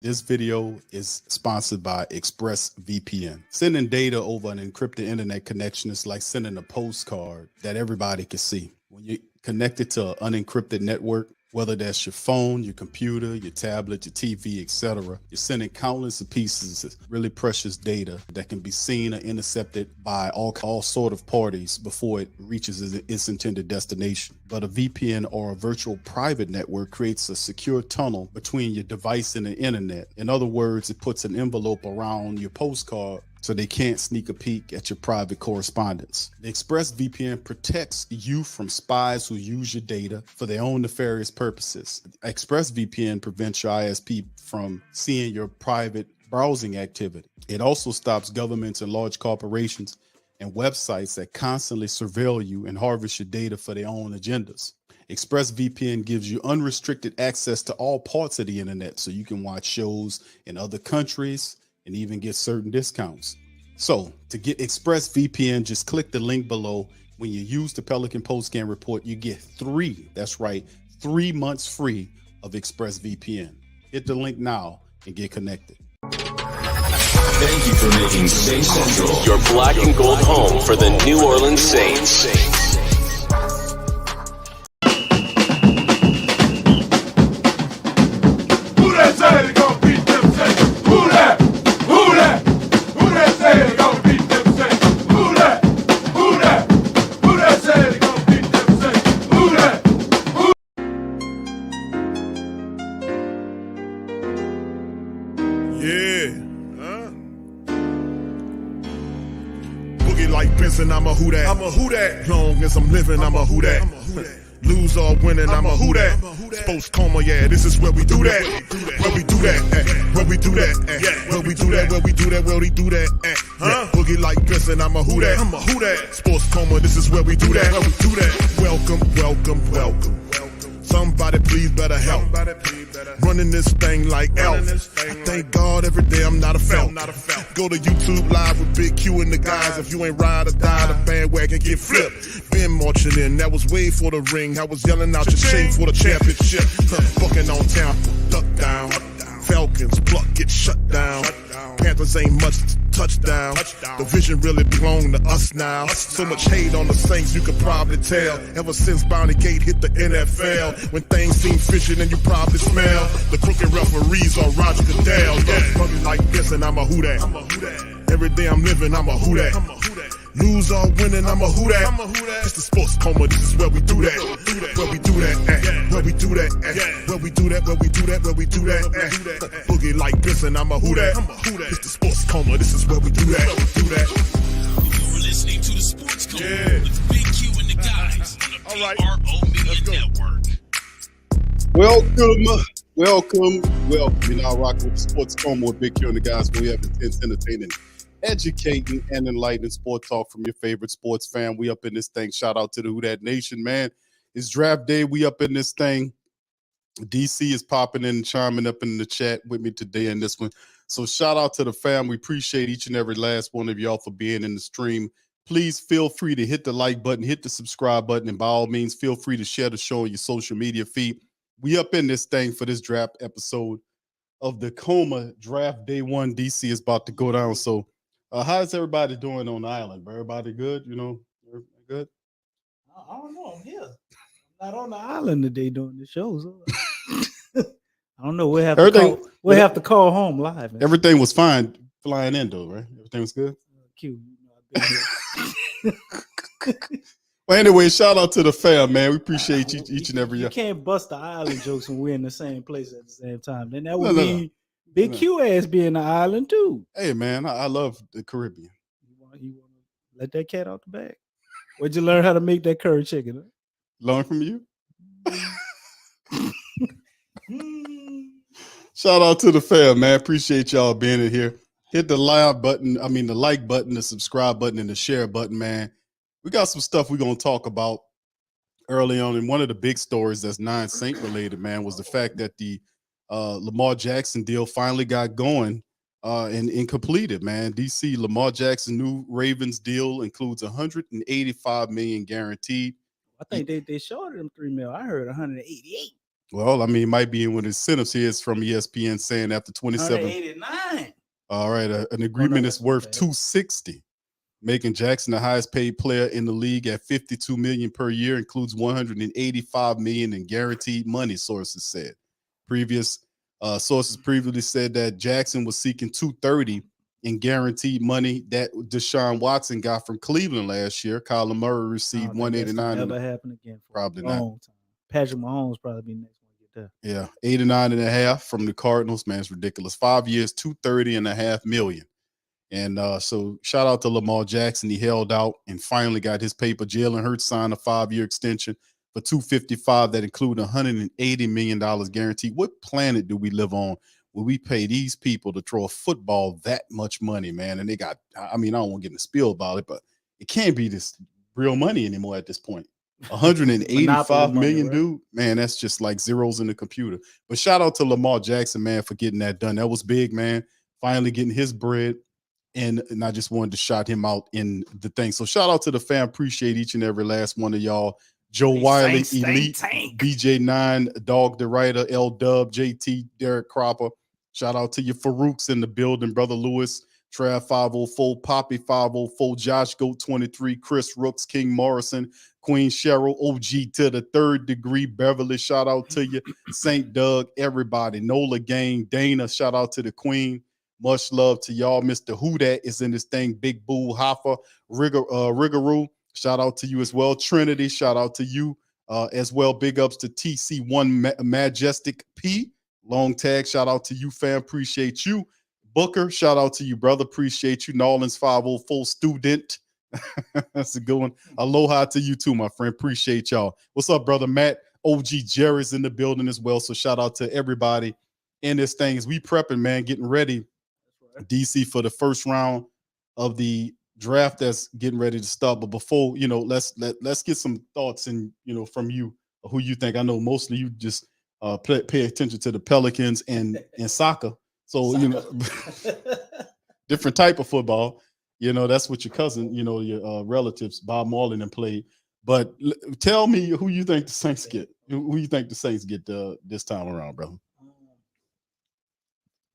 This video is sponsored by ExpressVPN. Sending data over an encrypted internet connection is like sending a postcard that everybody can see. When you're connected to an unencrypted network, whether that's your phone, your computer, your tablet, your TV, etc., you're sending countless of pieces of really precious data that can be seen or intercepted by all sort of parties before it reaches its intended destination. But a VPN, or a virtual private network, creates a secure tunnel between your device and the internet. In other words, it puts an envelope around your postcard so they can't sneak a peek at your private correspondence. The ExpressVPN protects you from spies who use your data for their own nefarious purposes. ExpressVPN prevents your ISP from seeing your private browsing activity. It also stops governments and large corporations and websites that constantly surveil you and harvest your data for their own agendas. ExpressVPN gives you unrestricted access to all parts of the internet, so you can watch shows in other countries and even get certain discounts. So to get ExpressVPN, just click the link below. When you use the Pelican Postgame Report, you get 3 months free of ExpressVPN. Hit the link now and get connected. Thank you for making Saints Central your black and gold home for the New Orleans Saints. Who that say they gonna beat them Saints? Who that? Who that? Who that say they gonna beat them Saints? Who that? Who that? Who that say they gonna beat them Saints? Who that? Yeah. Boogie like Benson, I'm a who that. I'm a who that. Long as I'm living, I'm a who that. Lose or winning, I'm a who that. Sports coma, yeah, this is where we do that. Where we do that, where we do that, where we do that, where we do that, where we do that. Boogie like Benson, I'm a who that. I'm a who that. Sports coma, this is where we do that. Where we do that. Welcome, welcome, welcome. Somebody please better help. Running this thing like Elf. I thank God every day I'm not a felt. Go to YouTube Live with Big Q and the guys. If you ain't ride or die, the bandwagon get flipped. Been marching in, that was way for the ring. I was yelling out your shame for the championship. Bucking on town, duck down. Falcons pluck, get shut down. Panthers ain't much touchdown. The vision really belong to us now. So much hate on the Saints, you could probably tell. Ever since Bounty Gate hit the NFL, when things seem fishy, and you probably smell the crooked referees or Roger Goodell. Yeah, like this, and I'm a who that. Every day I'm living, I'm a who that. Lose or winning, I'm a who that. It's the sports coma, this is where we do that. Where we do that, where we do that, where we do that, where we do that, where we do that. Boogie like this, and I'm a who that. It's the sports coma, this is where we do that. You're listening to the Sports Coma with Big Q and the guys on the PRO Media Network. Welcome. You're now rocking with the Sports Coma with Big Q and the guys, where we have intense, entertaining, educating, and enlightening sport talk from your favorite sports fan. We up in this thing. Shout out to the Who That Nation, man. It's draft day. We up in this thing. DC is popping in and chiming up in the chat with me today in this one. So shout out to the fam. We appreciate each and every last one of y'all for being in the stream. Please feel free to hit the like button, hit the subscribe button, and by all means, feel free to share the show on your social media feed. We up in this thing for this draft episode of the Coma Draft Day 1. DC is about to go down. So how's everybody doing on the island, bro? Everybody good? You know, everybody good? I don't know. I'm here. I'm not on the island today doing the show. So I don't know. We'll have to call home live. Man. Everything was fine flying in, though, right? Everything was good? Cute. You know, Well, anyway, shout out to the fam, man. We appreciate each and every. You can't bust the island jokes when we're in the same place at the same time. Then that would mean Big Q ass be in the island too. Hey, man, I love the Caribbean. You want to let that cat out the bag? Where'd you learn how to make that curry chicken? Huh? Learn from you. Shout out to the fam, man. Appreciate y'all being in here. Hit the like button, the subscribe button, and the share button, man. We got some stuff we're going to talk about early on. And one of the big stories that's non-Saint related, man, was the fact that the Lamar Jackson deal finally got going and completed, man. DC, Lamar Jackson new Ravens deal includes $185 million guaranteed. I think they shorted him $3 million. I heard 188. Well, I mean, it might be in with incentives here. It's from ESPN saying after 27. 189. All right, an agreement is worth 260, making Jackson the highest paid player in the league at 52 million per year, includes 185 million in guaranteed money. Sources said. Sources previously said that Jackson was seeking 230 in guaranteed money that Deshaun Watson got from Cleveland last year. Kyler Murray received 189. Never happen again. Probably not. Time. Patrick Mahomes probably be next one to get there. Yeah, 89.5 from the Cardinals. Man, it's ridiculous. 5 years, 230.5 million. And so shout out to Lamar Jackson. He held out and finally got his paper. Jalen Hurts signed a 5-year extension for 255 that included $180 million guaranteed. What planet do we live on where we pay these people to throw a football that much money, man? And they got, I mean, I don't want to get in the spiel about it, but it can't be this real money anymore at this point. 185 million, right? Dude, man, that's just like zeros in the computer. But shout out to Lamar Jackson, man, for getting that done. That was big, man. Finally getting his bread. And I just wanted to shout him out in the thing. So shout out to the fam. Appreciate each and every last one of y'all. Joe Wiley, Elite, BJ9, Dog the Writer, L Dub, JT, Derek Cropper. Shout out to you, Farouk's in the building, Brother Lewis, Trav 504, Poppy 504, Josh Goat 23, Chris Rooks, King Morrison, Queen Cheryl, OG to the third degree, Beverly, shout out to you, St. Doug, everybody, Nola Gang, Dana, shout out to the Queen. Much love to y'all. Mr. Who That is in this thing. Big Boo, Hoffa, Riggaroo. Shout out to you as well. Trinity, shout out to you as well. Big ups to TC1 Majestic P. Long tag, shout out to you, fam. Appreciate you. Booker, shout out to you, brother. Appreciate you. Nolans 504 student. That's a good one. Aloha to you too, my friend. Appreciate y'all. What's up, brother Matt? OG Jerry's in the building as well. So shout out to everybody in this thing. As we prepping, man, getting ready. DC for the first round of the draft that's getting ready to start. But before, you know, let's get some thoughts and, you know, from you, who you think. I know mostly you just pay attention to the Pelicans and soccer. So, you know, different type of football. You know, that's what your cousin, you know, your relatives, Bob Marlin, and played. But tell me who you think the Saints get. Who you think the Saints get this time around, brother?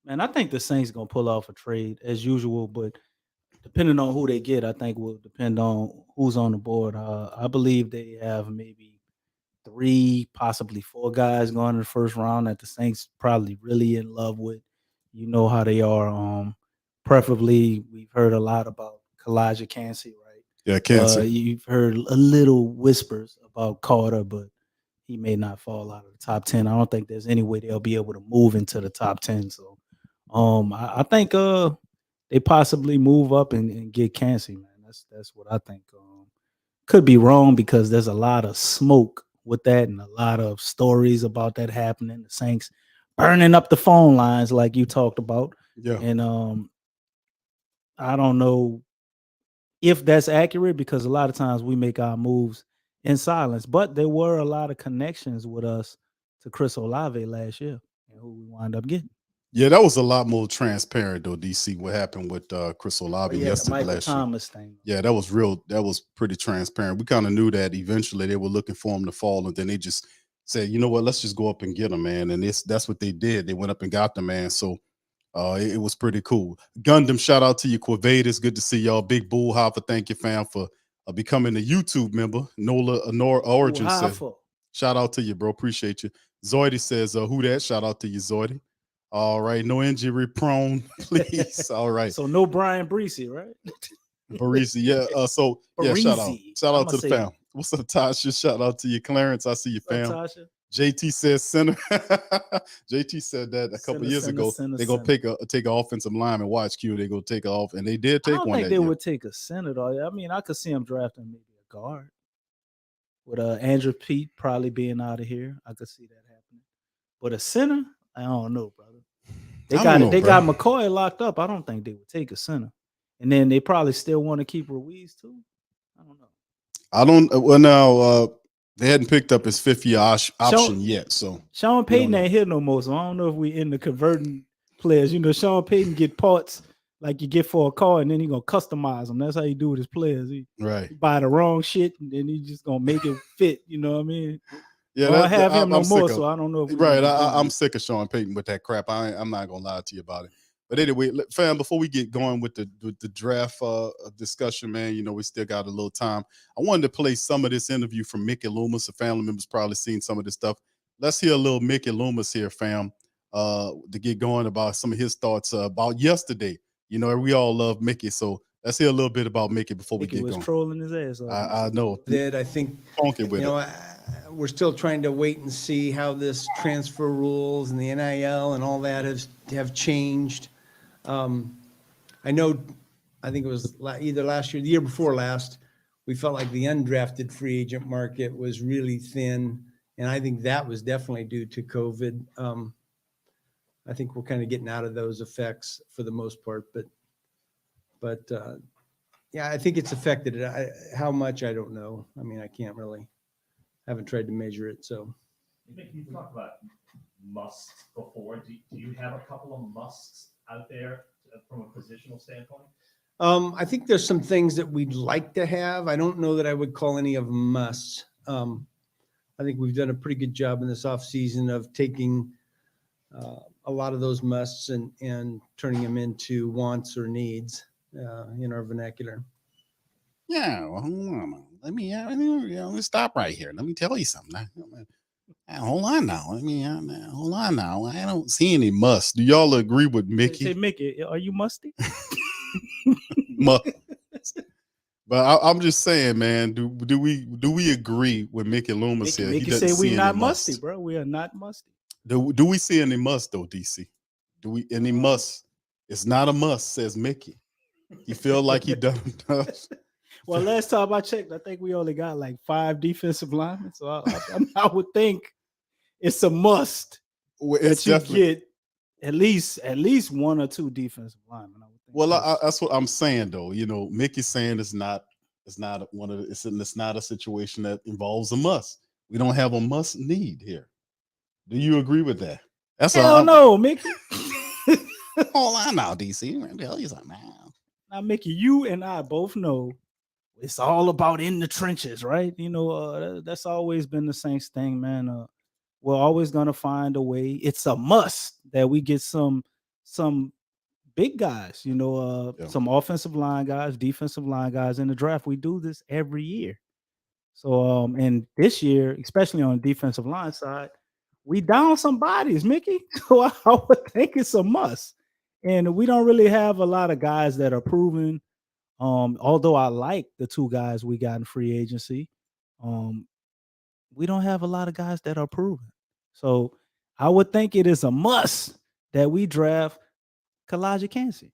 Man, I think the Saints gonna pull off a trade as usual, but depending on who they get, I think will depend on who's on the board. I believe they have maybe 3, possibly 4 guys going in the first round that the Saints probably really in love with. You know how they are. Preferably, we've heard a lot about Kalijah Cansey, right? Yeah, Cansey. You've heard a little whispers about Carter, but he may not fall out of the top 10. I don't think there's any way they'll be able to move into the top 10. So I think they possibly move up and get Cansey, man. That's what I think. Could be wrong because there's a lot of smoke with that and a lot of stories about that happening. The Saints burning up the phone lines like you talked about. Yeah. And I don't know if that's accurate because a lot of times we make our moves in silence. But there were a lot of connections with us to Chris Olave last year and who we wind up getting. Yeah, that was a lot more transparent though, DC, what happened with Chris Olave yesterday last year. Thing. Yeah, that was real. That was pretty transparent. We kind of knew that eventually they were looking for him to fall, and then they just said, you know what, let's just go up and get him, man. And that's what they did. They went up and got the man. So it was pretty cool. Gundam, shout out to you, Quavadas. Good to see y'all. Big Bull Hopper, thank you, fam, for becoming a YouTube member. Nora Origin said, shout out to you, bro. Appreciate you. Zoidy says, who that? Shout out to you, Zoidy. All right, no injury prone, please. All right. So no Brian Breesy, right? Breesy, yeah. Yeah, shout out to the fam. What's up, Tasha? Shout out to you, Clarence. I see you, fam. Tasha? JT says center. JT said that a couple years ago. They're gonna take an offensive lineman. Watch Q. They gonna take off, and they did take one. I don't think they would take a center though. I mean, I could see them drafting maybe a guard with Andrew Pete probably being out of here. I could see that happening. But a center, I don't know, brother. They got McCoy locked up. I don't think they would take a center. And then they probably still want to keep Ruiz too. I don't know. Well, now they hadn't picked up his 5th-year option yet. So Sean Payton ain't here no more. So I don't know if we into converting players. You know, Sean Payton get parts like you get for a car, and then he gonna customize them. That's how you do with his players. He buy the wrong shit, and then he just gonna make it fit. You know what I mean? Yeah, I don't have him no I'm sick more, of. so I don't know if we Right, gonna be doing I'm it. sick of Sean Payton with that crap. I'm not gonna lie to you about it. But anyway, fam, before we get going with the draft discussion, man, you know we still got a little time. I wanted to play some of this interview from Mickey Loomis. The family members probably seen some of this stuff. Let's hear a little Mickey Loomis here, fam, to get going about some of his thoughts about yesterday. You know, we all love Mickey, so let's hear a little bit about Mickey before we Mickey get was going. trolling his ass off. I know. I think Funky with you know it. we're still trying to wait and see how this transfer rules and the NIL and all that have changed. I know, I think it was either last year, the year before last, we felt like the undrafted free agent market was really thin, and I think that was definitely due to COVID. I think we're kind of getting out of those effects for the most part, but yeah, I think it's affected it. How much, I don't know. I mean, I can't really, haven't tried to measure it, so. You talked about musts before. Do you have a couple of musts out there from a positional standpoint? I think there's some things that we'd like to have. I don't know that I would call any of them musts. I think we've done a pretty good job in this offseason of taking a lot of those musts and turning them into wants or needs in our vernacular. Yeah, well, hold on. Let me stop right here. Let me tell you something. Hold on now. Hold on now. I don't see any must. Do y'all agree with Say, Mickey? Mickey, are you musty? Must. But I'm just saying, man. Do we agree with Mickey Loomis here? Mickey He doesn't said see we any not must. musty, bro. We are not musty. Do we see any must though, DC? Do we any must? It's not a must, says Mickey. You feel like he done enough? Well, last time I checked, I think we only got like 5 defensive linemen. So I would think it's a must Well, that it's you definitely. get at least 1 or 2 defensive linemen. I would think. Well, that's what I'm saying though. You know, Mickey's saying it's not one of the, it's not a situation that involves a must. We don't have a must need here. Do you agree with that? That's all. Hell no, Mickey. Hold on now, DC. Let me tell you something now. Now, Mickey, you and I both know it's all about in the trenches, right? You know, that's always been the Saints thing, man. We're always gonna find a way. It's a must that we get some big guys, you know, some offensive line guys, defensive line guys in the draft. We do this every year. So and this year, especially on the defensive line side, we down some bodies, Mickey. So I would think it's a must. And we don't really have a lot of guys that are proven. Although I like the 2 guys we got in free agency, we don't have a lot of guys that are proven. So I would think it is a must that we draft Kalijah Kancey.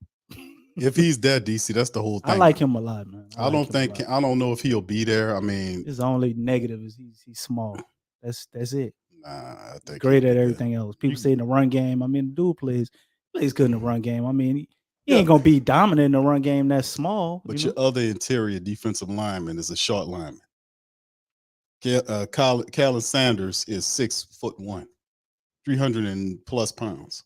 If he's there, DC, that's the whole thing. I like him a lot, man. I don't know if he'll be there. I mean, his only negative is he's small. That's it. Nah, I think Great at everything else. People say in the run game. I mean, the dude plays good in the run game. I mean, he ain't gonna be dominant in the run game. That's small. But your other interior defensive lineman is a short lineman. Kalen Sanders is 6'1", 300 and plus pounds.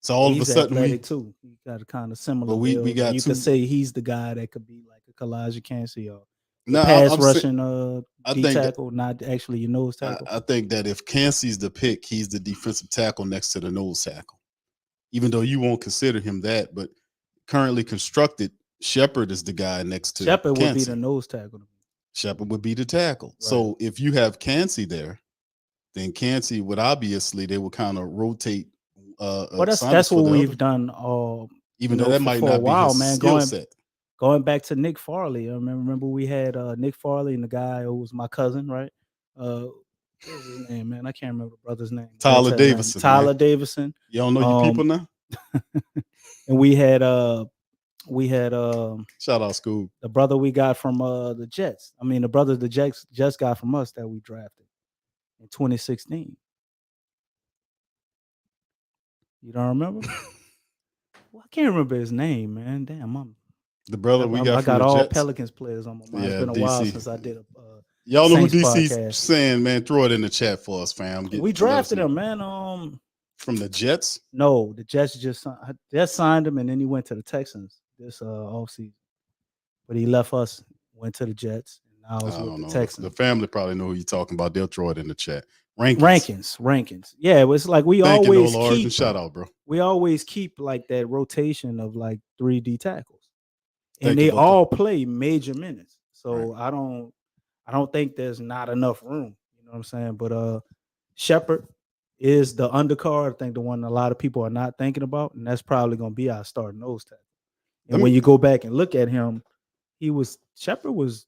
So all he's of a sudden, athletic too. He got a kind of similar. But we got you 2. could say he's the guy that could be like a Kalijah Kancey or No, pass I'm rushing D tackle, not actually your nose tackle. I think that if Kancey's the pick, he's the defensive tackle next to the nose tackle. Even though you won't consider him that, but currently constructed, Shepard is the guy next to Shepard would be Kancey. the nose tackle. Shepard would be the tackle. Right. So if you have Kancey there, then Kancey would obviously they would kind of rotate. Well, that's what we've done. Even though that might not be his skill set. Going back to Nick Farley, I remember we had Nick Farley and the guy who was my cousin, right? What was his name, man? I can't remember the brother's name. Tyler Davison. Tyler Davison. You don't know your people now? And we had shout out Scoob. The brother we got from the Jets. I mean, the brother the Jets got from us that we drafted in 2016. You don't remember? Well, I can't remember his name, man. Damn, the brother we got. I got all Jets. Pelicans players on my mind. Yeah, it's been a DC. while since I did a. Y'all know who DC's podcast. saying, man? Throw it in the chat for us, fam. We drafted him, man. From the Jets? No, the Jets just signed him, and then he went to the Texans this offseason. But he left us, went to the Jets, and Now I it's with don't the know. Texans. The family probably know who you're talking about. They'll throw it in the chat. Rankings. Rankings. Yeah, it was like we Thank you, always Nola Origin. keep. Shout out, bro. We always keep like that rotation of like 3D tackles, and Thank you, they Booker. all play major minutes. So Right. I don't think there's not enough room. You know what I'm saying? But Shepard is the undercard. I think the one a lot of people are not thinking about, and that's probably going to be our starting nose tackle. And when you go back and look at him, Shepard was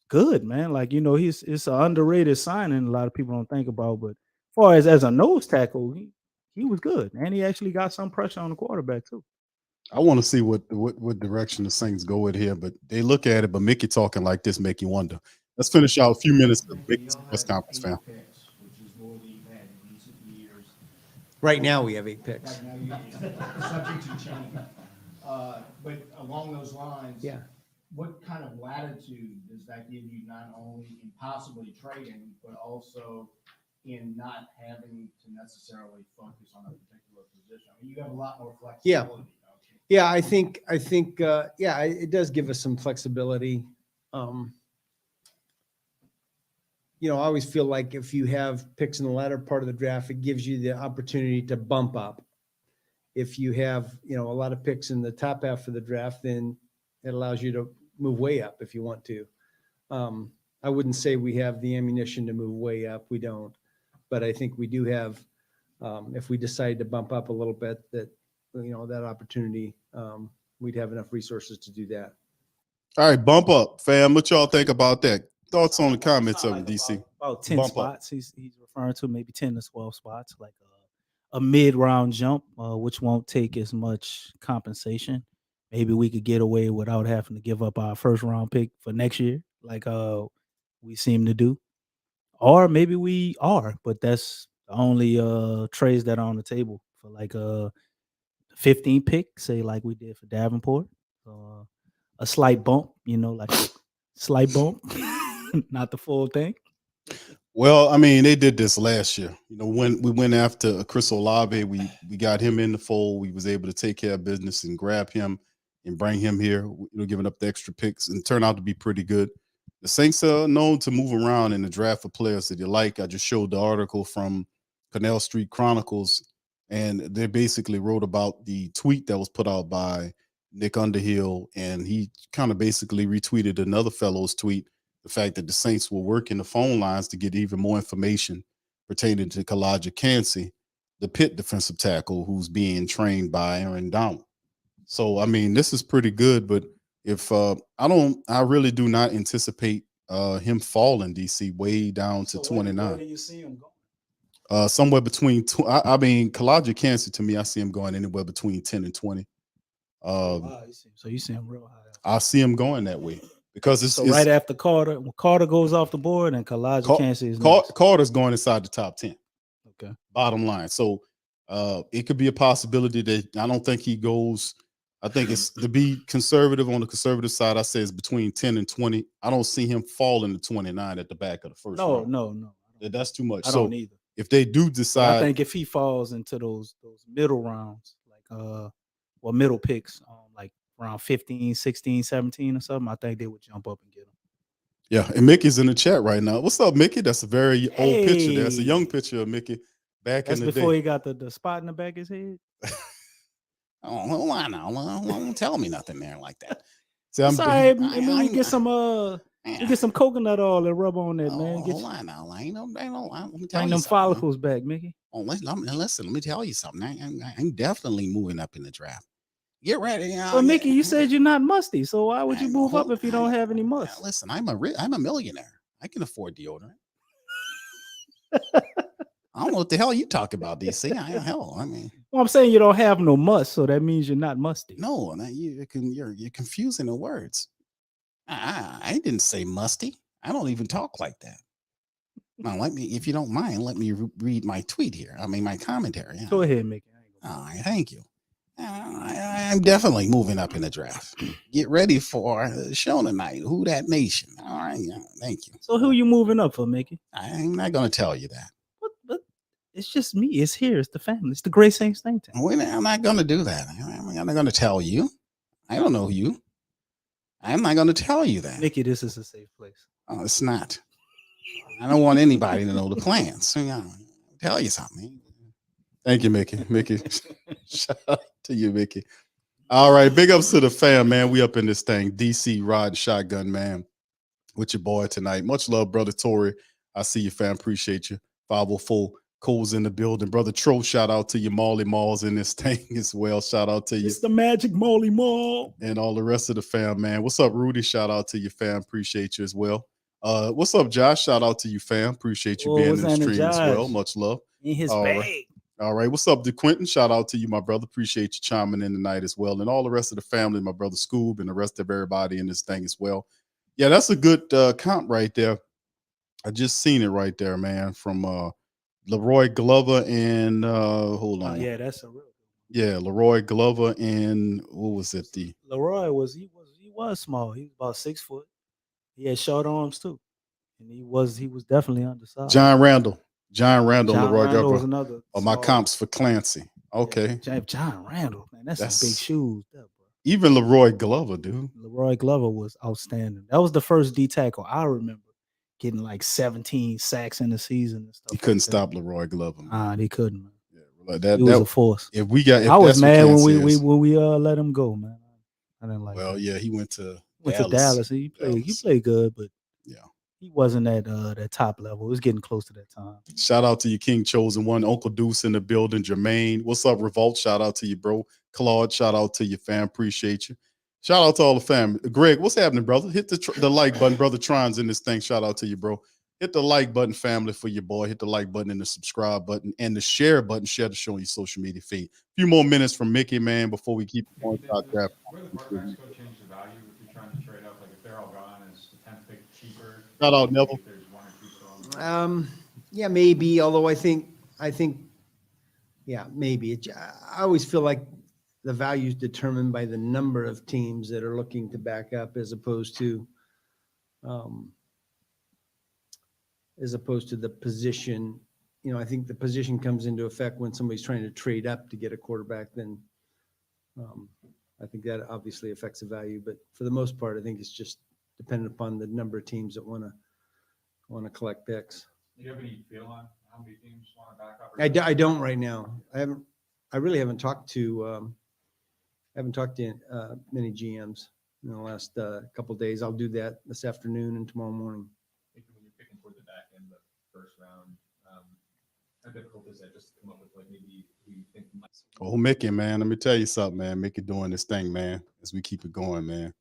good, man. Like, you know, it's an underrated signing a lot of people don't think about. But as far as a nose tackle, he was good, and he actually got some pressure on the quarterback too. I want to see what direction the Saints go with here, but they look at it. But Mickey talking like this make you wonder. Let's finish out a few minutes of Mickey's press conference, fam. Which is more than you've had in recent years. Right now, we have 8 picks. Right now, subject to change. But along those lines, Yeah. what kind of latitude does that give you, not only in possibly trading, but also in not having to necessarily focus on a particular position? I mean, you have a lot more flexibility. don't you? Yeah, I think, it does give us some flexibility. You know, I always feel like if you have picks in the latter part of the draft, it gives you the opportunity to bump up. If you have, you know, a lot of picks in the top half of the draft, then it allows you to move way up if you want to. I wouldn't say we have the ammunition to move way up. We don't. But I think we do have, if we decide to bump up a little bit, that, you know, that opportunity, we'd have enough resources to do that. All right, bump up, fam. What y'all think about that? Thoughts on the comments of it, DC? About 10 Bump up. spots. He's referring to maybe 10 to 12 spots, like a mid-round jump, which won't take as much compensation. Maybe we could get away without having to give up our first round pick for next year, like we seem to do. Or maybe we are, but that's the only trades that are on the table for like a 15 pick, say like we did for Davenport. So, a slight bump, you know, like slight bump, not the full thing. Well, I mean, they did this last year. You know, when we went after Chris Olave, we got him in the fold. We was able to take care of business and grab him and bring him here, you know, giving up the extra picks, and turned out to be pretty good. The Saints are known to move around in the draft for players that you like. I just showed the article from Canal Street Chronicles, and they basically wrote about the tweet that was put out by Nick Underhill, and he kind of basically retweeted another fellow's tweet, the fact that the Saints were working the phone lines to get even more information pertaining to Kalijah Kancey, the Pitt defensive tackle who's being trained by Aaron Donald. So, I mean, this is pretty good, but if I really do not anticipate him falling, DC, way down to 29. Where do you see him going? Somewhere between I mean, Kalijah Kancey, to me, I see him going anywhere between 10 and 20. Wow, so you see him real high. I see him going that way because it's right after Carter. When Carter goes off the board, and Kalijah Kancey is next. Carter's going inside the top 10. Okay. Bottom line. So it could be a possibility that I don't think he goes. I think it's to be conservative on the conservative side. I say it's between 10 and 20. I don't see him falling to 29 at the back of the first round. No. That's too much. I don't either. If they do decide, I think if he falls into those middle rounds, like middle picks, like around 15, 16, 17 or something, I think they would jump up and get him. Yeah, and Mickey's in the chat right now. What's up, Mickey? That's a very old picture. That's a young picture of Mickey back in the day. That's before he got the spot in the back of his head. Oh, hold on now. Don't tell me nothing there like that. See, sorry, we get some coconut oil and rub on that, man. Hold on now. Let me tell bring you them something. follicles back, Mickey. Oh, listen, let me tell you something. I'm definitely moving up in the draft. Get ready. Well, Mickey, you said you're not musty, so why would you move up if you don't have any must? Listen, I'm a millionaire. I can afford deodorant. I don't know what the hell you talk about, DC. Well, I'm saying you don't have no must, so that means you're not musty. No, you're confusing the words. I didn't say musty. I don't even talk like that. Now, if you don't mind, let me read my tweet here. I mean, my commentary. Go ahead, Mickey. All right, thank you. I'm definitely moving up in the draft. Get ready for the show tonight. Who that nation? All right, thank you. So who you moving up for, Mickey? I'm not going to tell you that. But it's just me. It's here. It's the family. It's the Great Saints Think Tank. I'm not going to do that. I'm not going to tell you. I don't know you. I'm not going to tell you that. Mickey, this is a safe place. It's not. I don't want anybody to know the plans. So, tell you something. Thank you, Mickey. Mickey, shout out to you, Mickey. All right, big ups to the fam, man. We up in this thing. DC Rod Shotgun, man, with your boy tonight. Much love, brother Tory. I see you, fam. Appreciate you. 504 Cole's in the building. Brother Tro, shout out to you. Molly Malls in this thing as well. Shout out to you. It's the Magic Molly Mall. And all the rest of the fam, man. What's up, Rudy? Shout out to you, fam. Appreciate you as well. What's up, Josh? Shout out to you, fam. Appreciate you being in the stream as well. Much love. In his all bag. Right. All right. What's up, DeQuentin? Shout out to you, my brother. Appreciate you chiming in tonight as well. And all the rest of the family, my brother Scoob, and the rest of everybody in this thing as well. Yeah, that's a good count right there. I just seen it right there, man, from Leroy Glover and hold on. Yeah, that's a real. Yeah, Leroy Glover and what was it? Leroy was small. He was about 6 foot. He had short arms too, and he was definitely undersized. John Randall, Leroy Randall Glover. was another. My comps for Clancy. Okay, yeah, John Randall, man, that's some big shoes, there, bro. Even Leroy Glover, dude. Leroy Glover was outstanding. That was the first D tackle I remember getting like 17 sacks in the season and stuff. He couldn't stop Leroy Glover. They couldn't. Man. Yeah, that was a force. If we got, I was mad when we let him go, man. I didn't like. Well, yeah, he went to Dallas. He played good, but yeah, he wasn't at that top level. It was getting close to that time. Shout out to you, King Chosen One, Uncle Deuce in the building, Jermaine. What's up, Revolt? Shout out to you, bro. Claude, shout out to you, fam. Appreciate you. Shout out to all the fam. Greg, what's happening, brother? Hit the like button, brother. Tron's in this thing. Shout out to you, bro. Hit the like button, family, for your boy. Hit the like button and the subscribe button and the share button. Share the show on your social media feed. A few more minutes from Mickey, man, before we keep going. Where the quarterbacks go change the value if you're trying to trade up? Like if they're all gone, is the 10th pick cheaper? Shout out, Neville. If there's one or two still Yeah, maybe. Although I think, yeah, maybe. I always feel like the value is determined by the number of teams that are looking to back up, as opposed to the position. You know, I think the position comes into effect when somebody's trying to trade up to get a quarterback. Then I think that obviously affects the value. But for the most part, I think it's just dependent upon the number of teams that want to collect picks. Do you have any feel on how many teams want to back up? I don't right now. I really haven't talked to many GMs in the last couple of days. I'll do that this afternoon and tomorrow morning. When you're picking toward the back end of the first round, how difficult is that just to come up with like maybe who you think might? Oh, Mickey, man, let me tell you something, man. Mickey doing this thing, man, as we keep it going, man.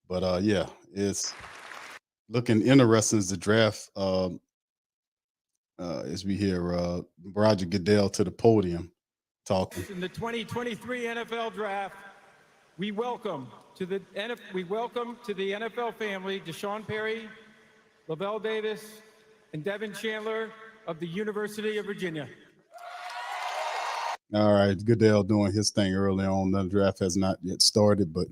But yeah, it's looking interesting as the draft. As we hear Roger Goodell to the podium talking. In the 2023 NFL Draft, we welcome to the NFL family Deshaun Perry, Lavelle Davis, and Devin Chandler of the University of Virginia. All right, Goodell doing his thing early on. The draft has not yet started, but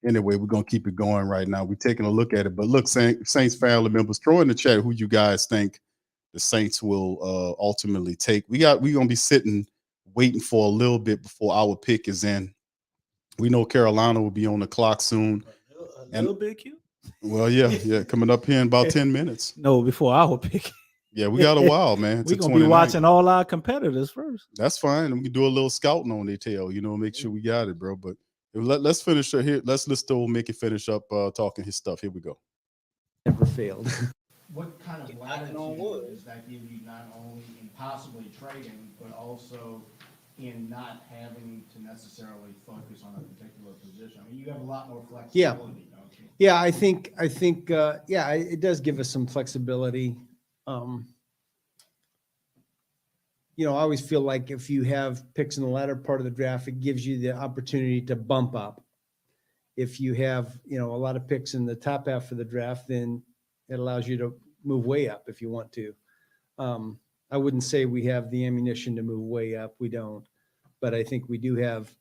anyway, we're gonna keep it going right now. We're taking a look at it. But look, Saints family members, throw in the chat who you guys think the Saints will ultimately take. We're gonna be sitting waiting for a little bit before our pick is in. We know Carolina will be on the clock soon. A little bit cute. Well, yeah, coming up here in about 10 minutes. No, before our pick. Yeah, we got a while, man. We're gonna be watching all our competitors first. That's fine. We can do a little scouting on their tail, make sure we got it, bro. But let's finish here. Let's still make it finish up talking his stuff. Here we go. Never failed. What kind of latitude does that give you, not only in possibly trading, but also in not having to necessarily focus on a particular position? I mean, you have a lot more flexibility, don't you? Yeah, I think, it does give us some flexibility. I always feel like if you have picks in the latter part of the draft, it gives you the opportunity to bump up. If you have, a lot of picks in the top half of the draft, then it allows you to move way up if you want to. I wouldn't say we have the ammunition to move way up. We don't. But I think we do have,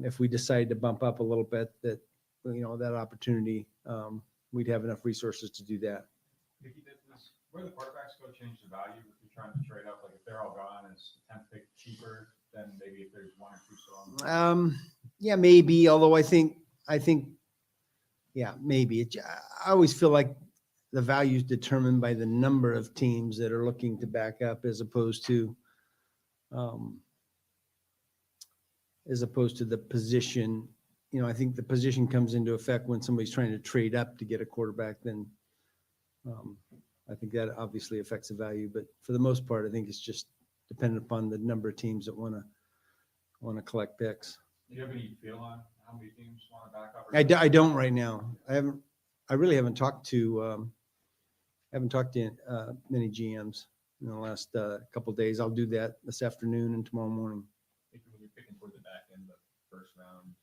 if we decide to bump up a little bit, that, that opportunity, we'd have enough resources to do that. Where the quarterbacks go change the value if you're trying to trade up? Like if they're all gone, is the 10th pick cheaper than maybe if there's one or two still? Yeah, maybe. Although I think, yeah, maybe. I always feel like the value is determined by the number of teams that are looking to back up as opposed to the position. I think the position comes into effect when somebody's trying to trade up to get a quarterback. Then I think that obviously affects the value. But for the most part, I think it's just dependent upon the number of teams that want to collect picks. Do you have any feel on how many teams want to back up? I don't right now. I really haven't talked to many GMs in the last couple of days. I'll do that this afternoon and tomorrow morning. When you're picking toward the back end of the first round,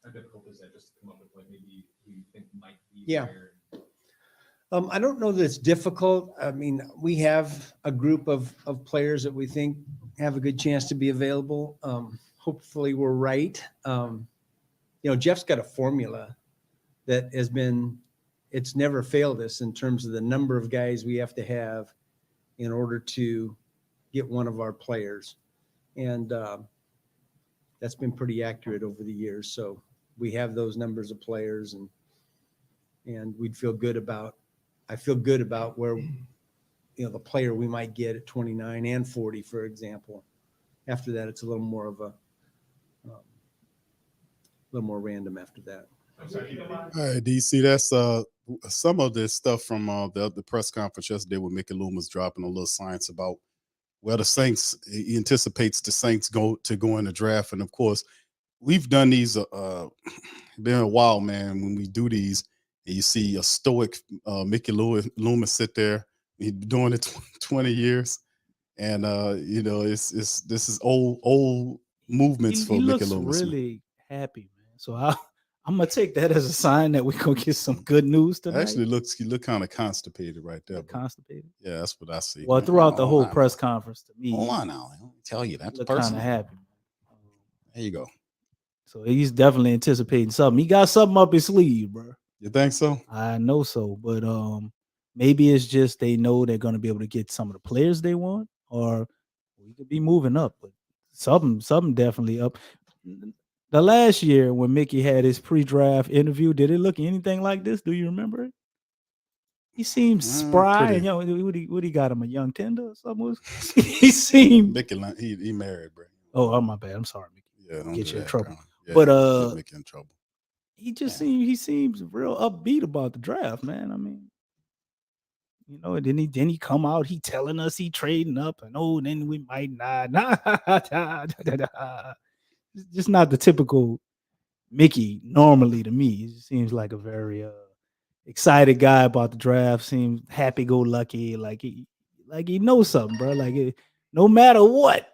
how difficult is that just to come up with like maybe who you think might be there? I don't know that it's difficult. I mean, we have a group of players that we think have a good chance to be available. Hopefully we're right. Jeff's got a formula that it's never failed us in terms of the number of guys we have to have in order to get one of our players. And that's been pretty accurate over the years. So we have those numbers of players and I feel good about where, the player we might get at 29 and 40, for example. After that, it's a little more of a little more random after that. All right, DC, that's some of this stuff from the press conference yesterday with Mickey Loomis dropping a little science about where the Saints, he anticipates the Saints go in the draft. And of course, we've done these, been a while, man, when we do these, and you see a stoic Mickey Loomis sit there. He's been doing it 20 years. And, this is old movements for he Mickey looks Loomis. really happy, man. So I'm gonna take that as a sign that we're gonna get some good news tonight. Actually, he look kind of constipated right there. Constipated. Yeah, that's what I see. Well, throughout the whole press conference, to me, hold on now, I'll tell you that's kind of happy. There you go. So he's definitely anticipating something. He got something up his sleeve, bro. You think so? I know so, but maybe it's just they know they're gonna be able to get some of the players they want, or we could be moving up. But something definitely up. The last year when Mickey had his pre-draft interview, did it look anything like this? Do you remember it? He seemed spry and what he got him, a young tender or something? He seemed Mickey, he married, bro. Oh, my bad. I'm sorry, Mickey. Yeah, don't get do you in that, trouble. yeah, But Mickey in trouble. He just seems real upbeat about the draft, man. I mean, and then he come out, he telling us he trading up, and then we might not. It's just not the typical Mickey normally to me. He seems like a very excited guy about the draft. Seems happy-go-lucky, like he knows something, bro. Like no matter what,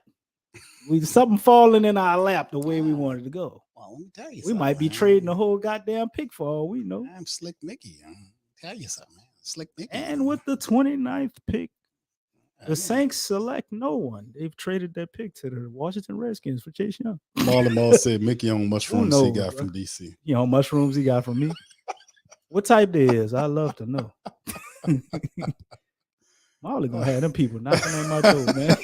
something falling in our lap the way we wanted to go. Well, let me tell you, we might be trading the whole goddamn pick for all we know. I'm Slick Mickey. Tell you something, man. Slick Mickey. And with the 29th pick, the Saints select no one. They've traded that pick to the Washington Redskins for Chase Young. Marlon Ball said Mickey on mushrooms he got from DC. Mushrooms he got from me. What type they is? I'd love to know. Molly gonna have them people knocking on my door, man.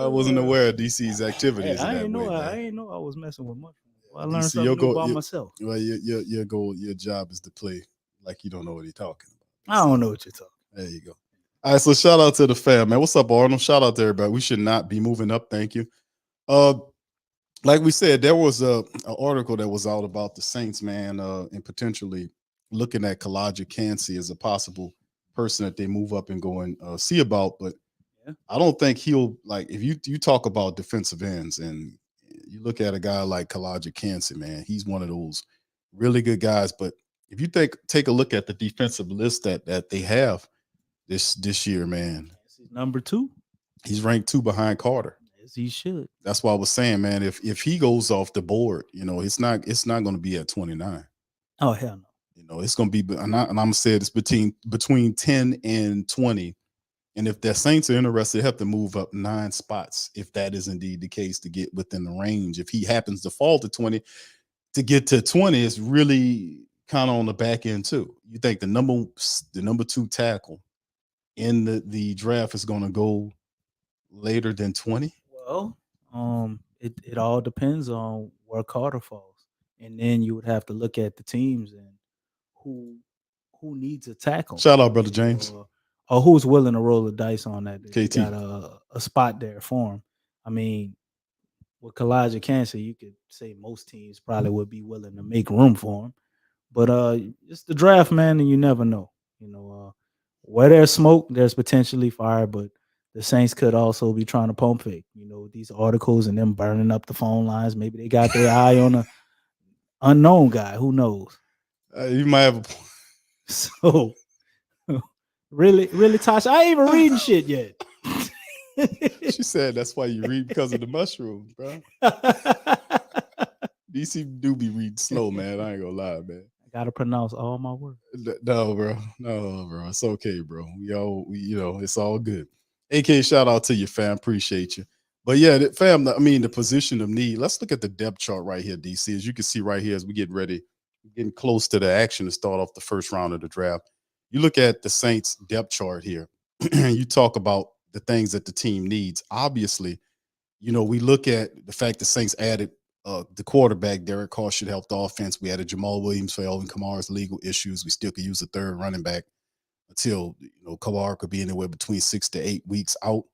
I wasn't aware of DC's activities. I ain't know I was messing with mushrooms. Well, I learned something new about myself. Well, your goal, your job is to play like you don't know what you're talking about. I don't know what you're talking. There you go. All right, so shout out to the fam, man. What's up, Arnold? Shout out to everybody. We should not be moving up. Thank you. Like we said, there was an article that was out about the Saints, man, and potentially looking at Kalijah Kancey as a possible person that they move up and go and see about. But I don't think he'll, like, if you talk about defensive ends and you look at a guy like Kalijah Kancey, man, he's one of those really good guys. But if you take a look at the defensive list that they have this year, man, number 2. He's ranked 2 behind Carter. As he should. That's why I was saying, man, if he goes off the board, it's not going to be at 29. Oh, hell no. It's going to be, and I'm going to say it's between 10 and 20. And if the Saints are interested, they have to move up 9 spots, if that is indeed the case, to get within the range. If he happens to fall to 20, to get to 20 is really kind of on the back end too. You think the number 2 tackle in the draft is going to go later than 20? Well, it all depends on where Carter falls, and then you would have to look at the teams and who needs a tackle. Shout out, brother James. Or who's willing to roll the dice on that. They KT. got a spot there for him. I mean, with Kalijah Cancer, you could say most teams probably would be willing to make room for him. But it's the draft, man, and you never know. Where there's smoke, there's potentially fire, but the Saints could also be trying to pump fake. These articles and them burning up the phone lines. Maybe they got their eye on a unknown guy. Who knows? You might have a point. So, really, Tasha, I ain't even reading shit yet. She said that's why you read because of the mushrooms, bro. DC do be reading slow, man. I ain't gonna lie, man. I gotta pronounce all my words. No, bro. It's okay, bro. It's all good. AK, shout out to you, fam. Appreciate you. But yeah, fam, I mean, the position of need. Let's look at the depth chart right here, DC. As you can see right here, as we get ready, getting close to the action to start off the first round of the draft. You look at the Saints depth chart here, and you talk about the things that the team needs. Obviously, we look at the fact the Saints added the quarterback. Derek Carr should help the offense. We added Jamal Williams for Alvin Kamara's legal issues. We still could use a third running back until Kamara could be anywhere between 6 to 8 weeks out,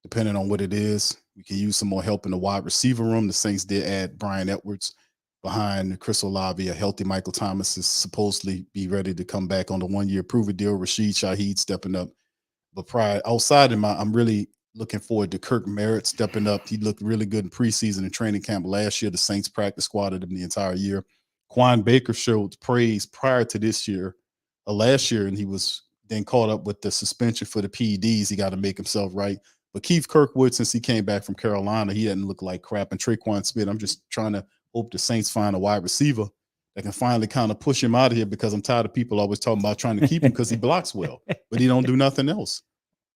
depending on what it is. We can use some more help in the wide receiver room. The Saints did add Brian Edwards behind Chris Olave. A healthy Michael Thomas is supposedly be ready to come back on the 1-year prove-it deal. Rashid Shaheed stepping up. But outside of I'm really looking forward to Kirk Merritt stepping up. He looked really good in preseason and training camp last year. The Saints practice squatted him the entire year. Quan Baker showed praise prior to last year, and he was then caught up with the suspension for the PEDs. He got to make himself right. But Keith Kirkwood, since he came back from Carolina, he didn't look like crap. And Traquan Smith, I'm just trying to hope the Saints find a wide receiver that can finally kind of push him out of here, because I'm tired of people always talking about trying to keep him because he blocks well, but he don't do nothing else.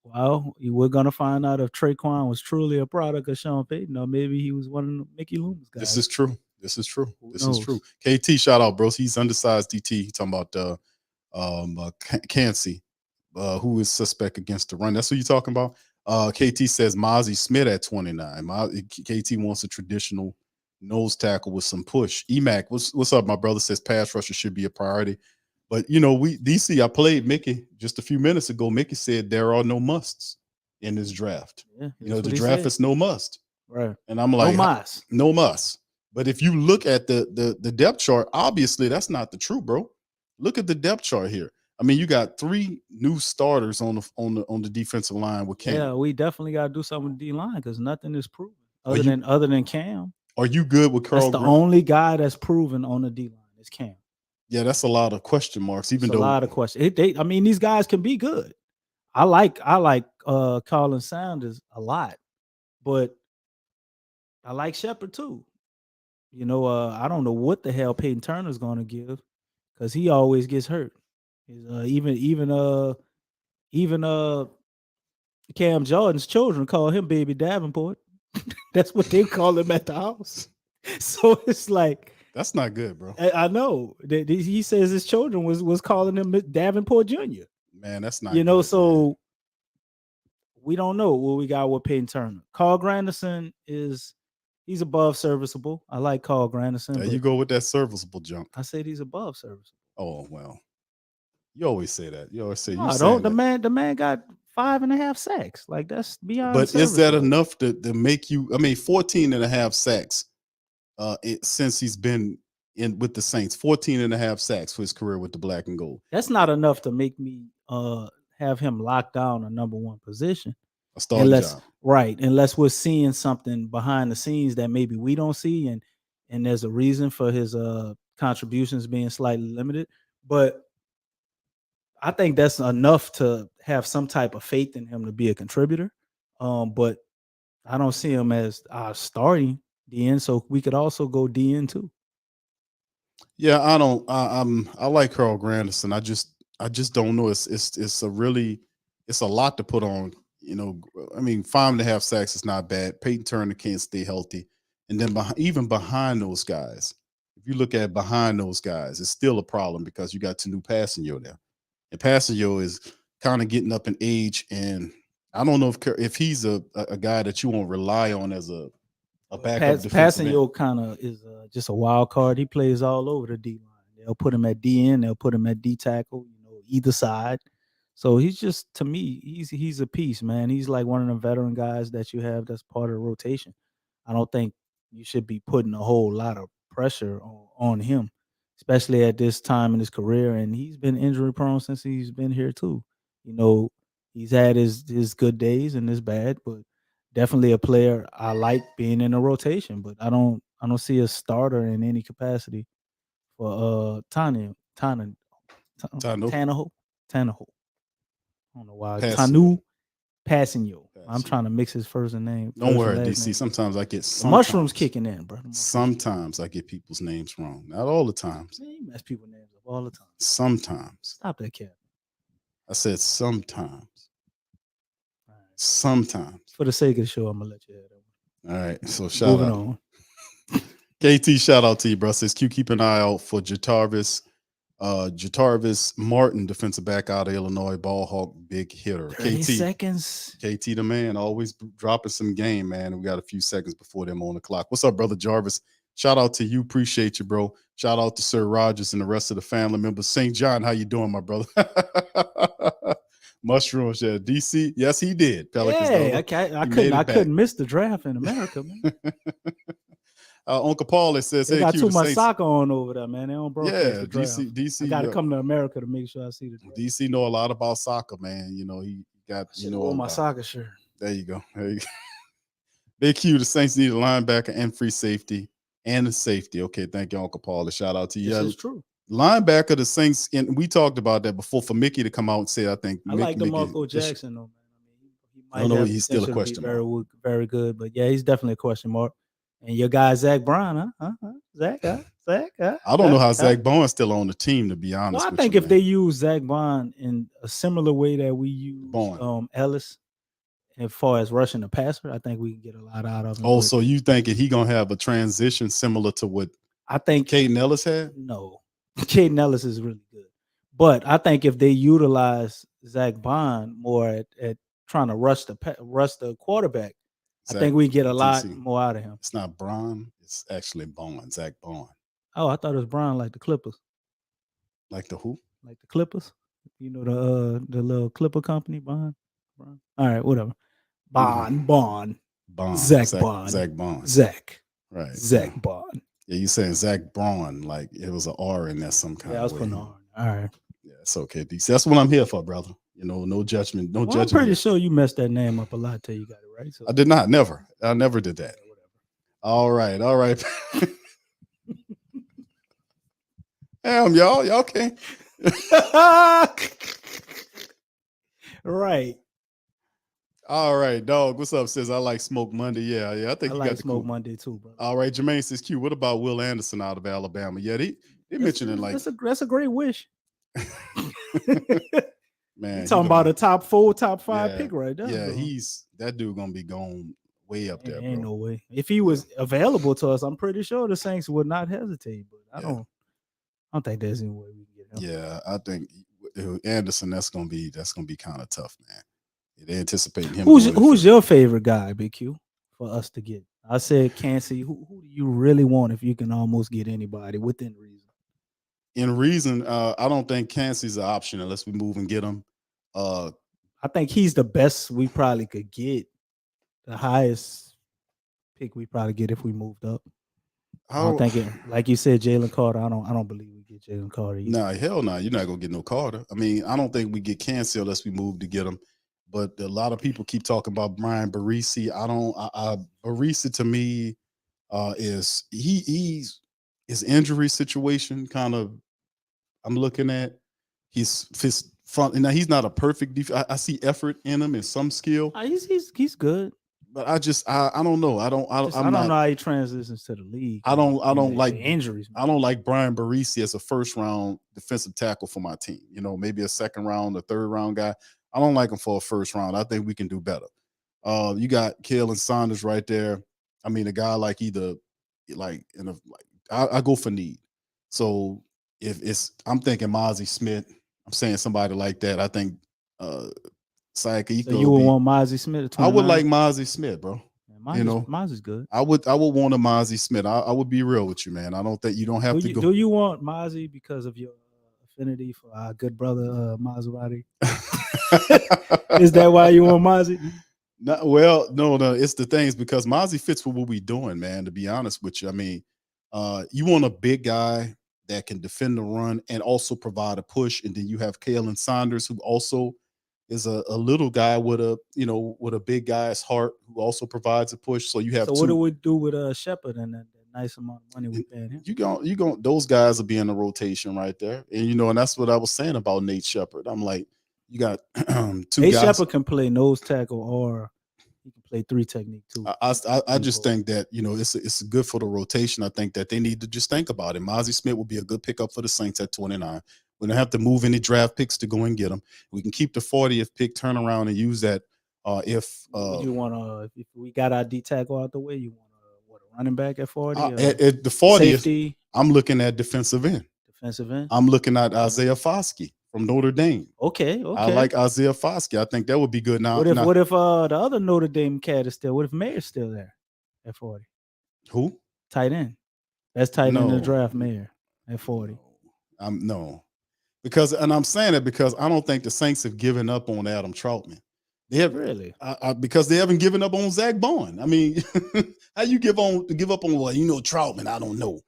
Well, we're gonna find out if Traquan was truly a product of Sean Payton, or maybe he was one of the Mickey Loomis guys. This is true. This is true. KT, shout out, bros. He's undersized DT. He's talking about Cansey, who is suspect against the run. That's what you're talking about. KT says Mozzie Smith at 29. KT wants a traditional nose tackle with some push. EMAC, what's up? My brother says pass rusher should be a priority. But DC, I played Mickey just a few minutes ago. Mickey said there are no musts in this draft. Yeah, the draft is no must. Right. And I'm like, no must. But if you look at the depth chart, obviously that's not the truth, bro. Look at the depth chart here. I mean, you got 3 new starters on the defensive line with Cam. Yeah, we definitely got to do something with D-line because nothing is proven other than Cam. Are you good with Carl? That's the only guy that's proven on the D-line is Cam. Yeah, that's a lot of question marks. A lot of questions. I mean, these guys can be good. I like Colin Sanders a lot, but I like Shepard too. I don't know what the hell Peyton Turner's going to give because he always gets hurt. Even Cam Jordan's children call him Baby Davenport. That's what they call him at the house. So it's like, that's not good, bro. I know. He says his children was calling him Davenport Jr. Man, that's not good, so man. We don't know what we got with Peyton Turner. Carl Granderson he's above serviceable. I like Carl Granderson. There you go with that serviceable junk. I said he's above serviceable. Oh, well. You always say that. You always say the man got 5.5 sacks. Like, that's beyond. But is that enough to make you? I mean, 14.5 sacks since he's been in with the Saints. 14.5 sacks for his career with the black and gold. That's not enough to make me have him locked down a number 1 position. A starting job. Right. Unless we're seeing something behind the scenes that maybe we don't see, and there's a reason for his contributions being slightly limited. But I think that's enough to have some type of faith in him to be a contributor. But I don't see him as our starting DN, so we could also go DN too. Yeah, I don't. I like Carl Granderson. I just don't know. It's a lot to put on. I mean, 5.5 sacks is not bad. Peyton Turner can't stay healthy, and then even behind those guys, if you look at behind those guys, it's still a problem because you got Tanu Passanio there. And Passanio is kind of getting up in age, and I don't know if he's a guy that you won't rely on as a backup. Passanio kind of is just a wild card. He plays all over the D line. They'll put him at DN, they'll put him at D tackle, either side. So he's just, to me, he's a piece, man. He's like one of the veteran guys that you have that's part of the rotation. I don't think you should be putting a whole lot of pressure on him, especially at this time in his career. And he's been injury prone since he's been here too. He's had his good days and his bad, but definitely a player I like being in a rotation. But I don't see a starter in any capacity for Tannehill. I don't know why. Tanu Passigno. I'm trying to mix his first and name. Don't worry, DC. Sometimes I get mushrooms kicking in, bro. Sometimes I get people's names wrong. Not all the times. Man, you mess people's names up all the time. Sometimes. Stop that, cat. I said sometimes. Right. Sometimes. For the sake of the show, I'm gonna let you have that one. All right. So shout out. On. KT, shout out to you, bro. Says Q, keep an eye out for Jatarvis Martin, defensive back out of Illinois, ball hawk, big hitter. 30 seconds. KT the man, always dropping some game, man. And we got a few seconds before them on the clock. What's up, brother Jarvis? Shout out to you. Appreciate you, bro. Shout out to Sir Rogers and the rest of the family members. St. John, how you doing, my brother? Mushrooms, yeah. DC, yes, he did. Pelicans, I couldn't miss the draft in America, man. Uncle Paul, it says, they got too much soccer on over there, man. They don't broadcast the draft. DC. I got to come to America to make sure I see the draft. DC know a lot about soccer, man. He got my soccer shirt. There you go. Big Q. The Saints need a linebacker and free safety and a safety. Okay, thank you, Uncle Paul. A shout out to you. This is true. Linebacker, the Saints, and we talked about that before. For Mickey to come out and say, I think I like DeMarco Jackson, though, man. I know he's still a question mark. Very, very good, but yeah, he's definitely a question mark. And your guy Zach Brown, huh? Zach. I don't know how Zach Bond's still on the team, to be honest. Well, I think if they use Zach Bond in a similar way that we use Ellis, as far as rushing the passer, I think we can get a lot out of him. Oh, so you thinking he gonna have a transition similar to what I think Caden Ellis had? No, Caden Ellis is really good, but I think if they utilize Zach Bond more at trying to rush the quarterback, I think we get a lot more out of him. It's not Braun. It's actually Bond, Zach Bond. Oh, I thought it was Braun, like the Clippers. Like the who? Like the Clippers. The little Clipper company, Bond. All right, whatever. Bond. Zach Bond. Zach Bond. Zach. Right. Zach Bond. Yeah, you saying Zach Braun, like it was an R in that some kind of way. Yeah, I was putting an R. All right. Yeah, it's okay, DC. That's what I'm here for, brother. No judgment. No judgment. I'm pretty sure you messed that name up a lot till you got it right. So. I did not. Never. I never did that. All right. Damn, y'all can't. Right. All right, dog. What's up? Says I like Smoke Monday. Yeah. I think you like got Smoke Monday too, bro. All right, Jermaine says Q. What about Will Anderson out of Alabama? Yeah, they mentioned it like that's a great wish. Man, you're talking about a top 4, top 5 pick right there. Yeah, bro. That dude gonna be going way up there. Ain't no way. If he was available to us, I'm pretty sure the Saints would not hesitate. But I don't think there's any way we can get him. Yeah, I think Anderson. That's gonna be kind of tough, man. They anticipating him. Who's your favorite guy, Big Q, for us to get? I said Kancey. Who do you really want if you can almost get anybody within reason? In reason, I don't think Kancey's an option unless we move and get him. I think he's the best we probably could get. The highest pick we probably get if we moved up. I don't think it, like you said, Jalen Carter. I don't believe we get Jalen Carter either. Nah, hell no. You're not gonna get no Carter. I mean, I don't think we get Kancey unless we move to get him. But a lot of people keep talking about Brian Barisi. Barisi to me is he's his injury situation kind of. I'm looking at his front. Now he's not a perfect I see effort in him and some skill. He's good. But I don't know. I don't know how he transitions to the league. I don't like injuries. Man. I don't like Brian Barisi as a first round defensive tackle for my team. Maybe a second round, a third round guy. I don't like him for a first round. I think we can do better. You got Kalen Saunders right there. I mean, a guy like I go for need. So if I'm thinking Mozzie Smith, I'm saying somebody like that. I think Sayaka. So you would want Mozzie Smith? I would like Mozzie Smith, bro. You know, Maz is good. I would want a Mozzie Smith. I would be real with you, man. I don't think you don't have to go. Do you want Mozzie because of your affinity for our good brother Maserati? Is that why you want Mozzie? No. It's the things because Mozzie fits with what we doing, man. To be honest with you, I mean, you want a big guy that can defend the run and also provide a push, and then you have Kalen Saunders, who also is a little guy with a big guy's heart, who also provides a push. So you have So two. what do we do with Shepard and that nice amount of money we paying him? You going those guys will be in the rotation right there, and that's what I was saying about Nate Shepard. I'm like, you got two Nate guys. Shepard can play nose tackle or he can play 3 technique too. I just think that it's good for the rotation. I think that they need to just think about it. Mozzie Smith will be a good pickup for the Saints at 29. We don't have to move any draft picks to go and get them. We can keep the 40th pick, turn around and use that. Would you want if we got our D tackle out the way, you want a running back at 40? At the 40th, safety, I'm looking at defensive end. Defensive end. I'm looking at Isaiah Foskey from Notre Dame. Okay. I like Isaiah Foskey. I think that would be good. Now, what if the other Notre Dame cat is still? What if Mayer's still there at 40? Who? Tight end. That's tight end in the No. draft, Mayer at 40. No. Because I'm saying it because I don't think the Saints have given up on Adam Troutman. They have really because they haven't given up on Zach Bond. I mean, how you give up on Troutman? I don't know.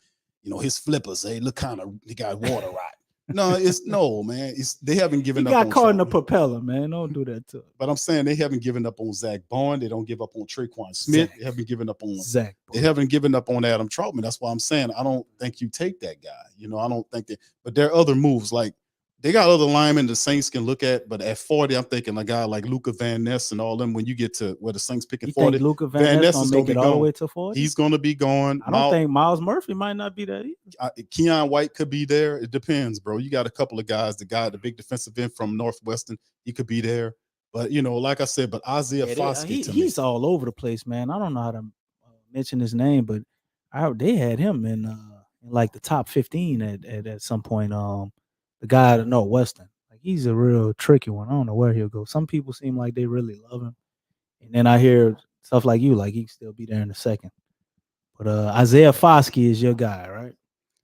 His flippers, they look they got water right. No, man. They haven't given up. He got on caught Troutman. in the propeller, man. Don't do that to him. But I'm saying they haven't given up on Zach Bond. They don't give up on Traquan Smith. They haven't given up on Zach. They haven't given up on Adam Troutman. That's why I'm saying I don't think you take that guy. I don't think that. But there are other moves like. They got other linemen the Saints can look at, but at 40, I'm thinking a guy like Luka Van Ness and all them. When you get to where the Saints picking 40, Luka Van Ness is gonna make it all the way to 40. He's going to be gone. I don't think Miles Murphy might not be there either. Keon White could be there. It depends, bro. You got a couple of guys. The big defensive end from Northwestern, he could be there. But like I said, but Isaiah Foskey, he's all over the place, man. I don't know how to mention his name, but they had him in like the top 15 at some point. The guy at Northwestern. He's a real tricky one. I don't know where he'll go. Some people seem like they really love him. And then I hear stuff like you, like he can still be there in a second. But Isaiah Foskey is your guy, right?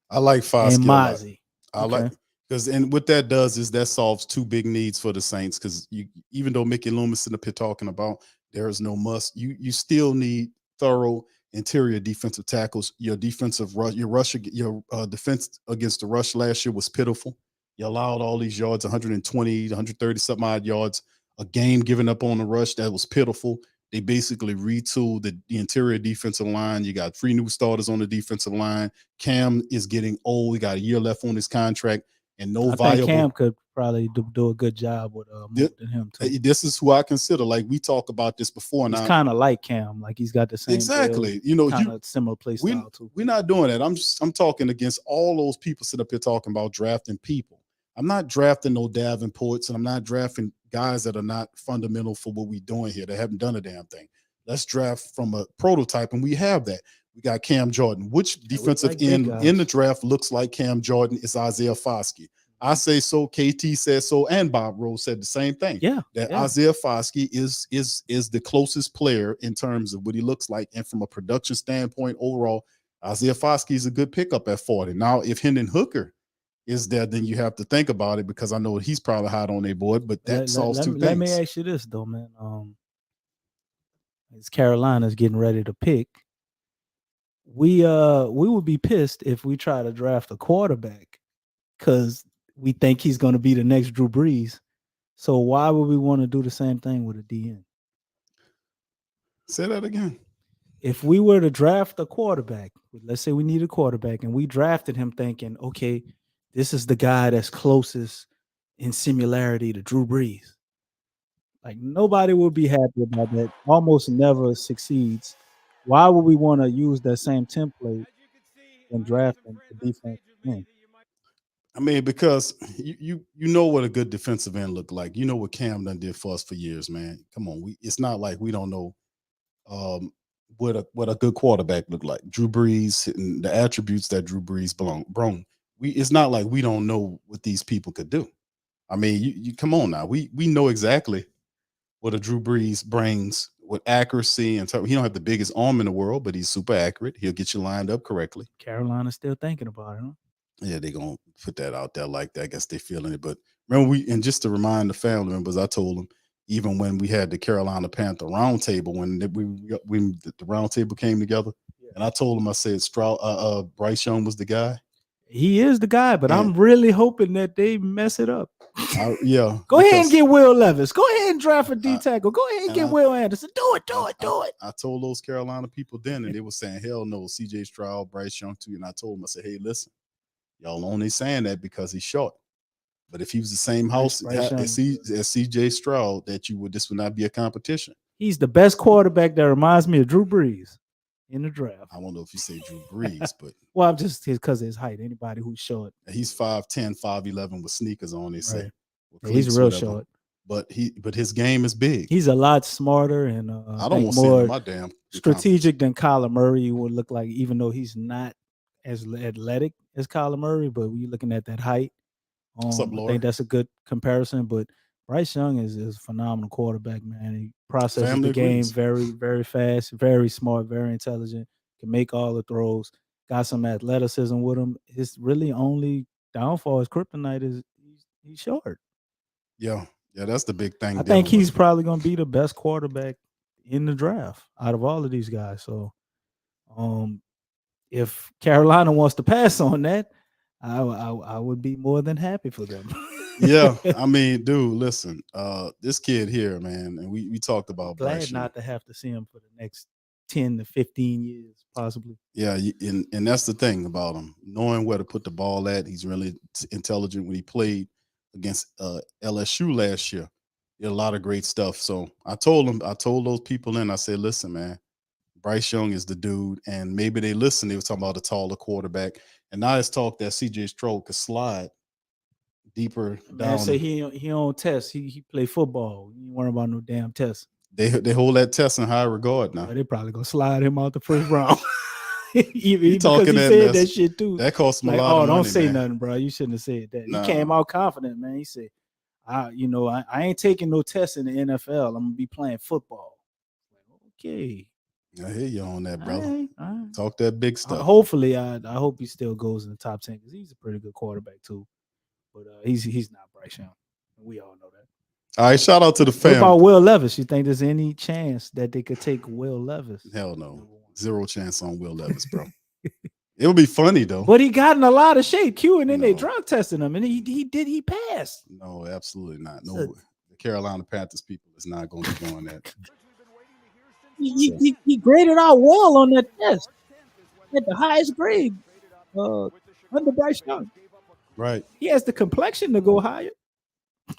I like Foskey. And Mozzie. I like because and what that does is that solves two big needs for the Saints. Because even though Mickey Loomis in the pit talking about there is no must, you still need thorough interior defensive tackles. Your defensive rush, your defense against the rush last year was pitiful. You allowed all these yards, 120, 130 something odd yards a game given up on the rush. That was pitiful. They basically retooled the interior defensive line. You got 3 new starters on the defensive line. Cam is getting old. He got a year left on his contract and I think Cam could probably do a good job with more than him too. This is who I consider. Like we talked about this before. He's kind of like Cam. Like he's got the same exactly. kind of similar play style too. We're not doing that. I'm talking against all those people sitting up here talking about drafting people. I'm not drafting no Davenports, and I'm not drafting guys that are not fundamental for what we're doing here. They haven't done a damn thing. Let's draft from a prototype, and we have that. We got Cam Jordan. Which defensive end in the draft looks like Cam Jordan is Isaiah Foskey. I say so. KT says so, and Bob Rose said the same thing. Isaiah Foskey is the closest player in terms of what he looks like, and from a production standpoint overall, Isaiah Foskey is a good pickup at 40. Now, if Hendon Hooker is there, then you have to think about it because I know he's probably hot on their board, but that solves two things. Let me ask you this though, man. As Carolina's getting ready to pick, we would be pissed if we try to draft a quarterback because we think he's going to be the next Drew Brees. So why would we want to do the same thing with a DN? Say that again. If we were to draft a quarterback, let's say we need a quarterback, and we drafted him thinking, okay, this is the guy that's closest in similarity to Drew Brees. Like nobody will be happy about that. Almost never succeeds. Why would we want to use that same template when drafting the defense? I mean, because you know what a good defensive end look like. You know what Cam done did for us for years, man. Come on, it's not like we don't know what a good quarterback look like. Drew Brees and the attributes that Drew Brees brought. It's not like we don't know what these people could do. I mean, you come on now. We know exactly what a Drew Brees brings with accuracy and he don't have the biggest arm in the world, but he's super accurate. He'll get you lined up correctly. Carolina's still thinking about it, huh? Yeah, they're gonna put that out there like that. I guess they feeling it. But remember, and just to remind the family members, I told them even when we had the Carolina Panther roundtable, when the roundtable came together, and I told them, I said Bryce Young was the guy. He is the guy, but I'm really hoping that they mess it up. Yeah. Go ahead and get Will Levis. Go ahead and draft a D tackle. Go ahead and get Will Anderson. Do it. I told those Carolina people then, and they were saying, hell no, CJ Stroud, Bryce Young too. And I told them, I said, hey, listen, y'all only saying that because he's short. But if he was the same house as CJ Stroud, this would not be a competition. He's the best quarterback that reminds me of Drew Brees in the draft. I don't know if you say Drew Brees, but well, I'm just because of his height. Anybody who's short, he's 5'10", 5'11" with sneakers on. They say he's real short, but his game is big. He's a lot smarter and I don't want to say my damn strategic than Kyler Murray would look like. Even though he's not as athletic as Kyler Murray, but when you're looking at that height, I think that's a good comparison. But Bryce Young is a phenomenal quarterback, man. He processes the game very, very fast, very smart, very intelligent, can make all the throws, got some athleticism with him. His really only downfall is kryptonite is he's short. Yeah, that's the big thing. I think he's probably going to be the best quarterback in the draft out of all of these guys. So if Carolina wants to pass on that, I would be more than happy for them. Yeah, I mean, dude, listen, this kid here, man, and we talked about glad not to have to see him for the next 10 to 15 years, possibly. Yeah, and that's the thing about him, knowing where to put the ball at. He's really intelligent. When he played against LSU last year, he had a lot of great stuff. So I told those people I said, listen, man, Bryce Young is the dude, and maybe they listened. They were talking about a taller quarterback, and now it's talk that CJ Stroud could slide deeper down. Man, say he don't test. He play football. You ain't worry about no damn test. They hold that test in high regard now. They probably gonna slide him out the first round. Even talking because he said that shit too. That cost him a lot of money. Don't say nothing, bro. You shouldn't have said that. He came out confident, man. He said, I ain't taking no tests in the NFL. I'm gonna be playing football. Okay. I hear you on that, brother. All right. Talk that big stuff. Hopefully, I hope he still goes in the top 10 because he's a pretty good quarterback too. But he's not Bryce Young. We all know that. All right, shout out to the family. What about Will Levis? You think there's any chance that they could take Will Levis? Hell no. Zero chance on Will Levis, bro. It would be funny though. But he got in a lot of shape, Q, and then they drug testing him, and he passed. No, absolutely not. No, the Carolina Panthers people is not going to be doing that. He graded out well on that test. At the highest grade under Bryce Young. Right. He has the complexion to go higher.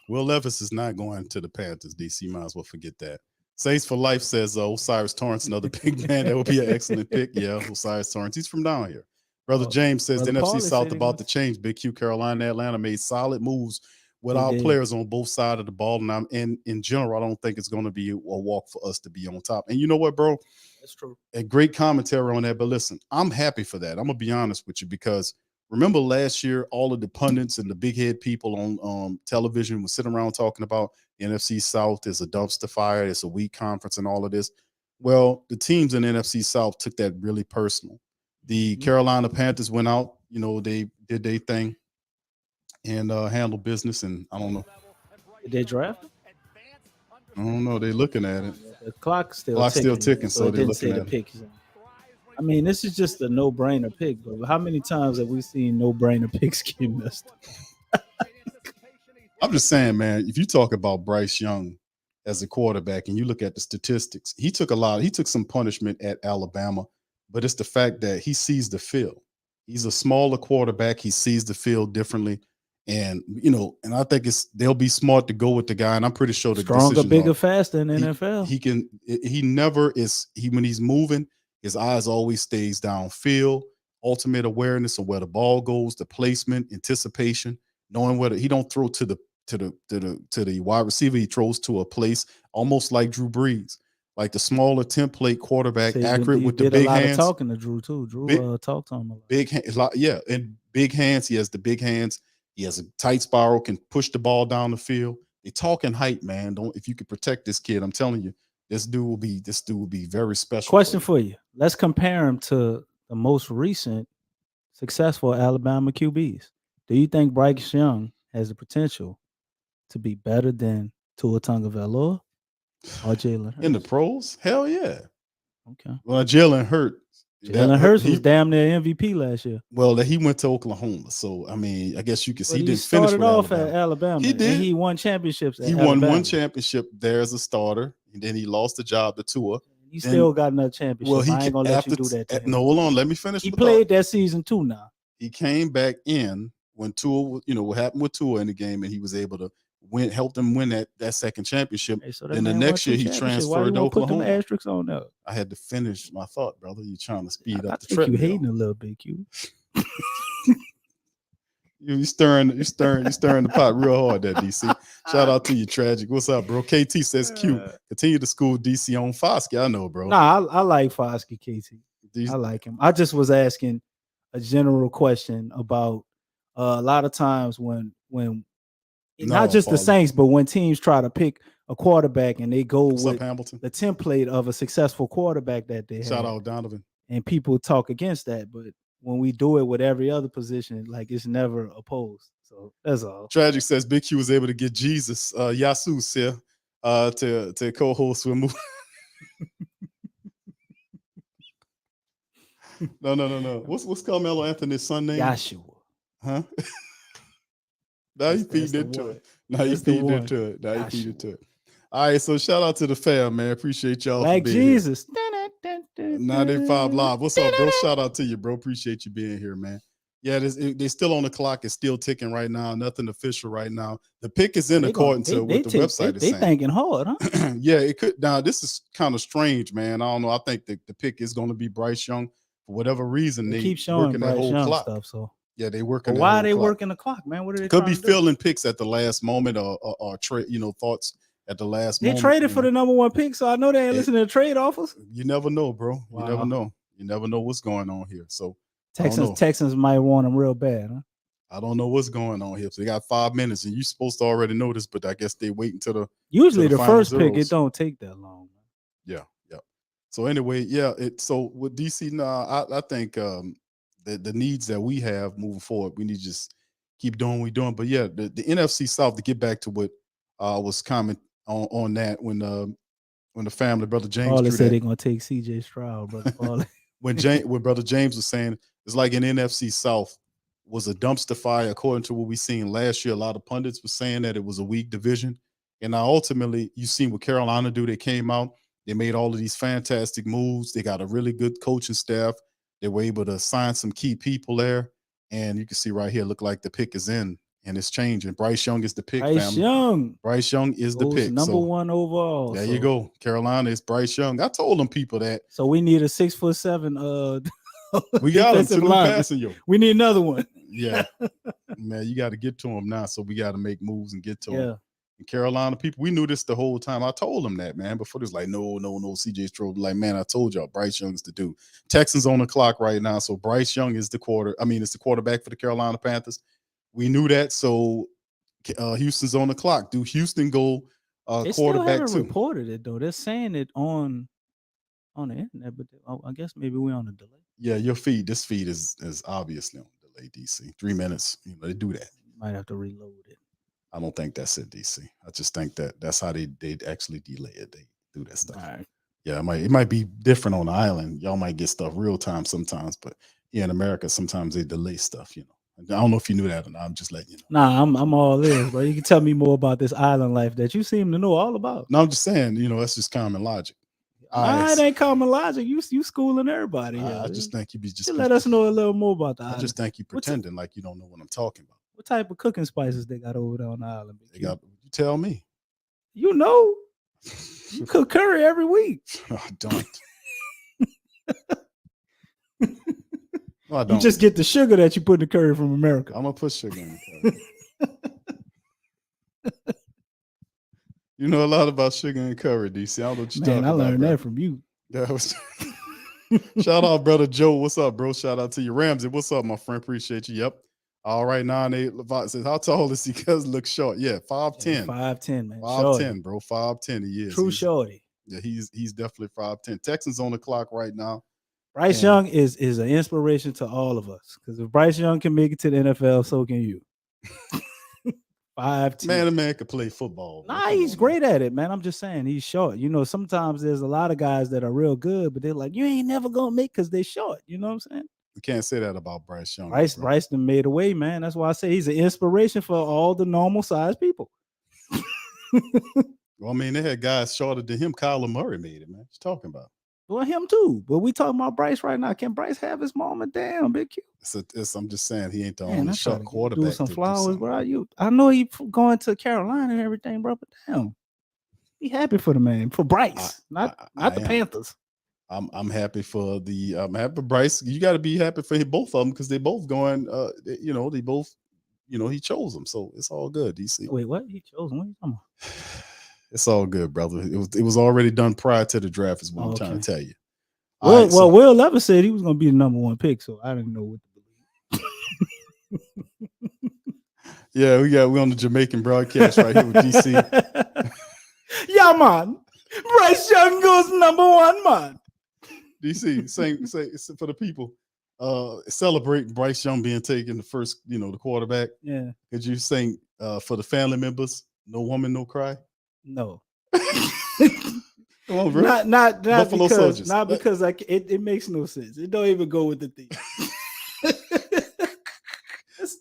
Will Levis is not going to the Panthers, DC. Might as well forget that. Saints for Life says Osiris Torrance, another big man. That would be an excellent pick. Yeah, Osiris Torrance. He's from down here. Brother James says the NFC South about to change. Big Q, Carolina, Atlanta made solid moves with our players on both sides of the ball. And in general, I don't think it's going to be a walk for us to be on top. And you know what, bro? That's true. A great commentary on that. But listen, I'm happy for that. I'm going to be honest with you because remember last year, all of the pundits and the big head people on television were sitting around talking about the NFC South is a dumpster fire. It's a weak conference and all of this. Well, the teams in the NFC South took that really personal. The Carolina Panthers went out, they did their thing and handled business. And I don't know. Did they draft him? I don't know. They're looking at it. The clock's still ticking. So they're looking at it. I mean, this is just a no-brainer pick, but how many times have we seen no-brainer picks get messed up? I'm just saying, man, if you talk about Bryce Young as a quarterback and you look at the statistics, he took some punishment at Alabama, but it's the fact that he sees the field. He's a smaller quarterback. He sees the field differently. And, and I think they'll be smart to go with the guy. And I'm pretty sure the stronger, bigger, faster in the NFL. When he's moving, his eyes always stays downfield, ultimate awareness of where the ball goes, the placement, anticipation, knowing whether he don't throw to the wide receiver, he throws to a place almost like Drew Brees, like the smaller template quarterback, accurate with the big hands. Talking to Drew too. Drew talked to him a lot. Big hands, and big hands. He has the big hands. He has a tight spiral, can push the ball down the field. They talking height, man. If you could protect this kid, I'm telling you, This dude will be very special. Question for you. Let's compare him to the most recent successful Alabama QBs. Do you think Bryce Young has the potential to be better than Tua Tagovailoa or Jalen Hurts? In the pros, hell yeah. Okay. Well, Jalen Hurts. Jalen Hurts was damn near MVP last year. Well, he went to Oklahoma, so I mean, I guess you could see But he didn't finish with off Alabama. at Alabama. He did. And he won championships. He won one championship there as a starter, and then he lost the job to Tua. He still got another championship. Well, I ain't gonna let you do that to him. No, hold on. Let me finish. He played that season too. Now he came back in when Tua, what happened with Tua in the game, and he was able to help them win that second championship. Hey, so then the next year he transferred to Oklahoma. Put them asterisks on there? I had to finish my thought, brother. You're trying to speed up the trip. treadmill. You hating a little bit, Q. You stirring the pot real hard, that DC. Shout out to you, Tragic. What's up, bro? KT says Q. Continue to school DC on Foskey. I know, bro. Nah, I like Foskey, KT. I like him. I just was asking a general question about a lot of times when not just the Saints, but when teams try to pick a quarterback and they go with the template of a successful quarterback that they have. Shout out Donovan. And people talk against that, but when we do it with every other position, like it's never opposed. So that's all. Tragic says Big Q was able to get Jesus, Yasus here, to co-host with Movie. No. What's Carmelo Anthony's son name? Joshua. Huh? Now you feed into it. Now you feed into it. Now you feed into it. All right, so shout out to the fam, man. Appreciate y'all like for being Jesus. Here. 95 Live. What's up, bro? Shout out to you, bro. Appreciate you being here, man. Yeah, they're still on the clock. It's still ticking right now. Nothing official right now. The pick is in according to what the website is saying. They thinking hard, huh? Yeah, it could. Now, this is kind of strange, man. I don't know. I think the pick is going to be Bryce Young. For whatever reason, they keep showing working Bryce that whole Young clock. Stuff, so. Yeah, they working. But why are they working the clock, man? What are they? Could be filling picks at the last moment or trade, thoughts at the last moment. They traded for the number one pick, so I know they ain't listening to trade offers. You never know, bro. Wow. You never know. You never know what's going on here. So Texans might want them real bad, huh? I don't know what's going on here. So they got 5 minutes, and you're supposed to already know this, but I guess they wait until the usually the first pick. It don't take that long. Yeah. So anyway, yeah. So with DC now, I think the needs that we have moving forward, we need to just keep doing what we're doing. But yeah, the NFC South, to get back to what was comment on that when the family, Brother James, Paul said they're gonna take CJ Stroud, Brother Paul. when Brother James was saying it's like an NFC South was a dumpster fire, according to what we seen last year. A lot of pundits were saying that it was a weak division. And now ultimately you seen what Carolina do. They came out, they made all of these fantastic moves. They got a really good coaching staff. They were able to sign some key people there. And you can see right here, look like the pick is in and it's changing. Bryce Young is the pick, Bryce Young is the pick. Number one overall. There you go. Carolina is Bryce Young. I told them people that. So we need a 6'7" we got him to passing you. We need another one. Yeah. Man, you got to get to him now. So we got to make moves and get to him. And Carolina people, we knew this the whole time. I told them that, man. Before this, like, no, CJ Stroud. Like, man, I told y'all, Bryce Young's the dude. Texans on the clock right now. So Bryce Young is the quarterback for the Carolina Panthers. We knew that. So Houston's on the clock. Do Houston go they quarterback still haven't too? Reported it though. They're saying it on the internet, but I guess maybe we're on a delay. Yeah, this feed is obviously on delay, DC. 3 minutes. They do that. Might have to reload it. I don't think that's it, DC. I just think that's how they actually delay it. They do that stuff. All right. Yeah, it might be different on the island. Y'all might get stuff real time sometimes, but here in America, sometimes they delay stuff. I don't know if you knew that or not. I'm just letting you know. Nah, I'm all in, bro. You can tell me more about this island life that you seem to know all about. No, I'm just saying, that's just common logic. It ain't common logic. You schooling everybody here. I just think you be just let us know a little more about the island. I just think you pretending like you don't know what I'm talking about. What type of cooking spices they got over there on the island? You tell me. You cook curry every week. I don't. No, I don't. You just get the sugar that you put in the curry from America. I'm gonna put sugar in the curry. You know a lot about sugar and curry, DC. I don't know what you're talking about. I learned that from you. That was shout out, brother Joe. What's up, bro? Shout out to you. Ramsey, what's up, my friend? Appreciate you. Yep. All right, 9'8" Levant says, how tall is he? Because look short. Yeah, 5'10". 5'10", man. 5'10", bro. 5'10" he is. True shorty. Yeah, he's definitely 5'10". Texans on the clock right now. Bryce And- Young is an inspiration to all of us because if Bryce Young can make it to the NFL, so can you. 5'10". Man, the man could play football. Man. Nah, Come he's on, great at it, man. I'm just saying he's short. You know, sometimes there's a lot of guys that are real good, but they're like, you ain't never gonna make because they're short. You know what I'm saying? You can't say that about Bryce Young. Bryce done made a way, man. That's why I say he's an inspiration for all the normal sized people. Well, I mean, they had guys shorter than him. Kyler Murray made it, man. What you talking about? Well, him too. But we talking about Bryce right now. Can Bryce have his moment? Damn, Big Q. I'm just saying he ain't the Man, only I try short to quarterback. do some to flowers, something. bro. I know he going to Carolina and everything, bro. But damn, be happy for the man, for Bryce, not the Panthers. I'm happy for Bryce. You got to be happy for both of them because they both going. They both. He chose them, so it's all good. DC. Wait, what? He chose him? What are you talking about? It's all good, brother. It was already done prior to the draft. Is what I'm trying to tell you. Well, Will Levis said he was going to be the number one pick, so I didn't know what to believe. Yeah, we're on the Jamaican broadcast right here with DC. Yeah, man. Bryce Young goes number one, man. DC, say for the people, celebrating Bryce Young being taken the first, the quarterback. Yeah. Could you sing for the family members, "No Woman, No Cry"? No. Come on, bro. Not Buffalo because Soldiers. not because it makes no sense. It don't even go with the thing.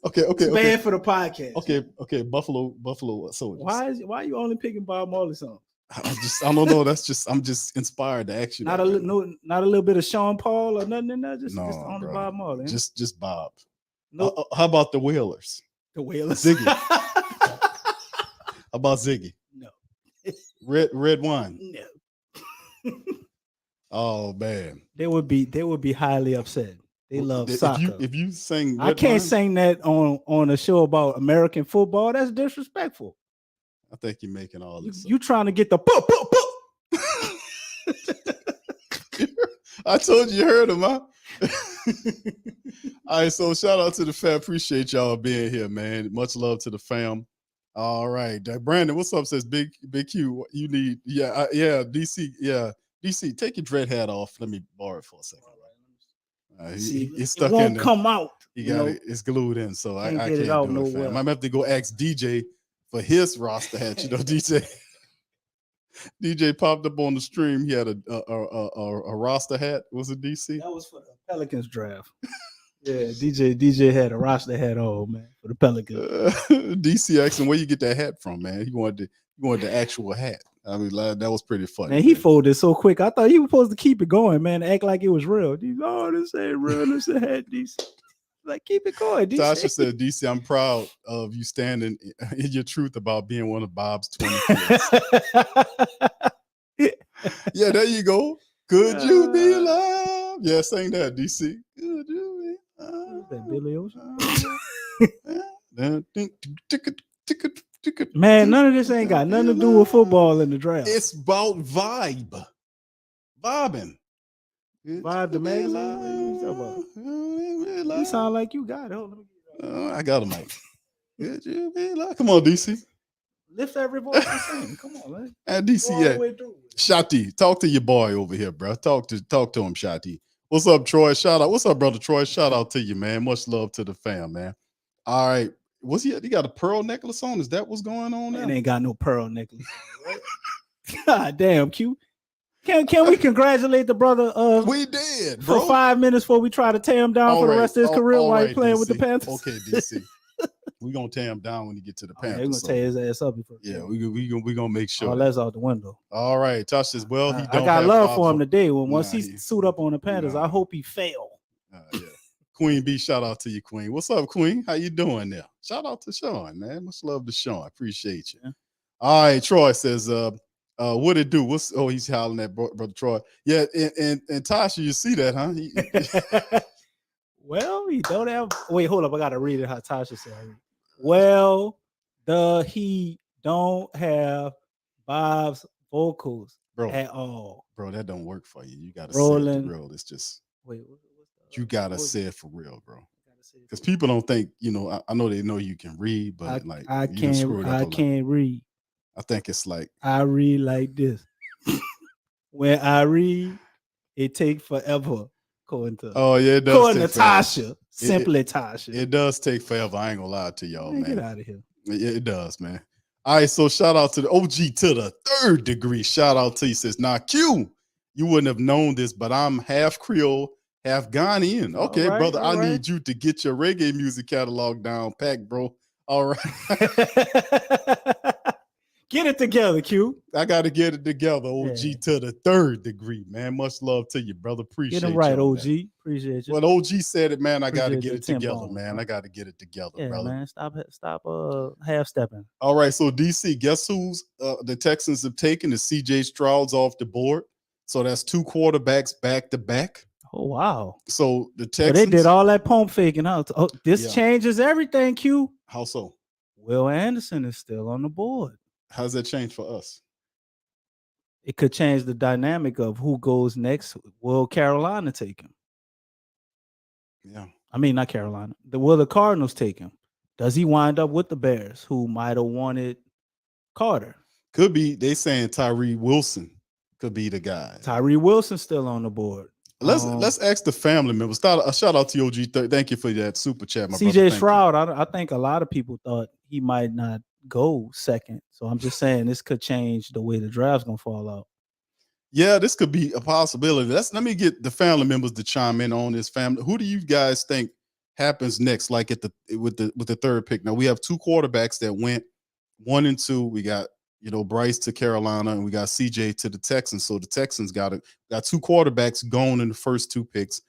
Okay. Bad for the podcast. Okay. Buffalo Soldiers. Why are you only picking Bob Marley songs? I don't know. I'm just inspired to ask you. Not a little bit of Sean Paul or nothing in there. Just only bro. Bob Marley. Huh? Just Bob. Nope. How about the Whalers? The Whalers. Ziggy. How about Ziggy? No. Red wine. No. Oh man. They would be highly upset. They love soccer. If you sing, I can't sing that on a show about American football. That's disrespectful. I think you're making all this. You trying to get the I told you heard him, huh? All right, so shout out to the fam. Appreciate y'all being here, man. Much love to the fam. All right, Brandon, what's up? Says Big Q. You need, DC, DC. Take your dread hat off. Let me borrow it for a second. He's stuck it won't in there. come out. It's glued in, so I can't get it out do it, fam. nowhere. I'm gonna have to go ask DJ for his roster hat. DJ popped up on the stream. He had a roster hat. Was it DC? That was for the Pelicans draft. Yeah, DJ had a roster hat on, man, for the Pelicans. DC asked him where you get that hat from, man. He wanted the actual hat. I mean, that was pretty funny. Man, he folded so quick. I thought he was supposed to keep it going, man. Act like it was real. This ain't real. This a hat, DC. Like, keep it going, DC. Tasha said, DC, I'm proud of you standing in your truth about being one of Bob's 20 kids. Yeah, there you go. Could you be loved? Yeah, sing that, DC. Could you be loved? That Billy Ocean? Man, none of this ain't got nothing to do with football in the draft. It's about vibe. Vibing. Vibe the magazine? What you talking about? You sound like you got it. Hold on. I got a mic. Could you be loved? Come on, DC. Lift every voice and sing. Come on, man. And DC, yeah. Shati, talk to your boy over here, bro. Talk to him, Shati. What's up, Troy? Shout out. What's up, brother Troy? Shout out to you, man. Much love to the fam, man. All right. He got a pearl necklace on? Is that what's going on now? Man, ain't got no pearl necklace on, right? God damn, Q. Can we congratulate the brother? We did, bro. For 5 minutes before we try to tear him down for the rest of his career while he's playing DC. with the Panthers. Okay, DC. We're going to tear him down when he get to the Panthers. They're going to tear his ass up before. Yeah, we're going to make sure. Oh, that's out the window. All right. Tosh says, well, he don't I got have love for him today. Once he suit up on the Panthers, Nah. I hope he fail. Yeah. Queen B, shout out to you, Queen. What's up, Queen? How you doing there? Shout out to Sean, man. Much love to Sean. Appreciate you. Yeah. All right, Troy says, what it do? He's howling at brother Troy. Yeah, and Tasha, you see that, huh? Well, he don't have. Wait, hold up. I gotta read it how Tasha said. Well, he don't have Bob's vocals at all. Bro, that don't work for you. You gotta Rolling. say it for real. It's just you gotta say it for real, bro. Because people don't think, I know they know you can read, but I can't read. I think it's like I read like this. When I read, it take forever. According to it does according take to forever. Tasha, simply Tasha. It does take forever. I ain't gonna lie to y'all, Man, man. get out of here. It does, man. All right, so shout out to the OG to the 3rd degree. Shout out to you. Says, now Q, you wouldn't have known this, but I'm half Creole, half Ghanaian. Okay, right, brother, all I right. need you to get your reggae music catalog down pack, bro. All right. Get it together, Q. I got to get it together, OG to the 3rd degree, man. Much love to you, brother. Appreciate Get him right, y'all, OG. man. Appreciate you. Well, OG said it, man. I got to Appreciate get your it together, tempo, man. bro. I got to get it together, Yeah, brother. man. Stop half stepping. All right, so DC, guess who's the Texans have taken is CJ Stroud's off the board. So that's 2 quarterbacks back to back. Oh wow. So the So Texans, they did all that pump faking. Huh? Oh, this changes everything, Q. How so? Will Anderson is still on the board. How's that change for us? It could change the dynamic of who goes next. Will Carolina take him? Yeah. I mean, not Carolina. Will the Cardinals take him? Does he wind up with the Bears, who might have wanted Carter? Could be. They saying Tyree Wilson could be the guy. Tyree Wilson still on the board. Let's ask the family members. Shout out to you, OG. Thank you for that super chat, my brother. CJ Stroud. I think a lot of people thought he might not go second. So I'm just saying this could change the way the draft's gonna fall out. Yeah, this could be a possibility. Let me get the family members to chime in on this. Family, who do you guys think happens next? Like with the 3rd pick. Now we have 2 quarterbacks that went 1 and 2. We got Bryce to Carolina, and we got CJ to the Texans. So the Texans got 2 quarterbacks going in the first 2 picks.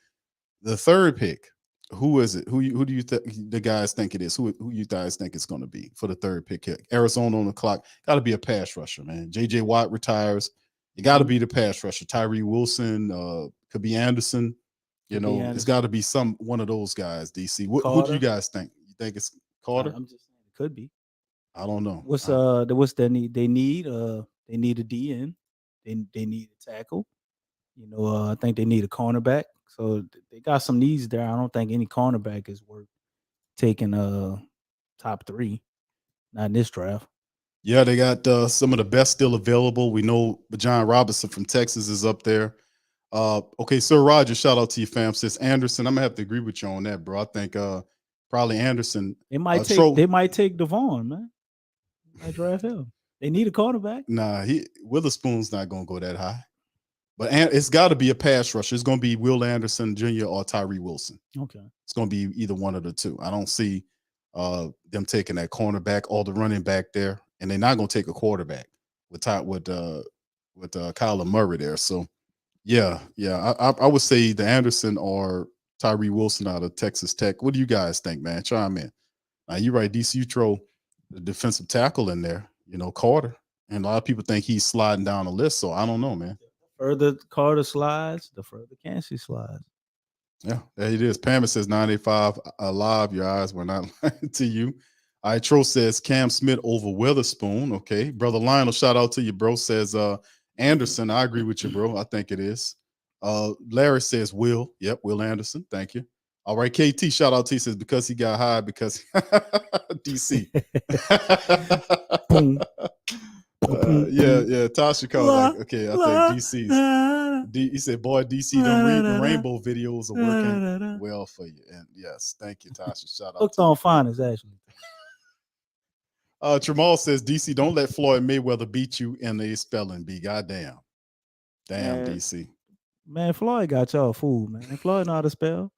The 3rd pick, who is it? Who do you the guys think it is? Who you guys think it's going to be for the 3rd pick here? Arizona on the clock. Got to be a pass rusher, man. JJ Watt retires. You got to be the pass rusher. Tyree Wilson, could be Anderson. It's got to be one of those guys. DC. Who do you guys think? You think it's Carter? I'm just saying it could be. I don't know. What's their need? They need a DN. They need a tackle. I think they need a cornerback. So they got some needs there. I don't think any cornerback is worth taking top 3. Not in this draft. Yeah, they got some of the best still available. We know John Robinson from Texas is up there. Okay, Sir Roger, shout out to you, fam. Says Anderson. I'm gonna have to agree with you on that, bro. I think probably Anderson. They might take Devon, man. I draft him. They need a cornerback. Nah, Witherspoon's not gonna go that high. But it's got to be a pass rusher. It's gonna be Will Anderson Jr. or Tyree Wilson. Okay. It's gonna be either one of the 2. I don't see them taking that cornerback or the running back there. And they're not going to take a quarterback with Kyler Murray there. So, yeah, I would say the Anderson or Tyree Wilson out of Texas Tech. What do you guys think, man? Chime in. Now, you're right. DC, you throw the defensive tackle in there, Carter. And a lot of people think he's sliding down the list. So, I don't know, man. The further Carter slides, the further Kansas slides. Yeah, there it is. Pamela says 985 alive. Your eyes were not lying to you. All right, Tro says Cam Smith over Witherspoon. Okay. Brother Lionel, shout out to you, bro. Says Anderson. I agree with you, bro. I think it is. Larry says Will. Yep, Will Anderson. Thank you. All right, KT, shout out to you. Says because he got high because DC. Boom. Yeah. Tasha called like, okay, I think DC's. He said, boy, DC, the rainbow videos are working well for you. And yes, thank you, Tasha. Shout out. Hooked on finance, actually. Tramal says, DC, don't let Floyd Mayweather beat you in a spelling bee. Goddamn. Damn, man. DC. Man, Floyd got y'all fooled, man. Floyd know how to spell.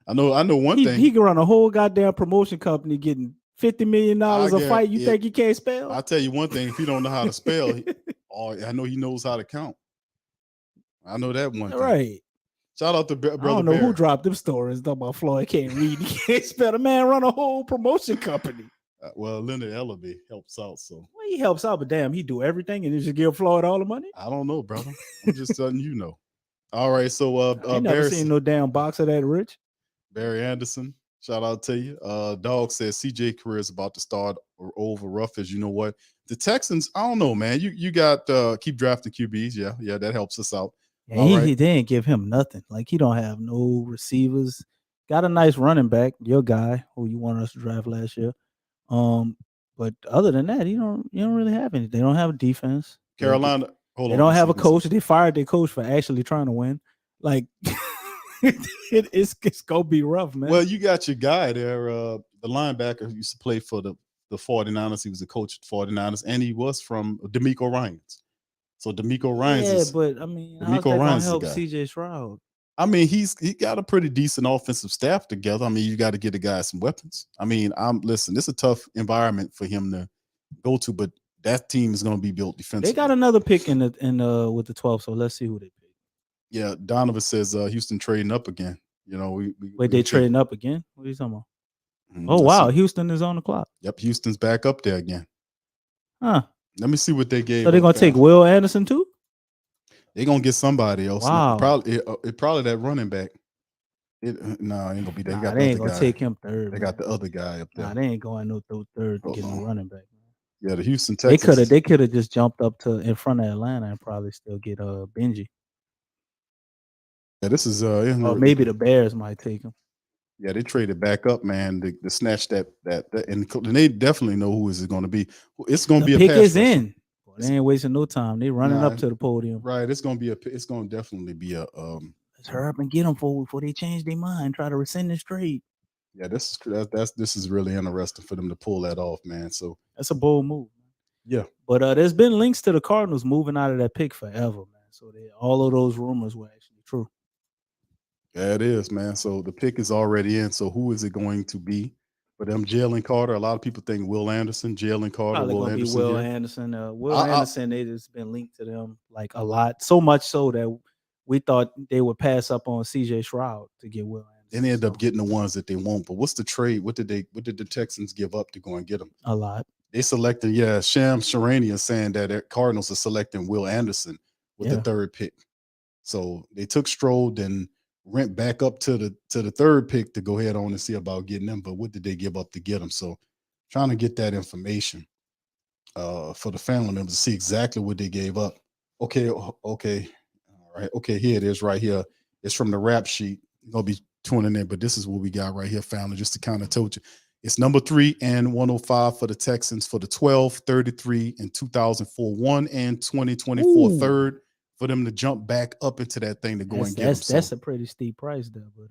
I know one thing. He can run a whole goddamn promotion company getting $50 million a fight. You think he can't spell? I'll tell you one thing. If he don't know how to spell, I know he knows how to count. I know that one thing. Right. Shout out to Brother I don't know Bear. who dropped them stories talking about Floyd can't read. He can't spell. The man run a whole promotion company. Well, Leonard Ellaby helps out. So well, he helps out, but damn, he do everything and just give Floyd all the money. I don't know, brother. I'm just telling you know. All right, so I never seen no damn boxer that rich. Barry Anderson, shout out to you. Dog says CJ career is about to start over rough as you know what. The Texans, I don't know, man. You got keep drafting QBs. Yeah, that helps us out. Yeah, they didn't give him nothing. Like he don't have no receivers. Got a nice running back, your guy who you wanted us to draft last year. But other than that, you don't really have anything. They don't have a defense. Carolina, Hold They on. don't let's have see, a let's see. coach. They fired their coach for actually trying to win. Like it's gonna be rough, man. Well, you got your guy there, the linebacker who used to play for the 49ers. He was a coach at 49ers, and he was from D'Amico Ryans. So D'Amico Ryans Yeah, is but I mean, how's D'Amico that gonna Ryans is the help guy. CJ Stroud? I mean, he got a pretty decent offensive staff together. I mean, you got to get the guy some weapons. I mean, listen, it's a tough environment for him to go to, but that team is going to be built defensively. They got another pick in with the 12, so let's see who they pick. Yeah, Donovan says Houston trading up again. You know, Wait, they trading up again? What are you talking about? Oh let's wow, see. Houston is on the clock. Yep, Houston's back up there again. Huh. Let me see what they gave. So they're gonna take Will Anderson too? They're gonna get somebody else. Wow. Probably that running back. No, it ain't gonna be that. Nah, They got they the ain't other gonna guy. take him third. They man. got the other guy up there. Nah, they ain't going no third to Hold get no on. running back. Yeah, the Houston They Texans. could have just jumped up to in front of Atlanta and probably still get Benji. Yeah, this is Or maybe the Bears might take him. Yeah, they traded back up, man, to snatch that and they definitely know who is it going to be. It's going to be a pick pass is rusher. in. Boy, they ain't wasting no time. They running up to the podium. Right, it's going to definitely be a Let's hurry up and get them before they change their mind. Try to rescind this trade. Yeah, this is really interesting for them to pull that off, man. So that's a bold move. Yeah, but there's been links to the Cardinals moving out of that pick forever, man. So all of those rumors were actually true. Yeah, it is, man. So the pick is already in. So who is it going to be? For them, Jalen Carter. A lot of people think Will Anderson, Jalen Carter, Probably Will gonna Anderson. be Will here. Anderson. Will Anderson, they just been linked to them like a lot, so much so that we thought they would pass up on CJ Stroud to get Will Anderson. Then they end up getting the ones that they want. But what's the trade? What did the Texans give up to go and get them? A lot. They selected, Sham Sharania saying that Cardinals are selecting Will Anderson with the third pick. So they took Stroud and went back up to the third pick to go ahead on and see about getting them. But what did they give up to get them? So trying to get that information for the family members to see exactly what they gave up. Okay. All right. Okay, here it is right here. It's from the rap sheet. You're gonna be tuning in, but this is what we got right here, family. Just to kind of told you. It's number 3 and 105 for the Texans for the 12, 33, and 2004 1 and 2024 third for them to jump back up into that thing to go and get them. That's a pretty steep price there, but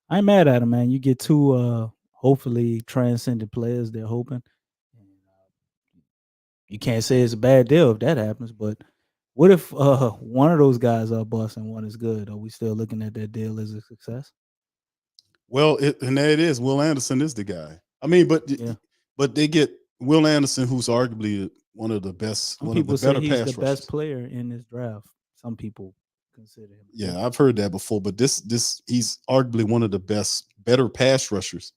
I ain't mad at him, man. You get two hopefully transcendent players. They're hoping. You can't say it's a bad deal if that happens, but what if one of those guys are bust and one is good? Are we still looking at that deal as a success? Well, and there it is. Will Anderson is the guy. I mean, but they get Will Anderson, who's arguably one of the best, Some one of people the say better he's pass the rushers. best player in this draft. Some people consider him. Yeah, I've heard that before, but this he's arguably one of the better pass rushers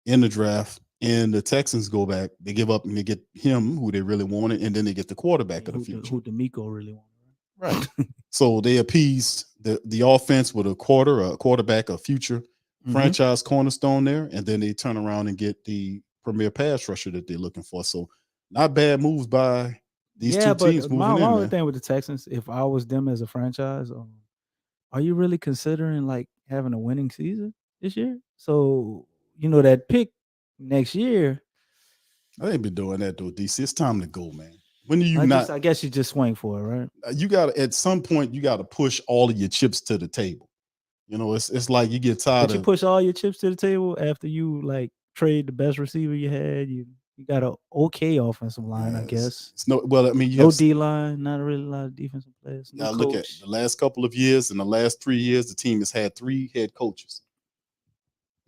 in the draft. And the Texans go back, they give up and they get him who they really wanted, and then they get the quarterback of the future. Who D'Amico really wanted. Right. So they appeased the offense with a quarterback, a future franchise cornerstone there, and then they turn around and get the premier pass rusher that they're looking for. So not bad moves by these two teams moving my in. only Man. thing with the Texans, if I was them as a franchise, are you really considering like having a winning season this year? So that pick next year. I ain't been doing that though, DC. It's time to go, man. When do you I guess you just swing for it, right? You got to, at some point, you got to push all of your chips to the table. It's like you get tired. But you push all your chips to the table after you like trade the best receiver you had. You got an okay offensive line, I guess. You no D line, not really a lot of defensive players. No look at the last couple of years. In the last 3 years, the team has had 3 head coaches.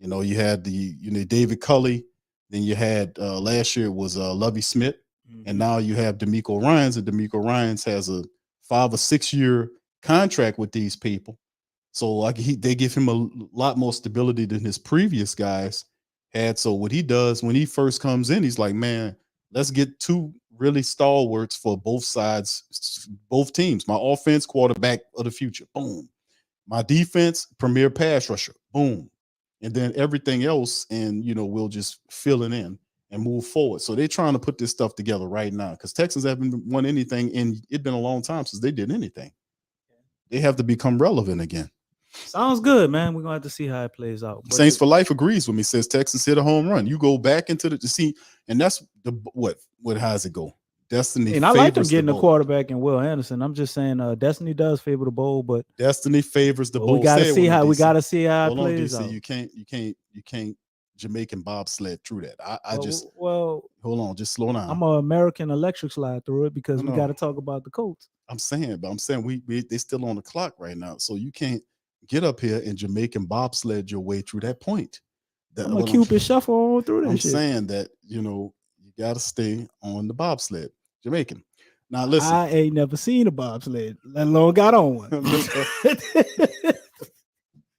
You had David Culley. Then you had last year was Lovie Smith, and now you have D'Amico Ryans, and D'Amico Ryans has a 5 or 6 year contract with these people. So they give him a lot more stability than his previous guys had. So what he does when he first comes in, he's like, man, let's get 2 really stalwarts for both sides, both teams. My offense, quarterback of the future, boom. My defense, premier pass rusher, boom. And then everything else, and we'll just fill it in and move forward. So they're trying to put this stuff together right now because Texans haven't won anything, and it's been a long time since they did anything. They have to become relevant again. Sounds good, man. We're gonna have to see how it plays out. But Saints for Life agrees with me. Says Texans hit a home run. You go back into the see, and that's the what? How does it go? Destiny And I like them favors getting the a bold. quarterback in Will Anderson. I'm just saying, Destiny does favor the bold, but Destiny favors the we bold. got to Say it see with me, how we DC. got to see how it Hold on, plays DC. out. You can't Jamaican bobsled through that. I just Well, hold on, just slow down. I'm an American electric slide through it because we No. got to talk about the Colts. I'm saying we they still on the clock right now, so you can't get up here and Jamaican bobsled your way through that point. I'm a Cupid shuffle on through that I'm shit. saying that you got to stay on the bobsled, Jamaican. Now listen, I ain't never seen a bobsled, let alone got on one.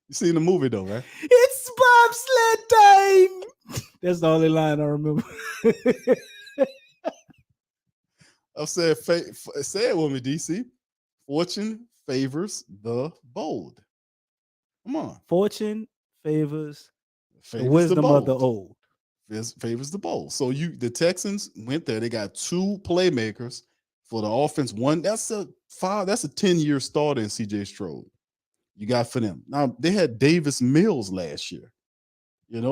You seen the movie though, right? It's bobsled time. That's the only line I remember. I said, say it with me, DC. Fortune favors the bold. Come on, Fortune favors the favors wisdom of the bold. old. Favors the bold. So the Texans went there. They got 2 playmakers for the offense. One that's a 10-year starter in CJ Stroud. You got for them. Now they had Davis Mills last year.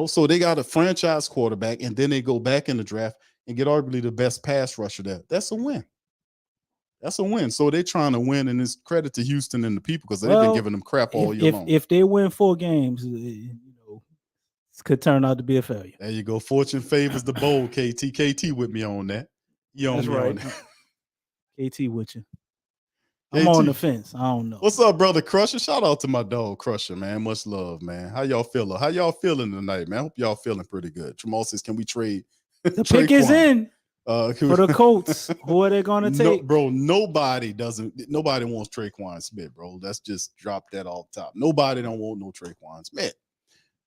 So they got a franchise quarterback, and then they go back in the draft and get arguably the best pass rusher there. That's a win. That's a win. So they're trying to win, and it's credit to Houston and the people because they've been giving them crap all year long. If they win 4 games, it could turn out to be a failure. There you go. Fortune favors the bold. KT with me on that. You on That's me right. on that. KT with you. I'm on the fence. I don't know. What's up, brother Crusher? Shout out to my dog Crusher, man. Much love, man. How y'all feeling? How y'all feeling tonight, man? I hope y'all feeling pretty good. Jamal says, can we trade? The pick is in for the Colts. Who are they going to take? Bro, nobody wants Traquan Smith, bro. Let's just drop that off top. Nobody don't want no Traquan Smith.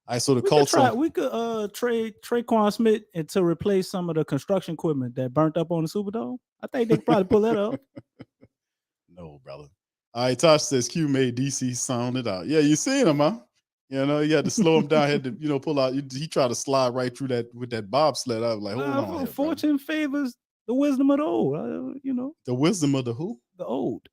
All right, so the Colts we could trade Traquan Smith to replace some of the construction equipment that burnt up on the Superdome. I think they could probably pull that up. No, brother. All right, Tosh says Q made DC sound it out. Yeah, you seen him, huh? You had to slow him down. Had to, pull out. He tried to slide right through that with that bobsled. I was like, hold on. Here, Fortune favors the wisdom of the old. The wisdom of the who? The old.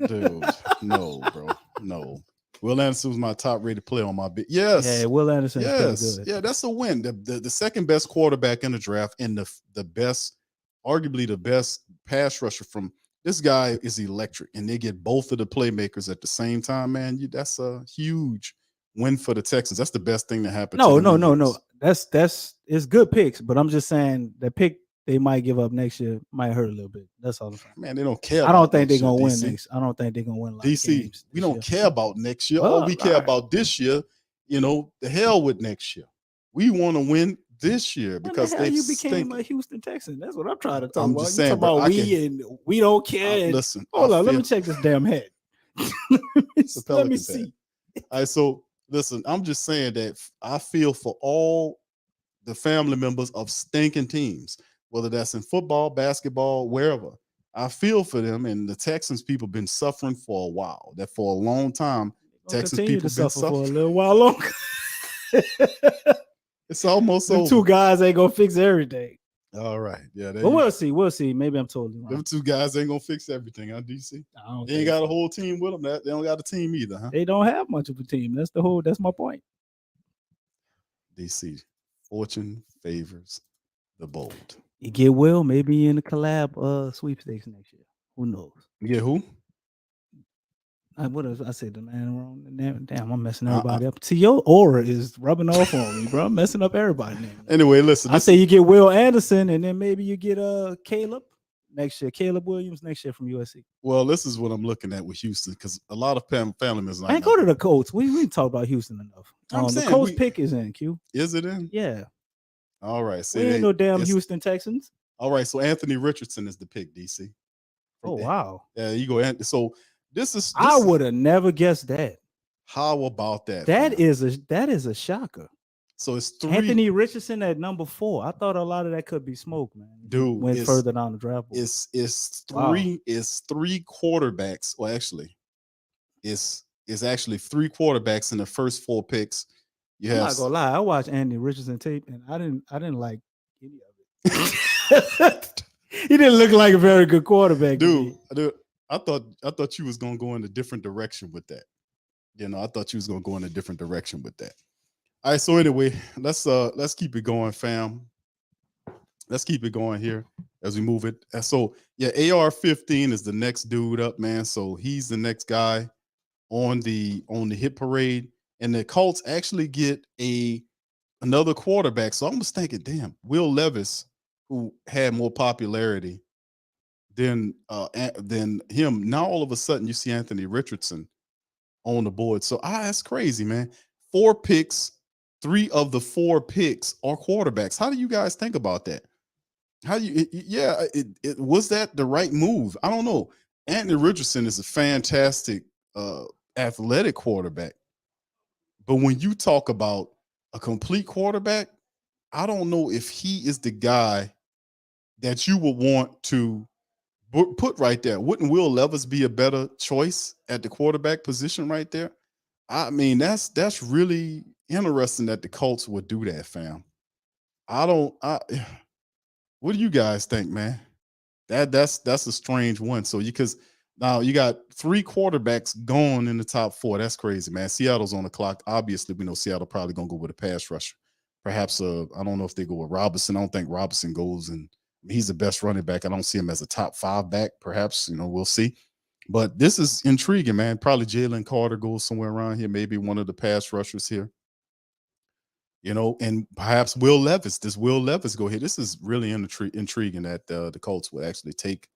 Dude, no, bro, no. Will Anderson was my top-rated player on my bid. Yes. Yeah, Will Anderson. Yes. Good. Yeah, that's a win. The second best quarterback in the draft and the best, arguably the best pass rusher from this guy is electric, and they get both of the playmakers at the same time, man. That's a huge win for the Texans. That's the best thing that happened. No. That's it's good picks, but I'm just saying the pick they might give up next year might hurt a little bit. That's all I'm saying. Man, they don't care. I don't think they're gonna win next. I don't think they're gonna win a lot DC. of games. We don't care about next year. All we care about this year. The hell with next year. We want to win this year because you became a Houston Texan. That's what I'm trying to talk I'm about. just saying, bro, and we don't care. Listen, hold on, let me check this damn head. Let me see. All right, so listen, I'm just saying that I feel for all the family members of stinking teams, whether that's in football, basketball, wherever. I feel for them, and the Texans people been suffering for a while. That for a long time, Texas people been suffering for a little while longer. It's almost over. 2 guys ain't gonna fix everything. All right, yeah, but we'll see. We'll see. Maybe I'm totally wrong. Them 2 guys ain't gonna fix everything, huh, DC? They ain't got a whole team with them. They don't got a team either, huh? They don't have much of a team. That's my point. DC, fortune favors the bold. You get Will maybe in the collab sweepstakes next year. Who knows? Yeah, who? What I said the man wrong? Damn, I'm messing everybody up. See, your aura is rubbing off on me, bro. I'm messing up everybody. Anyway, listen. I say you get Will Anderson, and then maybe you get Caleb next year. Caleb Williams next year from USC. Well, this is what I'm looking at with Houston because a lot of family members. I ain't go to the Colts. We didn't talk about Houston enough. The Colts pick is in. Q. Is it in? Yeah. All right. So we ain't no damn Houston Texans. All right. So Anthony Richardson is the pick, DC. Oh wow. Yeah, you go. So this I would have never guessed that. How about that? That is a shocker. So it's 3. Anthony Richardson at number 4. I thought a lot of that could be smoke, man. Dude, went further down the draft board. It's 3 quarterbacks. Well, actually, it's actually 3 quarterbacks in the first 4 picks. I'm not gonna lie. I watched Anthony Richardson tape, and I didn't like any of it. He didn't look like a very good quarterback, dude. I thought you was gonna go in a different direction with that. I thought you was gonna go in a different direction with that. All right, so anyway, let's keep it going, fam. Let's keep it going here as we move it. So yeah, AR-15 is the next dude up, man. So he's the next guy on the hit parade, and the Colts actually get another quarterback. So I was thinking, damn, Will Levis, who had more popularity than him, now all of a sudden you see Anthony Richardson on the board. So that's crazy, man. 4 picks, 3 of the 4 picks are quarterbacks. How do you guys think about that? How you it was that the right move? I don't know. Anthony Richardson is a fantastic athletic quarterback. But when you talk about a complete quarterback, I don't know if he is the guy that you would want to put right there. Wouldn't Will Levis be a better choice at the quarterback position right there? I mean, that's really interesting that the Colts would do that, fam. What do you guys think, man? That's a strange one. So because now you got 3 quarterbacks gone in the top 4. That's crazy, man. Seattle's on the clock. Obviously, we know Seattle probably gonna go with a pass rusher. Perhaps I don't know if they go with Robinson. I don't think Robinson goes, and he's the best running back. I don't see him as a top 5 back. Perhaps, we'll see. But this is intriguing, man. Probably Jalen Carter goes somewhere around here, maybe one of the pass rushers here. And perhaps Will Levis. Does Will Levis go here? This is really intriguing that the Colts would actually take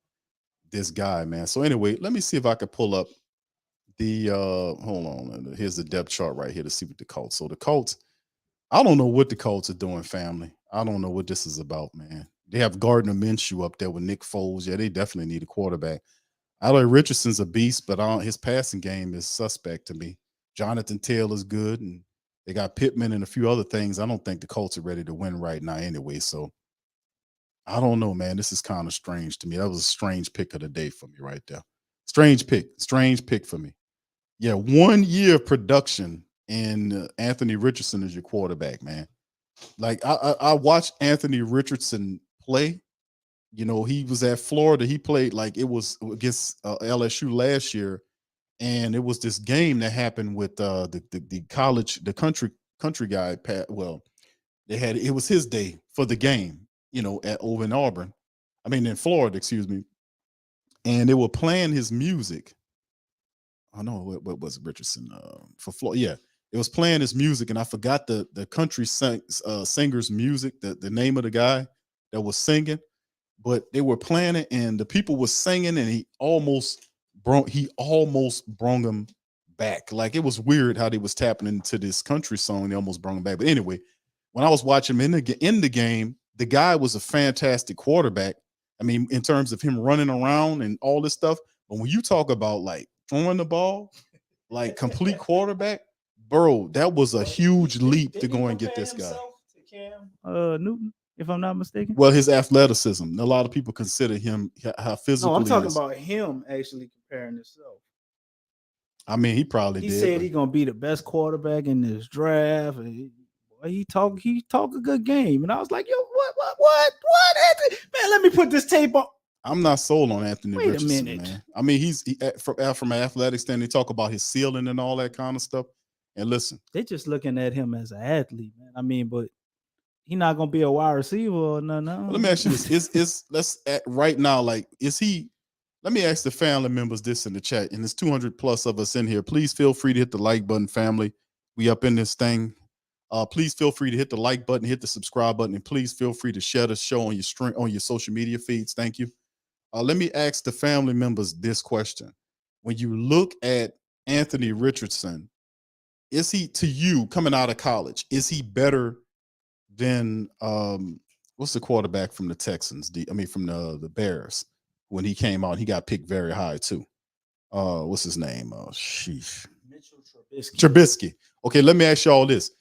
this guy, man. So anyway, let me see if I could pull up the hold on. Here's the depth chart right here to see what the Colts. So the Colts, I don't know what the Colts are doing, family. I don't know what this is about, man. They have Gardner Minshew up there with Nick Foles. Yeah, they definitely need a quarterback. Allen Richardson's a beast, but his passing game is suspect to me. Jonathan Taylor's good, and they got Pittman and a few other things. I don't think the Colts are ready to win right now anyway. So I don't know, man. This is kind of strange to me. That was a strange pick of the day for me right there. Strange pick for me. Yeah, 1 year of production, and Anthony Richardson is your quarterback, man. Like I watched Anthony Richardson play. He was at Florida. He played like it was against LSU last year, and it was this game that happened with the college, the country guy. Well, it was his day for the game, over in Auburn. I mean, in Florida, excuse me. And they were playing his music. I know what was Richardson for Florida. Yeah, it was playing his music, and I forgot the country singer's music, the name of the guy that was singing. But they were playing it, and the people were singing, and he almost brung him back. Like, it was weird how they was tapping into this country song. They almost brought him back. But anyway, when I was watching him in the game, the guy was a fantastic quarterback. I mean, in terms of him running around and all this stuff. But when you talk about like throwing the ball, like complete quarterback, bro, that was a huge leap to go and get this guy. Newton, if I'm not mistaken. Well, his athleticism. A lot of people consider him how physical. No, I'm talking about him actually comparing himself. I mean, he probably did. He said he's gonna be the best quarterback in this draft. And he talk a good game, and I was like, yo, what? Man, let me put this tape on. I'm not sold on Anthony Richardson, minute. man. I mean, he's from an athletic stand. They talk about his ceiling and all that kind of stuff. And listen, they're just looking at him as an athlete, man. I mean, but he's not gonna be a wide receiver or no. Well, let me ask you this: right now, like, is he? Let me ask the family members this in the chat, and there's 200 plus of us in here. Please feel free to hit the like button, family. We up in this thing. Please feel free to hit the like button, hit the subscribe button, and please feel free to share the show on your social media feeds. Thank you. Let me ask the family members this question. When you look at Anthony Richardson, is he, to you, coming out of college, is he better than what's the quarterback from the Texans? From the Bears, when he came out, he got picked very high too. What's his name? Mitchell Trubisky. Okay, let me ask y'all this.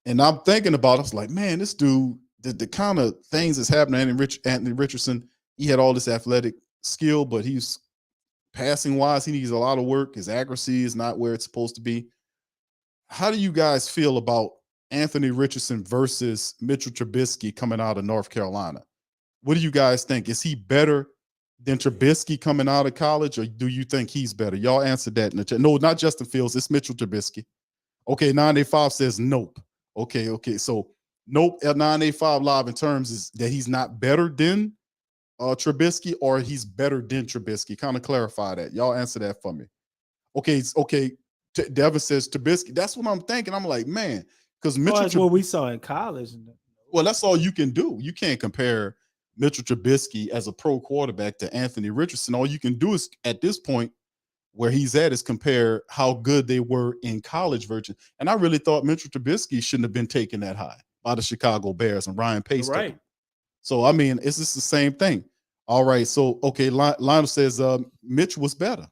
And I'm thinking about it, I was like, man, this dude, the kind of things that's happening to Anthony Richardson, he had all this athletic skill, but he's passing wise, he needs a lot of work. His accuracy is not where it's supposed to be. How do you guys feel about Anthony Richardson versus Mitchell Trubisky coming out of North Carolina? What do you guys think? Is he better than Trubisky coming out of college, or do you think he's better? Y'all answered that in the chat. No, not Justin Fields. It's Mitchell Trubisky. Okay, 985 says nope. Okay. So nope at 985 live in terms is that he's not better than Trubisky, or he's better than Trubisky? Kind of clarify that. Y'all answer that for me. Okay, okay. Devin says Trubisky. That's what I'm thinking. I'm like, man, because Mitchell. That's what we saw in college. Well, that's all you can do. You can't compare Mitchell Trubisky as a pro quarterback to Anthony Richardson. All you can do is at this point where he's at is compare how good they were in college version. And I really thought Mitchell Trubisky shouldn't have been taken that high by the Chicago Bears and Ryan Pace. Right. So, I mean, it's just the same thing. All right. So, okay, Lionel says Mitch was better.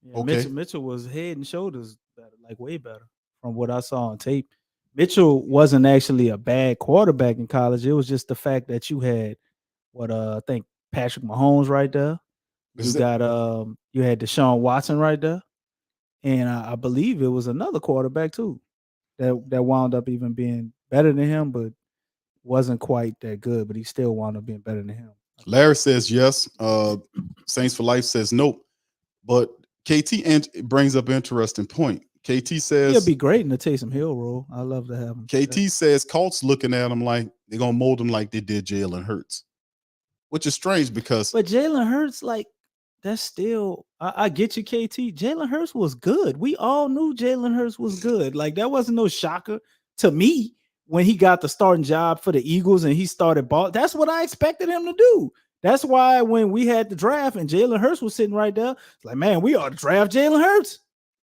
Yeah, okay. Mitchell was head and shoulders better, like way better from what I saw on tape. Mitchell wasn't actually a bad quarterback in college. It was just the fact that you had I think Patrick Mahomes right there. You had Deshaun Watson right there. And I believe it was another quarterback too that wound up even being better than him, but wasn't quite that good, but he still wound up being better than him. Larry says yes. Saints for Life says nope. But KT brings up an interesting point. KT says he'll be great in the Taysom Hill role. I love to have him. KT says Colts looking at him like they're gonna mold him like they did Jalen Hurts, which is strange because. But Jalen Hurts, like that's still. I get you, KT. Jalen Hurts was good. We all knew Jalen Hurts was good. Like that wasn't no shocker to me when he got the starting job for the Eagles and he started ball. That's what I expected him to do. That's why when we had the draft and Jalen Hurts was sitting right there, it's like, man, we ought to draft Jalen Hurts.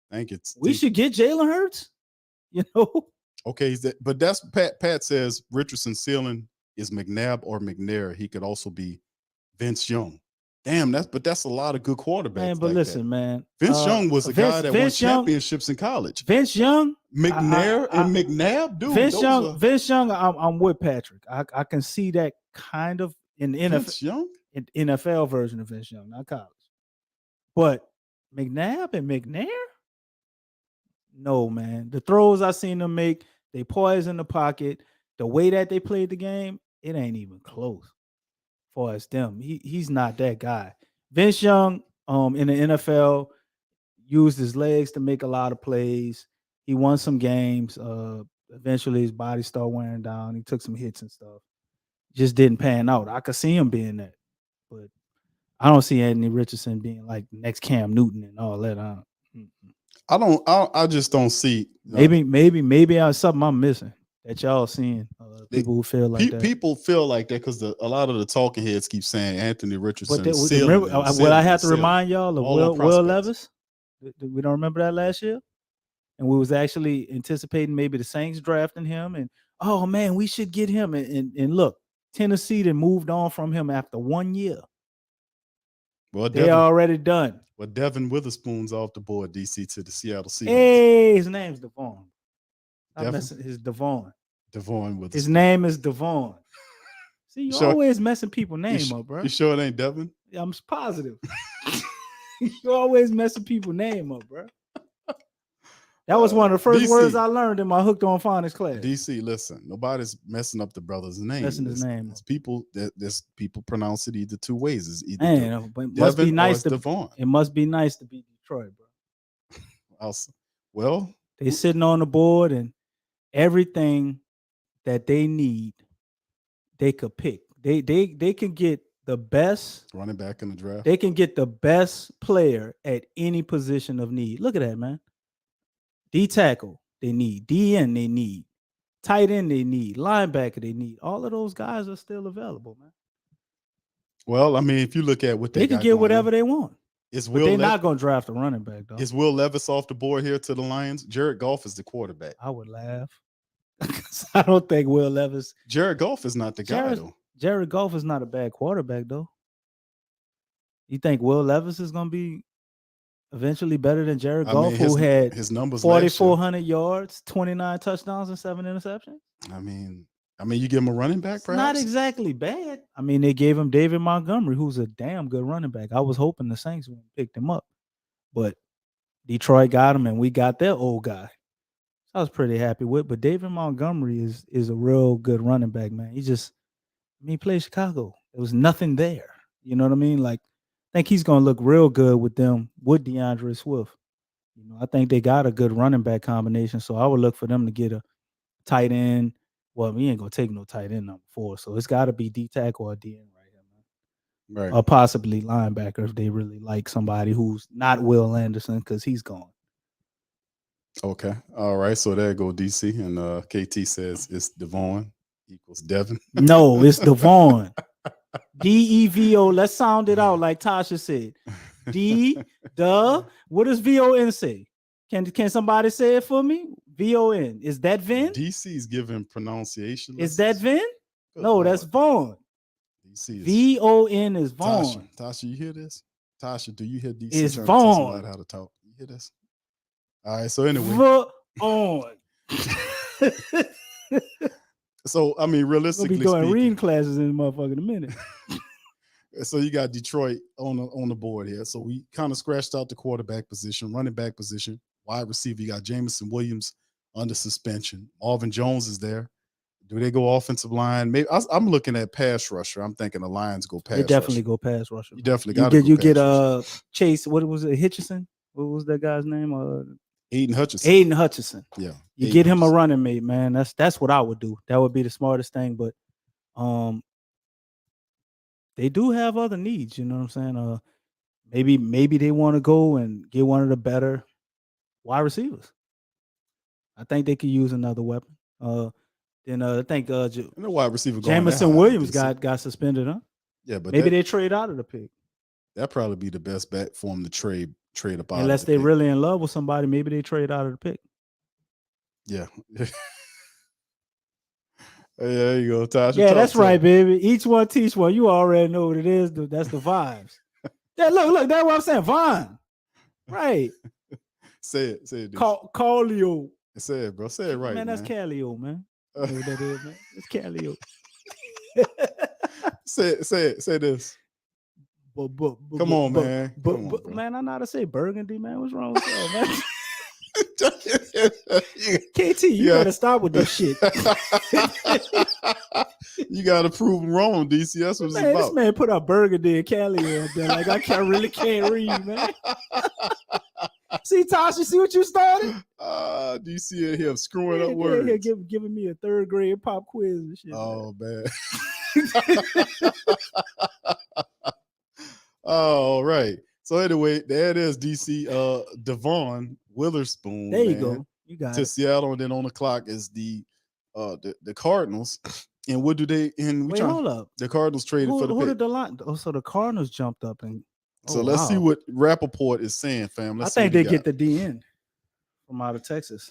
Thank you. We should get Jalen Hurts, you know. Okay, but that's Pat says Richardson's ceiling is McNabb or McNair. He could also be Vince Young. Damn, that's a lot of good quarterbacks. Man, but like listen, that. man. Vince Young was a guy that won championships in college. Vince Young, McNair and McNabb, dude. Vince Young. I'm with Patrick. I can see that kind of in the NFL version of Vince Young, not college. But McNabb and McNair. No, man. The throws I seen them make, they poise in the pocket. The way that they played the game, it ain't even close. For as them, he's not that guy. Vince Young, in the NFL, used his legs to make a lot of plays. He won some games. Eventually, his body started wearing down. He took some hits and stuff. Just didn't pan out. I could see him being that, but I don't see Anthony Richardson being like the next Cam Newton and all that. I just don't see. Maybe something I'm missing that y'all seeing. People who feel like that. People feel like that because a lot of the talking heads keep saying Anthony Richardson. But I have to remind y'all of Will Levis. We don't remember that last year, and we was actually anticipating maybe the Saints drafting him, and oh man, we should get him. And look, Tennessee then moved on from him after 1 year. Well, they're already done. Well, Devin Witherspoon's off the board, DC, to the Seattle Seahawks. Hey, his name's Devon. His Devon. Devon Witherspoon. His name is Devon. See, you always messing people's name up, bro. You sure it ain't Devin? Yeah, I'm positive. You always messing people's name up, bro. That was one of the first words I learned in my Hooked on Phonics class. DC, listen, nobody's messing up the brother's name. Messing his name. There's people pronounce it either two ways. It's either but it must be nice to Devon. It must be nice to be Detroit, bro. Well, they sitting on the board and everything that they need, they could pick. They can get the best running back in the draft. They can get the best player at any position of need. Look at that, man. D tackle, they need. DN, they need. Tight end, they need. Linebacker, they need. All of those guys are still available, man. Well, I mean, if you look at what they can get whatever they want. They're not going to draft a running back, though. Is Will Levis off the board here to the Lions? Jared Goff is the quarterback. I would laugh. I don't think Will Levis. Jared Goff is not the guy, though. Jared Goff is not a bad quarterback, though. You think Will Levis is going to be eventually better than Jared Goff, who had his numbers 4,400 yards, 29 touchdowns, and 7 interceptions? I mean, you give him a running back, perhaps? Not exactly bad. I mean, they gave him David Montgomery, who's a damn good running back. I was hoping the Saints would pick him up, but Detroit got him, and we got their old guy. I was pretty happy with. But David Montgomery is a real good running back, man. He played Chicago. There was nothing there. You know what I mean? Like, I think he's going to look real good with them, with DeAndre Swift. You know, I think they got a good running back combination, so I would look for them to get a tight end. Well, we ain't going to take no tight end number 4, so it's got to be D tackle or DN right here, man. Right. or possibly linebacker if they really like somebody who's not Will Anderson because he's gone. Okay. All right. So there go DC. And KT says it's Devon equals Devin. No, it's Devon. DEVO. Let's sound it out like Tasha said. What does VON say? Can somebody say it for me? VON. Is that Vin? DC's giving pronunciation. Is that Vin? Good No, Lord. that's Vaughn. DC is VON is Vaughn. Tasha, you hear this? Tasha, do you hear DC It's trying to tell Vaughn. somebody how to talk? You hear this? All right. So anyway, Vaughn. so I mean, We'll realistically be doing speaking, reading classes in the motherfucker in a minute. so you got Detroit on the board here. So we kind of scratched out the quarterback position, running back position, wide receiver. You got Jameson Williams under suspension. Marvin Jones is there. Do they go offensive line? Maybe I'm looking at pass rusher. I'm thinking the Lions go pass. They definitely rusher. go pass rusher. You definitely You got to. get Chase. What was it? Hitchison. What was that guy's name? Aiden Hutchinson. Aiden Hutchinson. Yeah. You Aiden get him a Hutchinson. running mate, man. That's what I would do. That would be the smartest thing. But they do have other needs. You know what I'm saying? Maybe they want to go and get one of the better wide receivers. I think they could use another weapon. Then I think the wide receiver going Jameson that high, Williams DC. got suspended, huh? Yeah, but maybe they trade out of the pick. That'd probably be the best bet for them to trade up out. Unless of the they're pick. really in love with somebody, maybe they trade out of the pick. Yeah. Hey, there you go, Tasha. Yeah, that's right, baby. Each one teach one. You already know what it is. That's the vibes. Yeah, look, that's what I'm saying. Vaughn. Right. Say it. Calio. Say it, bro. Say it right, man. That's Calio, man. You know what that is, man. It's Calio. Say this. Come on, man. Man, I know how to say burgundy, man. What's wrong with that, man? KT, you better stop with this shit. You gotta prove them wrong, DC. That's what it's about. This man put up burgundy and Calio up there. Like I really can't read, man. See, Tasha, see what you started? DC in here screwing up words. Here, giving me a third grade pop quiz and shit. Oh, man. All right. So anyway, there it is, DC. Devon Witherspoon. There you go. You got to it. Seattle, and then on the clock is the Cardinals. And what do they? And hold up. The Cardinals traded for the who pick. did the line? Oh, so the Cardinals jumped up and. So let's see what Rappaport is saying, fam. I think they get the DN from out of Texas.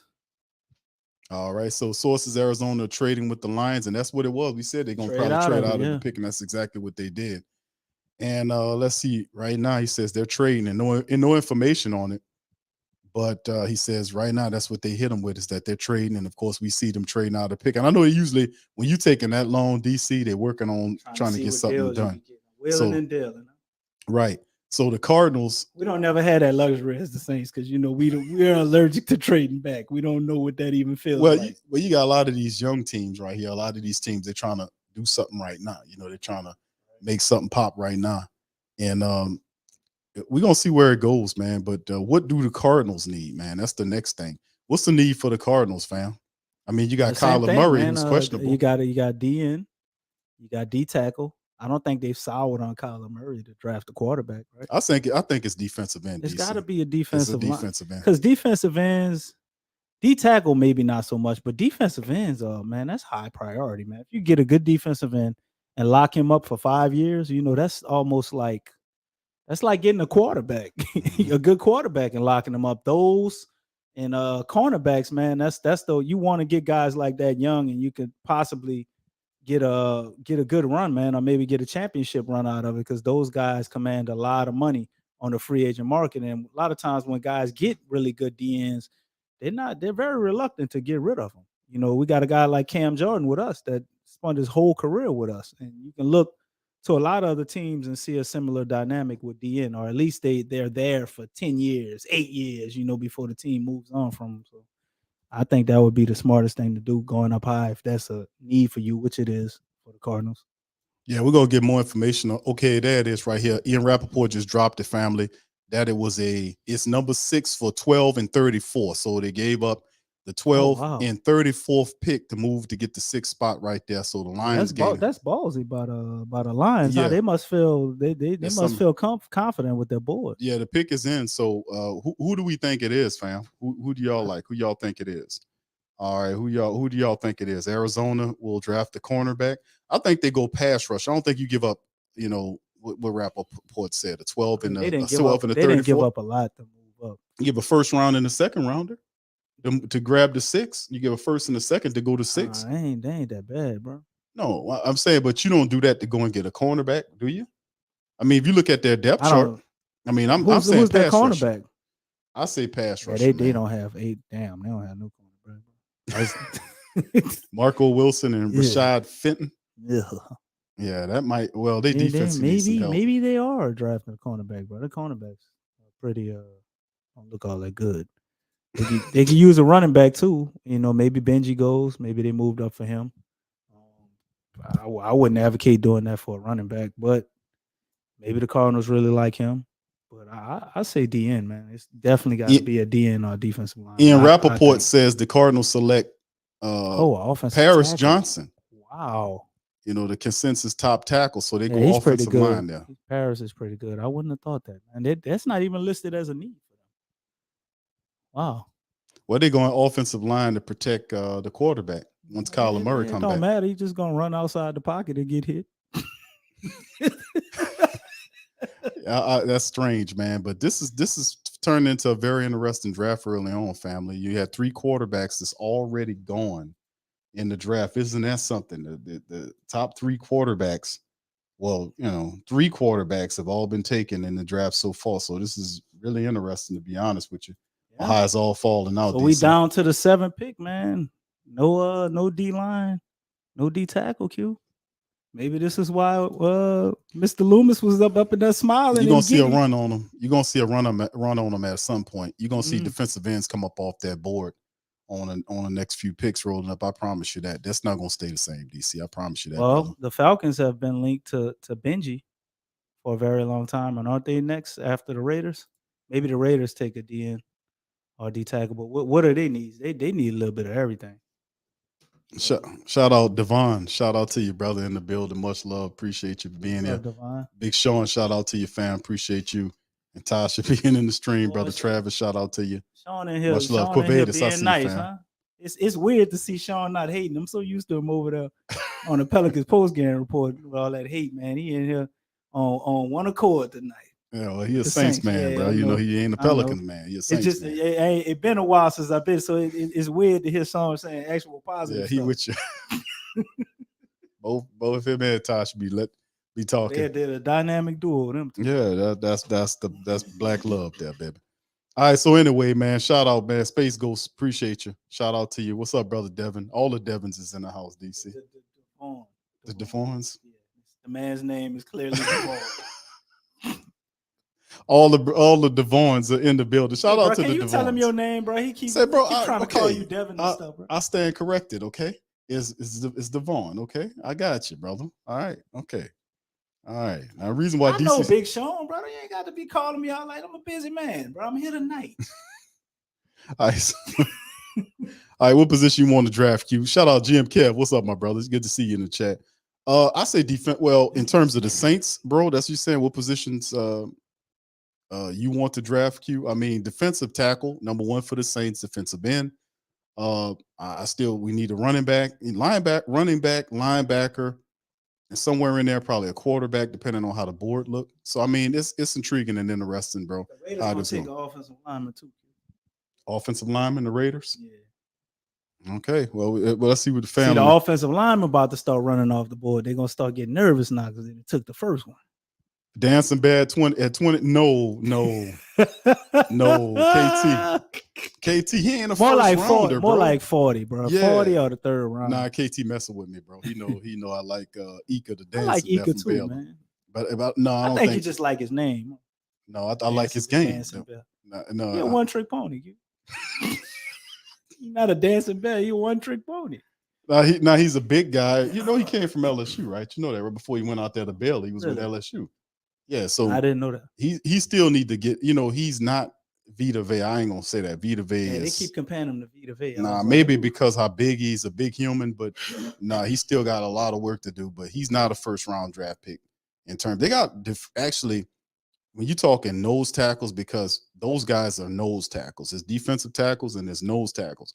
All right. So sources Arizona trading with the Lions, and that's what it was. We said they're gonna probably trade out of the pick, and that's exactly what they did. And let's see. Right now, he says they're trading, and no information on it. But he says right now that's what they hit them with, is that they're trading, and of course we see them trading out of the pick. And I know usually when you taking that long, DC, they're working on trying to get something done. Willing and dealing. Right. So the Cardinals, we don't never had that luxury as the Saints because we're allergic to trading back. We don't know what that even feels like. You got a lot of these young teams right here. A lot of these teams, they're trying to do something right now. They're trying to make something pop right now, and we're gonna see where it goes, man. But what do the Cardinals need, man? That's the next thing. What's the need for the Cardinals, fam? I mean, you got Kyler Murray, who's questionable. You got DN, you got D tackle. I don't think they've soured on Kyler Murray to draft a quarterback, right? I think it's defensive end. It's got to be a defensive line. Defensive end. Because defensive ends, D tackle maybe not so much, but defensive ends, man, that's high priority, man. If you get a good defensive end and lock him up for 5 years, that's almost like getting a quarterback, a good quarterback, and locking them up. Those and cornerbacks, man, that's you want to get guys like that young, and you could possibly get a good run, man, or maybe get a championship run out of it, because those guys command a lot of money on the free agent market. And a lot of times when guys get really good DNs, they're very reluctant to get rid of them. We got a guy like Cam Jordan with us that spent his whole career with us, and you can look to a lot of other teams and see a similar dynamic with DN, or at least they're there for 10 years, 8 years, before the team moves on from them. So I think that would be the smartest thing to do, going up high, if that's a need for you, which it is for the Cardinals. Yeah, we're going to get more information. Okay, there it is right here. Ian Rappaport just dropped the family that it's number 6 for 12 and 34. So they gave up the 12th wow. and 34th pick to move to get the 6th spot right there. So the Lions gain. That's ballsy by the Lions. Yeah. Huh? They must feel they There's must some- feel confident with their board. Yeah, the pick is in. So who do we think it is, fam? Who do y'all like? Who y'all think it is? All right, who do y'all think it is? Arizona will draft the cornerback. I think they go pass rush. I don't think you give up, you know, what Rappaport said, a 12 and They a didn't give 12 up. and a They didn't give 34. up a lot to move up. You give a first round and a second rounder to grab the 6. You give a first and a second to go to 6. They ain't that bad, bro. No, I'm saying, but you don't do that to go and get a cornerback, do you? I mean, if you look at their depth chart, I mean, I'm saying who's their pass rush. cornerback? I say pass Yeah, rush. they don't have 8. Damn, they don't have no cornerback. Marco Wilson and Yeah. Rashad Fenton. Yeah. Yeah, that might. Well, they defense needs some help. Maybe they are drafting a cornerback, bro. The cornerbacks are pretty don't look all that good. They could use a running back too. You know, maybe Benji goes. Maybe they moved up for him. I wouldn't advocate doing that for a running back, but maybe the Cardinals really like him. But I say DN, man. It's definitely got to be a DN or defensive line. Ian I Rappaport think. says the Cardinals select offensive Paris tackle. Johnson. Wow. You know, the consensus top tackle. So they go He's pretty offensive good. line there. Paris is pretty good. I wouldn't have thought that. And that's not even listed as a need for them. Wow. Well, they're going offensive line to protect the quarterback once Kyler Murray comes back. It don't matter. He's just gonna run outside the pocket and get hit. That's strange, man. But this is turned into a very interesting draft early on, family. You had 3 quarterbacks that's already gone in the draft. Isn't that something? The top 3 quarterbacks, well, you know, 3 quarterbacks have all been taken in the draft so far. So this is really interesting, to be honest with you. Yeah. How it's all falling out. So we down to the 7th pick, man. No D line, no D tackle. Q. Maybe this is why Mr. Loomis was up in there smiling. You're gonna see a run on them. You're gonna see a run on them at some point. You're gonna see defensive ends come up off that board on the next few picks rolling up. I promise you that. That's not gonna stay the same, DC. I promise you that. Well, brother. the Falcons have been linked to Benji for a very long time, and aren't they next after the Raiders? Maybe the Raiders take a DN or D tackle, but what do they need? They need a little bit of everything. Shout out Devon. Shout out to you, brother, in the building. Much love. Appreciate you being here. Devon? Big Sean, shout out to your fam. Appreciate you. And Tasha being in the stream, brother Travis. Shout out to you. Sean in here. Much love. Sean in here Quavatus, I being see nice, you, fam. huh? It's weird to see Sean not hating. I'm so used to him over there on the Pelicans post-game report with all that hate, man. He in here on one accord tonight. Yeah, well, he a Saints man, bro. You know he ain't a Pelicans man. He a Saints man. It's been a while since I've been, so it's weird to hear Sean saying actual positive. Yeah, he stuff. with you. both him and Tosh be talking. They're a dynamic duo. Them two. Yeah, that's black love there, baby. All right, so anyway, man, shout out, man. Space Ghost, appreciate you. Shout out to you. What's up, brother Devin? All the Devins is in the house, DC. The Devons. Yeah, the man's name is clearly Devon. All the Devons are in the building. Shout out to the Devons. Can you tell him your name, bro? He keeps trying to call you Devin and stuff, bro. I stand corrected, okay? It's Devon, okay? I got you, brother. All right, okay. All right. Now, the reason why I know Big Sean, brother. You ain't got to be calling me out like I'm a busy man, bro. I'm here tonight. All right. All right, what position you want to draft, Q? Shout out GM Kev. What's up, my brother? It's good to see you in the chat. I say defense. Well, in terms of the Saints, bro, that's you saying what positions you want to draft, Q? I mean, defensive tackle, number 1 for the Saints, defensive end. We need a running back, linebacker, and somewhere in there, probably a quarterback, depending on how the board look. So I mean, it's intriguing and interesting, bro. The Raiders gonna take an offensive lineman too. Offensive lineman, the Raiders. Yeah. Okay. Well, let's see what the family. See, the offensive lineman about to start running off the board. They're gonna start getting nervous now because they took the first one. Dancing bad 20 at 20. No, KT, he ain't a more first like rounder, 40, bro. More like 40, bro. Yeah. 40 or the third round. Nah, KT messing with me, bro. He know I like Ika the dancer. I like Ika too, man. But no, I don't think you just like his name. No, I like his game. No, you're a one-trick pony. You're not a dancing bear. You're a one-trick pony. Now he's a big guy. You know he came from LSU, right? You know that right before he went out there to Baylor, he was with LSU. Yeah, so I didn't know that. He still need to get. You know, he's not Vita Vea. I ain't gonna say that. Vita Vea Yeah, they is keep comparing him to Vita Vea. nah, maybe because how big he's a big human, but nah, he still got a lot of work to do. But he's not a first round draft pick in terms. They got actually when you talking nose tackles, because those guys are nose tackles. There's defensive tackles and there's nose tackles.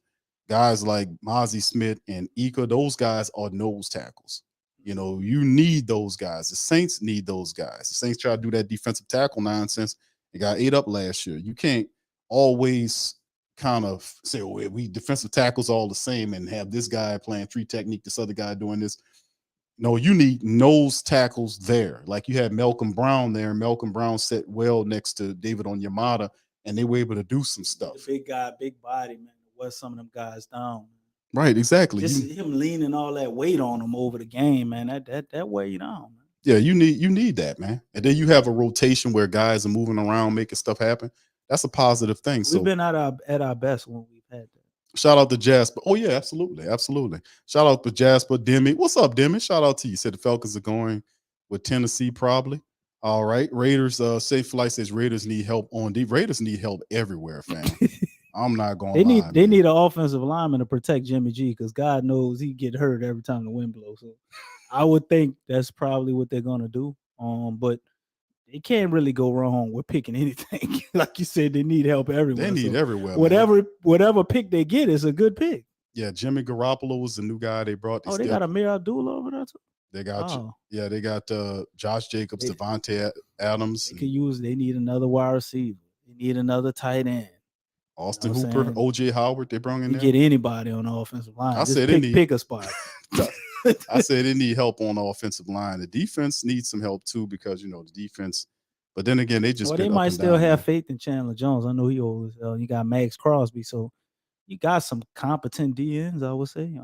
Guys like Mozzie Smith and Ika, those guys are nose tackles. You know, you need those guys. The Saints need those guys. The Saints try to do that defensive tackle nonsense. They got ate up last year. You can't always kind of say, oh, we defensive tackles all the same and have this guy playing three technique, this other guy doing this. No, you need nose tackles there. Like you had Malcolm Brown there. Malcolm Brown sat well next to David Onyemata, and they were able to do some stuff. The big guy, big body, man. Was some of them guys down. Right, exactly. Just him leaning all that weight on him over the game, man. That weighed down, man. Yeah, you need that, man. And then you have a rotation where guys are moving around, making stuff happen. That's a positive thing. We've been at our best when we've had that. Shout out to Jasper. Oh yeah, absolutely. Shout out to Jasper Demi. What's up, Demi? Shout out to you. Said the Falcons are going with Tennessee probably. All right, Raiders. Safe Flight says Raiders need help on deep. Raiders need help everywhere, fam. I'm not going. They need an offensive lineman to protect Jimmy G, because God knows he get hurt every time the wind blows. So I would think that's probably what they're gonna do. But they can't really go wrong with picking anything. Like you said, they need help everywhere. They need everywhere. Whatever pick they get is a good pick. Yeah, Jimmy Garoppolo was the new guy they brought. They got Amir Abdullah over there too. They got Josh Jacobs, Devontae Adams. They need another wide receiver. They need another tight end. Austin Hooper, OJ Howard, they brought in there. Get anybody on the offensive line. I said pick a spot. I said they need help on the offensive line. The defense needs some help too, because the defense. But then again, they might still have faith in Chandler Jones. I know he old as hell. You got Max Crosby, so you got some competent DNs. I would say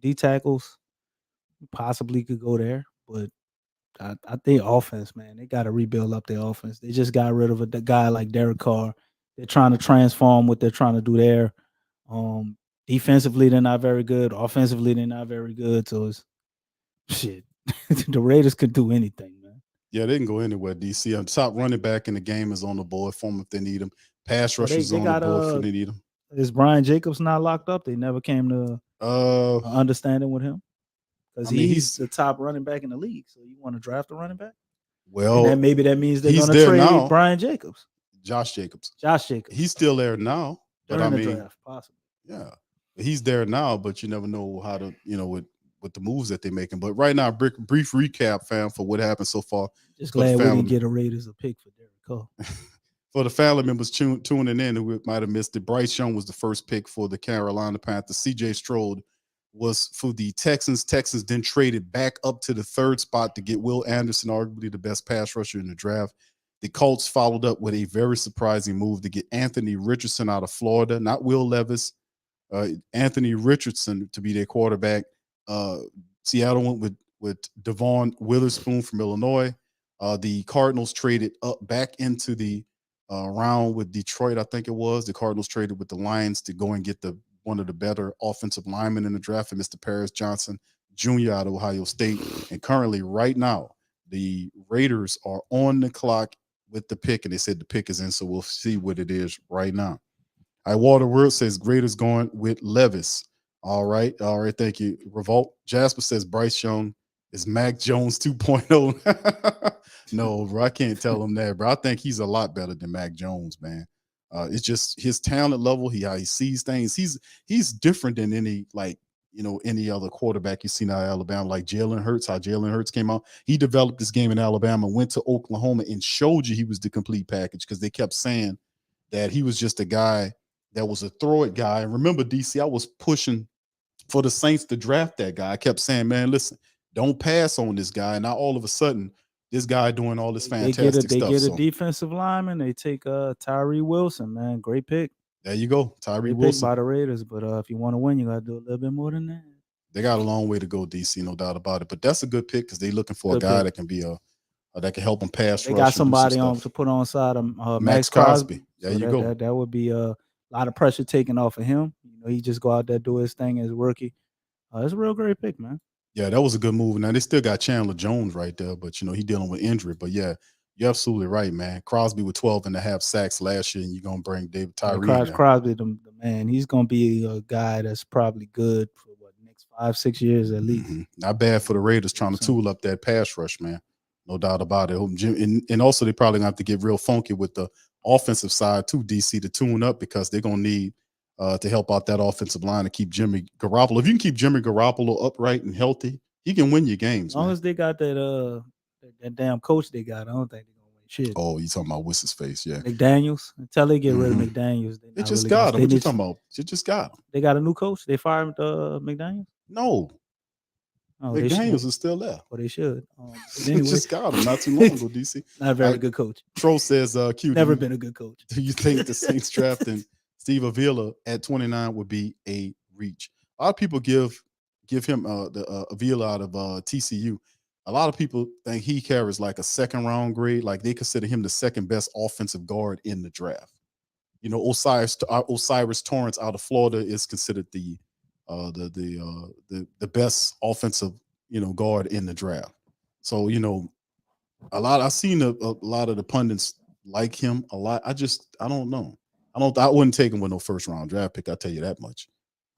D tackles possibly could go there, but I think offense, man, they got to rebuild up their offense. They just got rid of a guy like Derek Carr. They're trying to transform what they're trying to do there. Defensively, they're not very good. Offensively, they're not very good. So it's shit. The Raiders could do anything, man. Yeah, they can go anywhere. DC, top running back in the game is on the board for them if they need him. Pass rushers on the board if they need him. Is Brian Jacobs not locked up? They never came to understanding with him, because he's the top running back in the league. So you want to draft a running back? Well, and maybe that means they're going to trade now. Brian Jacobs. Josh Jacobs. He's still there now. But during the draft, possibly. Yeah, he's there now, but you never know how to, with the moves that they're making. But right now, brief recap, fam, for what happened so far. Just glad we didn't get a Raiders a pick for Derek Carr. For the family members tuning in who might have missed it, Bryce Young was the first pick for the Carolina Panthers. C.J. Stroud was for the Texans. Texans then traded back up to the third spot to get Will Anderson, arguably the best pass rusher in the draft. The Colts followed up with a very surprising move to get Anthony Richardson out of Florida, not Will Levis, Anthony Richardson to be their quarterback. Seattle went with Devon Witherspoon from Illinois. The Cardinals traded up back into the round with Detroit, I think it was. The Cardinals traded with the Lions to go and get one of the better offensive linemen in the draft, and Mr. Paris Johnson Jr. out of Ohio State. And currently, right now, the Raiders are on the clock with the pick, and they said the pick is in, so we'll see what it is right now. Walter World says Raiders going with Levis. All right, thank you. Revolt Jasper says Bryce Young is Mac Jones 2.0. No, bro, I can't tell him that, bro. I think he's a lot better than Mac Jones, man. It's just his talent level, how he sees things. He's different than any other quarterback you see now at Alabama, like Jalen Hurts. How Jalen Hurts came out, he developed this game in Alabama, went to Oklahoma, and showed you he was the complete package, because they kept saying that he was just a guy that was a throw it guy. And remember, DC, I was pushing for the Saints to draft that guy. I kept saying, man, listen, don't pass on this guy. And now all of a sudden, this guy doing all this fantastic stuff. They get a defensive lineman. They take Tyree Wilson, man. Great pick. There you go, Tyree Great Wilson. Pick by the Raiders, but if you want to win, you got to do a little bit more than that. They got a long way to go, DC, no doubt about it. But that's a good pick, because they're looking for a guy that can be that can help them pass. They got somebody on to put on side of Max Crosby. There you go. That would be a lot of pressure taken off of him. He just go out there, do his thing as a rookie. It's a real great pick, man. Yeah, that was a good move. Now they still got Chandler Jones right there, but he dealing with injury. But yeah, You're absolutely right, man. Crosby with 12.5 sacks last year, and you're gonna bring David Tyree in there. Crosby, the man, he's gonna be a guy that's probably good for what next 5-6 years at least. Not bad for the Raiders trying to tool up that pass rush, man. No doubt about it. And also, they probably gonna have to get real funky with the offensive side too, DC, to tune up because they're gonna need to help out that offensive line to keep Jimmy Garoppolo. If you can keep Jimmy Garoppolo upright and healthy, he can win your games. As long as they got that damn coach they got, I don't think they're gonna win shit. Oh, you talking about what's his face? Yeah, McDaniels. Until they get rid of McDaniels, they just got him. What you talking about? You just got him. They got a new coach. They fired McDaniels. No. Oh, McDaniels is still there. Well, they should. Anyway. Just got him not too long ago, DC. Not a very good coach. Tro says, Q. Never been a good coach. Do you think the Saints drafting Steve Avila at 29 would be a reach? A lot of people give him the Avila out of TCU. A lot of people think he carries like a second round grade. Like they consider him the second best offensive guard in the draft. You know, Osiris Torrance out of Florida is considered the best offensive, guard in the draft. So, I've seen a lot of the pundits like him a lot. I don't know. I wouldn't take him with no first round draft pick. I'll tell you that much.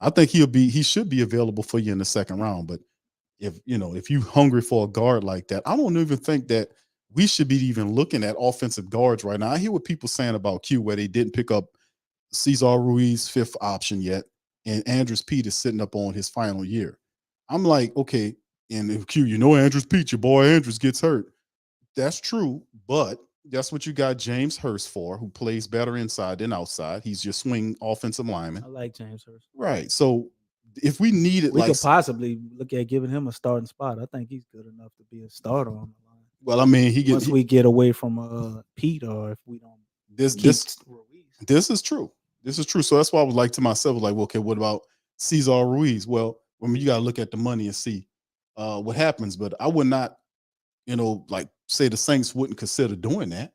I think he should be available for you in the second round. But if you're hungry for a guard like that, I don't even think that we should be even looking at offensive guards right now. I hear what people saying about Q, where they didn't pick up Cesar Ruiz 5th option yet, and Andrews Pete is sitting up on his final year. I'm like, okay, and if Q, Andrews Pete, your boy Andrews gets hurt. That's true, but that's what you got James Hurst for, who plays better inside than outside. He's your swing offensive lineman. I like James Hurst. Right. So if we needed, we could possibly look at giving him a starting spot. I think he's good enough to be a starter on the line. Well, I mean, once we get away from Pete, or if we don't. This is true. This is true. So that's why I was like to myself, like, well, okay, what about Cesar Ruiz? Well, I mean, you got to look at the money and see what happens. But I would not, like say the Saints wouldn't consider doing that.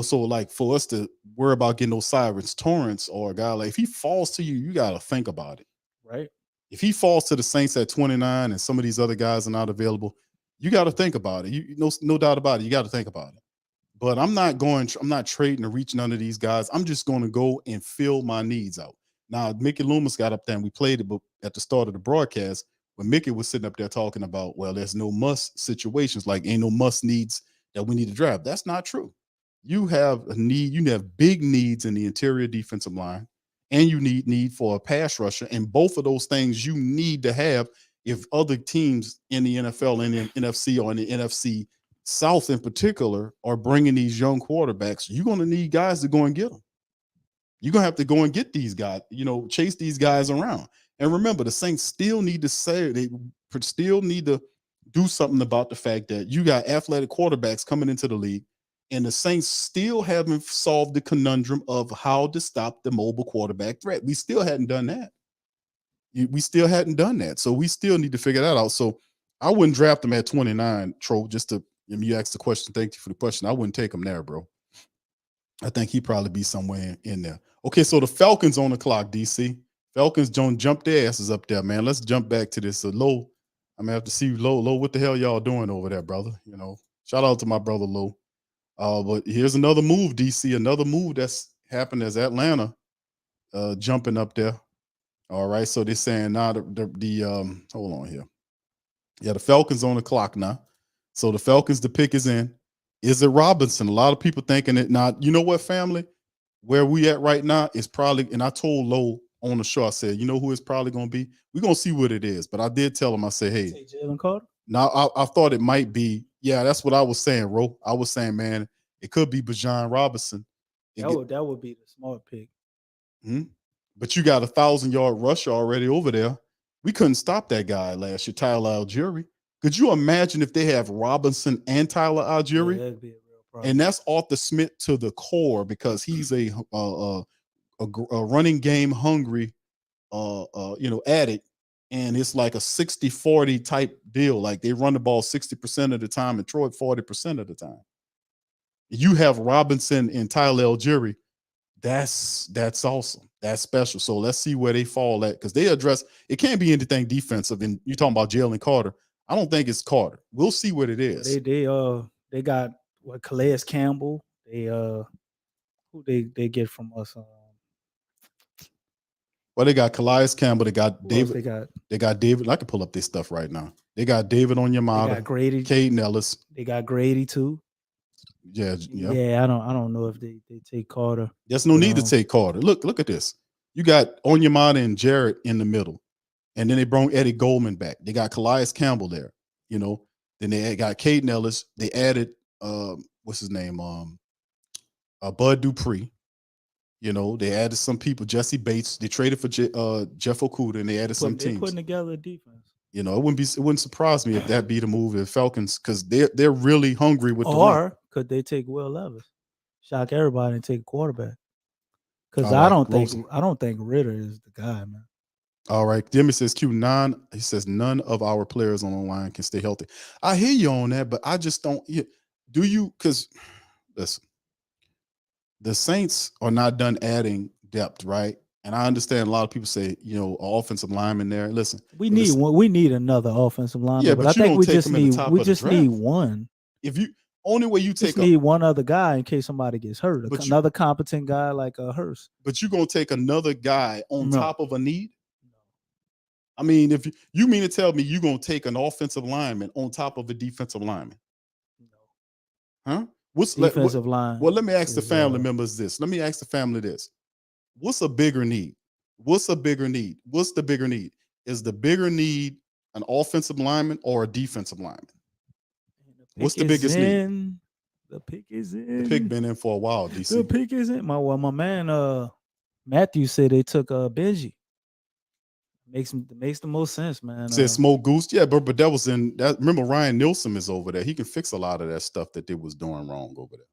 So like for us to worry about getting Osiris Torrance or a guy like, if he falls to you, you got to think about it. Right. If he falls to the Saints at 29 and some of these other guys are not available, you got to think about it. No doubt about it. You got to think about it. But I'm not trading to reach none of these guys. I'm just going to go and fill my needs out. Now, Mickey Loomis got up there and we played it, but at the start of the broadcast, when Mickey was sitting up there talking about, well, there's no must situations, like ain't no must needs that we need to draft. That's not true. You have a need, you have big needs in the interior defensive line, and you need for a pass rusher. And both of those things you need to have if other teams in the NFL and in the NFC or in the NFC South in particular are bringing these young quarterbacks. You're going to need guys to go and get them. You're going to have to go and get these guys, chase these guys around. And remember, the Saints still need to still need to do something about the fact that you got athletic quarterbacks coming into the league, and the Saints still haven't solved the conundrum of how to stop the mobile quarterback threat. We still hadn't done that. So we still need to figure that out. So I wouldn't draft him at 29, Tro, just to, you asked the question. Thank you for the question. I wouldn't take him there, bro. I think he'd probably be somewhere in there. Okay, so the Falcons on the clock, DC. Falcons don't jump their asses up there, man. Let's jump back to this. Low, I'm gonna have to see Low. What the hell y'all doing over there, brother? Shout out to my brother Low. But here's another move, DC. Another move that's happened as Atlanta jumping up there. All right, so they're saying now the hold on here. Yeah, the Falcons on the clock now. So the Falcons, the pick is in. Is it Robinson? A lot of people thinking it. Now, you know what, family? Where we at right now is probably, and I told Low on the show, I said, you know who it's probably going to be? We're going to see what it is. But I did tell him, I said, hey. Jalen Carter? Now, I thought it might be, yeah, that's what I was saying, Ro. I was saying, man, it could be Bijan Robinson. That would be the smart pick. But you got 1,000-yard rusher already over there. We couldn't stop that guy last year, Tyler Algieri. Could you imagine if they have Robinson and Tyler Algieri? Yeah, that'd be a real problem. And that's Arthur Smith to the core, because he's a running game hungry, addict. And it's like a 60-40 type deal. Like they run the ball 60% of the time and throw it 40% of the time. You have Robinson and Tyler Algieri. That's awesome. That's special. So let's see where they fall at, because they address, it can't be anything defensive. And you're talking about Jalen Carter. I don't think it's Carter. We'll see what it is. They got what Calais Campbell. They who they get from us. Well, they got Calais Campbell. They got Who else David. they got? They got David. I can pull up this stuff right now. They got David They Onyemata, got Grady. Caden Ellis. They got Grady too. Yeah. Yeah, I don't know if they take Carter. There's no But, need to take Carter. Look at this. You got Onyemata and Jarrett in the middle, and then they brought Eddie Goldman back. They got Calais Campbell there. You know. Then they got Caden Ellis. They added what's his name? Bud Dupree. You know, they added some people, Jesse Bates. They traded for Jeff Okuda, and they added some They're teams. putting together a defense. You know, it wouldn't surprise me if that be the move of the Falcons, because they're really hungry with the run. Or could they take Will Levis, shock everybody, and take a quarterback? Because All I right, don't think Ritter is the guy, man. All right, Jimmy says Q9. He says none of our players on the line can stay healthy. I hear you on that, but I just don't. Do you? Because listen, the Saints are not done adding depth, right? And I understand a lot of people say, you know, offensive lineman there. Listen, We need another offensive lineman. Yeah, but I you think don't we take just him in the need top we of the just need draft. one. If you only way you take Just need one other guy in case somebody gets hurt. Another competent guy like Hurst. But you're gonna take another guy on No. top of a need? I mean, if you mean to tell me you're gonna take an offensive lineman on top of a defensive lineman? Huh? What's Defensive line. Well, let me ask the family members this. Let me ask the family this. What's a bigger need? What's a bigger need? What's the bigger need? Is the bigger need an offensive lineman or a defensive lineman? What's the biggest need? The pick is in. The pick been in for a while, DC. The pick is in. My man Matthew said they took Benji. Makes the most sense, man. Said Smoke Goose. Yeah, but that was in that. Remember, Ryan Nielsen is over there. He can fix a lot of that stuff that they was doing wrong over there.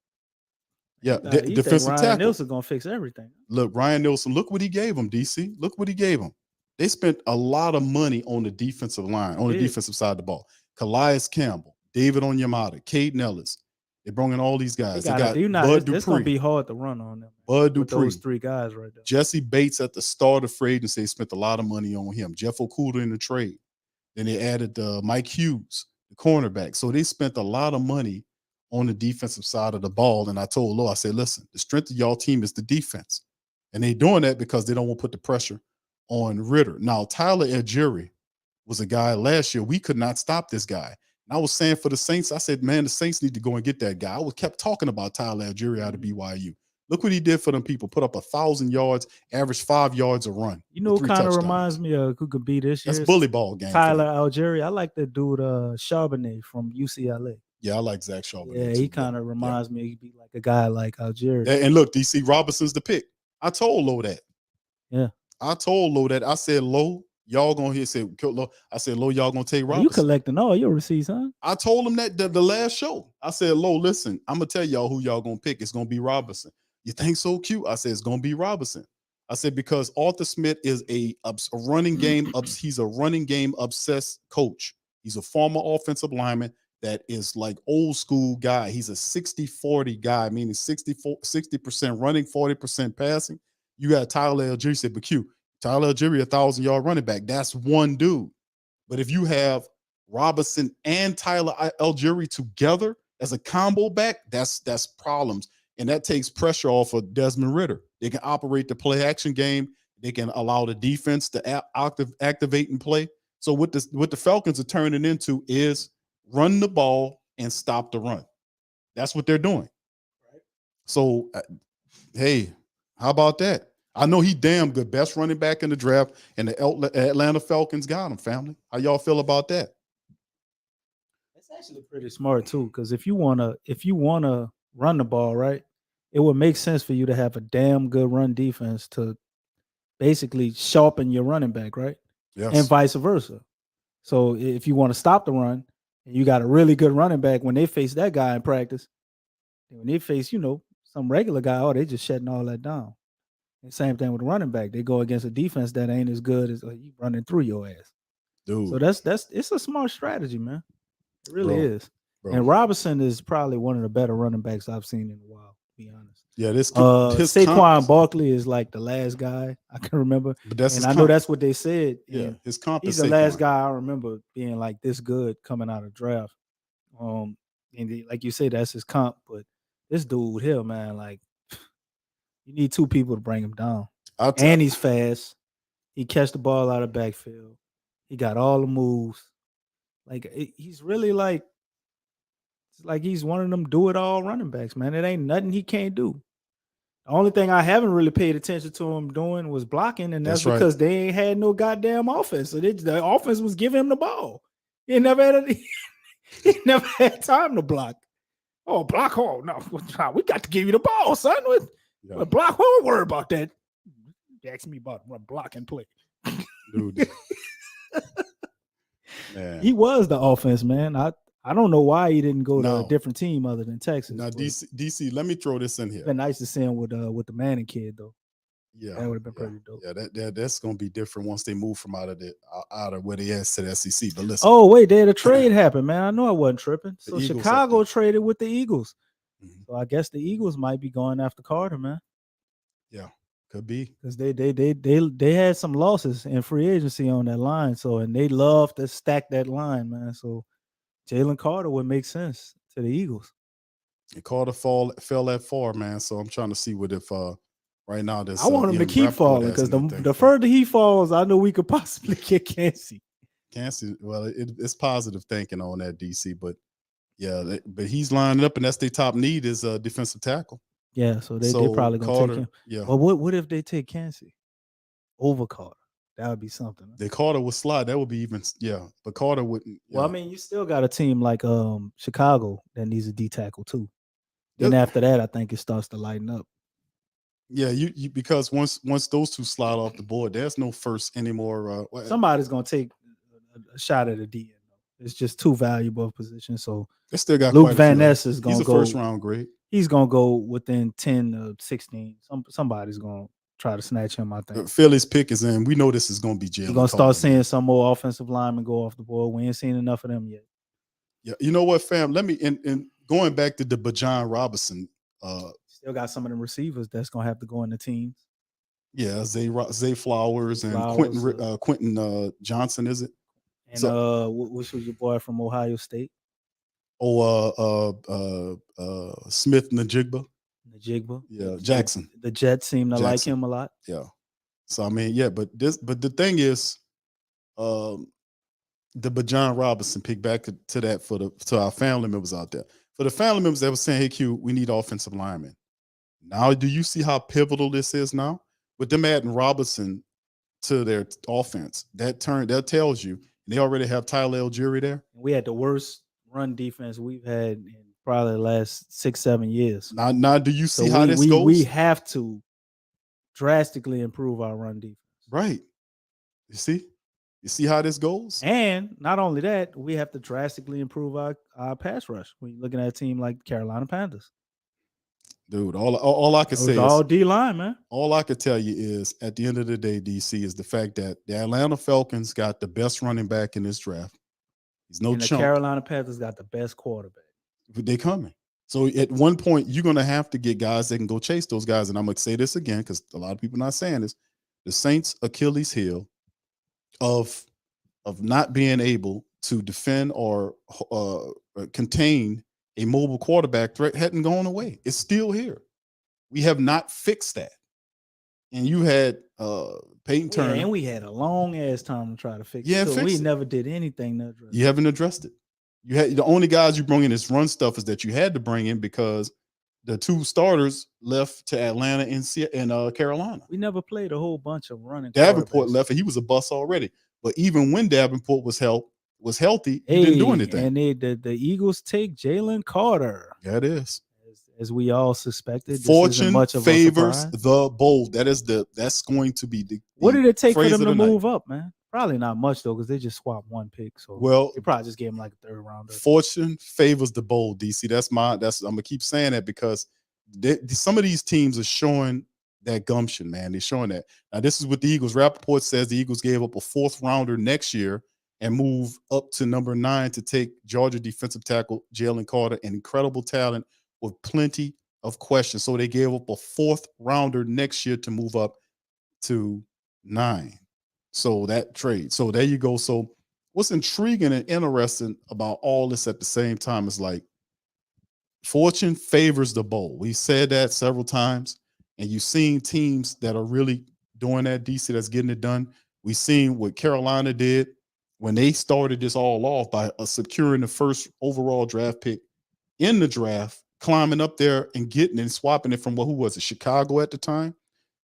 Yeah, You defensive think Ryan tackle. Nielsen gonna fix everything. Look, Ryan Nielsen, look what he gave him, DC. Look what he gave him. They spent a lot of money on the defensive line, on the defensive side of the ball. Calais Campbell, David Onyemata, Caden Ellis. They brought in all these guys. They got Bud Dupree. It's gonna be hard to run on them. Bud With Dupree. those three guys right there. Jesse Bates at the start of free agency spent a lot of money on him. Jeff Okuda in the trade. Then they added Mike Hughes, the cornerback. So they spent a lot of money on the defensive side of the ball. And I told Lo, I said, listen, the strength of y'all team is the defense. And they doing that because they don't want to put the pressure on Ritter. Now, Tyler Algieri was a guy last year. We could not stop this guy. And I was saying for the Saints, I said, man, the Saints need to go and get that guy. I kept talking about Tyler Algieri out of BYU. Look what he did for them people. Put up 1,000 yards, averaged 5 yards a run. You know, kind of reminds me of who could be this year. That's bully ball game. Tyler Algieri. I like the dude Charbonnet from UCLA. Yeah, I like Zach Charbonnet. Yeah, he kind of reminds me. He'd be like a guy like Algieri. And look, DC Robinson's the pick. I told Lo that. Yeah. I told Lo that. I said, Lo, y'all gonna hear say Lo. I said, Lo, y'all gonna take Robinson. You collecting all your receipts, huh? I told him that the last show. I said, Lo, listen, I'm gonna tell y'all who y'all gonna pick. It's gonna be Robinson. You think so cute? I said it's gonna be Robinson. I said because Arthur Smith is a running game. He's a running game obsessed coach. He's a former offensive lineman that is like old school guy. He's a 60-40 guy, meaning 60% running, 40% passing. You got Tyler Algieri. Said, but Q, Tyler Algieri, 1,000-yard running back. That's one dude. But if you have Robinson and Tyler Algieri together as a combo back, that's problems. And that takes pressure off of Desmond Ritter. They can operate the play action game. They can allow the defense to activate and play. So what the Falcons are turning into is run the ball and stop the run. That's what they're doing. Right. So, hey, how about that? I know he damn good. Best running back in the draft, and the Atlanta Falcons got him, family. How y'all feel about that? That's actually pretty smart, too, because if you wanna run the ball, right, it would make sense for you to have a damn good run defense to basically sharpen your running back, right? Yes. And vice versa. So if you want to stop the run and you got a really good running back, when they face that guy in practice, and when they face, some regular guy, they just shutting all that down. And same thing with the running back. They go against a defense that ain't as good as you running through your ass. Dude. So it's a smart strategy, man. It really is. Bro. And Robinson is probably one of the better running backs I've seen in a while, to be honest. Yeah, Saquon Barkley is like the last guy I can remember. But I know that's what they said. Yeah, he's the last guy I remember being like this good coming out of draft. And like you say, that's his comp. But this dude here, man, like you need two people to bring him down. And he's fast. He catch the ball out of backfield. He got all the moves. Like he's really like he's one of them do it all running backs, man. It ain't nothing he can't do. The only thing I haven't really paid attention to him doing was blocking, and that's because they ain't had no goddamn offense. So the offense was giving him the ball. He never had time to block. Oh, block! Oh no, we got to give you the ball, son. Block. Don't worry about that. You asked me about blocking play, dude. Man. He was the offense, man. I don't know why he didn't go to a different team other than Texas. Now, DC, let me throw this in here. It's been nice to see him with the Manning kid, though. Yeah, that would have been pretty dope. Yeah, that's gonna be different once they move from out of where they at to the SEC. But listen, oh wait, they had a trade happen, man. I know I wasn't tripping. So Chicago traded with the Eagles. Mm-hmm. So I guess the Eagles might be going after Carter, man. Yeah, could be because they had some losses in free agency on that line. So and they love to stack that line, man. So Jalen Carter would make sense to the Eagles. And Carter fell that far, man. So I'm trying to see what if right now this. I want him to keep falling because the further he falls, I know we could possibly get Kansas. Well, it's positive thinking on that, DC, but yeah, but he's lining up, and that's their top need is a defensive tackle. Yeah, so they probably gonna Carter, take him. Yeah. Well, what if they take Kansas over Carter? That would be something. The Carter would slide. That would be even, but Carter wouldn't. Well, I mean, you still got a team like Chicago that needs a D tackle too. Then after that, I think it starts to lighten up. Yeah, you because once those two slide off the board, there's no first anymore. Somebody's gonna take a shot at a DN. It's just too valuable a position. So they still got Luke Van Ness is gonna go first round grade. He's gonna go within 10 to 16. Somebody's gonna try to snatch him, I think. Philly's pick is in. We know this is going to be Jalen. We're going to start seeing some more offensive linemen go off the board. We ain't seen enough of them yet. Yeah, you know what, fam? Let me and going back to the Bajan Robinson. Still got some of them receivers that's going to have to go in the teams. Yeah, Zay Flowers and Quentin Johnson, is it? And which was your boy from Ohio State? Smith Najigba. Yeah, Jackson. The Jets seem to like him a lot. Yeah. So I mean, but the thing is, the Bajan Robinson pick back to that to our family members out there. For the family members that were saying, "Hey Q, we need offensive linemen." Now, do you see how pivotal this is now? With them adding Robinson to their offense, that tells you they already have Tyler Algieri there. We had the worst run defense we've had in probably the last 6-7 years. Now, do you see how this goes? We have to drastically improve our run defense. Right. You see how this goes? And not only that, we have to drastically improve our pass rush. When you're looking at a team like Carolina Panthers. Dude, all I can say is all D-line, man. All I could tell you is at the end of the day, DC, is the fact that the Atlanta Falcons got the best running back in this draft. He's no chump. The Carolina Panthers got the best quarterback. They coming. So at one point, you're going to have to get guys that can go chase those guys. And I'm going to say this again because a lot of people are not saying this. The Saints' Achilles heel of not being able to defend or contain a mobile quarterback threat hadn't gone away. It's still here. We have not fixed that. And you had Peyton Turner. And we had a long ass time to try to fix it. So we never did anything to address it. You haven't addressed it. You had the only guys you bring in this run stuff is that you had to bring in because the two starters left to Atlanta and Carolina. We never played a whole bunch of running. Davenport left and he was a bust already. But even when Davenport was healthy, he didn't do anything. And the Eagles take Jalen Carter. Yeah, it is. As we all suspected. Fortune favors the bold. That's going to be the what did it take for them to move up, man? Probably not much though, because they just swapped one pick. So they probably just gave him like a third rounder. Fortune favors the bold, DC. I'm gonna keep saying that because some of these teams are showing that gumption, man. They're showing that. Now, this is what the Eagles. Rappaport says the Eagles gave up a 4th rounder next year and move up to number 9 to take Georgia defensive tackle Jalen Carter, an incredible talent with plenty of questions. So they gave up a 4th rounder next year to move up to 9. So that trade. So there you go. So what's intriguing and interesting about all this at the same time is like fortune favors the bold. We said that several times, and you've seen teams that are really doing that. DC that's getting it done. We've seen what Carolina did when they started this all off by securing the first overall draft pick in the draft, climbing up there and getting and swapping it from who was it, Chicago at the time,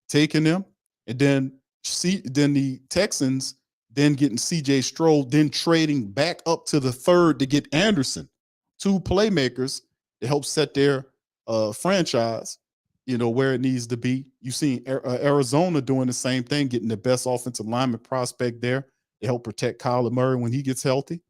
taking them, and then the Texans then getting CJ Stroud, then trading back up to the third to get Anderson, two playmakers to help set their franchise, where it needs to be. You've seen Arizona doing the same thing, getting the best offensive lineman prospect there to help protect Kyler Murray when he gets healthy.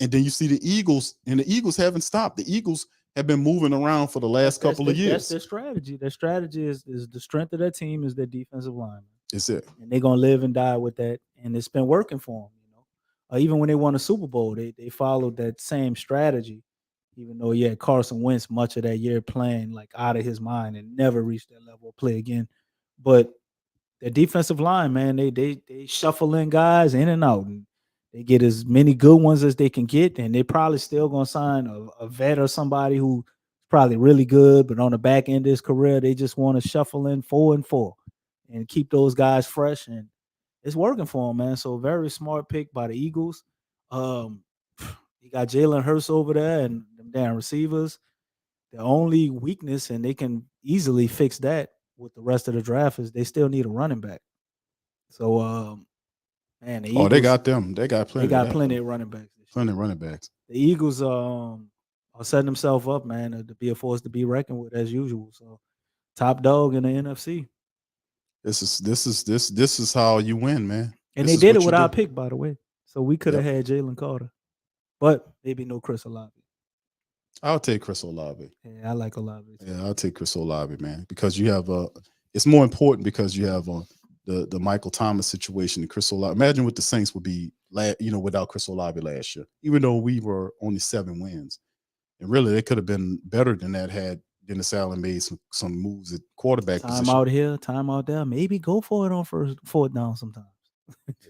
And then you see the Eagles, and the Eagles haven't stopped. The Eagles have been moving around for the last couple of years. That's their strategy. Their strategy is the strength of their team is their defensive line. It's it. And they're gonna live and die with that. And it's been working for them. Even when they won a Super Bowl, they followed that same strategy. Even though, yeah, Carson Wentz much of that year playing like out of his mind and never reached that level of play again. But their defensive line, man, they shuffle in guys in and out, and they get as many good ones as they can get, and they probably still gonna sign a vet or somebody who's probably really good, but on the back end of his career, they just want to shuffle in 4 and 4 and keep those guys fresh, and it's working for them, man. So very smart pick by the Eagles. You got Jalen Hurts over there and them damn receivers. The only weakness, and they can easily fix that with the rest of the draft, is they still need a running back. So, man, the Eagles, they got them. They got plenty. They got plenty of running backs. Plenty of running backs. The Eagles are setting themselves up, man, to be a force to be reckoned with as usual. So, top dog in the NFC. This is how you win, man. And they did it with our pick, by the way. So we could have had Jalen Carter, but maybe no Chris Olave. I'll take Chris Olave. Yeah, I like Olave. Yeah, I'll take Chris Olave, man, because you have it's more important because you have the Michael Thomas situation and Chris Olave. Imagine what the Saints would be, without Chris Olave last year, even though we were only 7 wins, and really they could have been better than that had Dennis Allen made some moves at quarterback position. Time out here, time out there. Maybe go for it on fourth down sometimes.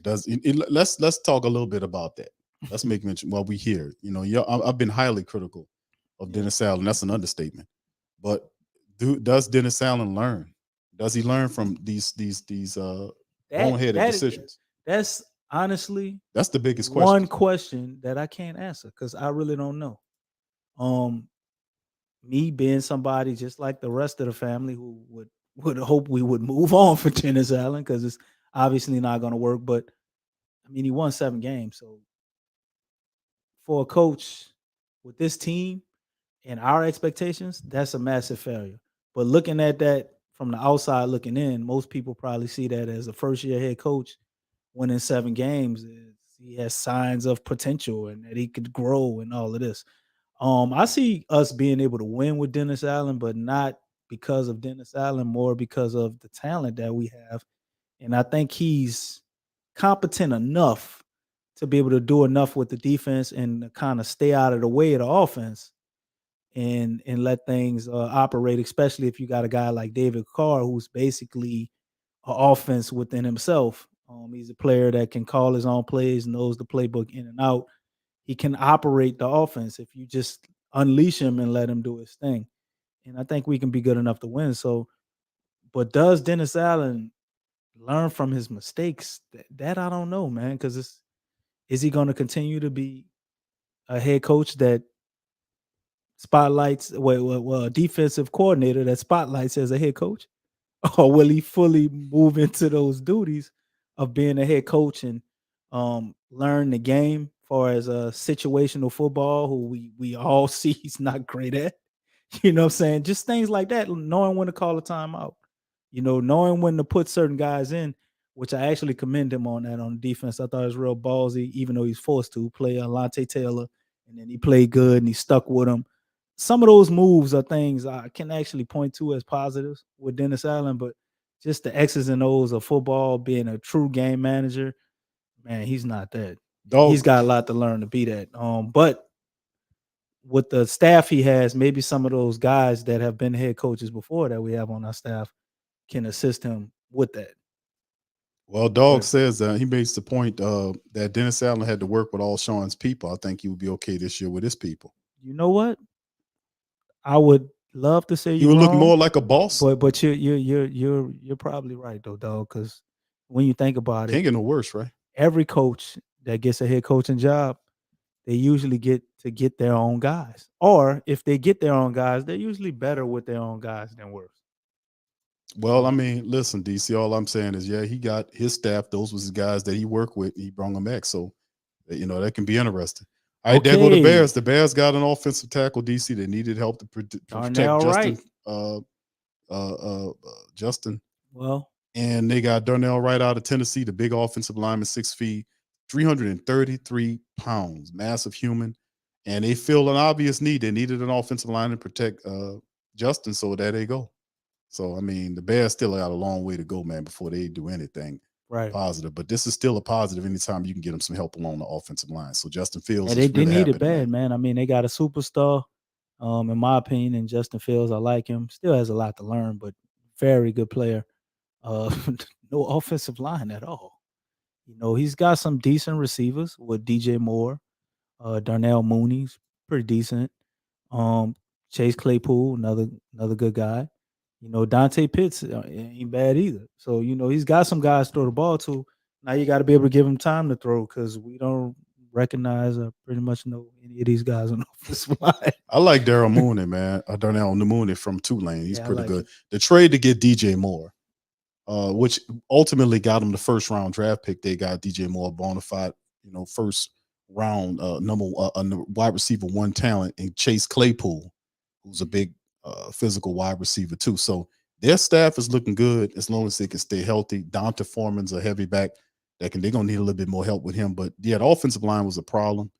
Let's talk a little bit about that. Let's make mention while we here. I've been highly critical of Dennis Allen. That's an understatement. But does Dennis Allen learn? Does he learn from these wrong-headed decisions? That's honestly that's the biggest question. One question that I can't answer because I really don't know. Me being somebody just like the rest of the family who would hope we would move on for Dennis Allen because it's obviously not going to work. But I mean, he won 7 games, so for a coach with this team and our expectations, that's a massive failure. But looking at that from the outside looking in, most people probably see that as a first-year head coach winning 7 games. He has signs of potential and that he could grow and all of this. I see us being able to win with Dennis Allen, but not because of Dennis Allen, more because of the talent that we have. And I think he's competent enough to be able to do enough with the defense and kind of stay out of the way of the offense and let things operate, especially if you got a guy like David Carr, who's basically an offense within himself. He's a player that can call his own plays, knows the playbook in and out. He can operate the offense if you just unleash him and let him do his thing. And I think we can be good enough to win. So, but does Dennis Allen learn from his mistakes? That I don't know, man, because is he going to continue to be a head coach that spotlights, a defensive coordinator that spotlights as a head coach? Or will he fully move into those duties of being a head coach and learn the game far as situational football, who we all see he's not great at? You know what I'm saying? Just things like that, knowing when to call a timeout, knowing when to put certain guys in, which I actually commend him on that on defense. I thought it was real ballsy, even though he's forced to play Alontae Taylor, and then he played good and he stuck with him. Some of those moves are things I can actually point to as positives with Dennis Allen, but just the X's and O's of football, being a true game manager, man, he's not that. He's got a lot to learn to be that. But with the staff he has, maybe some of those guys that have been head coaches before that we have on our staff can assist him with that. Well, Dog says that he makes the point that Dennis Allen had to work with all Sean's people. I think he would be okay this year with his people. You know what? I would love to say He you're would look wrong, more like a boss. but you're probably right though, dog. Because when you think about it, Can't get no worse, right? every coach that gets a head coaching job, they usually get their own guys. Or if they get their own guys, they're usually better with their own guys than worse. Well, I mean, listen, DC, all I'm saying is, yeah, he got his staff. Those was the guys that he worked with. He brought them back. So, that can be interesting. All right, there go the Okay. Bears. The Bears got an offensive tackle, DC. They needed help to protect Darnell Justin, Wright. Justin. Well, And they got Darnell Wright out of Tennessee, the big offensive lineman, 6 feet, 333 pounds, massive human. And they feel an obvious need. They needed an offensive line to protect Justin. So there they go. So, I mean, the Bears still got a long way to go, man, before they do anything right. positive. But this is still a positive anytime you can get them some help along the offensive line. So Justin Fields Yeah, is they really need it happy, bad, man. I mean, they got a superstar, in my opinion, and Justin Fields. I like him. Still has a lot to learn, but very good player. No offensive line at all. He's got some decent receivers with DJ Moore, Darnell Mooney's pretty decent. Chase Claypool, another good guy. Dante Pitts ain't bad either. So he's got some guys to throw the ball to. Now you got to be able to give him time to throw because we don't recognize or pretty much know any of these guys on the offensive line. I like Daryl Mooney, man. Darnell Mooney from Tulane. He's Yeah, I pretty like good. him. The trade to get DJ Moore, which ultimately got him the first round draft pick. They got DJ Moore, bona fide, first round wide receiver one talent, and Chase Claypool, who's a big physical wide receiver too. So their staff is looking good as long as they can stay healthy. Donta Foreman's a heavy back they're gonna need a little bit more help with him. But yeah, the offensive line was a problem.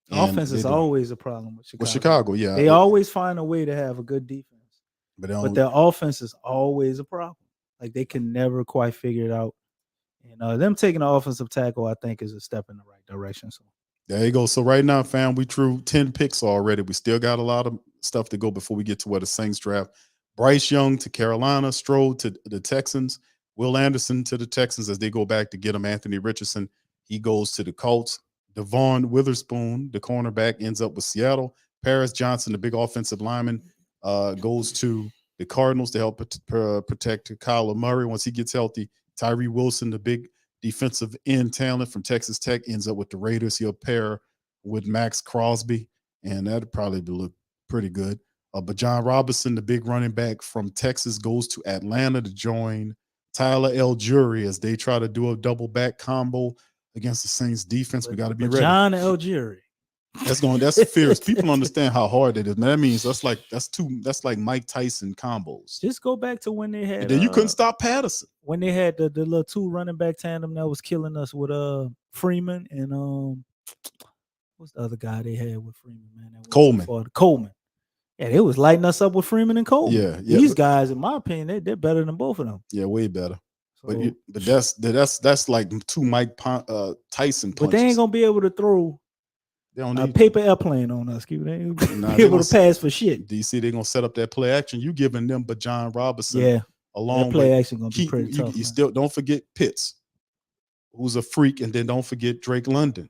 Offense is always a problem with Chicago. With Chicago, yeah. They always find a way to have a good defense. But their offense is always a problem. Like they can never quite figure it out. And them taking the offensive tackle, I think, is a step in the right direction. So there you go. So right now, fam, we threw 10 picks already. We still got a lot of stuff to go before we get to where the Saints draft. Bryce Young to Carolina, Strode to the Texans, Will Anderson to the Texans as they go back to get him. Anthony Richardson, he goes to the Colts. Devon Witherspoon, the cornerback, ends up with Seattle. Paris Johnson, the big offensive lineman, goes to the Cardinals to help protect Kyler Murray once he gets healthy. Tyree Wilson, the big defensive end talent from Texas Tech, ends up with the Raiders. He'll pair with Max Crosby, and that'd probably look pretty good. But John Robinson, the big running back from Texas, goes to Atlanta to join Tyler Algieri as they try to do a double back combo against the Saints defense. We got to be ready. John Algieri. That's fierce. People don't understand how hard it is. Man, that means that's like Mike Tyson combos. Just go back to when they had. And then you couldn't stop Patterson. When they had the little two running back tandem that was killing us with Freeman and what's the other guy they had with Freeman, man? Coleman. Yeah, they was lighting us up with Freeman and Coleman. Yeah. These guys, in my opinion, they're better than both of them. Yeah, way better. So, but that's like two Mike Tyson punches. But they ain't gonna be able to throw a paper airplane on us. They ain't gonna be able to pass for shit. DC, they're gonna set up that play action. You giving them, but John Robinson, along that play action gonna be pretty tough. You still don't forget Pitts, who's a freak, and then don't forget Drake London.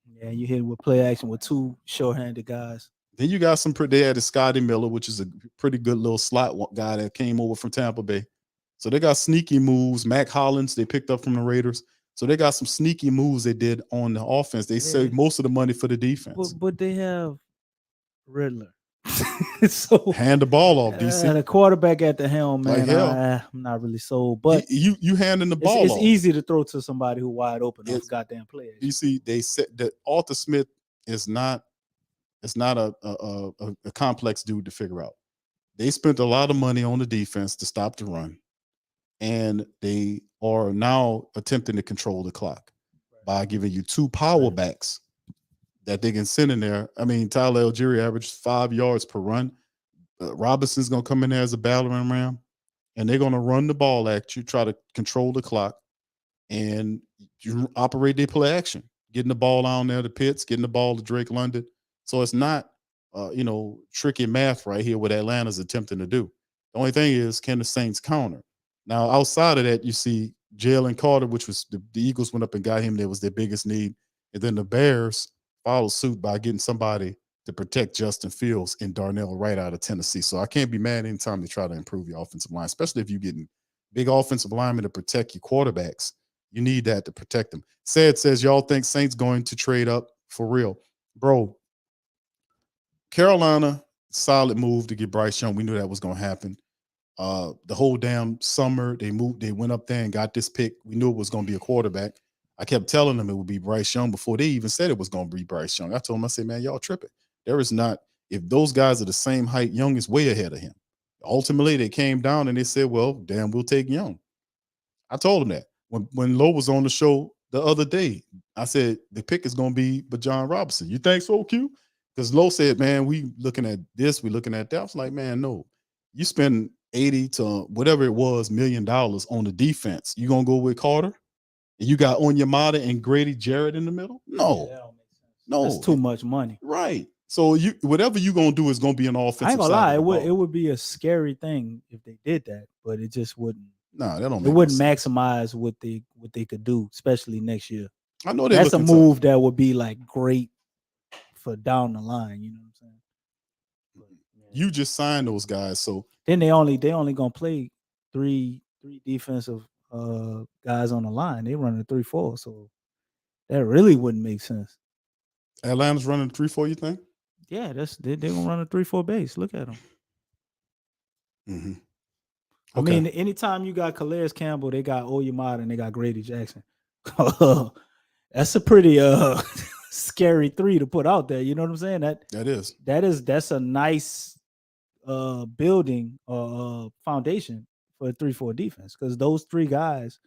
Yeah, you hit with play action with two short-handed guys. Then you got they had Scotty Miller, which is a pretty good little slot guy that came over from Tampa Bay. So they got sneaky moves. Mac Hollins, they picked up from the Raiders. So they got some sneaky moves they did on the offense. They saved most of the money for the defense. But they have Riddler. So hand the ball off, DC. The quarterback at the helm, man. Like I'm not really sold. But you handing the ball it's off. easy to throw to somebody who wide open off goddamn play. You see, they said that Arthur Smith is not. It's not a complex dude to figure out. They spent a lot of money on the defense to stop the run, and they are now attempting to control the clock by giving you two power backs that they can send in there. I mean, Tyler Algieri averaged 5 yards per run. Robinson's going to come in there as a battering ram, and they're going to run the ball at you, try to control the clock, and you operate their play action, getting the ball down there to Pitts, getting the ball to Drake London. So it's not, tricky math right here what Atlanta's attempting to do. The only thing is, can the Saints counter? Now, outside of that, you see Jalen Carter, which was the Eagles went up and got him. That was their biggest need. And then the Bears followed suit by getting somebody to protect Justin Fields and Darnell Wright out of Tennessee. So I can't be mad anytime they try to improve your offensive line, especially if you're getting big offensive linemen to protect your quarterbacks. You need that to protect them. Said says, y'all think Saints going to trade up for real? Bro, Carolina, solid move to get Bryce Young. We knew that was going to happen. The whole damn summer, they went up there and got this pick. We knew it was going to be a quarterback. I kept telling them it would be Bryce Young before they even said it was going to be Bryce Young. I told them, I said, man, y'all tripping. There is not, if those guys are the same height, Young is way ahead of him. Ultimately, they came down and they said, well, damn, we'll take Young. I told them that. When Lowe was on the show the other day, I said, the pick is going to be but John Robinson. You think so, Q? Because Lowe said, man, we looking at this, we looking at that. I was like, man, no. You spend 80 to whatever it was, $1 million on the defense. You going to go with Carter? And you got Onyemata and Grady Jarrett in the middle? No. That don't make sense. No. That's too much money. Right. So you whatever you're going to do is going to be an offensive I ain't gonna side lie, of the ball. it would be a scary thing if they did that, but it just wouldn't. No, that don't It make wouldn't no sense. maximize what they could do, especially next year. I know they're That's a looking move that would be like great for down the line. You know what I'm saying? But, You just signed those guys, so then they only gonna play three defensive guys on the line. They run a 3-4, so that really wouldn't make sense. Atlanta's running 3-4. You think? Yeah, they're gonna run a 3-4 base. Look at them. Mm-hmm. I mean, anytime you got Calais Campbell, they got Oyemata and they got Grady Jackson. That's a pretty scary three to put out there. You know what I'm saying? That's a nice building foundation for a 3-4 defense, because those three guys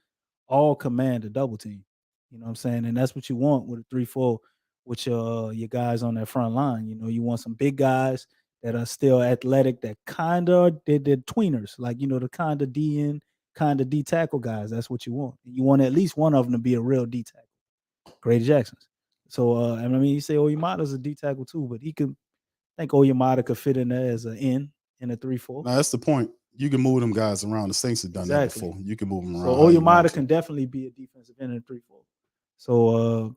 all command a double team. You know what I'm saying? And that's what you want with a 3-4 with your guys on that front line. You know, you want some big guys that are still athletic, that kind of they're tweeners, like, you know, the kind of DN, kind of D tackle guys. That's what you want. You want at least one of them to be a real D tackle. Grady Jackson's. So I mean, you say Oyemata's a D tackle too, but I think Oyemata could fit in there as an N in a 3-4. Now that's the point. You can move them guys around. The Saints have done that Exactly. before. You can move them around. So Oyemata can definitely be a defensive end in a 3-4. So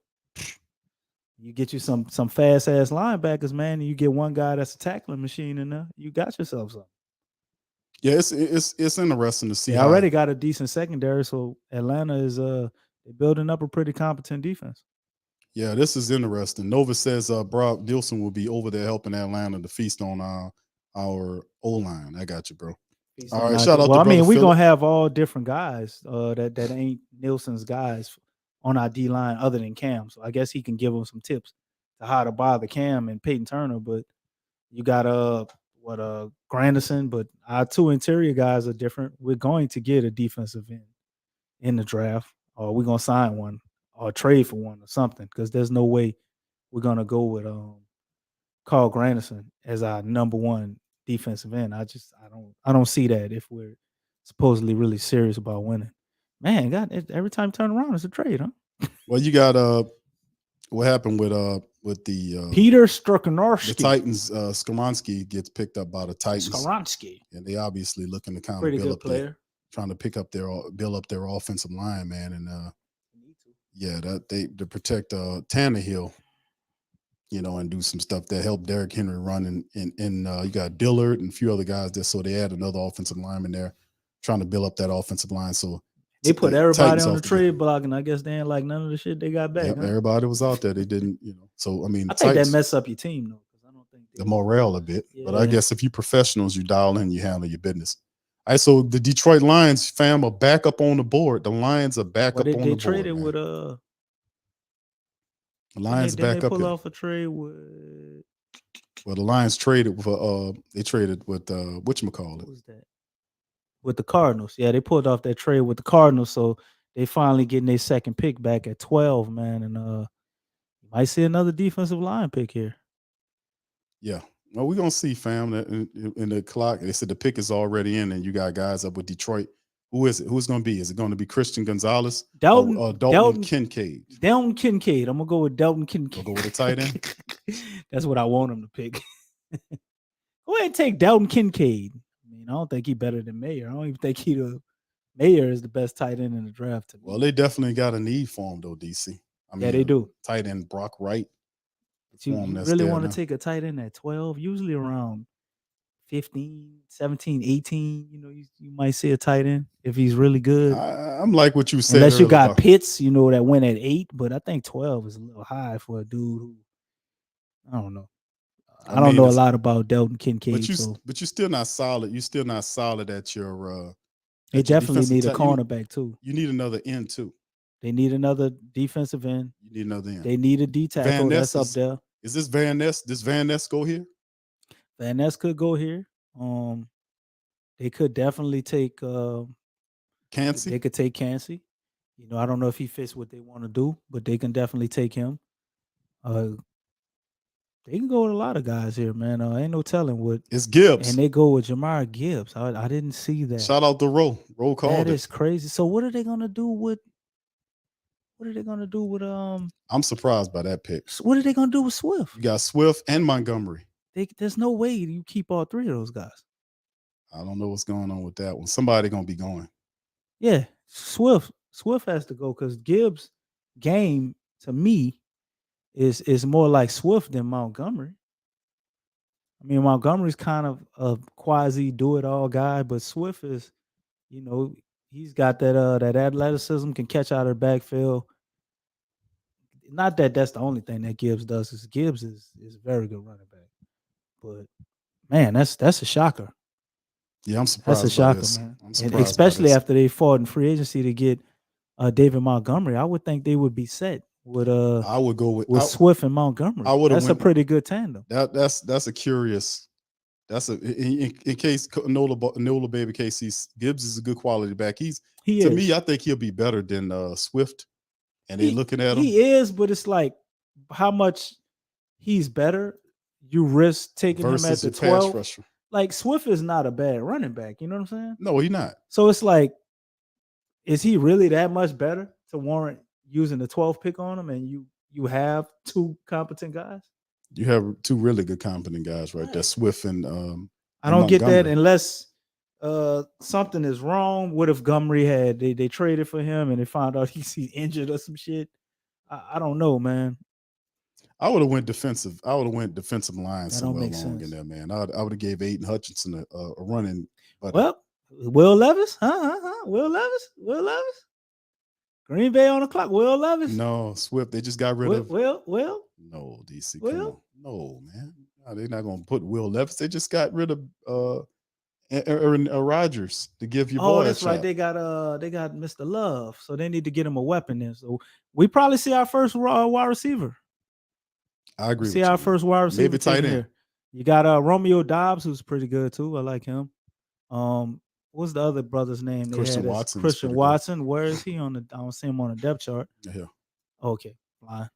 you get you some fast ass linebackers, man, and you get one guy that's a tackling machine in there. You got yourself something. Yeah, it's interesting to see. They already got a decent secondary, so Atlanta is they're building up a pretty competent defense. Yeah, this is interesting. Nova says Brock Dilson will be over there helping Atlanta to feast on our O-line. I got you, bro. All right, shout out to I mean, Brother we're Phillip. gonna have all different guys that ain't Nielsen's guys on our D line other than Cam. So I guess he can give them some tips to how to bother Cam and Peyton Turner. But you got Granderson, but our two interior guys are different. We're going to get a defensive end in the draft, or we're gonna sign one or trade for one or something, because there's no way we're gonna go with Carl Granderson as our number one defensive end. I don't see that if we're supposedly really serious about winning. Man, God, every time you turn around, it's a trade, huh? Well, you got what happened with the Peter Strzokowski. the Titans. Skoronski gets picked up by the Titans. Skoronski, and they obviously looking to kind pretty of good build up player. trying to build up their offensive line, man, and yeah, that they to protect Tannehill, you know, and do some stuff that help Derrick Henry run. And you got Dillard and a few other guys there, so they add another offensive lineman there, trying to build up that offensive line. So they put everybody Titans on the off trade block, and I guess they ain't like none of the shit they got back. Yep, huh? everybody was out there. They didn't, you know. So I mean, I think Titans, that mess up your team though, because I don't think the morale a bit. But I Yeah. guess if you professionals, you dial in, you handle your business. All right, so the Detroit Lions, fam, are back up on the board. The Lions are back Well, up on they the traded board. with The Lions didn't back they up pull here. off a trade with Well, the Lions traded for they traded with whatchamacallit. what was that? With the Cardinals. Yeah, they pulled off that trade with the Cardinals, so they finally getting their second pick back at 12, man, and you might see another defensive line pick here. Yeah. Well, we're gonna see, fam. That in the clock, they said the pick is already in, and you got guys up with Detroit. Who is it? Who's gonna be? Is it going to be Christian Gonzalez or Dalton Kincaid? Dalton Kincaid. I'm gonna go with Dalton Kincaid. Go with a tight end. That's what I want him to pick. Go ahead and take Dalton Kincaid. I mean, I don't think he's better than Mayer. I don't even think Mayer is the best tight end in the draft. Well, they definitely got a need for him though, DC. I mean, Yeah, they do. Tight end Brock Wright You, form you that's really there want to now. take a tight end at 12? Usually around 15, 17, 18, you might see a tight end if he's really good. I'm like what you said Unless you earlier got about Pitts, that went at 8, but I think 12 is a little high for a dude who I don't know. I I don't mean, know a it's, lot about Delton but Kincaid, so you're still not solid. You're still not solid they at your definitely defensive need a tackle. cornerback too. You need another end too. They need another defensive end. You need another end. They need a D Van tackle. Ness That's up there. is this Van Ness? Does Van Ness go here? Van Ness could go here. They could definitely take. Cansey? They could take Cansey. I don't know if he fits what they want to do, but they can definitely take him. They can go with a lot of guys here, man. Ain't no telling what. It's Gibbs. And they go with Jamar Gibbs. I didn't see that. Shout out to Roe. Roe called That it. is crazy. So what are they gonna do with? What are they gonna do with I'm surprised by that pick. What are they gonna do with Swift? You got Swift and Montgomery. There's no way you keep all three of those guys. I don't know what's going on with that one. Somebody gonna be going. Yeah, Swift has to go because Gibbs' game to me is more like Swift than Montgomery. I mean, Montgomery's kind of a quasi do it all guy, but Swift is, he's got that athleticism, can catch out of the backfield. Not that that's the only thing that Gibbs does. Is Gibbs is a very good running back, but man, that's a shocker. Yeah, I'm surprised. That's a shocker, man. And especially after they fought in free agency to get David Montgomery, I would think they would be set with I would go with Swift and Montgomery. That's a pretty good tandem. That's a curious. That's in case Nola baby case Gibbs is a good quality back. To me, I think he'll be better than Swift. And they looking at him. He is, but it's like how much he's better. You risk taking him at the 12. Like Swift is not a bad running back. You know what I'm saying? No, he's not. So it's like, is he really that much better to warrant using the 12th pick on him? And you have two competent guys. You have two really good competent guys right there, Swift and I don't get that unless something is wrong. What if Montgomery had they traded for him and they found out he's injured or some shit? I don't know, man. I would have went defensive. I would have went defensive line somewhere along sense. in there, man. I would have gave Aiden Hutchinson a running. But well, Will Levis, Will Levis. Green Bay on the clock. Will Levis. No, Swift. They just got rid of. Will. No, DC. Come on. No, man. No, they're not going to put Will Levis. They just got rid of Aaron Rodgers to give your boy. That's right. They got Mr. Love, so they need to get him a weapon. Then, so we probably see our first wide receiver. I agree. See our first wide receiver. Maybe tight end. Here. You got Romeo Dobbs, who's pretty good too. I like him. What's the other brother's name? Christian Watson. Christian Watson. Where is he on the? I don't see him on the depth chart. Yeah. Okay, fine.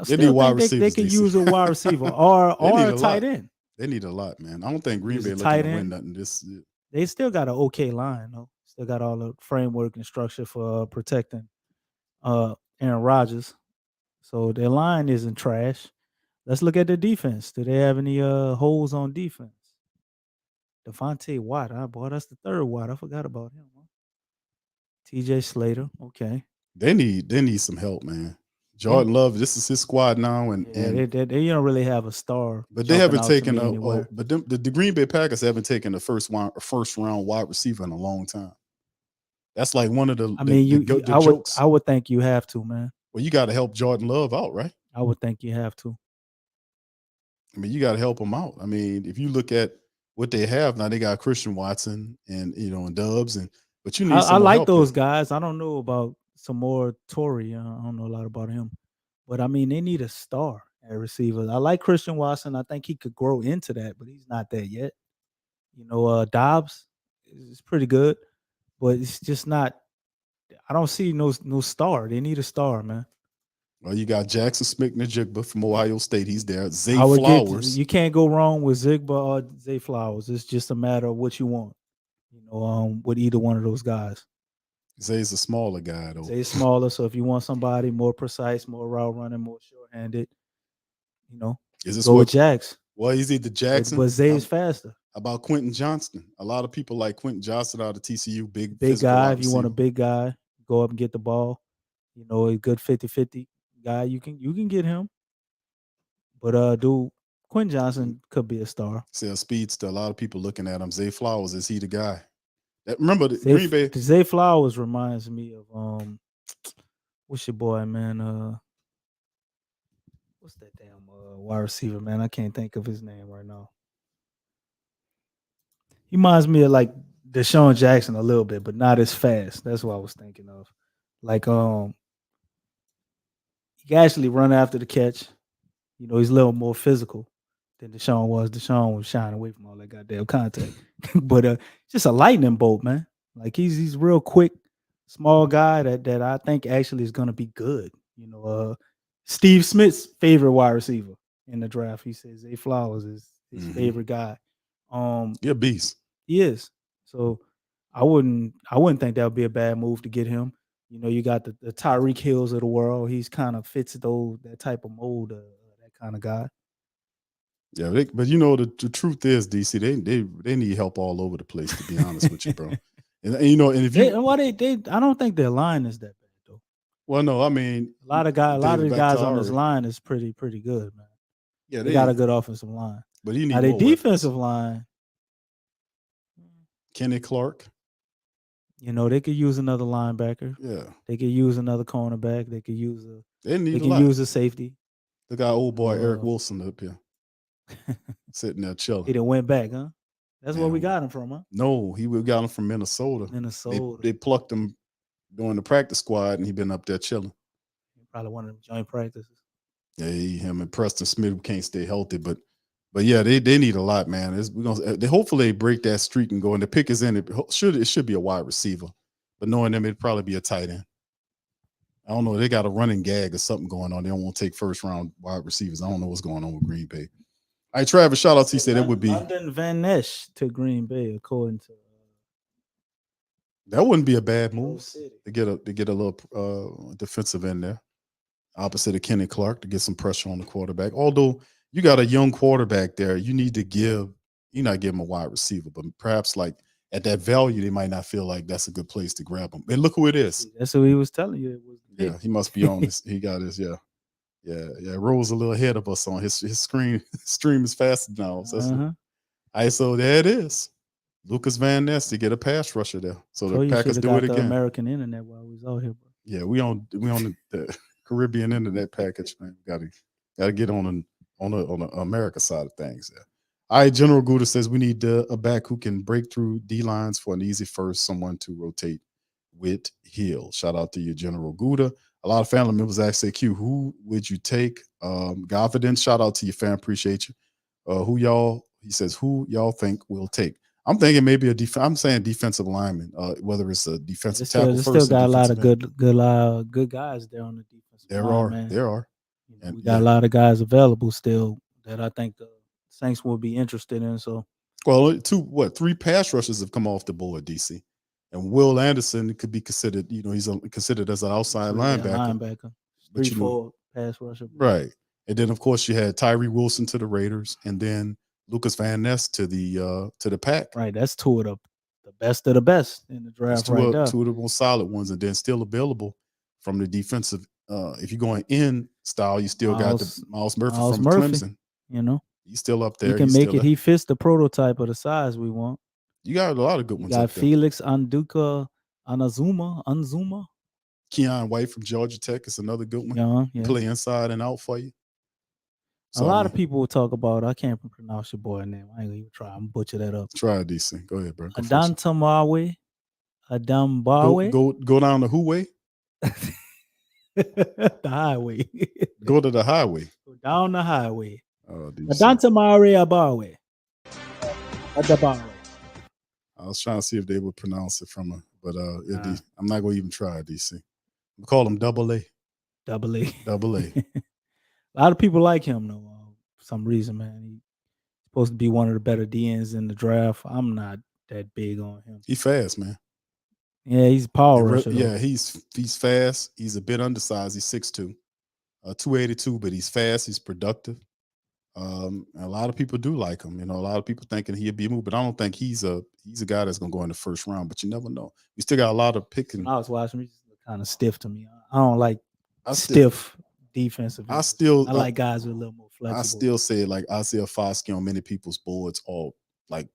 They need wide receivers. They can use a wide receiver or a tight end. They need a lot, man. I don't think Green Bay looking to win nothing. They still got an okay line, though. Still got all the framework and structure for protecting Aaron Rodgers. So their line isn't trash. Let's look at the defense. Do they have any holes on defense? Devontae Watt, boy, that's the third Watt. I forgot about him. Huh? TJ Slater, okay. They need some help, man. Jordan Love, this is his squad now, and they don't really have a star. But they haven't taken the Green Bay Packers haven't taken the first round wide receiver in a long time. That's like one of the. I mean, jokes. I would think you have to, man. Well, you got to help Jordan Love out, right? I would think you have to. I mean, you got to help him out. I mean, if you look at what they have now, they got Christian Watson and and Dubs, but you need. I like those guys. I don't know about some more Tory. I don't know a lot about him, but I mean, they need a star at receiver. I like Christian Watson. I think he could grow into that, but he's not there yet. Dobbs is pretty good, but it's just not. I don't see no star. They need a star, man. Well, you got Jackson Smith-Njigba from Ohio State. He's there. Zay Flowers. You can't go wrong with Zigba or Zay Flowers. It's just a matter of what you want. With either one of those guys. Zay's a smaller guy, though. Zay's smaller, so if you want somebody more precise, more route running, more short-handed, go with Jax. Well, he's either Jackson, but Zay's faster. How about Quentin Johnston? A lot of people like Quentin Johnston out of TCU. Big guy. If you want a big guy, go up and get the ball. A good 50-50 guy. You can get him. But dude, Quinn Johnson could be a star. See a speedster. A lot of people looking at him. Zay Flowers, is he the guy? Remember the Zay, Green Bay? Zay Flowers reminds me of what's your boy, man? What's that damn wide receiver, man? I can't think of his name right now. He reminds me of like Deshaun Jackson a little bit, but not as fast. That's what I was thinking of. Like he can actually run after the catch. You know, he's a little more physical than Deshaun was. Deshaun was shying away from all that goddamn contact. But just a lightning bolt, man. Like he's real quick, small guy that I think actually is gonna be good. You know, Steve Smith's favorite wide receiver in the draft. He says Zay Flowers is his favorite guy. You're a beast. He is. So I wouldn't think that would be a bad move to get him. You know, you got the Tyreek Hills of the world. He's kind of fits that type of mold, that kind of guy. Yeah, but you know the truth is, DC, they need help all over the place. To be honest with you, bro. And you know, and if you I don't think their line is that bad though. Well, no, I mean a lot of the guys on this line is pretty good, man. Yeah, they got a good offensive line. But you need now their defensive line. Kenny Clark. You know, they could use another linebacker. Yeah. They could use another cornerback. They could use use a safety. They got old boy Eric Wilson up here. Sitting there chilling. He done went back, huh? That's where we got him from, huh? No, we got him from Minnesota. They plucked him during the practice squad, and he been up there chilling. Probably one of them joint practices. Yeah, him and Preston Smith who can't stay healthy, but yeah, they need a lot, man. Hopefully they break that streak and go. And the pick is in. It should be a wide receiver, but knowing them, it'd probably be a tight end. I don't know. They got a running gag or something going on. They don't want to take first round wide receivers. I don't know what's going on with Green Bay. All right, Travis, shout out to you. Said it would be London Van Ness to Green Bay, according to. That wouldn't be a bad move to get a little defensive in there, opposite of Kenny Clark, to get some pressure on the quarterback. Although you got a young quarterback there, you're not giving him a wide receiver, but perhaps like at that value, they might not feel like that's a good place to grab him. And look who it is. That's who he was telling you. It was yeah, he must be on this. He got his, yeah. Rolls a little ahead of us on his screen. Stream is faster now. So all right, so there it is. Lucas Van Ness to get a pass rusher there. So the Packers do it again. American internet while we was out here, bro. Yeah, we on the Caribbean internet package, man. Gotta get on the America side of things there. All right, General Gouda says we need a back who can break through D lines for an easy first, someone to rotate with Hill. Shout out to you, General Gouda. A lot of family members actually say, Q, who would you take? Confidence, shout out to you, fam. Appreciate you. He says, who y'all think will take? I'm thinking maybe I'm saying defensive lineman, whether it's a defensive tackle. There's still got a lot of good guys there on the defensive line, man. There are. And we got a lot of guys available still that I think the Saints will be interested in. So, well, 3 pass rushes have come off the board, DC, and Will Anderson could be considered. You know, he's considered as an outside linebacker. 3-4 pass rusher, right? And then of course you had Tyree Wilson to the Raiders, and then Lucas Van Ness to the Pack. Right, that's two of the best of the best in the draft. Two of the most solid ones, and then still available from the defensive. If you're going in style, you still got the Miles Murphy from Clemson. You know, he's still up there. He can make it. He fits the prototype of the size we want. You got a lot of good ones. You got Felix Anzuma. Keon White from Georgia Tech is another good one. Yeah. Play inside and out for you. So, a lot of people will talk about. I can't pronounce your boy name. I ain't gonna even try. I'm gonna butcher that up. Try it, DC. Go ahead, bro. Adambawe. Go down the who way? The highway. Go to the highway. Go down the highway. Oh, Adambawe. I was trying to see if they would pronounce it from but I'm not gonna even try, DC. We call him Double A. Double A. A lot of people like him though. For some reason, man. He's supposed to be one of the better DNs in the draft. I'm not that big on him. He's fast, man. Yeah, he's a power rusher. Yeah, he's fast. He's a bit undersized. He's 6'2", 282, but he's fast. He's productive. A lot of people do like him. You know, a lot of people thinking he'd be a move, but I don't think he's a guy that's gonna go in the first round. But you never know. We still got a lot of picking. I was watching him. He just looked kind of stiff to me. I don't like stiff defensive. I like guys with a little more flexible. I still say like Isaiah Foskey on many people's boards, all like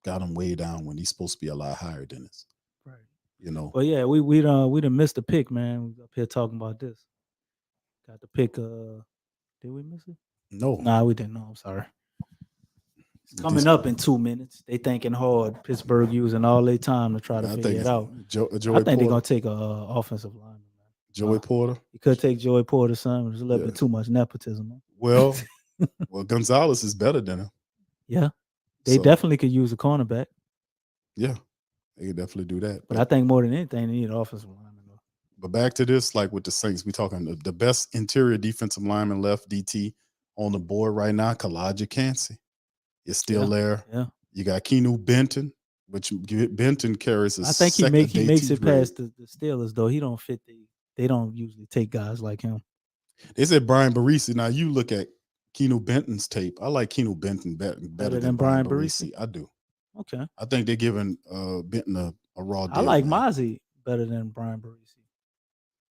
got him way down when he's supposed to be a lot higher than this. Right. You know. But yeah, we done missed the pick, man. We up here talking about this. Got the pick. Did we miss it? No. Nah, we didn't. No, I'm sorry. It's This- coming up in 2 minutes. They thinking hard. Pittsburgh using all their time to try to I figure think it it's out. Joey I think they're Porter. gonna take a offensive lineman. Joey Porter. You could take Joey Porter's son. There's a little Yeah. bit too much nepotism. Man. Well, well, Gonzalez is better than him. Yeah, they So, definitely could use a cornerback. Yeah, they could definitely do that. But I think more than anything, they need an offensive lineman. But back to this, like with the Saints, we talking the best interior defensive lineman left DT on the board right now. Kalaja Cansey is still there. Yeah, You got Keanu Benton, which Benton carries. I think he makes it past the Steelers though. He don't fit they don't usually take guys like him. They said Brian Barisi. Now you look at Keanu Benton's tape. I like Keanu Benton better than Brian Barisi. I do. Okay. I think they're giving Benton a raw deal. I like man. Mozzie better than Brian Barisi.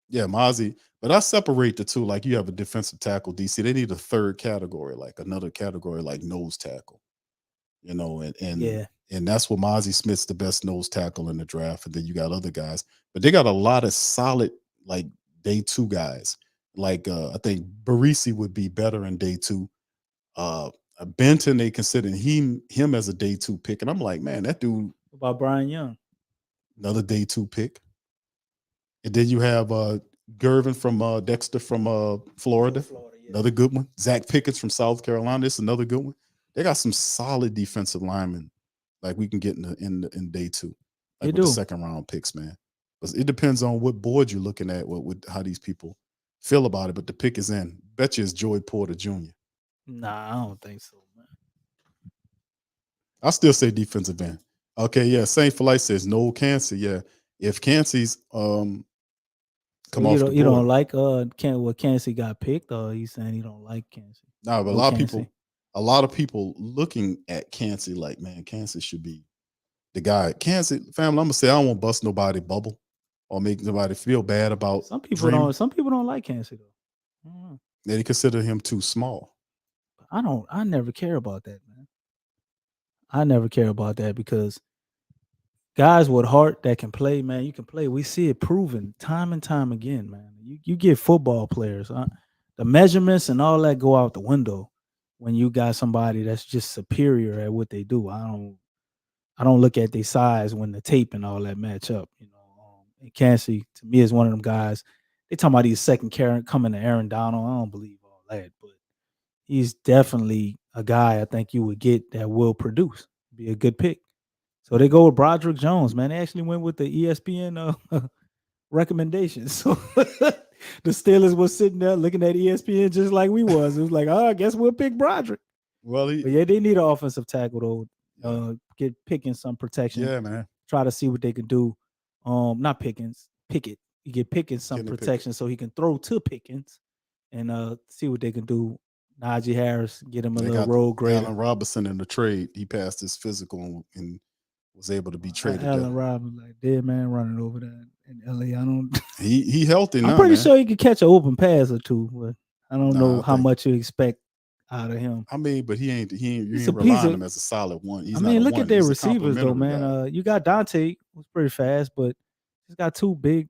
Yeah, Mozzie. But I separate the two. Like you have a defensive tackle, DC. They need a third category, like another category, like nose tackle. You know, and that's what Mozzie Smith's the best nose tackle in the draft. And then you got other guys, but they got a lot of solid like day two guys. Like I think Barisi would be better in day two. Benton, they consider him as a day two pick, and I'm like, man, that dude. What about Brian Young? Another day two pick. And then you have Gervin from Dexter from Florida. Yeah. Another good one. Zach Pickens from South Carolina. This is another good one. They got some solid defensive linemen like we can get in day two. Like with the second round picks, man. It depends on what board you're looking at, with how these people feel about it. But the pick is in. Bet you it's Joey Porter Jr. Nah, I don't think so, man. I still say defensive end. Okay, yeah. Saint for Life says no Cansey. Yeah. If Cansey's come off the board. You don't like Cansey got picked, or you saying you don't like Cansey? No, but a lot of people looking at Cansey like, man, Cansey should be the guy. Cansey, family, I'm gonna say I don't want to bust nobody bubble or make nobody feel bad about some people don't. Some people don't like Cansey though. They consider him too small. I never care about that, man. I never care about that because guys with heart that can play, man, you can play. We see it proven time and time again, man. You get football players, the measurements and all that go out the window when you got somebody that's just superior at what they do. I don't look at their size when the tape and all that match up. You know, and Cansey to me is one of them guys. They talking about he's second coming to Aaron Donald. I don't believe all that, but he's definitely a guy I think you would get that will produce, be a good pick. So they go with Broderick Jones, man. They actually went with the ESPN recommendations. So the Steelers was sitting there looking at ESPN just like we was. It was like, I guess we'll pick Broderick. Well, but yeah, they need an offensive tackle though. Get Pickens some protection. Yeah, man. Try to see what they can do. Not Pickens, Pickett. You get Pickens some protection so he can throw to Pickens and see what they can do. Najee Harris, get him a little road grader. Allen Robinson in the trade, he passed his physical and was able to be traded. Allen Robinson, like dead man running over there in LA. I don't. He healthy now. I'm pretty sure he could catch an open pass or two, but I don't know how much you expect out of him. I mean, but you ain't relying on him as a solid one. He's look at their receivers though, man. You got Dante, who's pretty fast, but he's got two big,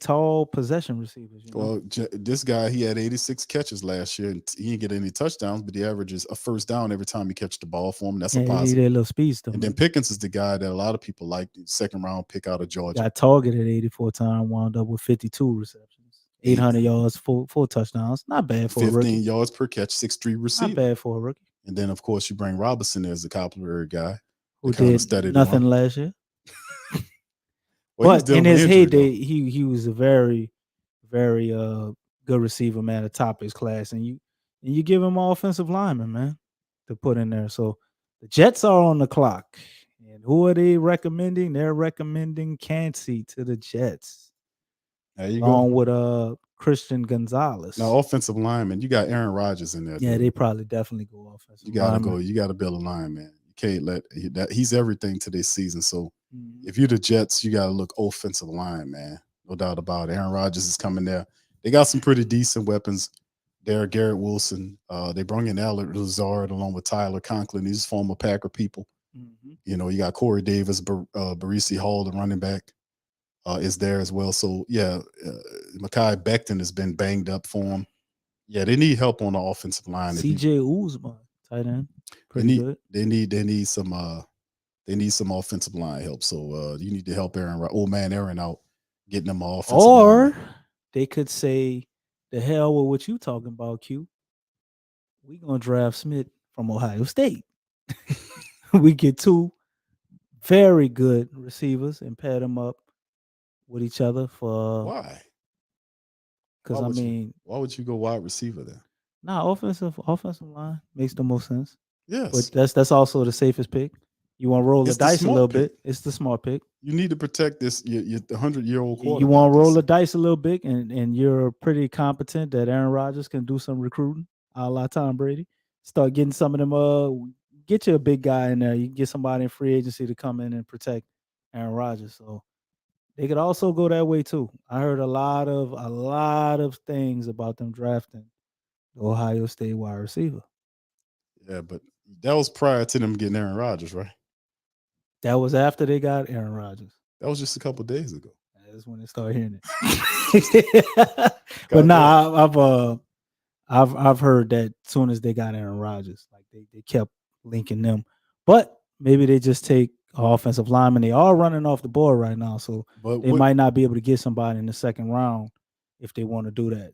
tall possession receivers. Well, this guy, he had 86 catches last year, and he didn't get any touchdowns, but he averages a first down every time he catches the ball for him. That's a positive. He need a little speed stuff. And then Pickens is the guy that a lot of people like, second round pick out of Georgia. Got targeted 84 times, wound up with 52 receptions, 800 yards, four touchdowns. Not bad for a rookie. 15 yards per catch, 6'3" receiver. Not bad for a rookie. And then, of course, you bring Robinson as a complimentary guy. Who did nothing last year. Well, but in his heyday, he was a very, very good receiver, man, at the top of his class. And you give him an offensive lineman, man, to put in there. So the Jets are on the clock. And who are they recommending? They're recommending Cansey to the Jets. There you along go. with Christian Gonzalez. Now, offensive lineman, you got Aaron Rodgers in there. Yeah, dude. they probably definitely go offensive. You gotta go. You gotta build a line, man. You can't let that. He's everything to this season. So if you're the Jets, you gotta look offensive line, man. No doubt about it. Aaron Rodgers is coming there. They got some pretty decent weapons Derek Garrett Wilson. They brought in Alec Lazard along with Tyler Conklin. These former Packer people. Mhm. You know, you got Corey Davis, Barisi Hall, the running back, is there as well. So yeah, Mekhi Becton has been banged up for him. Yeah, they need help on the offensive line. CJ Uzma, tight end, pretty good. They need some offensive line help. So you need to help old man Aaron out, getting them offensive line. Or they could say, the hell with what you talking about, Q. We gonna draft Smith from Ohio State. We get 2 very good receivers and pair them up with each other for Why? because Why would you go wide receiver then? offensive line makes the most sense. Yes, But that's also the safest pick. You want to roll the It's the dice a smart little pick. bit. It's the smart pick. you need to protect this your 100-year-old quarterback. You want to roll the dice a little bit, and you're pretty competent that Aaron Rodgers can do some recruiting, a la Tom Brady. Start getting some of them. Get you a big guy in there. You can get somebody in free agency to come in and protect Aaron Rodgers. So they could also go that way too. I heard a lot of things about them drafting the Ohio State wide receiver. Yeah, but that was prior to them getting Aaron Rodgers, right? That was after they got Aaron Rodgers. That was just a couple days ago. That's when they started hearing it. But nah, I've heard that as soon as they got Aaron Rodgers, like they kept linking them. But maybe they just take offensive linemen. They are running off the board right now, so they might not be able to get somebody in the second round if they want to do that.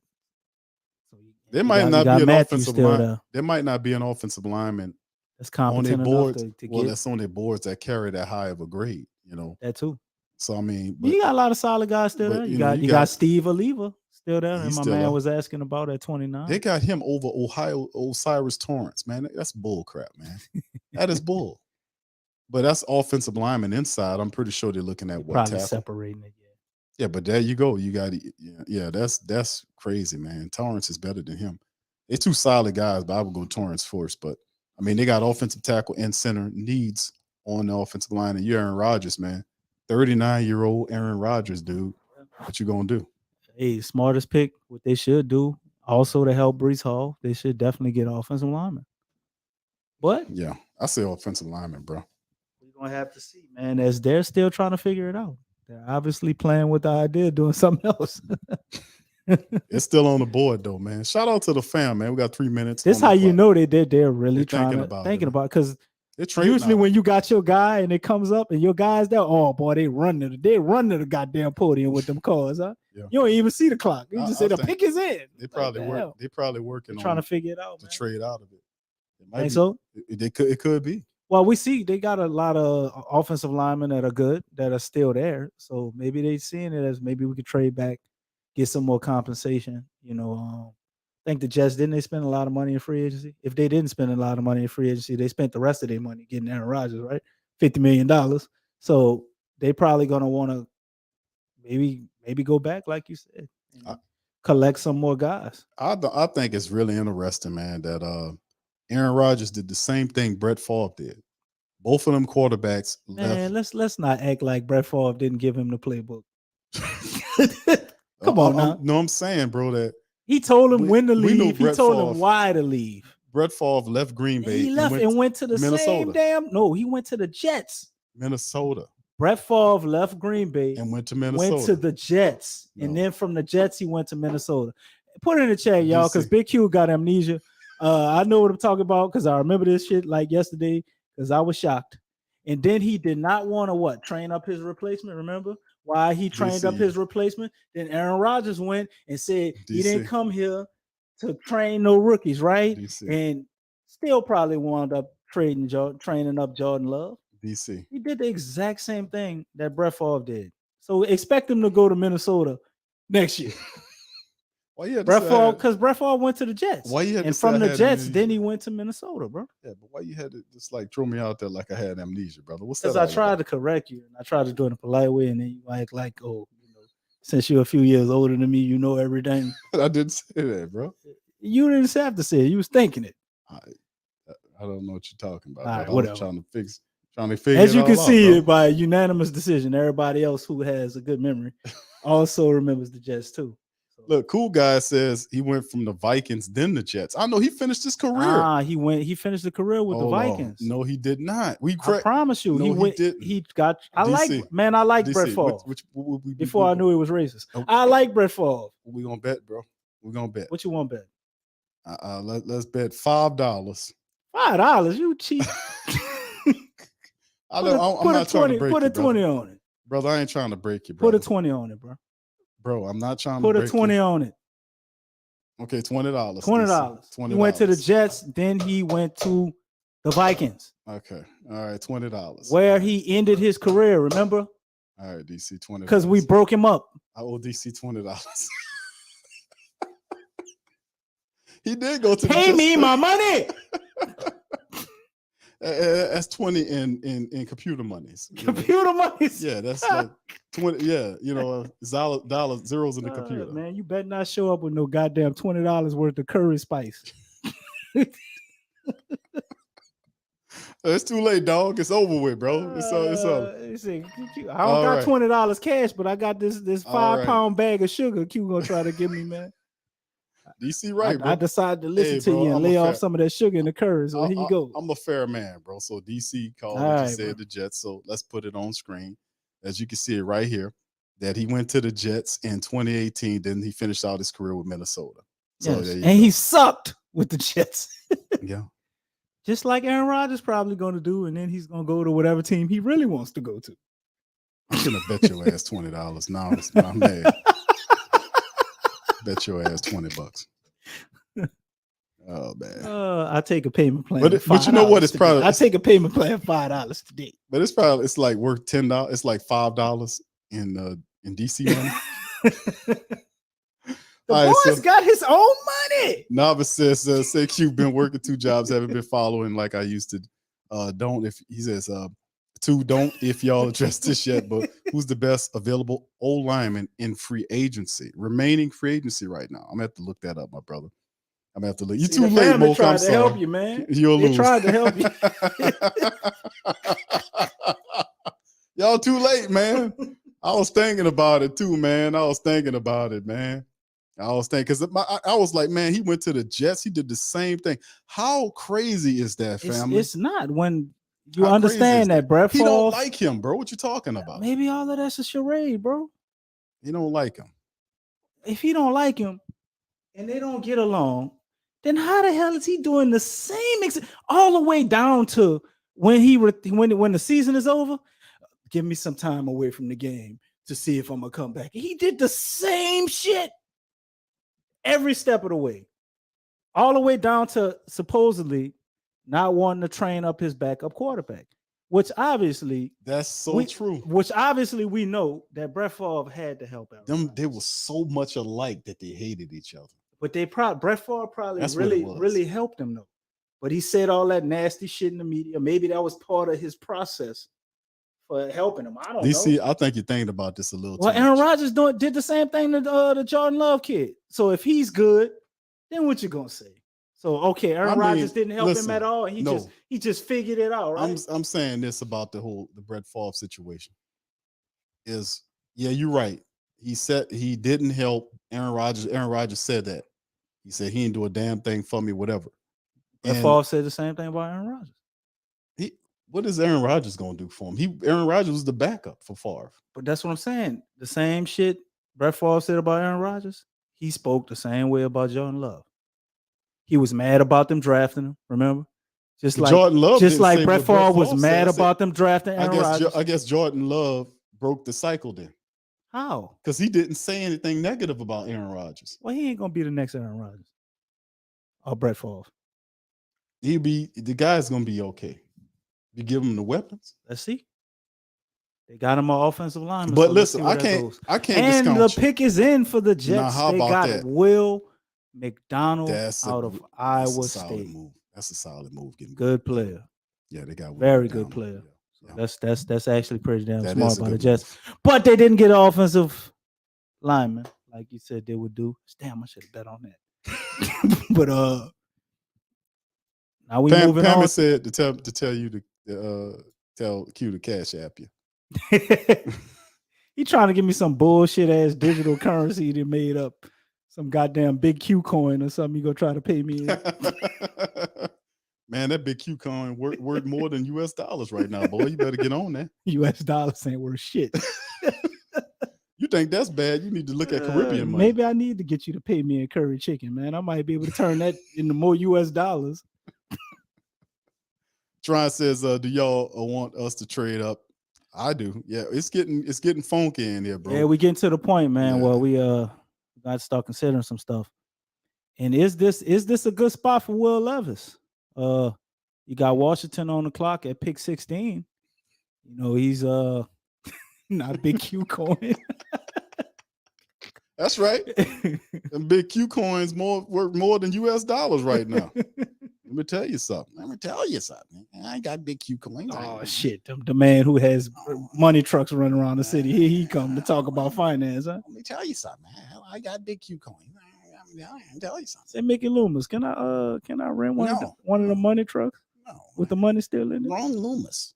So there might not be an offensive line. There might not be an offensive lineman that's on their competent boards. enough to Well, get that's on their boards that carry that high of a grade. You know that too. So I mean, You got a lot of solid guys still there. You got Steve Oliva still there, and my man was asking about at 29. They got him over Osiris Torrance, man. That's bull crap, man. That is bull. But that's offensive lineman inside. I'm pretty sure they're looking at what probably tackle. separating it. Yeah, but there you go. You got that's crazy, man. Torrance is better than him. They're 2 solid guys, but I would go Torrance first. But I mean, they got offensive tackle and center needs on the offensive line, and you're Aaron Rodgers, man. 39-year-old Aaron Rodgers, dude. What you gonna do? Hey, smartest pick. What they should do, also to help Breece Hall, they should definitely get offensive lineman. But yeah, I say offensive lineman, bro. We're gonna have to see, man. As they're still trying to figure it out. They're obviously playing with the idea of doing something else. It's still on the board though, man. Shout out to the fam, man. We got 3 minutes. This how you know they're really thinking about because usually now, when you got your guy and it comes up and your guy's there, oh boy, they run to the goddamn podium with them cars, huh? Yeah. You don't even see the clock. You just say the pick is in. They probably working trying to figure it out to trade out of it. It might think be, so? It could be. Well, we see they got a lot of offensive linemen that are good, that are still there. So maybe they seeing it as maybe we could trade back, get some more compensation. You know, I think the Jets, didn't they spend a lot of money in free agency? If they didn't spend a lot of money in free agency, they spent the rest of their money getting Aaron Rodgers, right? $50 million. So they probably gonna want to maybe go back, like you said, and collect some more guys. I think it's really interesting, man, that Aaron Rodgers did the same thing Brett Favre did. Both of them quarterbacks left. Man, let's not act like Brett Favre didn't give him the playbook. Come on now. No, I'm saying, bro, that he told him when to leave. He told him why to leave. Brett Favre left Green Bay. He left and went to the same damn. No, he went to the Jets. Minnesota. Brett Favre left Green Bay and went to Minnesota. Went to the Jets, and then from the Jets he went to Minnesota. Put it in the chat, y'all, because Big Q got amnesia. I know what I'm talking about because I remember this shit like yesterday because I was shocked. And then he did not want to train up his replacement. Remember why he trained up his replacement? Then Aaron Rodgers went and said he didn't come here to train no rookies, right? And still probably wound up training up Jordan Love. DC. He did the exact same thing that Brett Favre did. So expect him to go to Minnesota next year. Because Brett Favre went to the Jets. And from the Jets, then he went to Minnesota, bro. Yeah, but why you had to just like throw me out there like I had amnesia, brother? What's that? Because I tried to correct you, and I tried to do it in a polite way, and then you act like, oh, since you're a few years older than me, you know everything. I didn't say that, bro. You didn't have to say it. You was thinking it. I don't know what you're talking about. All right, I was trying to figure As you can see, out, by unanimous decision, everybody else who has a good memory also remembers the Jets too. Look, cool guy says he went from the Vikings, then the Jets. I know he finished his career. He finished the career with the Vikings. No, he did not. I promise you, No, he went. didn't. He got. I DC. like DC, Brett Favre. what we Before I knew he was racist, I like Brett Favre. We gonna bet, bro. We gonna bet. What you want to bet? Let's bet $5. $5? You cheap. I'm not trying to break you, Put a 20 on it, brother. I ain't trying to break you, bro. Put a 20 on it, bro. Bro, I'm not trying to break put a 20 you. on it. Okay, $20. $20. He went to the Jets, then he went to the Vikings. Okay, all right, $20. Where he ended his career. Remember? All right, DC, $20. Because we broke him up. I owe DC $20. He did go to. Pay me my money. That's 20 in computer monies. Computer monies. Yeah, that's like 20. Yeah, dollar zeros in the computer. Man, you better not show up with no goddamn $20 worth of curry spice. It's too late, dog. It's over with, bro. It's over. I don't got $20 cash, but I got this 5-pound bag of sugar Q gonna try to give me, man. DC, right, bro. I decided to listen to you and lay off some of that sugar in the curry. So here you go. I'm a fair man, bro. So DC called and said the Jets. So let's put it on screen. As you can see it right here, that he went to the Jets in 2018. Then he finished out his career with Minnesota. So yes. And he sucked with the Jets. Yeah. Just like Aaron Rodgers probably going to do. And then he's going to go to whatever team he really wants to go to. I'm going to bet your ass $20. No, I'm mad. Bet your ass $20. Oh man. I take a payment plan. But you know what? It's probably I take a payment plan $5 today. But it's like worth $10. It's like $5 in DC money. The boy's got his own money. Novice says, say Q been working 2 jobs, haven't been following like I used to. Don't if y'all address this yet, but who's the best available old lineman in free agency? Remaining free agency right now. I'm gonna have to look that up, my brother. I'm gonna have to look. You're too late, Mo. Tried to help you, man. You'll lose. They tried to help you. Y'all too late, man. I was thinking about it too, man. I was thinking because I was like, man, he went to the Jets. He did the same thing. How crazy is that, family? It's not when you understand that Brett Favre. He don't like him, bro. What you talking about? Maybe all of that's a charade, bro. He don't like him. If he don't like him and they don't get along, then how the hell is he doing the same all the way down to when when the season is over? Give me some time away from the game to see if I'm gonna come back. He did the same shit every step of the way, all the way down to supposedly not wanting to train up his backup quarterback, which obviously that's true. Which obviously we know that Brett Favre had to help out. They were so much alike that they hated each other. But Brett Favre probably really helped him though. But he said all that nasty shit in the media. Maybe that was part of his process for helping him. I don't know. I think you're thinking about this a little too Well, Aaron much. Rodgers did the same thing to the Jordan Love kid. So if he's good, then what you gonna say? So okay, Aaron Rodgers didn't help him at all. He just figured it out, right? I'm saying this about the Brett Favre situation. You're right. He said he didn't help Aaron Rodgers. Aaron Rodgers said that. He said he didn't do a damn thing for me, whatever. Brett Favre said the same thing about Aaron Rodgers. What is Aaron Rodgers going to do for him? Aaron Rodgers was the backup for Favre. But that's what I'm saying. The same shit Brett Favre said about Aaron Rodgers, he spoke the same way about Jordan Love. He was mad about them drafting him, remember? Just like Jordan Love, just like Brett Favre was mad about them drafting Aaron Rodgers. I guess Jordan Love broke the cycle then. How? Because he didn't say anything negative about Aaron Rodgers. Well, he ain't gonna be the next Aaron Rodgers or Brett Favre. The guy's gonna be okay. You give him the weapons. Let's see. They got him an offensive lineman. But listen, I can't and discount the pick is in for the Jets. Now, how they about got that? Will McDonald out of Iowa State. Move. That's a solid move. Good player. Yeah, they got Will very McDonald. good player. Yeah. So that's actually pretty damn That smart is a by the good Jets. But they didn't get an offensive lineman like you said they would do. Damn, I should have bet on that. But now we moving on. Pam said to tell you to tell Q to cash app you. He trying to give me some bullshit ass digital currency they made up some goddamn big Q coin or something. You gonna try to pay me in? Man, that big Q coin worth more than US dollars right now, boy. You better get on that. US dollars ain't worth shit. You think that's bad? You need to look at Caribbean money. Maybe I need to get you to pay me in curry chicken, man. I might be able to turn that into more US dollars. Tron says, do y'all want us to trade up? I do. Yeah, it's getting funky in here, bro. Yeah, we getting to the point, man, Yeah. where we got to start considering some stuff. And is this a good spot for Will Levis? You got Washington on the clock at pick 16. You know, he's not big Q coin. That's right. Them big Q coins worth more than US dollars right now. Let me tell you something. I ain't got big Q coins. Oh shit! The man who has money trucks running around the city. Here he come to talk about finance, huh? Let me tell you something. I got big Q coins. I tell you something. Say Mickey Loomis, can I rent one of the money trucks? No. With the money still in it? Wrong Loomis.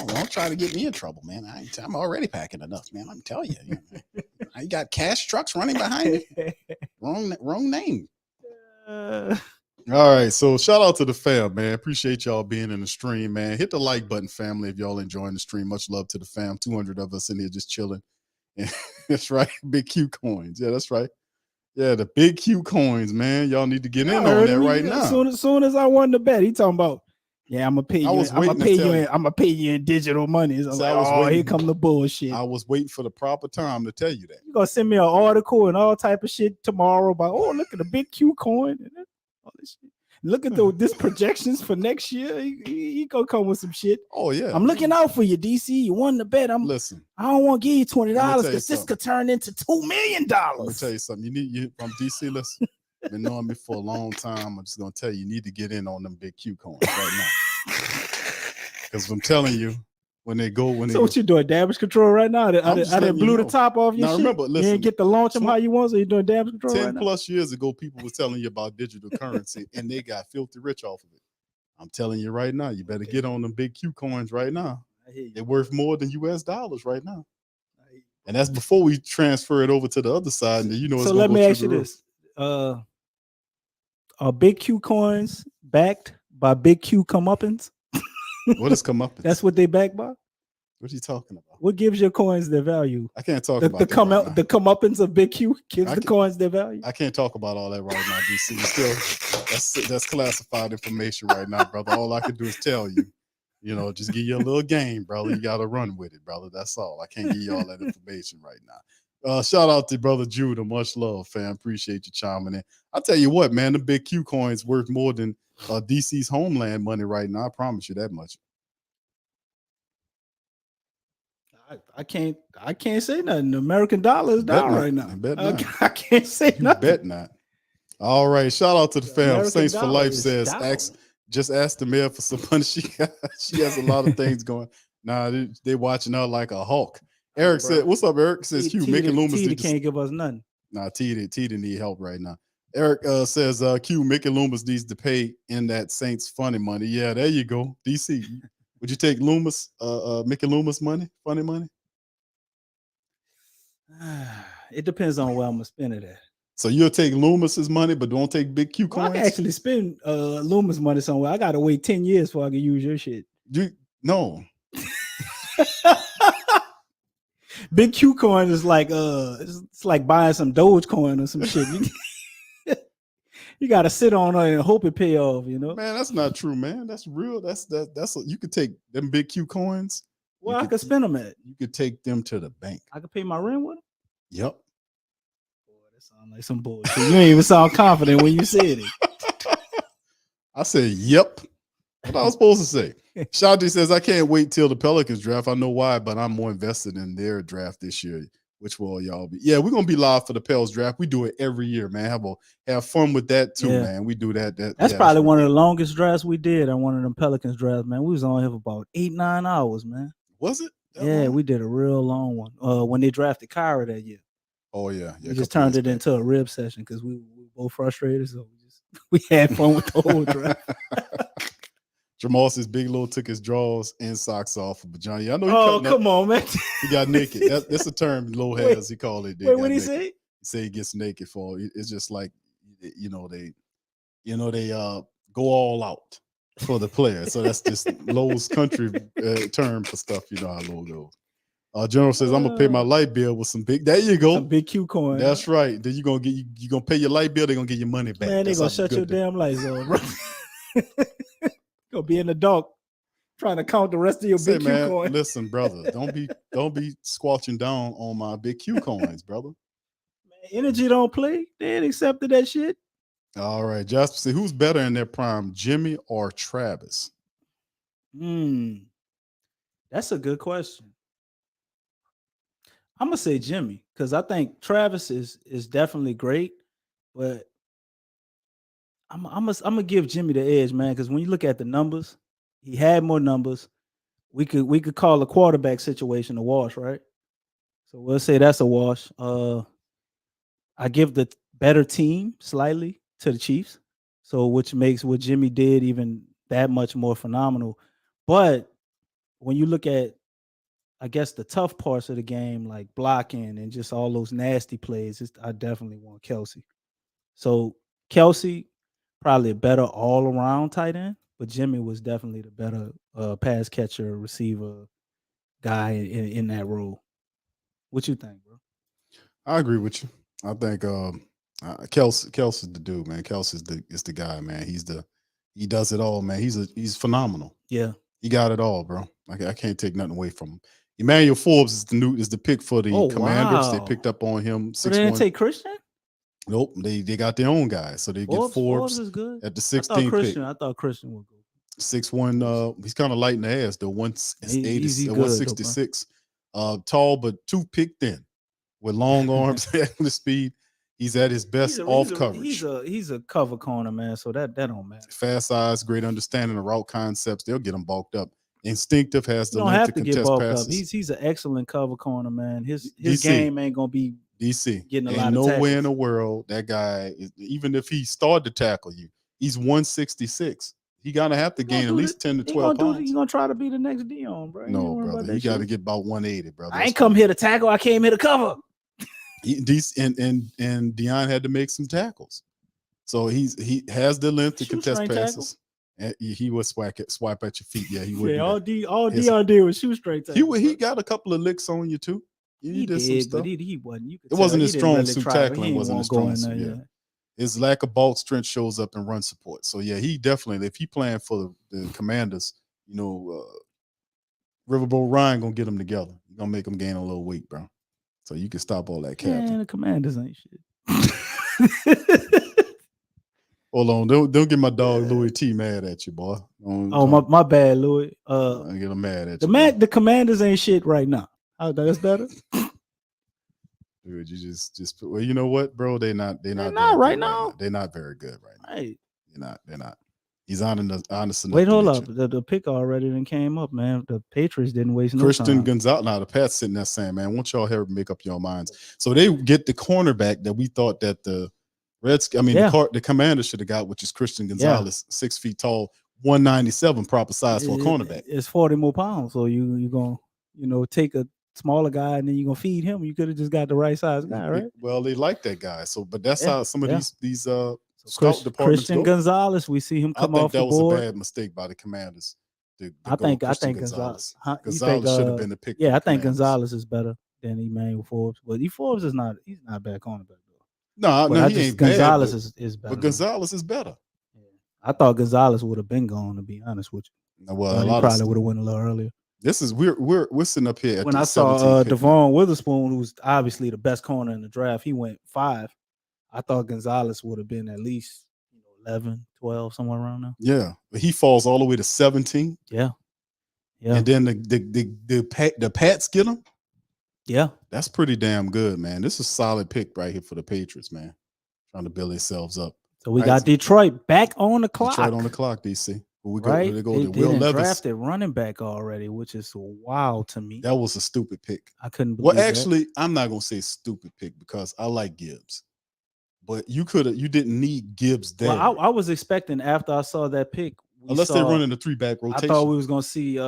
Don't try to get me in trouble, man. I'm already packing enough, man. I'm telling you. I got cash trucks running behind me. Wrong name. All right, so shout out to the fam, man. Appreciate y'all being in the stream, man. Hit the like button, family, if y'all enjoying the stream. Much love to the fam. 200 of us in here just chilling. That's right, big Q coins. Yeah, that's right. Yeah, the big Q coins, man. Y'all need to get in on that right now. As soon as I won the bet, he talking about, yeah, I'm gonna pay you. I'm gonna pay you in digital money. I was like, here come the bullshit. I was waiting for the proper time to tell you that. You gonna send me an article and all type of shit tomorrow about, look at the big Q coin and all this shit. Look at this projections for next year. He gonna come with some shit. Oh yeah, I'm looking out for you, DC. You won the bet. Listen. I don't want to give you $20 because this could turn into $2 million. Let me tell you something. You from DC. Listen, been knowing me for a long time. I'm just gonna tell you need to get in on them big Q coins right now. Because I'm telling you, what you doing? Damage control right now? I didn't blew the top off your shit. Remember, listen, you didn't get to launch them how you want, so you're doing damage control 10 right now? plus years ago, people was telling you about digital currency, and they got filthy rich off of it. I'm telling you right now, you better get on them big Q coins right now. They're worth more than US dollars right now. And that's before we transfer it over to the other side. And so let me ask you this. Are big Q coins backed by big Q comeuppance? What is comeuppance? That's what they back by? What are you talking about? What gives your coins their value? I can't talk about the comeuppance of big Q gives the coins their value. I can't talk about all that right now, DC. Still, that's classified information right now, brother. All I can do is tell you, just give you a little game, brother. You got to run with it, brother. That's all. I can't give you all that information right now. Shout out to brother Judah. Much love, fam. Appreciate you chiming in. I'll tell you what, man, the big Q coins worth more than DC's homeland money right now. I promise you that much. I can't say nothing. The American dollar is down right now. I can't say nothing. Bet not. All right. Shout out to the fam. American Saints for Life says, just ask the mayor for some money. She has a lot of things going. Nah, they watching her like a hawk. Eric said, what's up, Eric? Says Hugh, Mickey Loomis. Can't give us nothing. Nah, T need help right now. Eric says, Q, Mickey Loomis needs to pay in that Saints funny money. Yeah, there you go. DC. Would you take Mickey Loomis money, funny money? It depends on where I'm gonna spend it at. So you'll take Loomis's money, but don't take big Q coins? I can actually spend Loomis money somewhere. I gotta wait 10 years before I can use your shit. No. Big Q coin is like it's like buying some Dogecoin or some shit. You gotta sit on it and hope it pay off, Man, that's not true, man. That's real. You could take them big Q coins. Well, I could spend them at. You could take them to the bank. I could pay my rent with them? Yep. Boy, that sounds like some bullshit. You ain't even sound confident when you said it. I said, yep. What I was supposed to say. Shadi says, I can't wait till the Pelicans draft. I know why, but I'm more invested in their draft this year. Which will y'all be? Yeah, we're gonna be live for the Pels draft. We do it every year, man. Have fun with that too, man. We do that. That's probably one of the longest drafts we did on one of them Pelicans drafts, man. We was on here for about 8-9 hours, man. Was it? Yeah, we did a real long one. When they drafted Kyra that year. Oh yeah. We just turned it into a rib session because we were both frustrated, so we had fun with the whole draft. Jamal says Big Lil took his drawers and socks off of Johnny. I know. Come on, man. He got naked. That's a term Lil has. He called it. Wait, what did he say? say he gets naked for. It's just like they go all out for the player. So that's just Lowe's country term for stuff. You know how Lowe goes. General says, I'm gonna pay my light bill with some big. There you go. Some big Q coin. That's right. Then you gonna pay your light bill. They're gonna get your money back. Man, they That's gonna how shut your good they- damn lights on, bro. Gonna be in the dark trying to count the rest of your Say, big Q man, coin. listen, brother, don't be squelching down on my big Q coins, brother. Energy don't play. They ain't accepted that shit. All right, Jasper, say who's better in their prime, Jimmy or Travis? That's a good question. I'm gonna say Jimmy because I think Travis is definitely great, but I'm gonna give Jimmy the edge, man. Because when you look at the numbers, he had more numbers. We could call a quarterback situation a wash, right? So we'll say that's a wash. I give the better team slightly to the Chiefs, so which makes what Jimmy did even that much more phenomenal. But when you look at, I guess, the tough parts of the game, like blocking and just all those nasty plays, I definitely want Kelsey. So Kelsey, probably a better all-around tight end, but Jimmy was definitely the better pass catcher, receiver guy in that role. What you think, bro? I agree with you. I think Kelsey's the dude, man. Kelsey's the guy, man. He does it all, man. He's phenomenal. Yeah. He got it all, bro. I can't take nothing away from him. Emmanuel Forbes is the pick for the Commanders. Wow. They picked up on him. So they didn't take Christian? Nope, they got their own guy. So they get Forbes is good. at the I 16th pick. I thought Christian would go. 6'1", he's kind of light in the ass though. 166, tall but too picked in, with long arms and the speed. He's at his best coverage. He's a cover corner, man. So that don't matter. Fast eyes, great understanding of route concepts. They'll get him bulked up. Instinctive, has the don't length have to to get contest bulked passes. up. He's an excellent cover corner, man. His DC. game ain't gonna be DC getting a ain't lot of no tackles. way in the world that guy even if he started to tackle you, he's 166. He gotta have to gain at least 10 to 12 pounds. He's gonna try to be the next Dion, bro. No, brother. He got to get about 180, brother. I ain't come here to tackle. I came here to cover. And Dion had to make some tackles, so he has the length to contest passes. And he would swipe at your feet. Yeah, he would. Yeah, all Dion did was shoot straight tackle. He got a couple of licks on you too. He did did, some stuff. but he wasn't. It wasn't his strong suit. Tackling He wasn't his strong suit. Yeah. His lack of bulk strength shows up in run support. So yeah, he definitely, if he playing for the Commanders, Riverboat Ryan gonna get them together. He's gonna make them gain a little weight, bro. So you can stop all that capping. Man, the Commanders ain't shit. Hold on, don't get my dog Louis T mad at you, boy. My bad, Louis. I get him mad at you. The Commanders ain't shit right now. That's better. Dude, you just well, you know what, bro? They're not right now. They're not very good right now. Hey. They're not. He's honest enough. Wait, hold up. The pick already then came up, man. The Patriots didn't waste no time. Christian Gonzalez. Now the Pats sitting there saying, man, won't y'all here make up your minds? So they get the cornerback that we thought that the the Commanders should have got, which is Christian Gonzalez, 6 feet tall, 197 proper size for a cornerback. It's 40 more pounds. So you're gonna take a smaller guy and then you're gonna feed him. You could have just got the right size guy, right? Well, they like that guy. So, but that's how some of these scout departments Christian go. Gonzalez, we see him come off the board. I think that was a bad mistake by the Commanders. I think Gonzalez. Gonzalez should have been the pick. Yeah, I think Gonzalez is better than Emmanuel Forbes. But Forbes is not. He's not bad cornerback though. No, he ain't Gonzalez bad, is better. But Gonzalez is better. Yeah. I thought Gonzalez would have been gone, to be honest with you. Well, he probably would have went a little earlier. This is we're sitting up here. When I saw Devon Witherspoon, who's obviously the best corner in the draft, he went 5. I thought Gonzalez would have been at least 11, 12, somewhere around there. Yeah, but he falls all the way to 17. Yeah. And then the Pats get him. Yeah, that's pretty damn good, man. This is a solid pick right here for the Patriots, man. Trying to build themselves up. So we got Detroit back on the clock. Detroit on the clock, DC. They drafted running back already, which is wild to me. That was a stupid pick. I couldn't believe that. I'm not gonna say stupid pick because I like Gibbs. But you didn't need Gibbs there. Well, I was expecting after I saw that pick. Unless they're running a 3-back rotation. I thought we was gonna see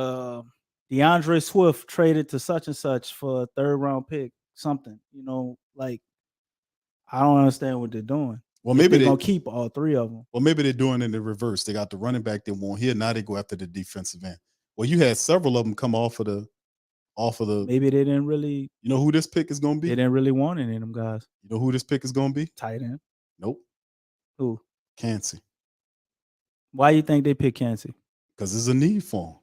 DeAndre Swift traded to such and such for a 3rd-round pick, something, like I don't understand what they're doing. Well, If maybe they're gonna keep all three of them. Well, maybe they're doing it in the reverse. They got the running back they want here. Now they go after the defensive end. Well, you had several of them come off of the. Maybe they didn't really. You know who this pick is going to be? They didn't really want any of them guys. You know who this pick is going to be? Tight end. Nope. Who? Kancey. Why you think they pick Kancey? Because there's a need for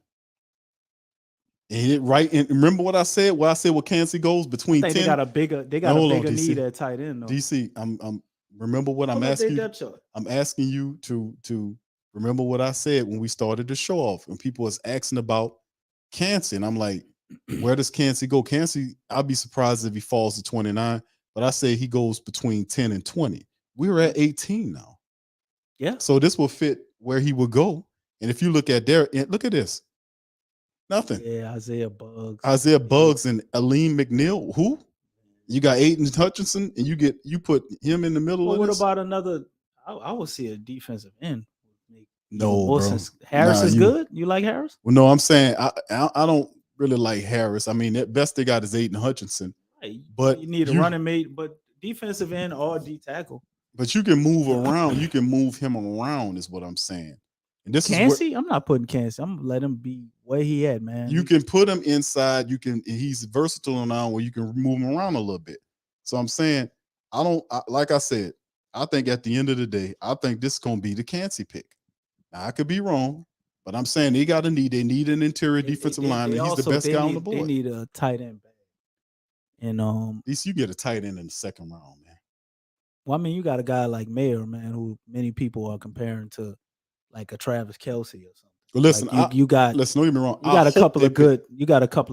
him. And remember what I said? What I said with Kancey goes between 10. They got a bigger need at tight end though. DC, I'm remember what I'm asking you. I'm asking you to remember what I said when we started the show off, and people was asking about Kancey, and I'm like, where does Kancey go? Kancey, I'll be surprised if he falls to 29, but I say he goes between 10 and 20. We're at 18 now. Yeah. So this will fit where he would go. And if you look at look at this. Nothing. Yeah, Isaiah Buggs. And Aleem McNeil. Who? You got Aiden Hutchinson, and you put him in the middle Well, of what this? about another? I would see a defensive end. No, bro. Harris is good. You like Harris? Well, no, I'm saying I don't really like Harris. I mean, the best they got is Aiden Hutchinson. Right. But you need a running mate, but defensive end or D tackle. But you can move around. You can move him around, is what I'm saying. And this Kancey, I'm not putting Kancey. I'm gonna let him be where he at, man. You can put him inside. He's versatile now where you can move him around a little bit. So I'm saying, like I said, I think at the end of the day, I think this is gonna be the Kancey pick. Now I could be wrong, but I'm saying they need an interior defensive lineman. He's the best guy on the board. They need a tight end back. And at least you get a tight end in the second round, man. Well, I mean, you got a guy like Mayer, man, who many people are comparing to like a Travis Kelce or something. Well, listen, like listen, don't get me wrong. You got a couple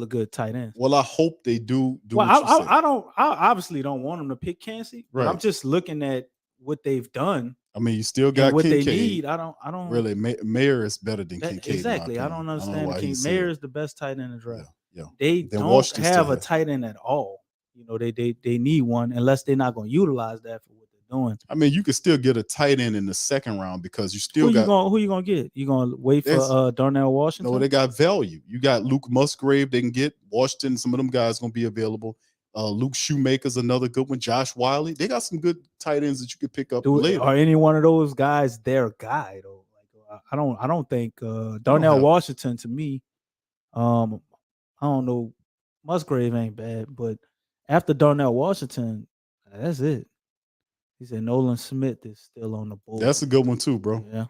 of good tight ends. Well, I hope they do. Well, I obviously don't want them to pick Kancey. Right. But I'm just looking at what they've done. I mean, you still got what Kincaid. they need. I don't really. Mayer is better than Kincaid. Exactly. I don't understand. Mayer is the best tight end in the draft. Yeah. They don't have a tight end at all. You know, they need one unless they're not going to utilize that for what they're doing. I mean, you can still get a tight end in the second round because you still who you gonna get? You gonna wait for Darnell Washington? No, they got value. You got Luke Musgrave. They can get Washington. Some of them guys gonna be available. Luke Shoemaker's another good one. Josh Wiley. They got some good tight ends that you could pick up later. Are any one of those guys their guy though? Like, I don't think Darnell Washington to me. I don't know. Musgrave ain't bad, but after Darnell Washington, that's it. He said Nolan Smith is still on the board. That's a good one too, bro. Yeah.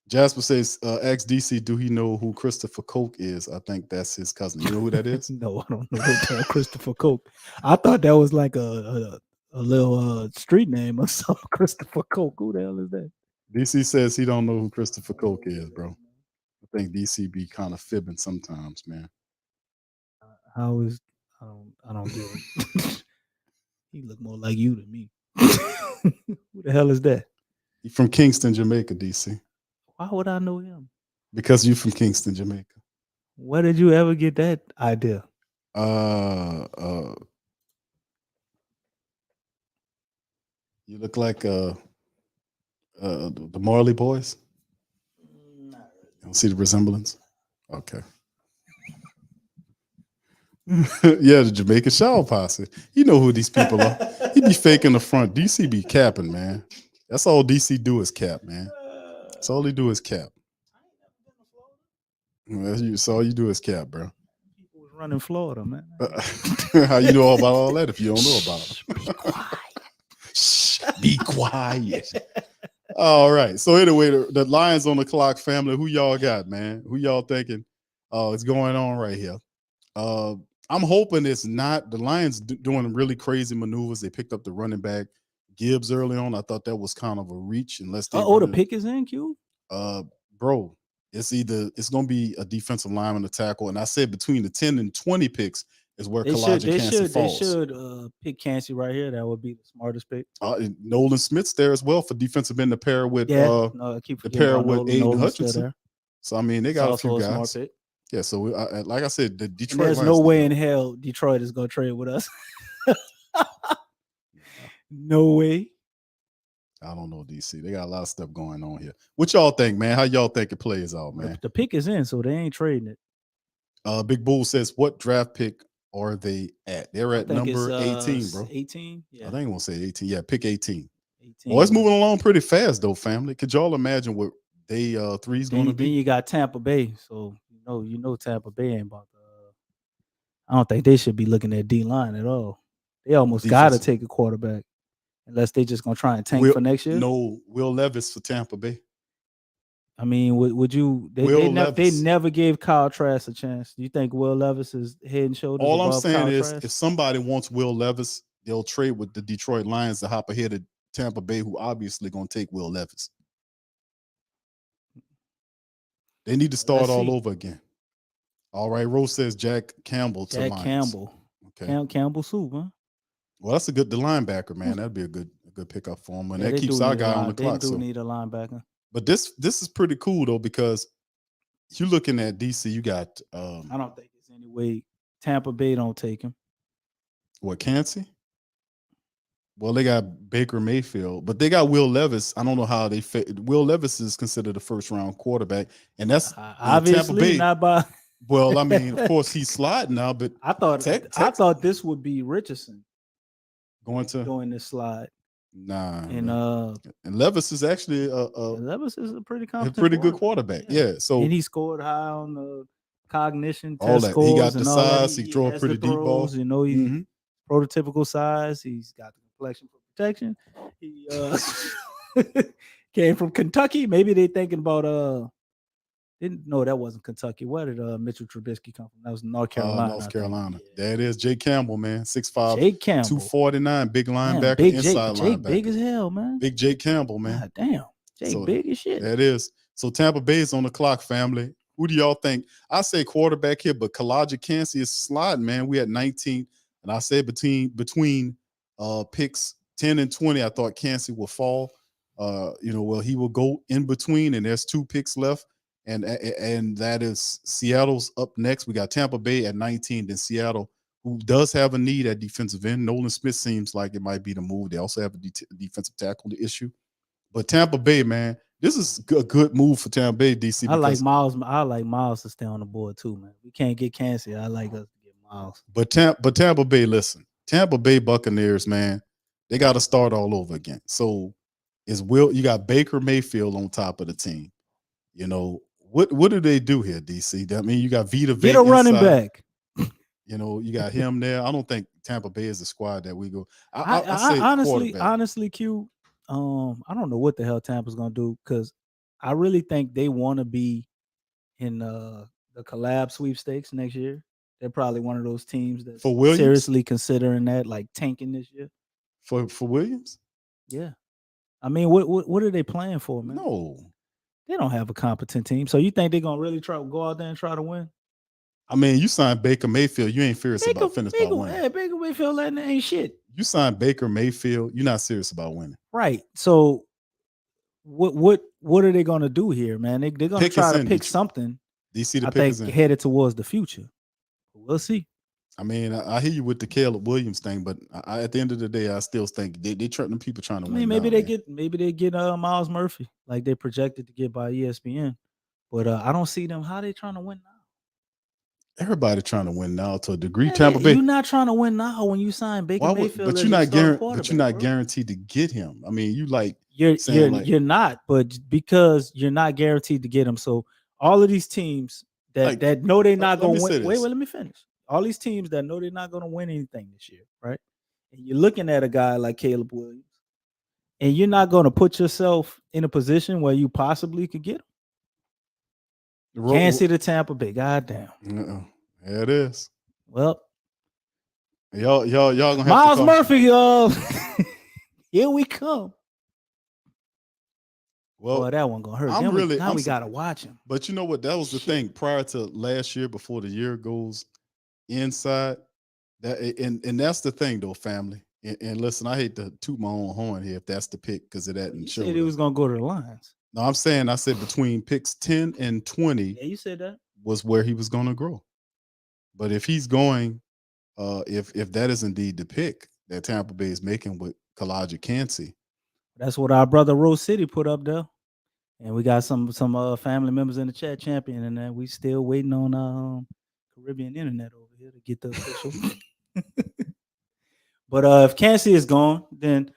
Jasper says, ask DC, do he know who Christopher Koch is? I think that's his cousin. You know who that is? No, I don't know what Christopher Koch. I thought that was like a little street name or something. Christopher Koch. Who the hell is that? DC says he don't know who Christopher Koch is, bro. I think DC be kind of fibbing sometimes, man. I don't get it. He look more like you than me. Who the hell is that? He from Kingston, Jamaica, DC. Why would I know him? Because you from Kingston, Jamaica. Where did you ever get that idea? You look like the Marley Boys. You don't see the resemblance? Okay. Yeah, the Jamaican Shower Posse. You know who these people are. He be faking the front. DC be capping, man. That's all DC do is cap, man. That's all he do is cap. That's all you do is cap, bro. People was running Florida, man. How you know all about all that if you don't know about them? Shh, be quiet. All right. So anyway, the Lions on the clock, family. Who y'all got, man? Who y'all thinking is going on right here? I'm hoping it's not the Lions doing really crazy maneuvers. They picked up the running back Gibbs early on. I thought that was kind of a reach unless they the pick is in, Q? Bro, it's gonna be a defensive lineman to tackle. And I said between the 10 and 20 picks is where Kalijah Kancey falls. They should pick Kancey right here. That would be the smartest pick. Nolan Smith's there as well for defensive end to pair with Aiden Hutchinson. So I mean they got a few guys. Smart pick. Yeah, so like I said, the Detroit. There's no way in hell Detroit is going to trade with us. No way. I don't know, DC. They got a lot of stuff going on here. What y'all think, man? How y'all think it plays out, man? The pick is in, so they ain't trading it. Big Bull says, what draft pick are they at? They're I at think it's number 18, bro. 18. I Yeah, think I'm gonna say 18. Yeah, pick 18. 18. Well, it's moving along pretty fast though, family. Could y'all imagine what day three is Then, gonna then be? you got Tampa Bay. So you know Tampa Bay ain't about to. I don't think they should be looking at D line at all. They almost got to Defensive. take a quarterback, unless they just gonna try and tank Will for next year. no Will Levis for Tampa Bay. I mean, would you? They Will they Levis. never gave Kyle Trask a chance. Do you think Will Levis is head and shoulders All I'm above saying Kyle is, Trask? if somebody wants Will Levis, they'll trade with the Detroit Lions to hop ahead of Tampa Bay, who obviously gonna take Will Levis. They need to start Let's all see. over again. All right, Rose says Jack Campbell to Jack Lions. Campbell. Okay. Campbell soup, huh? Well, that's the linebacker, man. That'd be a good pickup for him. And Yeah, that they keeps do our need a guy on line. the They clock. do So, need a linebacker. but this is pretty cool though, because you're looking at DC, you got I don't think it's any way Tampa Bay don't take him. what, Kancey? Well, they got Baker Mayfield, but they got Will Levis. I don't know how they fit. Will Levis is considered a first round quarterback, and that's Obviously Tampa Bay. not by. Well, I mean, of course he's sliding now, but I thought this would be Richardson going to doing this slide. nah, And and Levis is actually Levis is a pretty a competent pretty good quarterback. Yeah, so and he scored high on the cognition all test that scores he got the and all that. size. He throw a has pretty the deep ball. throws, you know, he Mhm. prototypical size. He's got the complexion for protection. He came from Kentucky. Maybe they thinking about didn't know that wasn't Kentucky. Where did Mitchell Trubisky come from? That was North Carolina. North Carolina. There it is. Jake Campbell, man. 6'5", Jake Campbell. 249, big linebacker, Man, big inside Jake linebacker. big as hell, man. Big Jake Campbell, man. God damn. Jake So, big as shit. That is. So Tampa Bay is on the clock, family. Who do y'all think? I say quarterback here, but Kalaja Kancey is sliding, man. We at 19, and I said between picks 10 and 20, I thought Kancey will fall. Well, he will go in between, and there's 2 picks left, and that is Seattle's up next. We got Tampa Bay at 19, then Seattle, who does have a need at defensive end. Nolan Smith seems like it might be the move. They also have a defensive tackle issue, but Tampa Bay, man, this is a good move for Tampa Bay, DC. I like Miles to stay on the board too, man. We can't get Kancey. I like us to get Miles. But Tampa Bay, listen, Tampa Bay Buccaneers, man, they got to start all over again. So you got Baker Mayfield on top of the team. You know, what do they do here, DC? I mean, you got Vita Vea Get a running inside. back. You know, you got him there. I don't think Tampa Bay is the squad that we go. I say honestly, Q, I don't know what the hell Tampa's gonna do, because I really think they want to be in the collab sweepstakes next year. They're probably one of those teams that's For Williams? seriously considering that, like tanking this year. For Williams? Yeah. I mean, what are they playing for, man? No. They don't have a competent team. So you think they're gonna really try to go out there and try to win? I mean, you signed Baker Mayfield. You ain't serious about finishing by winning. Yeah, Baker Mayfield ain't shit. You signed Baker Mayfield. You're not serious about winning. Right. So what are they gonna do here, man? They're gonna try to pick something. DC the I pick is think in. headed towards the future. We'll see. I mean, I hear you with the Caleb Williams thing, but at the end of the day, I still think they them people trying to win. I mean, maybe they get Miles Murphy like they projected to get by ESPN, but I don't see them. How they trying to win now? Everybody trying to win now to a degree. Tampa Bay. You're not trying to win now when you sign Baker Mayfield. But you're not guaranteed to get him. I mean, you're not, but because you're not guaranteed to get him. So all of these teams that know they're not going to win. Wait, let me finish. All these teams that know they're not going to win anything this year, right? And you're looking at a guy like Caleb Williams, and you're not going to put yourself in a position where you possibly could get him. Can't see the Tampa Bay. Goddamn. There it is. Well, y'all gonna have Miles to Murphy. Here we come. Well, that one gonna hurt. We gotta watch him. But you know what? That was the thing prior to last year, before the year goes inside. And that's the thing, though, family. And listen, I hate to toot my own horn here if that's the pick, because it hadn't shown. You said it was gonna go to the Lions. No, I said between picks 10 and 20. Yeah, you said that was where he was going to grow. But if he's going, if that is indeed the pick that Tampa Bay is making with Kalaja Kancey, that's what our brother Rose City put up there, and we got some family members in the chat champion, and we still waiting on Caribbean internet over here. here to get the official. But if Kansas is gone, then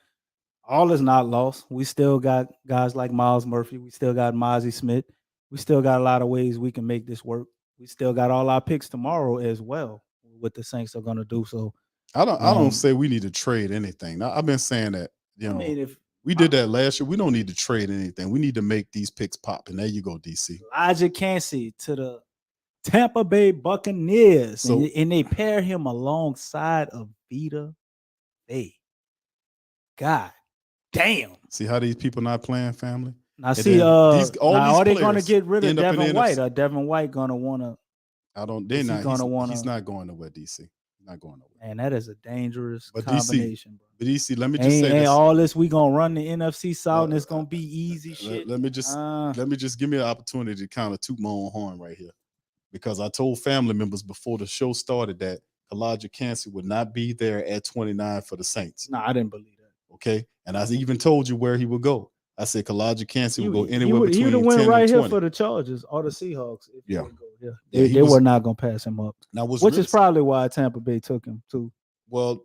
all is not lost. We still got guys like Miles Murphy. We still got Mozzie Smith. We still got a lot of ways we can make this work. We still got all our picks tomorrow as well. What the Saints are going to do. So I don't say we need to trade anything. Now, I've been saying that, I mean, if we did that last year, we don't need to trade anything. We need to make these picks pop. And there you go, DC. Elijah Cansey to the Tampa Bay Buccaneers, So- and they pair him alongside of Vita Bay. God damn. See how these people not playing, family? Now And see, then are they going to players get rid of end up in the Devin White? NFC. Or Devin White going to want to? I don't. Is They're he not. gonna wanna- He's not going nowhere, DC. He's not going nowhere. Man, that is a dangerous But DC, combination. but DC, let me just Ain't, say ain't this. all this. We gonna run the NFC South, and it's gonna be easy shit. Let me just give me an opportunity to kind of toot my own horn right here, because I told family members before the show started that Elijah Cansey would not be there at 29 for the Saints. No, I didn't believe that. Okay, and I even told you where he would go. I said Elijah Cansey would go He anywhere would between have 10 went and right 20. here for the Chargers or the Seahawks. If Yeah. he would go here. Yeah, They, he they was- were not gonna pass him up. Now, Which really- is probably why Tampa Bay took him too. Well,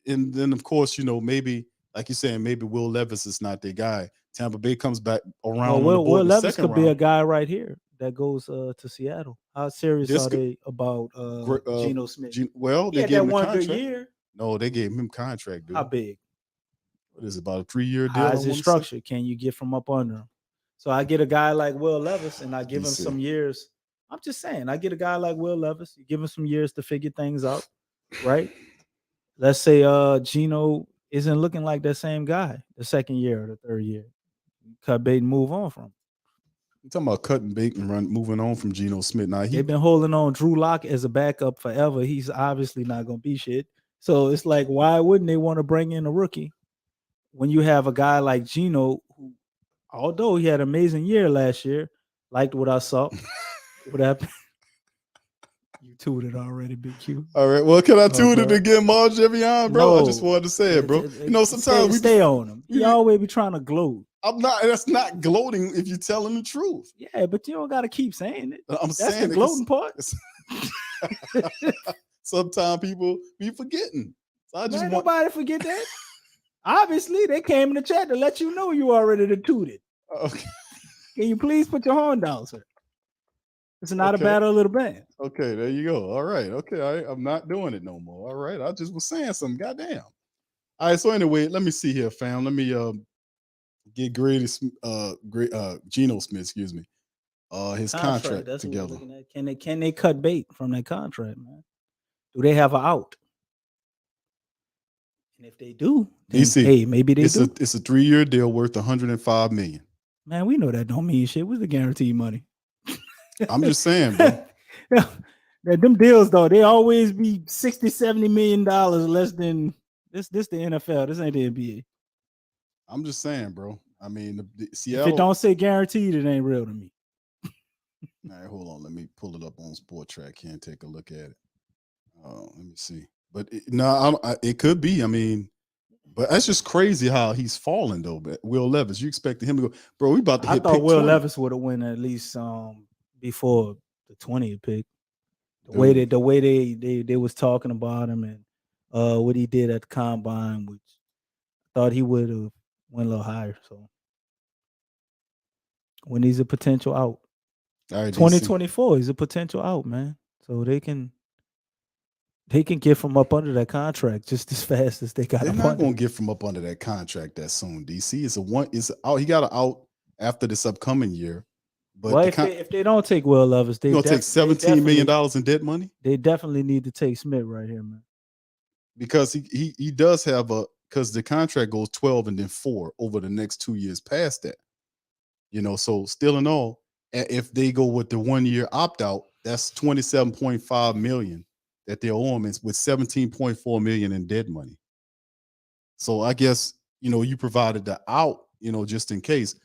and then of course, maybe like you're saying, maybe Will Levis is not their guy. Tampa Bay comes back around. Well, on the Will board in the Levis second could be a round. guy right here that goes to Seattle. How serious This are could- they about Geno Smith? Well, He they had gave that him a one good contract. year. No, they gave him contract, dude. How big? What is it, about a 3-year deal? How I is it wanna say? structured? Can you get from up under him? So I get a guy like Will Levis, and I give him DC. some years. I'm just saying, I get a guy like Will Levis. You give him some years to figure things out, right? Let's say Geno isn't looking like that same guy the second year or the third year. Cut bait and move on from him. You talking about cutting bait and moving on from Geno Smith? Now They've been holding on Drew Lock as a backup forever. He's obviously not going to be shit. So it's like, why wouldn't they want to bring in a rookie when you have a guy like Geno, who, although he had an amazing year last year, liked what I saw. What happened? You tooted already, Big Q. All right. Well, can I toot it bro. again, Marge Evian, bro? I No. just wanted to say it, bro. Sometimes we stay on him. You always be trying to gloat. I'm not. That's not gloating if you're telling the truth. Yeah, but you don't got to keep saying it. I'm That's saying the it 'cause gloating part. sometimes people be forgetting. So I just Man, want. nobody forget that. Obviously, they came in the chat to let you know you already the tooted. Okay. Can you please put your horn down, sir? It's not Okay. a battle of the band. Okay, there you go. All right. Okay, I'm not doing it no more. All right. I just was saying something. Goddamn. All right. So anyway, let me see here, fam. Let me get Geno Smith, excuse me. His contract That's what we're together. looking at. Can they cut bait from that contract, man? Do they have an out? And if they do, then, DC, hey, maybe they it's do. it's a 3-year deal worth $105 million. Man, we know that don't mean shit. What's the guaranteed money? I'm just saying, bro. That them deals though, they always be $60-70 million less than this the NFL. This ain't the NBA. I'm just saying, bro. I mean, the If Seattle. it don't say guaranteed, it ain't real to me. All right, hold on. Let me pull it up on Sport Track here and take a look at it. Let me see. But it could be. I mean, but that's just crazy how he's falling though. But Will Levis, you expected him to go, bro? We about to I hit. thought pick Will 20. Levis would have won at least before the 20th pick. The way they was talking about him and what he did at the combine, which I thought he would have went a little higher. So when he's a potential out, All right, 2024, he's a potential out, man. So they can get from up under that contract just as fast as they got They're him not under. gonna get from up under that contract that soon. DC is out. He got an out after this upcoming year. But Well, if they don't take Will Levis, they gonna take $17 million in dead money They definitely need to take Smith right here, man. because he does have because the contract goes 12 and then 4 over the next 2 years past that. So still in all, if they go with the 1-year opt out, that's $27.5 million that they're owing with $17.4 million in dead money. So I guess you provided the out, just in case.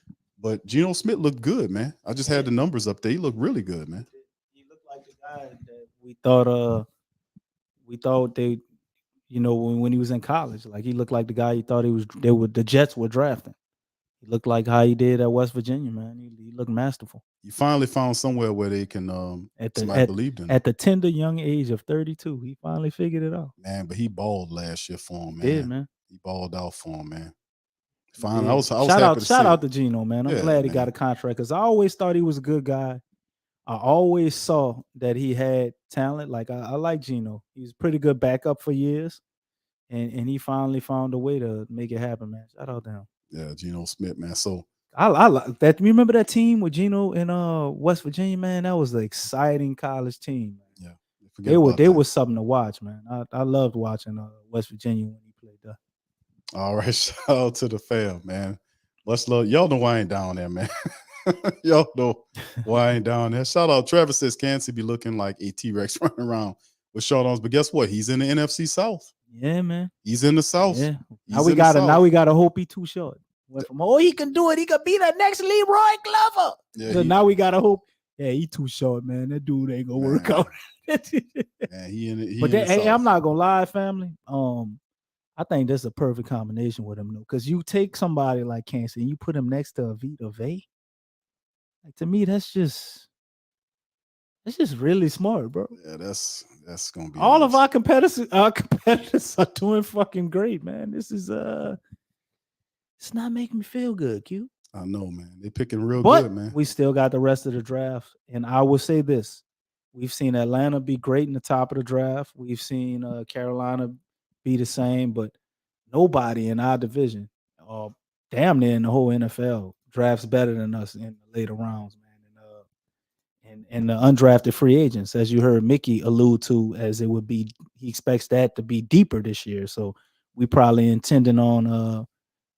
But Geno Smith looked good, man. I just had the numbers up there. He looked really good, man. He looked like the guy that we thought they, when he was in college, like he looked like the guy he thought the Jets were drafting. He looked like how he did at West Virginia, man. He looked masterful. You finally found somewhere where they can somebody believed in him. At the tender young age of 32. He finally figured it out. Man, but he balled last year for him, He man. did, man. He balled out for him, man. He Fine. did. I was shout happy out to see shout out it. to Geno, man. I'm Yeah, glad he man. got a contract because I always thought he was a good guy. I always saw that he had talent. Like I like Geno. He was a pretty good backup for years. And he finally found a way to make it happen, man. Shout out to him. Yeah, Geno Smith, man. So I like that. Remember that team with Geno in West Virginia, man? That was an exciting college team. Man. Yeah, They were something to watch, man. I loved watching West Virginia when he played there. All right, shout out to the fam, man. Much love. Y'all know why I ain't down there, man. Y'all know why I ain't down there. Shout out. Travis says Kansas be looking like a T-Rex running around with short arms, but guess what? He's in the NFC South. Yeah, man. He's in the South. Yeah. He's Now we in the South. now we gotta hope he too short. Went from he can do it. He could be the next Leroy Glover. Yeah, So now we gotta hope. Yeah, he too short, man. That dude ain't gonna work out. Man, he in the But South. hey, I'm not gonna lie, family. I think that's a perfect combination with him, though, because you take somebody like Kansas and you put him next to Vita Vey. Like to me, that's just really smart, bro. Yeah, that's gonna be all of our competitors. Our competitors are doing fucking great, man. This is it's not making me feel good, Q. I know, man. They picking real But good, man. we still got the rest of the draft, and I will say this: we've seen Atlanta be great in the top of the draft. We've seen Carolina be the same, but nobody in our division, damn near in the whole NFL, drafts better than us in the later rounds, man. And the undrafted free agents, as you heard Mickey allude to, as it would be, he expects that to be deeper this year. So we probably intending on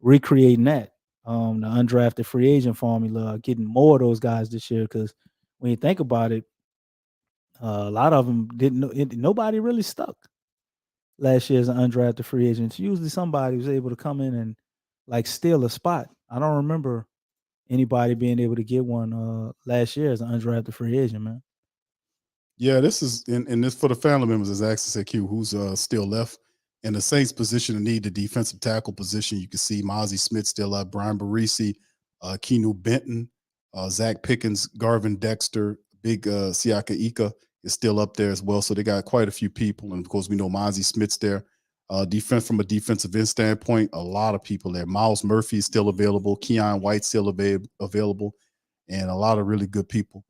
recreating that, the undrafted free agent formula, getting more of those guys this year. Because when you think about it, a lot of them nobody really stuck last year as an undrafted free agent. It's usually somebody was able to come in and like steal a spot. I don't remember anybody being able to get one last year as an undrafted free agent, man. Yeah, this is and this for the family members, as Axel said, Q, who's still left in the Saints position to need the defensive tackle position. You can see Mozzie Smith still up, Brian Barisi, Keanu Benton, Zach Pickens, Garvin Dexter, Big Siaka Ika is still up there as well. So they got quite a few people. And of course, we know Mozzie Smith's there. Defense from a defensive end standpoint, a lot of people there. Miles Murphy is still available. Keon White still available, and a lot of really good people.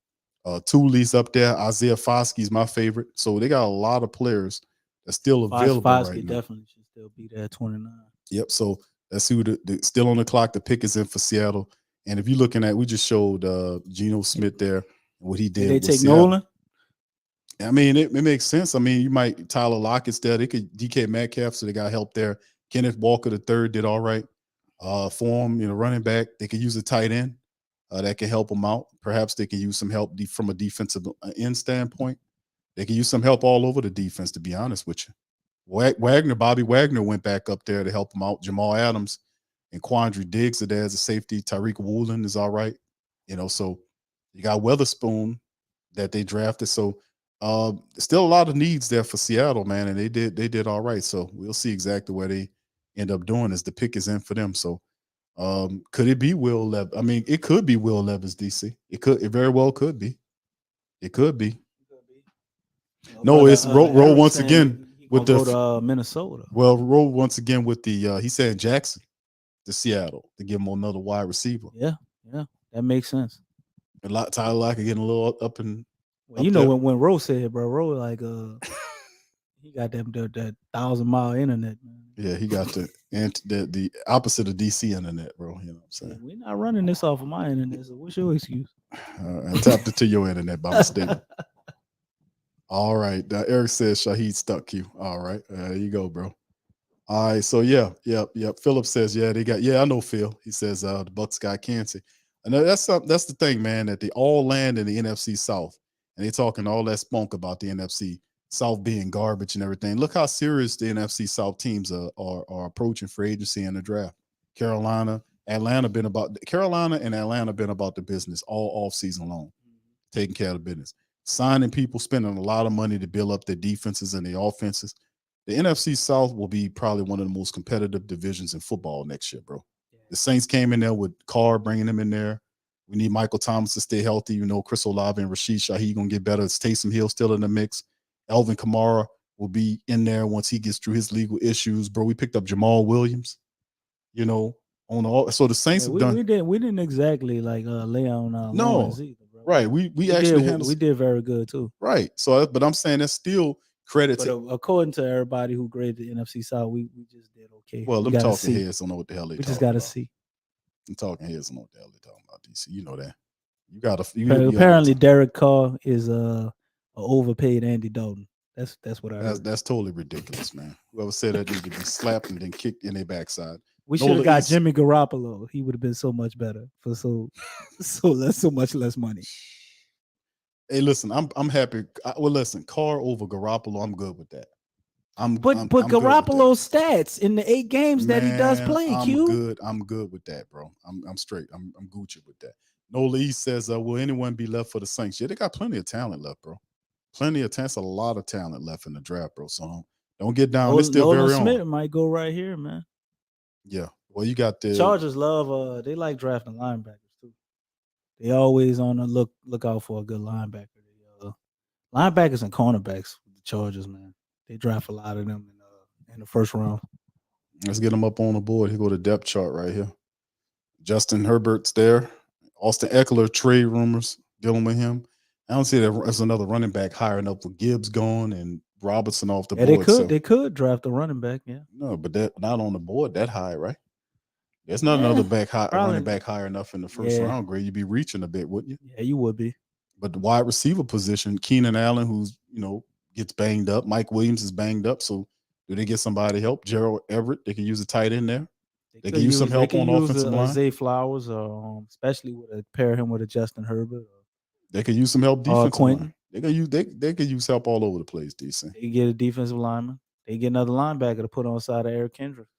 Thule's up there. Isaiah Foskey's my favorite. So they got a lot of players that's still available Foskey right now. definitely should still be there at 29. Yep. So let's see who still on the clock. The pick is in for Seattle. And if you're looking at, we just showed Geno Smith there, what he did. Did they with take Seattle. Nolan? I mean, it makes sense. I mean, you might Tyler Lockett's there. They could DK Metcalf, so they got help there. Kenneth Walker III did all right for him. Running back. They could use a tight end that can help them out. Perhaps they can use some help from a defensive end standpoint. They can use some help all over the defense, to be honest with you. Bobby Wagner went back up there to help him out. Jamal Adams and Quandre Diggs are there as a safety. Tyreek Woolen is all right. So you got Weatherspoon that they drafted. So still a lot of needs there for Seattle, man, and they did all right. So we'll see exactly where they end up doing as the pick is in for them. So could it be Will Levis? I mean, it could be Will Levis, DC. It very well could be. It could be. No, it's Roll once again with the go to Minnesota. Well, Roll once again with the he said Jackson to Seattle to give him another wide receiver. Yeah, that makes sense. And Tyler Lockett getting a little up and. Well, when Roe said, bro, Roe like he got that 1,000-mile internet, man. Yeah, he got the opposite of DC internet, bro. You know what I'm saying? We're not running this off of my internet, so what's your excuse? I tapped into your internet by mistake. All right. Eric says Shaheed stuck you. All right. There you go, bro. All right. So yep. Philip says, they got, I know Phil. He says the Bucs got Kansas. And that's the thing, man, that they all land in the NFC South. And they talking all that spunk about the NFC South being garbage and everything. Look how serious the NFC South teams are approaching free agency and the draft. Carolina and Atlanta been about the business all off season long, taking care of the business, signing people, spending a lot of money to build up their defenses and their offenses. The NFC South will be probably one of the most competitive divisions in football next year, bro. The Saints came in there with Carr, bringing him in there. We need Michael Thomas to stay healthy. You know, Chris Olave and Rashid Shaheed going to get better. It's Taysom Hill still in the mix. Alvin Kamara will be in there once he gets through his legal issues. Bro, we picked up Jamal Williams, you know, on all. So the Saints have done. We didn't exactly like lay on Lawrence either, bro. Right. We actually handled. We did very good too. Right. So, but I'm saying that's still credit But to. according to everybody who graded the NFC South, we just did okay. Well, them talking heads don't know what the hell they talking about. We just got to see. Them talking heads don't know what the hell they talking about, DC. You know that. You got to. Apparently, Derek Carr is a overpaid Andy Dalton. That's what I heard. That's totally ridiculous, man. Whoever said that needs to be slapped and then kicked in their backside. We should have got Jimmy Garoppolo. He would have been so much better for so much less money. Hey, listen, I'm happy. Well, listen, Carr over Garoppolo, I'm good with that. But Garoppolo's stats in the 8 games that he does play, I'm good with that, bro. I'm straight. I'm Gucci with that. Nola East says, will anyone be left for the Saints? Yeah, they got plenty of talent left, bro. Plenty of talent, a lot of talent left in the draft, bro. So don't get down. It's still very on. Smith might go right here, man. Yeah. Well, you got the Chargers love they like drafting linebackers too. They always on the lookout for a good linebacker. Linebackers and cornerbacks with the Chargers, man. They draft a lot of them in the first round. Let's get them up on the board. Here go the depth chart right here. Justin Herbert's there. Austin Eckler, trade rumors dealing with him. I don't see that as another running back hiring up with Gibbs gone and Robertson off the board. They could draft a running back, yeah. No, but that not on the board that high, right? There's not another running back high enough in the first round grade. You'd be reaching a bit, wouldn't you? Yeah, you would be. But the wide receiver position, Keenan Allen, who's gets banged up. Mike Williams is banged up. So do they get somebody to help? Gerald Everett, they can use a tight end there. They can use some help on offensive line. Zay Flowers, especially pair him with a Justin Herbert. They could use some help defensive line. They could use help all over the place, DC. They get a defensive lineman. They get another linebacker to put on side of Eric Kendricks.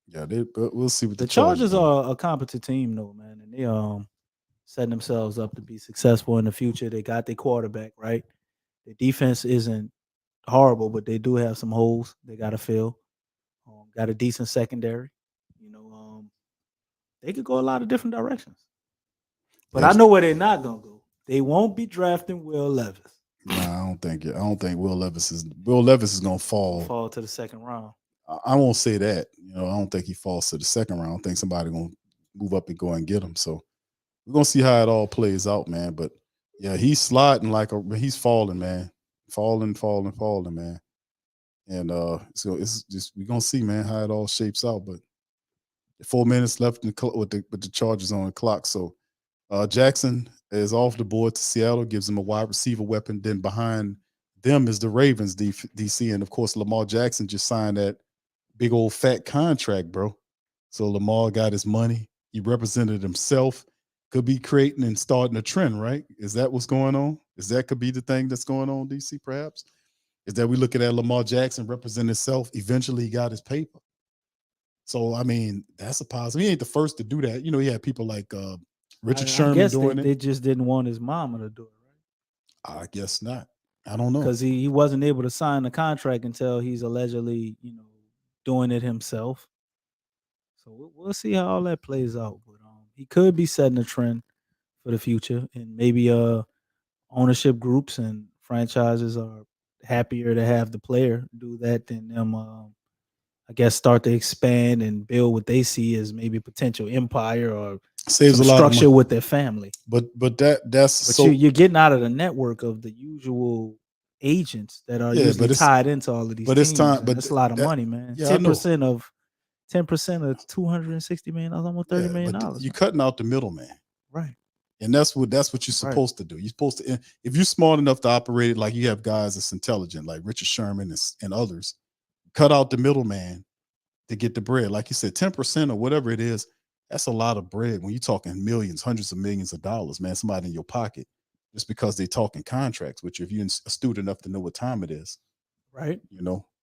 Yeah, we'll see what the Chargers are a competent team, though, man, and they setting themselves up to be successful in the future. They got their quarterback right. The defense isn't horrible, but they do have some holes they got to fill. Got a decent secondary. They could go a lot of different directions. But I know where they're not gonna go. They won't be drafting Will Levis. Nah, I don't think Will Levis is gonna fall to the second round. I won't say that. I don't think he falls to the second round. I think somebody gonna move up and go and get him. So we're gonna see how it all plays out, man. But yeah, he's sliding he's falling, man. Falling, man. And so it's just we're gonna see, man, how it all shapes out. But 4 minutes left with the Chargers on the clock. So Jackson is off the board to Seattle, gives them a wide receiver weapon. Then behind them is the Ravens, DC. And of course, Lamar Jackson just signed that big old fat contract, bro. So Lamar got his money. He represented himself. Could be creating and starting a trend, right? Is that what's going on? Could be the thing that's going on, DC, perhaps? Is that we looking at Lamar Jackson represent himself. Eventually, he got his paper. So, I mean, that's a positive. He ain't the first to do that. He had people like Richard Sherman doing it. They just didn't want his mama to do it, right? I guess not. I don't know. Because he wasn't able to sign the contract until he's allegedly, doing it himself. So we'll see how all that plays out. But he could be setting a trend for the future, and maybe ownership groups and franchises are happier to have the player do that than them. I guess start to expand and build what they see as maybe potential empire or saves a lot structure of money with their family. But you're getting out of the network of the usual agents that are usually tied into all of these. But teams, it's time. But that's a lot of money, man. 10% of $260 million, almost $30 million. You're cutting out the middleman, right? And that's what you're supposed to do. You're supposed to, if you're smart enough to operate it, like you have guys that's intelligent, like Richard Sherman and others, cut out the middleman to get the bread. Like you said, 10% or whatever it is, that's a lot of bread. When you're talking millions, hundreds of millions of dollars, man, somebody in your pocket, just because they're talking contracts, which if you're astute enough to know what time it is, right?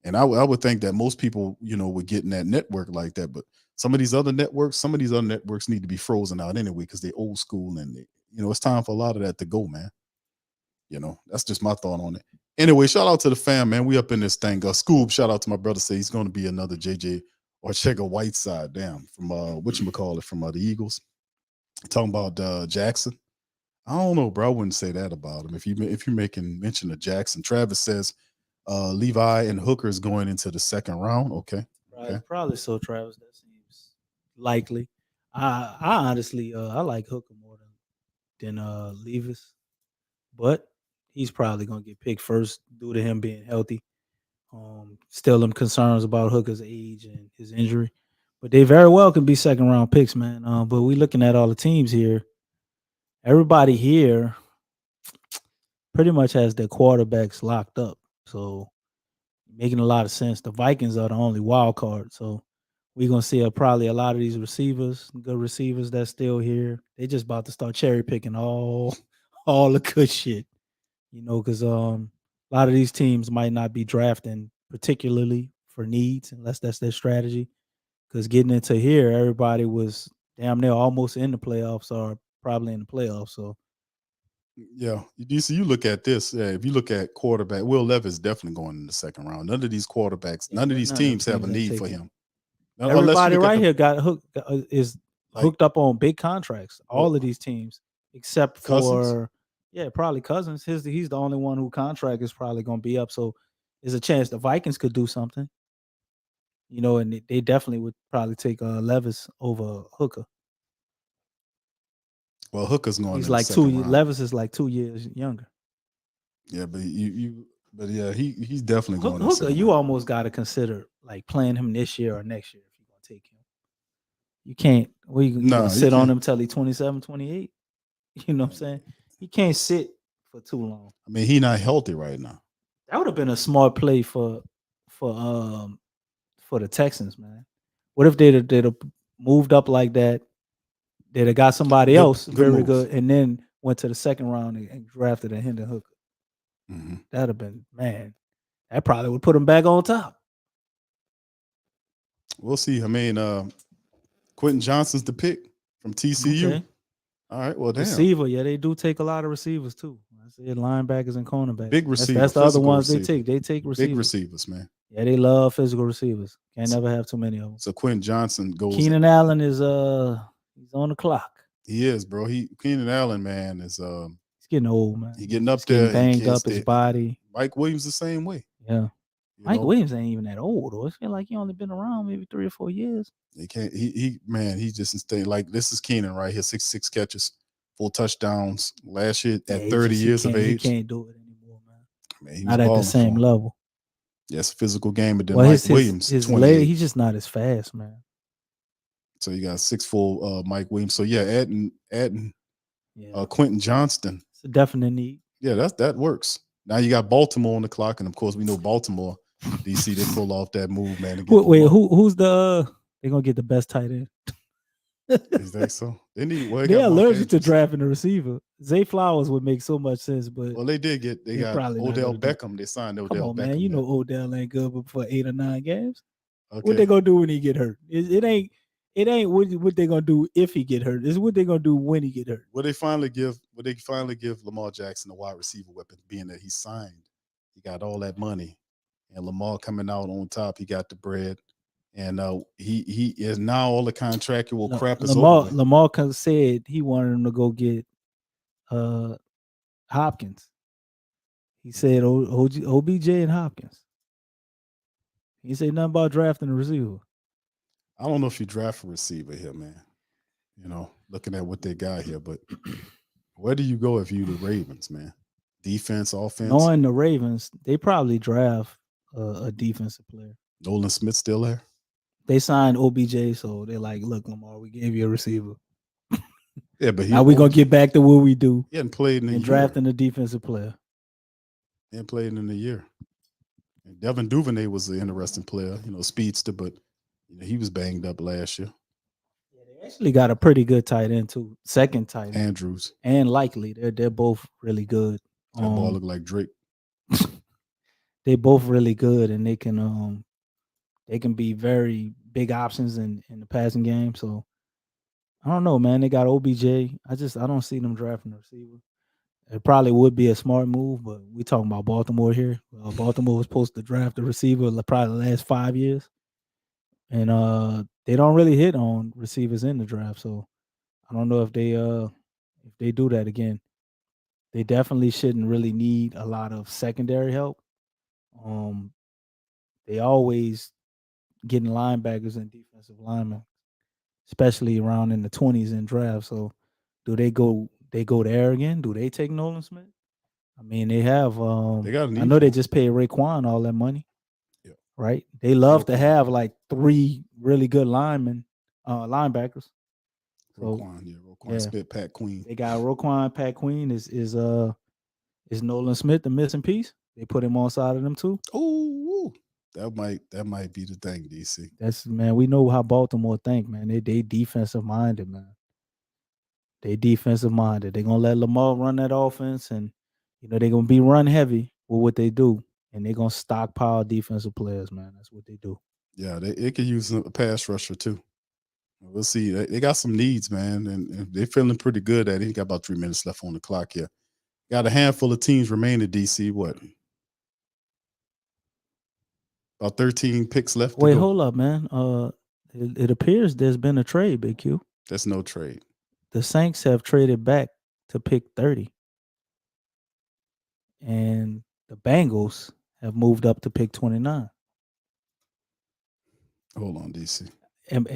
And I would think that most people, would get in that network like that. But some of these other networks need to be frozen out anyway because they're old school and it's time for a lot of that to go, man. That's just my thought on it. Anyway, shout out to the fam, man. We up in this thing. Scoob, shout out to my brother. Say he's going to be another JJ or check a Whiteside. Damn, from whatchamacallit, from the Eagles. Talking about Jackson. I don't know, bro. I wouldn't say that about him. If you're making mention of Jackson, Travis says Levi and Hooker is going into the second round. Okay. Okay. Probably so, Travis. That seems likely. I honestly I like Hooker more than Levis, but he's probably gonna get picked first due to him being healthy. Still, them concerns about Hooker's age and his injury, but they very well can be second round picks, man. But we looking at all the teams here. Everybody here pretty much has their quarterbacks locked up, so making a lot of sense. The Vikings are the only wild card, so we're gonna see probably a lot of these receivers, good receivers that's still here. They just about to start cherry picking all the good shit, because a lot of these teams might not be drafting particularly for needs unless that's their strategy. Because getting into here, everybody was damn near almost in the playoffs or probably in the playoffs. So Yeah, you look at this. If you look at quarterback, Will Levis definitely going in the second round. None of these quarterbacks, none of these teams have a need for him. Everybody right here got hooked is Like hooked up on big contracts. All Well, of these teams, except Cousins? for probably Cousins. He's the only one who contract is probably going to be up. So there's a chance the Vikings could do something. And they definitely would probably take Levis over Hooker. Well, Hooker's going He's in the like second round. Levis is like 2 years younger. Yeah, but he's definitely going in the Hooker, second you round. almost got to consider like playing him this year or next year if you're going to take him. You can't. You Nah, going to you sit on can't. him till he's 27, 28? You know what I'm saying? He can't sit for too long. I mean, he's not healthy right now. That would have been a smart play for the Texans, man. What if they'd have moved up like that? They'd have got somebody else very move. good, and then went to the second round and drafted a Hendon Hooker. Mm-hmm. That'd have been, man. That probably would put him back on top. We'll see. I mean, Quentin Johnston's the pick from TCU. Okay. All right. Well, damn. Receiver, yeah, they do take a lot of receivers too. I said linebackers and cornerbacks. Big receiver. That's the other ones receiver. they take. They take receivers. Big receivers, man. Yeah, they love physical receivers. Can't never have too many of them. So Quentin Johnston goes. Keenan Allen is he's on the clock. He is, bro. Keenan Allen, man, is he's getting old, man. He's getting up getting there. Banged up his body. Mike Williams the same way. Yeah. Mike Williams ain't even that old, or it feel like he only been around maybe 3 or 4 years. He can't. He just stay like this is Keenan right here. 66 catches, 4 touchdowns last year at 30 years of age. He can't do it anymore, man. He not at the same level. Yes, physical game, but then Mike Williams, his leg, he's just not as fast, man. So you got 6'4" Mike Williams. So yeah, adding Quentin Johnston. It's a definite need. Yeah, that works. Now you got Baltimore on the clock, and of course we know Baltimore, DC, they pull off that move, man. Wait, who's they're gonna get the best tight end? Is that so? They're allergic to drafting a receiver. Zay Flowers would make so much sense, but they got Odell Beckham. They signed Odell Beckham. Man, you know Odell ain't good but for 8 or 9 games. Okay. What they gonna do when he get hurt? It ain't what they gonna do if he get hurt. It's what they gonna do when he get hurt. Would they finally give Lamar Jackson a wide receiver weapon, being that he signed? He got all that money, and Lamar coming out on top. He got the bread. And he is now all the contractual crap is over. Lamar said he wanted him to go get Hopkins. He said OBJ and Hopkins. He said nothing about drafting a receiver. I don't know if you draft a receiver here, man. Looking at what they got here, but where do you go if you the Ravens, man? Defense, offense? Knowing the Ravens, they probably draft a defensive player. Nolan Smith still there? They signed OBJ, so they're like, look, Lamar, we gave you a receiver. Yeah, but now we're going to get back to what we do. He hadn't played in a year. Drafting a defensive player. He hadn't played in a year. And Devin Duvernay was an interesting player, speedster, but he was banged up last year. Yeah, they actually got a pretty good tight end, too. Second tight end. Andrews. And Likely. They're both really good. That ball look like Drake. They both really good, and they can be very big options in the passing game. So I don't know, man. They got OBJ. I don't see them drafting a receiver. It probably would be a smart move, but we talking about Baltimore here. Baltimore was supposed to draft a receiver probably the last 5 years. and they don't really hit on receivers in the draft. So I don't know if they do that again. They definitely shouldn't really need a lot of secondary help. Um, they always getting linebackers and defensive linemen, especially around in the 20s in draft. So do they go there again? Do they take Nolan Smith? I mean, they have They got a I need know for they him. just paid Raekwon all that money, Yeah. right? They love to Roquan. have like 3 really good linebackers. So Roquan yeah, Smith, Pat Queen. they got Roquan. Pat Queen is Nolan Smith the missing piece? They put him on side of them too. Oh, that might be the thing, DC. That's man. We know how Baltimore think, man. They defensive minded, man. They defensive minded. They're gonna let Lamar run that offense, and they're gonna be run heavy with what they do, and they're gonna stockpile defensive players, man. That's what they do. Yeah, they could use a pass rusher too. We'll see. They got some needs, man, and they're feeling pretty good at it. He got about 3 minutes left on the clock here. Got a handful of teams remaining, DC. What? About 13 picks left to Wait, go. hold up, man. It appears there's been a trade, Big Q. That's no trade. The Saints have traded back to pick 30, and the Bengals have moved up to pick 29. Hold on, DC. And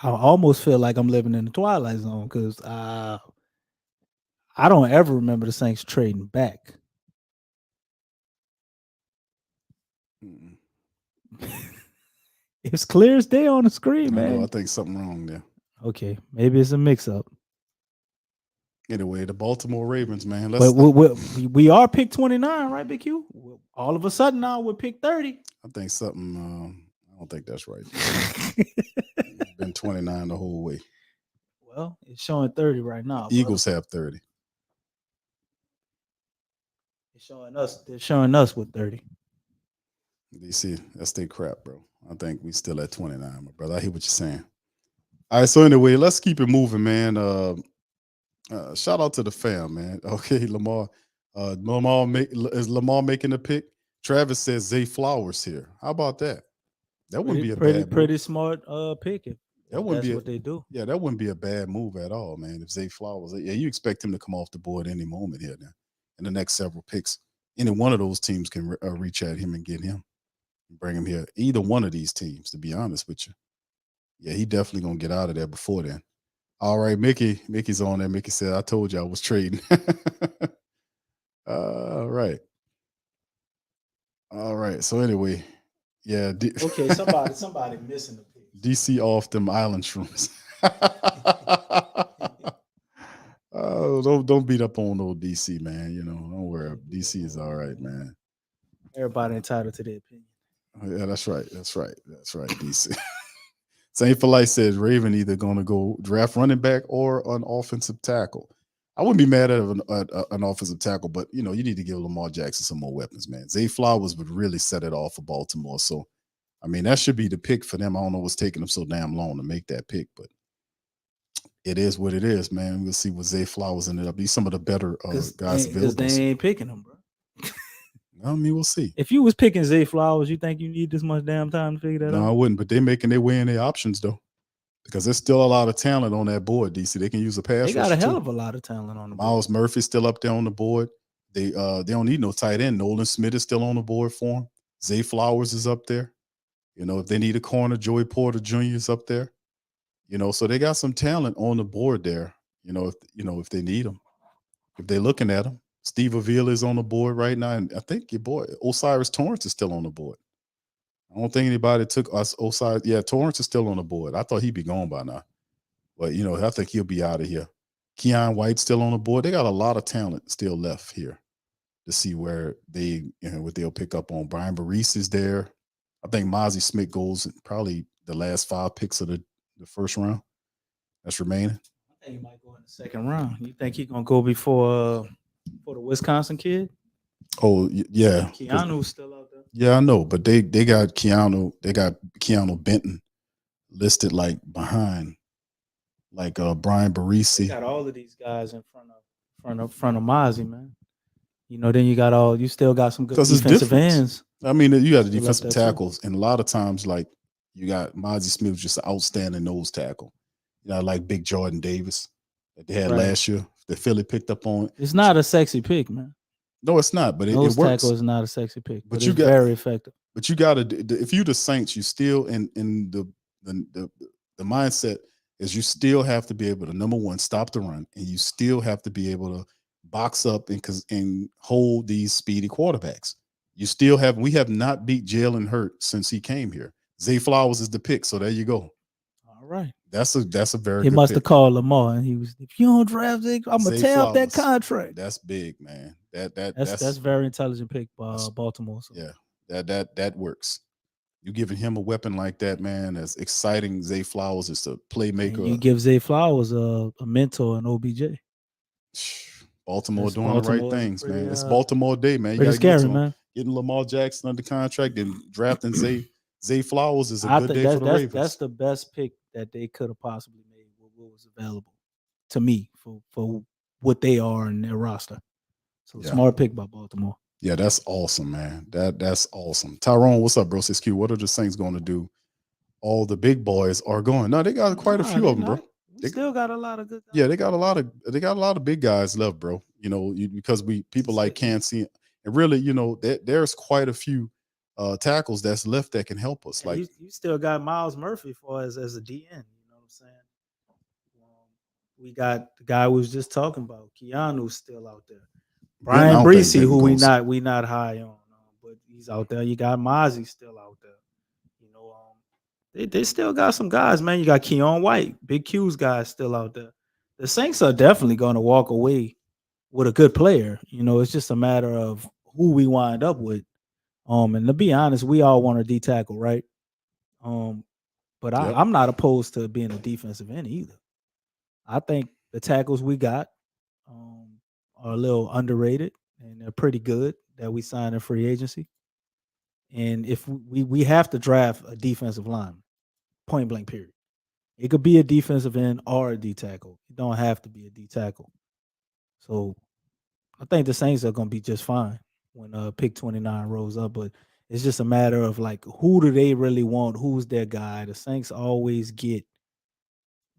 I almost feel like I'm living in the Twilight Zone because I don't ever remember the Saints trading back. It's clear as day on the screen, I man. know. I think something wrong there. Okay, maybe it's a mix-up. Anyway, the Baltimore Ravens, man. But we are pick 29, right, Big Q? All of a sudden now we're pick 30. I think something. I don't think that's right. Been 29 the whole way. Well, it's showing 30 right now. Eagles have 30. They're showing us with 30. DC, that's their crap, bro. I think we still at 29, my brother. I hear what you're saying. All right, so anyway, let's keep it moving, man. Shout out to the fam, man. Okay, Lamar. Is Lamar making a pick? Travis says Zay Flowers here. How about that? That wouldn't be a bad move. Pretty smart pick. That wouldn't That's be what they do. Yeah, that wouldn't be a bad move at all, man. If Zay Flowers, yeah, you expect him to come off the board any moment here now. In the next several picks, any one of those teams can reach at him and get him, and bring him here. Either one of these teams, to be honest with you. Yeah, he definitely gonna get out of there before then. All right, Mickey's on there. Mickey said, "I told you I was trading." All right. So anyway, yeah. Okay, somebody missing the pick. DC off them island shrooms. Oh, don't beat up on old DC, man. Don't worry. DC is all right, man. Everybody entitled to their opinion. Yeah, that's right, DC. Saint for Life says Raven either going to go draft running back or an offensive tackle. I wouldn't be mad at an offensive tackle, but you need to give Lamar Jackson some more weapons, man. Zay Flowers would really set it off for Baltimore. So, I mean, that should be the pick for them. I don't know what's taking them so damn long to make that pick, but it is what it is, man. We'll see what Zay Flowers ended up. He's some of the better guys available. Because they ain't picking him, bro. I mean, we'll see. If you was picking Zay Flowers, you think you need this much damn time to figure that out? No, I wouldn't. But they're making their way in their options though, because there's still a lot of talent on that board. DC, they can use a pass. They got a hell of a lot of talent on the board. Miles Murphy's still up there on the board. They don't need no tight end. Nolan Smith is still on the board for them. Zay Flowers is up there. If they need a corner, Joey Porter Jr. is up there. So they got some talent on the board there. If they need them, if they're looking at them. Steve Avila is on the board right now, and I think your boy Osiris Torrance is still on the board. I don't think anybody took us Osiris. Yeah, Torrance is still on the board. I thought he'd be gone by now, but I think he'll be out of here. Keon White's still on the board. They got a lot of talent still left here to see where what they'll pick up on. Brian Barise is there. I think Mozzie Smith goes probably the last 5 picks of the first round that's remaining. I think he might go in the second round. You think he's gonna go before the Wisconsin kid? Oh yeah, Keanu's still out there. Yeah, I know, but they got Keanu. They got Keanu Benton listed like behind, like Brian Barise. They got all of these guys in front of Mozzie, man. Then you still got some good defensive ends. I mean, you got the defensive tackles, and a lot of times, like You got Mozzie Smith, just an outstanding nose tackle. You know, like Big Jordan Davis that they had Right. last year. The Philly picked up on. It's not a sexy pick, man. No, it's not, but it Nose works. tackle is not a sexy pick, but you it's got very effective. But you got to, if you the Saints, you still in the mindset is you still have to be able to, number one, stop the run, and you still have to be able to box up and hold these speedy quarterbacks. You still have, we have not beat Jalen Hurts since he came here. Zay Flowers is the pick, so there you go. All right. That's a very He good must have pick. called Lamar, and he was, if you don't draft Zay, I'm gonna Zay tear up that Flowers. contract. That's big, man. That's very intelligent pick by that's- Baltimore. So. Yeah, that works. You giving him a weapon like that, man, as exciting. Zay Flowers is a playmaker. And you give Zay Flowers a mentor in OBJ. Baltimore That's doing Baltimore the right things, pretty, man. It's Baltimore Day, man. You pretty got to get scary, to 'em. man. Getting Lamar Jackson under contract and drafting Zay Flowers is a I good think day for the Ravens. that's the best pick that they could have possibly made with what was available to me for what they are in their roster. So Yeah. smart pick by Baltimore. Yeah, that's awesome, man. That's awesome. Tyrone, what's up, bro? 6Q. What are the Saints going to do? All the big boys are going. No, they got quite a few they of them, bro. not. We still got a lot of good guys. Yeah, they got a lot of big guys left, bro. You know, because people like Cansey, and really, you know, there's quite a few tackles that's left that can help us. And Like you still got Miles Murphy for as a DN. You know what I'm saying? We got the guy we was just talking about, Keanu's still out there. Ben, I Brian don't think Breesy, Ben who goes. we not high on, but he's out there. You got Mozzie still out there. You know, they still got some guys, man. You got Keon White, Big Q's guys still out there. The Saints are definitely going to walk away with a good player. You know, it's just a matter of who we wind up with. And to be honest, we all want a D tackle, right? But Yep. I'm not opposed to being a defensive end either. I think the tackles we got are a little underrated, and they're pretty good that we signed in free agency. And if we have to draft a defensive lineman, point blank, period. It could be a defensive end or a D tackle. It don't have to be a D tackle. So I think the Saints are going to be just fine when pick 29 rolls up. But it's just a matter of like, who do they really want? Who's their guy? The Saints always get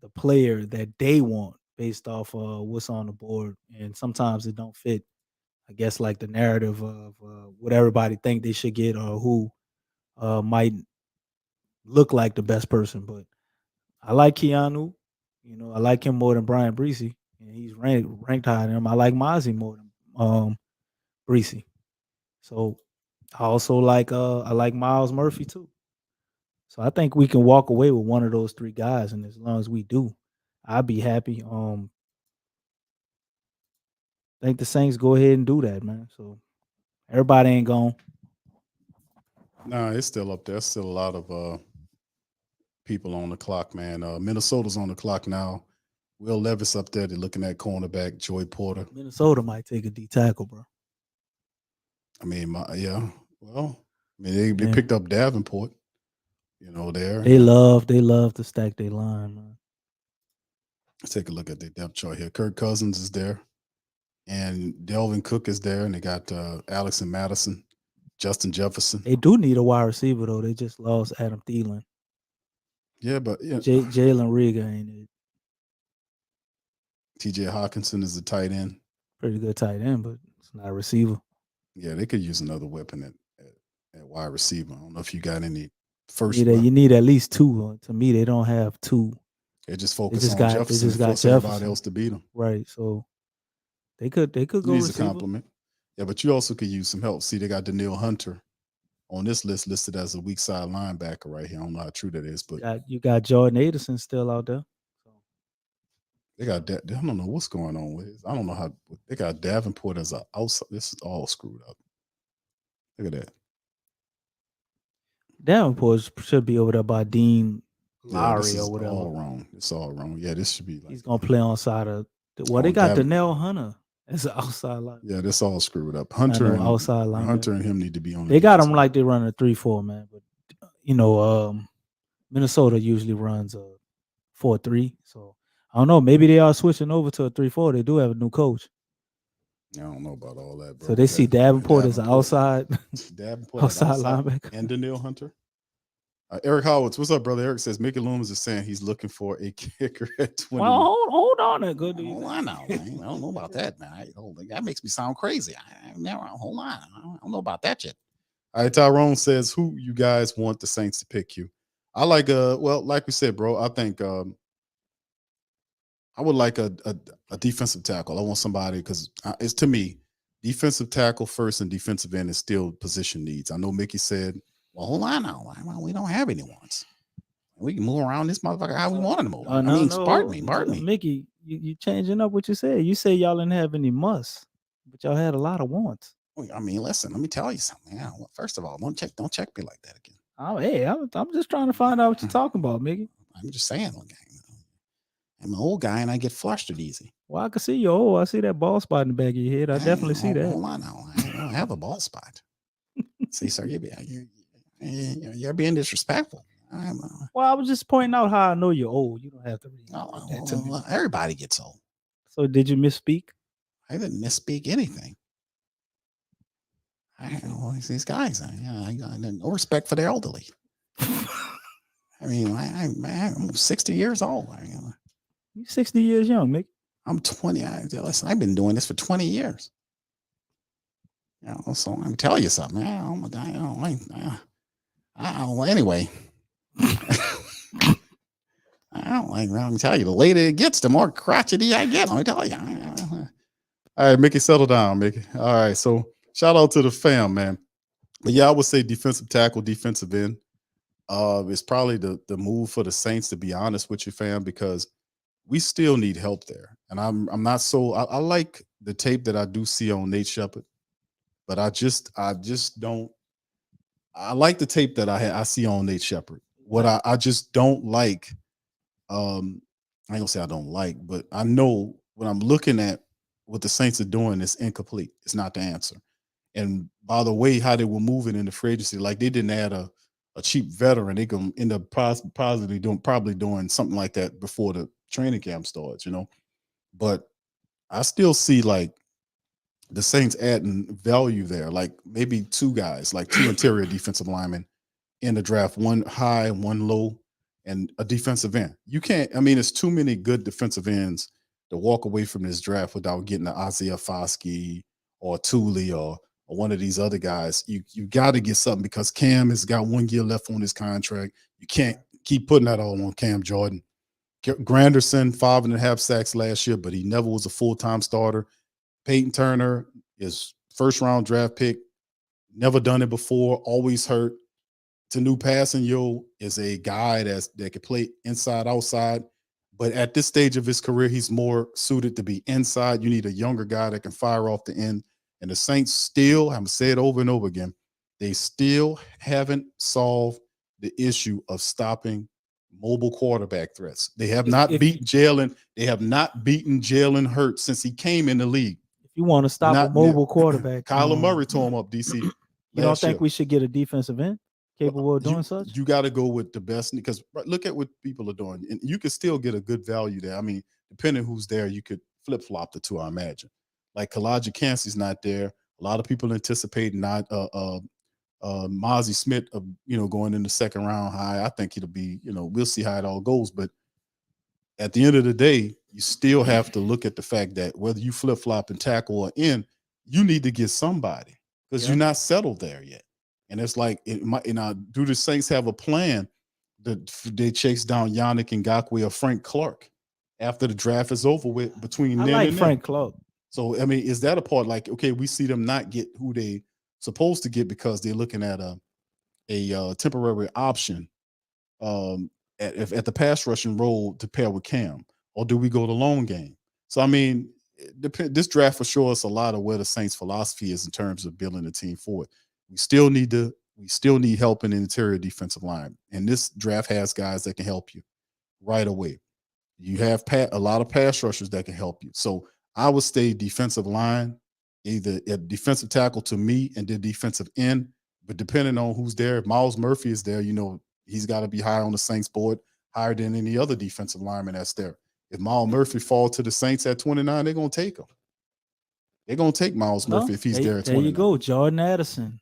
the player that they want based off what's on the board, and sometimes it don't fit, I guess, like the narrative of what everybody think they should get or who might look like the best person. But I like Keanu. You know, I like him more than Brian Breesy, and he's ranked higher than him. I like Mozzie more than Breesy. So I also like I like Miles Murphy too. So I think we can walk away with one of those three guys, and as long as we do, I'd be happy. I think the Saints go ahead and do that, man. So everybody ain't gone. Nah, it's still up there. Still a lot of people on the clock, man. Minnesota's on the clock now. Will Levis up there. They're looking at cornerback Joy Porter. Minnesota might take a D tackle, bro. I mean, yeah. Well, I mean, they picked up Davenport. You know, there. They love to stack their line, man. Let's take a look at the depth chart here. Kirk Cousins is there, and Delvin Cook is there, and they got Alex and Madison, Justin Jefferson. They do need a wide receiver though. They just lost Adam Thielen. Yeah, but yeah, Jalen Reagor ain't it. T.J. Hawkinson is the tight end. Pretty good tight end, but it's not a receiver. Yeah, they could use another weapon at wide receiver. I don't know if you got any first. You need at least two. To me, they don't have two. They just focus on Jefferson. They just got force Jefferson. Everybody else to beat them. Right. So they could go Needs receiver. a compliment. Yeah, but you also could use some help. See, they got Daniil Hunter on this list listed as a weak side linebacker right here. I don't know how true that is, but you got Jordan Addison still out there. They got I don't know what's going on with it. I don't know how they got Davenport as a outside. This is all screwed up. Look at that. Davenport should be over there by Dean Lowry this is or whatever. all wrong. It's all wrong. Yeah, this should be like He's gonna play on side of. Well, they got Danielle Hunter as an outside line. Yeah, that's all screwed up. Hunter and outside line. Hunter and him need to be on. They got him like they run a 3-4, man. But you know, Minnesota usually runs a 4-3. So I don't know. Maybe they are switching over to a 3-4. They do have a new coach. I don't know about all that, bro. So they see Davenport as an outside Davenport outside linebacker. and Daniil Hunter. Eric Howards, what's up, brother? Eric says Mickey Loomis is saying he's looking for a kicker at 20. Well, hold on there, good dude. Hold on now, man. I don't know about that, man. That makes me sound crazy. Hold on. I don't know about that yet. All right, Tyrone says, who you guys want the Saints to pick you? I like well, like we said, bro, I think I would like a defensive tackle. I want somebody because it's, to me, defensive tackle first and defensive end is still position needs. I know Mickey said, well, hold on now. We don't have any ones. We can move around this motherfucker how we want to move. Pardon me. Mickey, you changing up what you said. You say y'all didn't have any musts, but y'all had a lot of wants. I mean, listen, let me tell you something. First of all, don't check me like that again. Oh, hey, I'm just trying to find out what you're talking about, Mickey. I'm just saying, I'm an old guy and I get flustered easy. Well, I can see you old. I see that ball spot in the back of your head. I definitely see that. Hold on now. I don't have a ball spot. See, sir, you're being disrespectful. Well, I was just pointing out how I know you're old. You don't have to read that to me. Everybody gets old. So did you misspeak? I didn't misspeak anything. These guys, I got no respect for the elderly. I mean, I'm 60 years old. You're 60 years young, Mick. I'm 20. Listen, I've been doing this for 20 years. So I'm telling you something. Anyway. I'm telling you, the later it gets, the more crotchety I get. Let me tell you. All right, Mickey, settle down, Mickey. All right, so shout out to the fam, man. But yeah, I would say defensive tackle, defensive end. It's probably the move for the Saints, to be honest with you, fam, because we still need help there. And I'm not so I like the tape that I do see on Nate Shepard, but I just don't. I like the tape that I see on Nate Shepard. What I just don't like, I ain't gonna say I don't like, but I know when I'm looking at what the Saints are doing is incomplete. It's not the answer. And by the way, how they were moving in the free agency, like they didn't add a cheap veteran. They can end up probably doing something like that before the training camp starts, But I still see like the Saints adding value there, like maybe two guys, like two interior defensive linemen in the draft, one high, one low, and a defensive end. You can't, it's too many good defensive ends to walk away from this draft without getting an Isaiah Foskey or Thule or one of these other guys. You got to get something because Cam has got 1 year left on his contract. You can't keep putting that all on Cam Jordan. Granderson, 5.5 sacks last year, but he never was a full-time starter. Peyton Turner is first-round draft pick, never done it before, always hurt. Tanu Passanio is a guy that can play inside, outside, but at this stage of his career, he's more suited to be inside. You need a younger guy that can fire off the end. And the Saints still, I'm going to say it over and over again, they still haven't solved the issue of stopping mobile quarterback threats. They have not beaten Jalen. They have not beaten Jalen Hurts since he came in the league. If you want to stop a mobile quarterback, Kyler Murray tore him up, DC. You don't think we should get a defensive end capable of doing such? You got to go with the best, because look at what people are doing. And you can still get a good value there. Depending who's there, you could flip-flop the two, I imagine. Like Kalijah Kancey's not there. A lot of people anticipate not Mozzie Smith, going in the second round high. I think it'll be, we'll see how it all goes. But at the end of the day, you still have to look at the fact that whether you flip-flop and tackle or in, you need to get somebody because you're not settled there yet. And it's like, do the Saints have a plan that they chase down Yannick Ngakoue or Frank Clark after the draft is over with between them and Frank Clark. So, is that a part like, okay, we see them not get who they supposed to get because they're looking at a temporary option at the pass rushing role to pair with Cam, or do we go the long game? So, this draft will show us a lot of where the Saints' philosophy is in terms of building a team forward. We still need help in the interior defensive line, and this draft has guys that can help you right away. You have a lot of pass rushers that can help you. So I would stay defensive line, either at defensive tackle to me and then defensive end. But depending on who's there, if Miles Murphy is there, he's got to be higher on the Saints board, higher than any other defensive lineman that's there. If Miles Murphy falls to the Saints at 29, they're going to take him. They're going to take Miles Murphy if he's there at 29. There you go, Jordan Addison,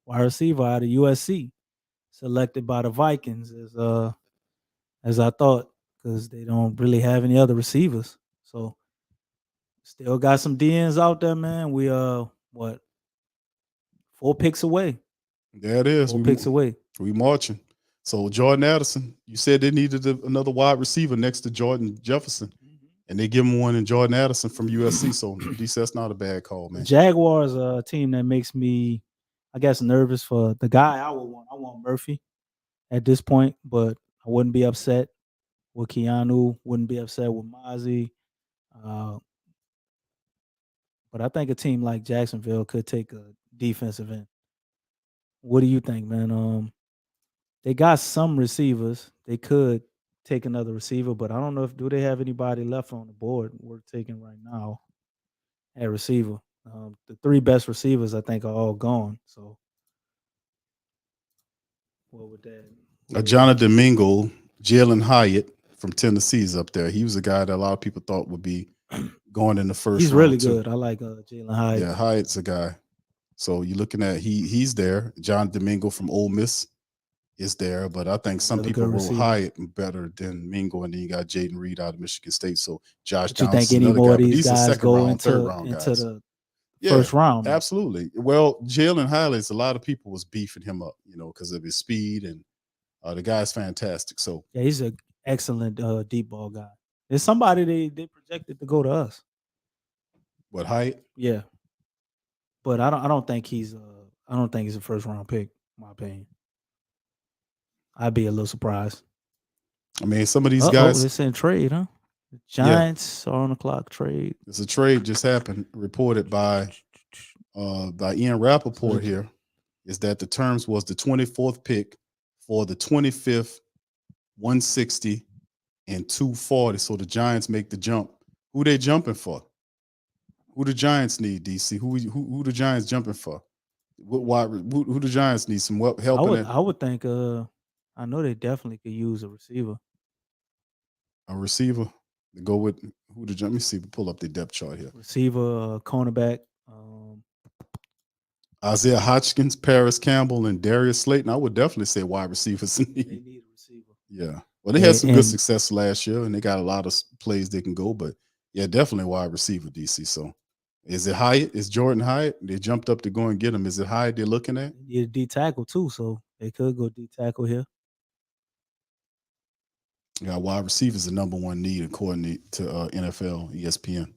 wide receiver out of USC. selected by the Vikings as I thought, because they don't really have any other receivers. So still got some DNs out there, man. We what 4 picks away. There it is. 4 picks away. We marching. So Jordan Addison, you said they needed another wide receiver next to Jordan Jefferson, and they give him one in Jordan Addison from USC. So DC, that's not a bad call, The man. Jaguars are a team that makes me, I guess, nervous for the guy I would want. I want Murphy at this point, but I wouldn't be upset with Keanu. Wouldn't be upset with Mozzie. But I think a team like Jacksonville could take a defensive end. What do you think, man? They got some receivers. They could take another receiver, but I don't know if do they have anybody left on the board worth taking right now at receiver. The 3 best receivers, I think, are all gone. So, what would that? Jonathan Mingo, Jalen Hyatt from Tennessee is up there. He was a guy that a lot of people thought would be going in the first He's round. really too. good. I like Jalen Hyatt. Yeah, Hyatt's a guy. So you're looking at he's there. John Domingo from Ole Miss is there, but I think some Another people good wrote receiver. Hyatt better than Mingo, and then you got Jaden Reed out of Michigan State. So Josh But you Downs think is any another more guy, of but these these are guys second go round, third into round guys. the first round? Absolutely. Well, Jalen Highlights, a lot of people was beefing him up, because of his speed, and the guy's fantastic. So Yeah, he's an excellent deep ball guy. There's somebody they projected to go to us. what Hyatt? Yeah, but I don't think he's a first round pick. In my opinion, I'd be a little surprised. I mean, some of these Oh, guys. it's in trade, huh? The Giants are on the clock. Trade. There's a trade just happened, reported by Ian Rappaport here, is that the terms was the 24th pick for the 25th, 160, and 240. So the Giants make the jump. Who they jumping for? Who the Giants need, DC? Who the Giants jumping for? Who the Giants need some help in I would think. I know they definitely could use a receiver. a receiver to go with who the Let me see. Pull up the depth chart here. Receiver, cornerback. Isaiah Hodgkins, Paris Campbell, and Darius Slayton. I would definitely say wide receivers. They need a receiver. Yeah. Well, they had some good success last year, and they got a lot of plays they can go. But yeah, definitely wide receiver, DC. So is it Hyatt? Is Jordan Hyatt? They jumped up to go and get him. Is it Hyatt they're looking at? They need a D tackle too, so they could go D tackle here. Yeah, wide receiver is the number one need according to NFL ESPN.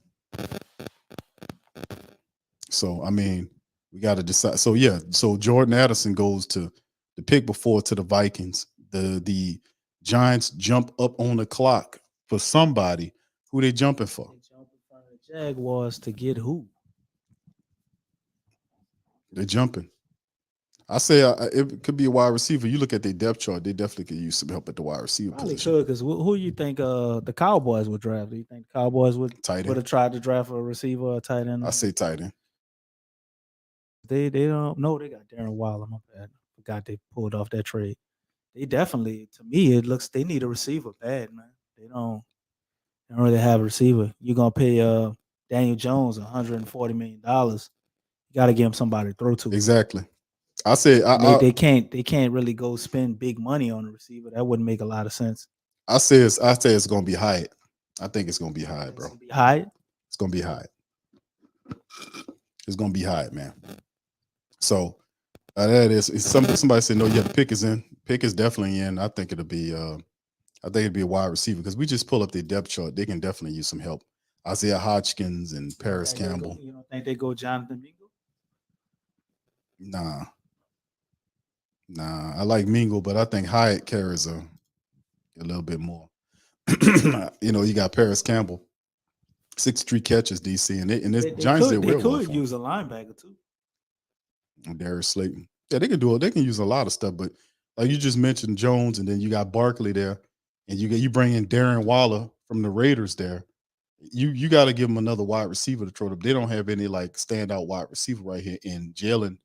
So I mean, we got to decide. So yeah, so Jordan Addison goes to the pick before to the Vikings. The Giants jump up on the clock for somebody. Who they jumping for? They jumping for the Jaguars to get who? They're jumping. I say it could be a wide receiver. You look at their depth chart; they definitely could use some help at the wide receiver Probably position. could, because who you think the Cowboys would draft? Do you think the Cowboys would have tried to draft a receiver or a tight end? I say tight end. They don't. No, they got Darren Waller. My bad. Forgot they pulled off that trade. They definitely, to me, it looks they need a receiver bad, man. They don't really have a receiver. You're gonna pay Daniel Jones $140 million. You got to give him somebody to throw to. Exactly. I say they can't really go spend big money on a receiver. That wouldn't make a lot of sense. I say it's gonna be Hyatt. I think it's gonna be Hyatt, bro. Hyatt? It's gonna be Hyatt. It's gonna be Hyatt, man. So that is somebody said no. Yeah, the pick is in. Pick is definitely in. I think it'll be. I think it'd be a wide receiver because we just pull up their depth chart. They can definitely use some help. Isaiah Hodgkins and Paris Campbell. You don't think they go Jonathan Mingo? Nah. I like Mingo, but I think Hyatt carries a little bit more. You got Paris Campbell, 63 catches, DC, and this Giants they could use a linebacker too. Darius Slayton. Yeah, they can do it. They can use a lot of stuff, but like you just mentioned Jones, and then you got Barkley there, and you bring in Darren Waller from the Raiders there. You got to give them another wide receiver to throw them. They don't have any like standout wide receiver right here. And Jalen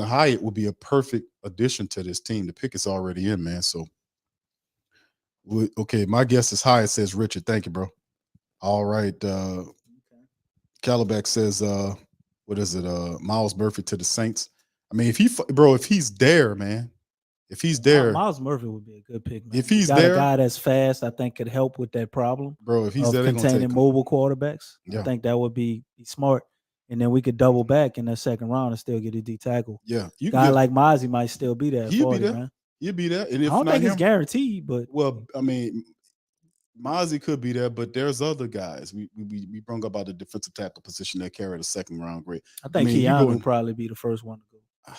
Hyatt would be a perfect addition to this team. The pick is already in, man. So, okay, my guess is Hyatt, says Richard. Thank you, bro. All right. Calabac says, what is it? Miles Murphy to the Saints. I mean, if he's there, man, If he's there, Miles Murphy would be a good pick, man. if he's got there, a guy that's fast, I think could help with that problem, bro. If he's of there, they're gonna containing take him. mobile quarterbacks. Yeah. I think that would be smart. And then we could double back in that second round and still get a D tackle. Yeah, you guy like Mozzie might still be there. He'll 40, be there. man. He'll be there. And I if don't not think it's him, guaranteed, but well, I mean, Mozzie could be there, but there's other guys. We brought up about the defensive tackle position that carried a second round grade. I think mean, Keanu will probably be the first one to go.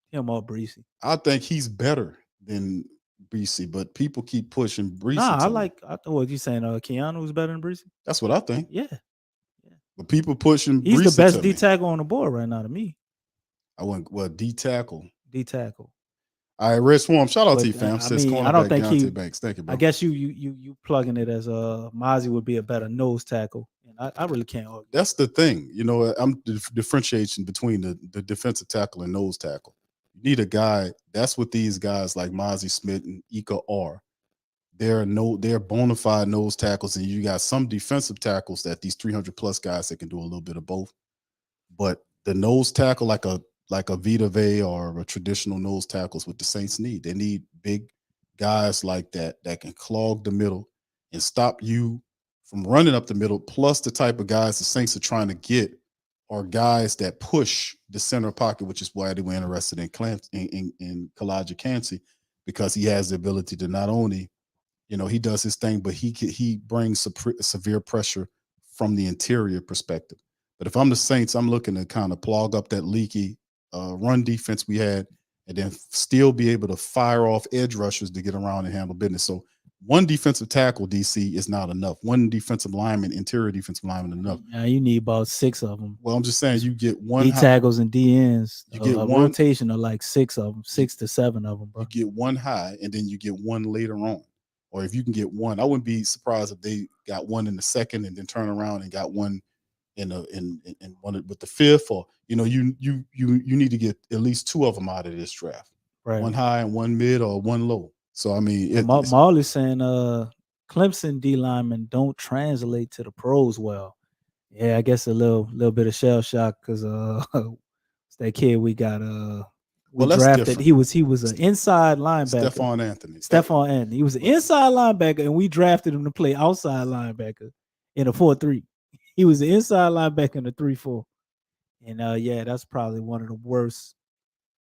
Him or Breesy. I think he's better than Breesy, but people keep pushing Breesy. I thought what you saying. Keanu was better than Breesy. That's what I think. Yeah. But people pushing. He's Breesy the best to D me. tackle on the board right now to me. I went D tackle. D tackle. All right, Red Swarm. Shout out to you, But, fam. I Says mean, I don't cornerback think Deontay he. Banks. Thank you, bro. I guess you plugging it as Mozzie would be a better nose tackle, and I really can't argue. That's the thing. You know, I'm differentiation between the defensive tackle and nose tackle. You need a guy. That's what these guys like Mozzie Smith and Ika are. They're bona fide nose tackles, and you got some defensive tackles that these 300+ guys that can do a little bit of both. But the nose tackle, like a Vita Vea or a traditional nose tackles, what the Saints need. They need big guys like that can clog the middle and stop you from running up the middle. Plus, the type of guys the Saints are trying to get are guys that push the center pocket, which is why they were interested in Kalaja Kancey, because he has the ability to not only, he does his thing, but he brings severe pressure from the interior perspective. But if I'm the Saints, I'm looking to kind of plug up that leaky run defense we had, and then still be able to fire off edge rushers to get around and handle business. So one defensive tackle, DC, is not enough. One defensive lineman, interior defensive lineman, enough. Yeah, you need about 6 of them. Well, I'm just saying you get one D tackles and DNs. You get a one rotation of like 6 of them, 6 to 7 of them, bro. You get one high, and then you get one later on. Or if you can get one, I wouldn't be surprised if they got one in the second and then turn around and got one in one with the fifth. Or you need to get at least 2 of them out of this draft. Right. One high and one mid, or one low. So I mean, Marley's saying Clemson D linemen don't translate to the pros well. Yeah, I guess a little bit of shell shock because it's that kid we got we drafted. Different. He was an inside linebacker. Stephon Anthony. He was an inside linebacker, and we drafted him to play outside linebacker in a 4-3. He was an inside linebacker in a 3-4. And yeah, that's probably one of the worst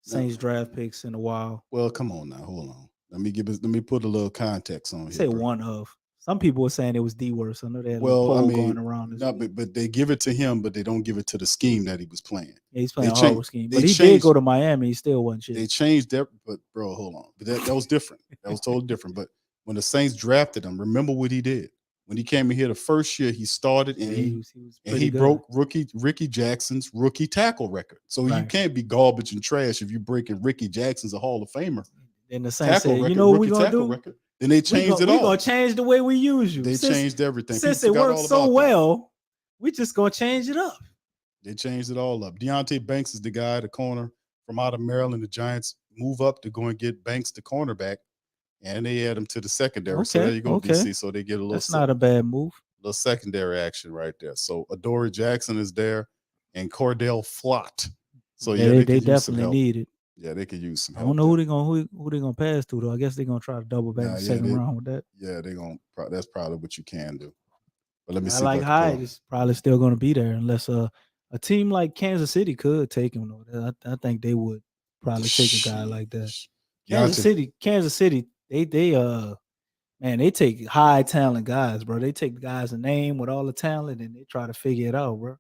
Saints draft picks in a while. Well, come on now, hold on. Let me put a little context on here. Say bro. one of. Some people were saying it was the worst. I know they had a poll going around. But they give it to him, but they don't give it to the scheme that he was playing. Yeah, he's playing a horrible scheme. But he did go to Miami. He still wasn't shit. They changed that, but bro, hold on. But that was different. That was totally different. But when the Saints drafted him, remember what he did. When he came in here the first year, he started and he broke Ricky Jackson's rookie tackle record. So you can't be garbage and trash if you're breaking Ricky Jackson's a Hall of Famer. And the Saints said, you know what we're gonna do? Then they changed it all. We're gonna change the way we use you. They changed everything. Since it works so well, we're just gonna change it up. They changed it all up. Deontay Banks is the guy, the corner from out of Maryland. The Giants move up to go and get Banks, the cornerback, and they add him to the secondary. Okay, so there you go, DC. So they get a little. That's not a bad move. Little secondary action right there. So Adoree Jackson is there, and Cordell Flott. So yeah, they definitely need it. Yeah, they could use some help. I don't know who they gonna pass to though. I guess they're gonna try to double back the second round with that. Yeah, that's probably what you can do. But let me see. Like Hyde is probably still gonna be there unless a team like Kansas City could take him though. I think they would probably take a guy like that. Kansas City, they take high talent guys, bro. They take the guy's name with all the talent and they try to figure it out, bro.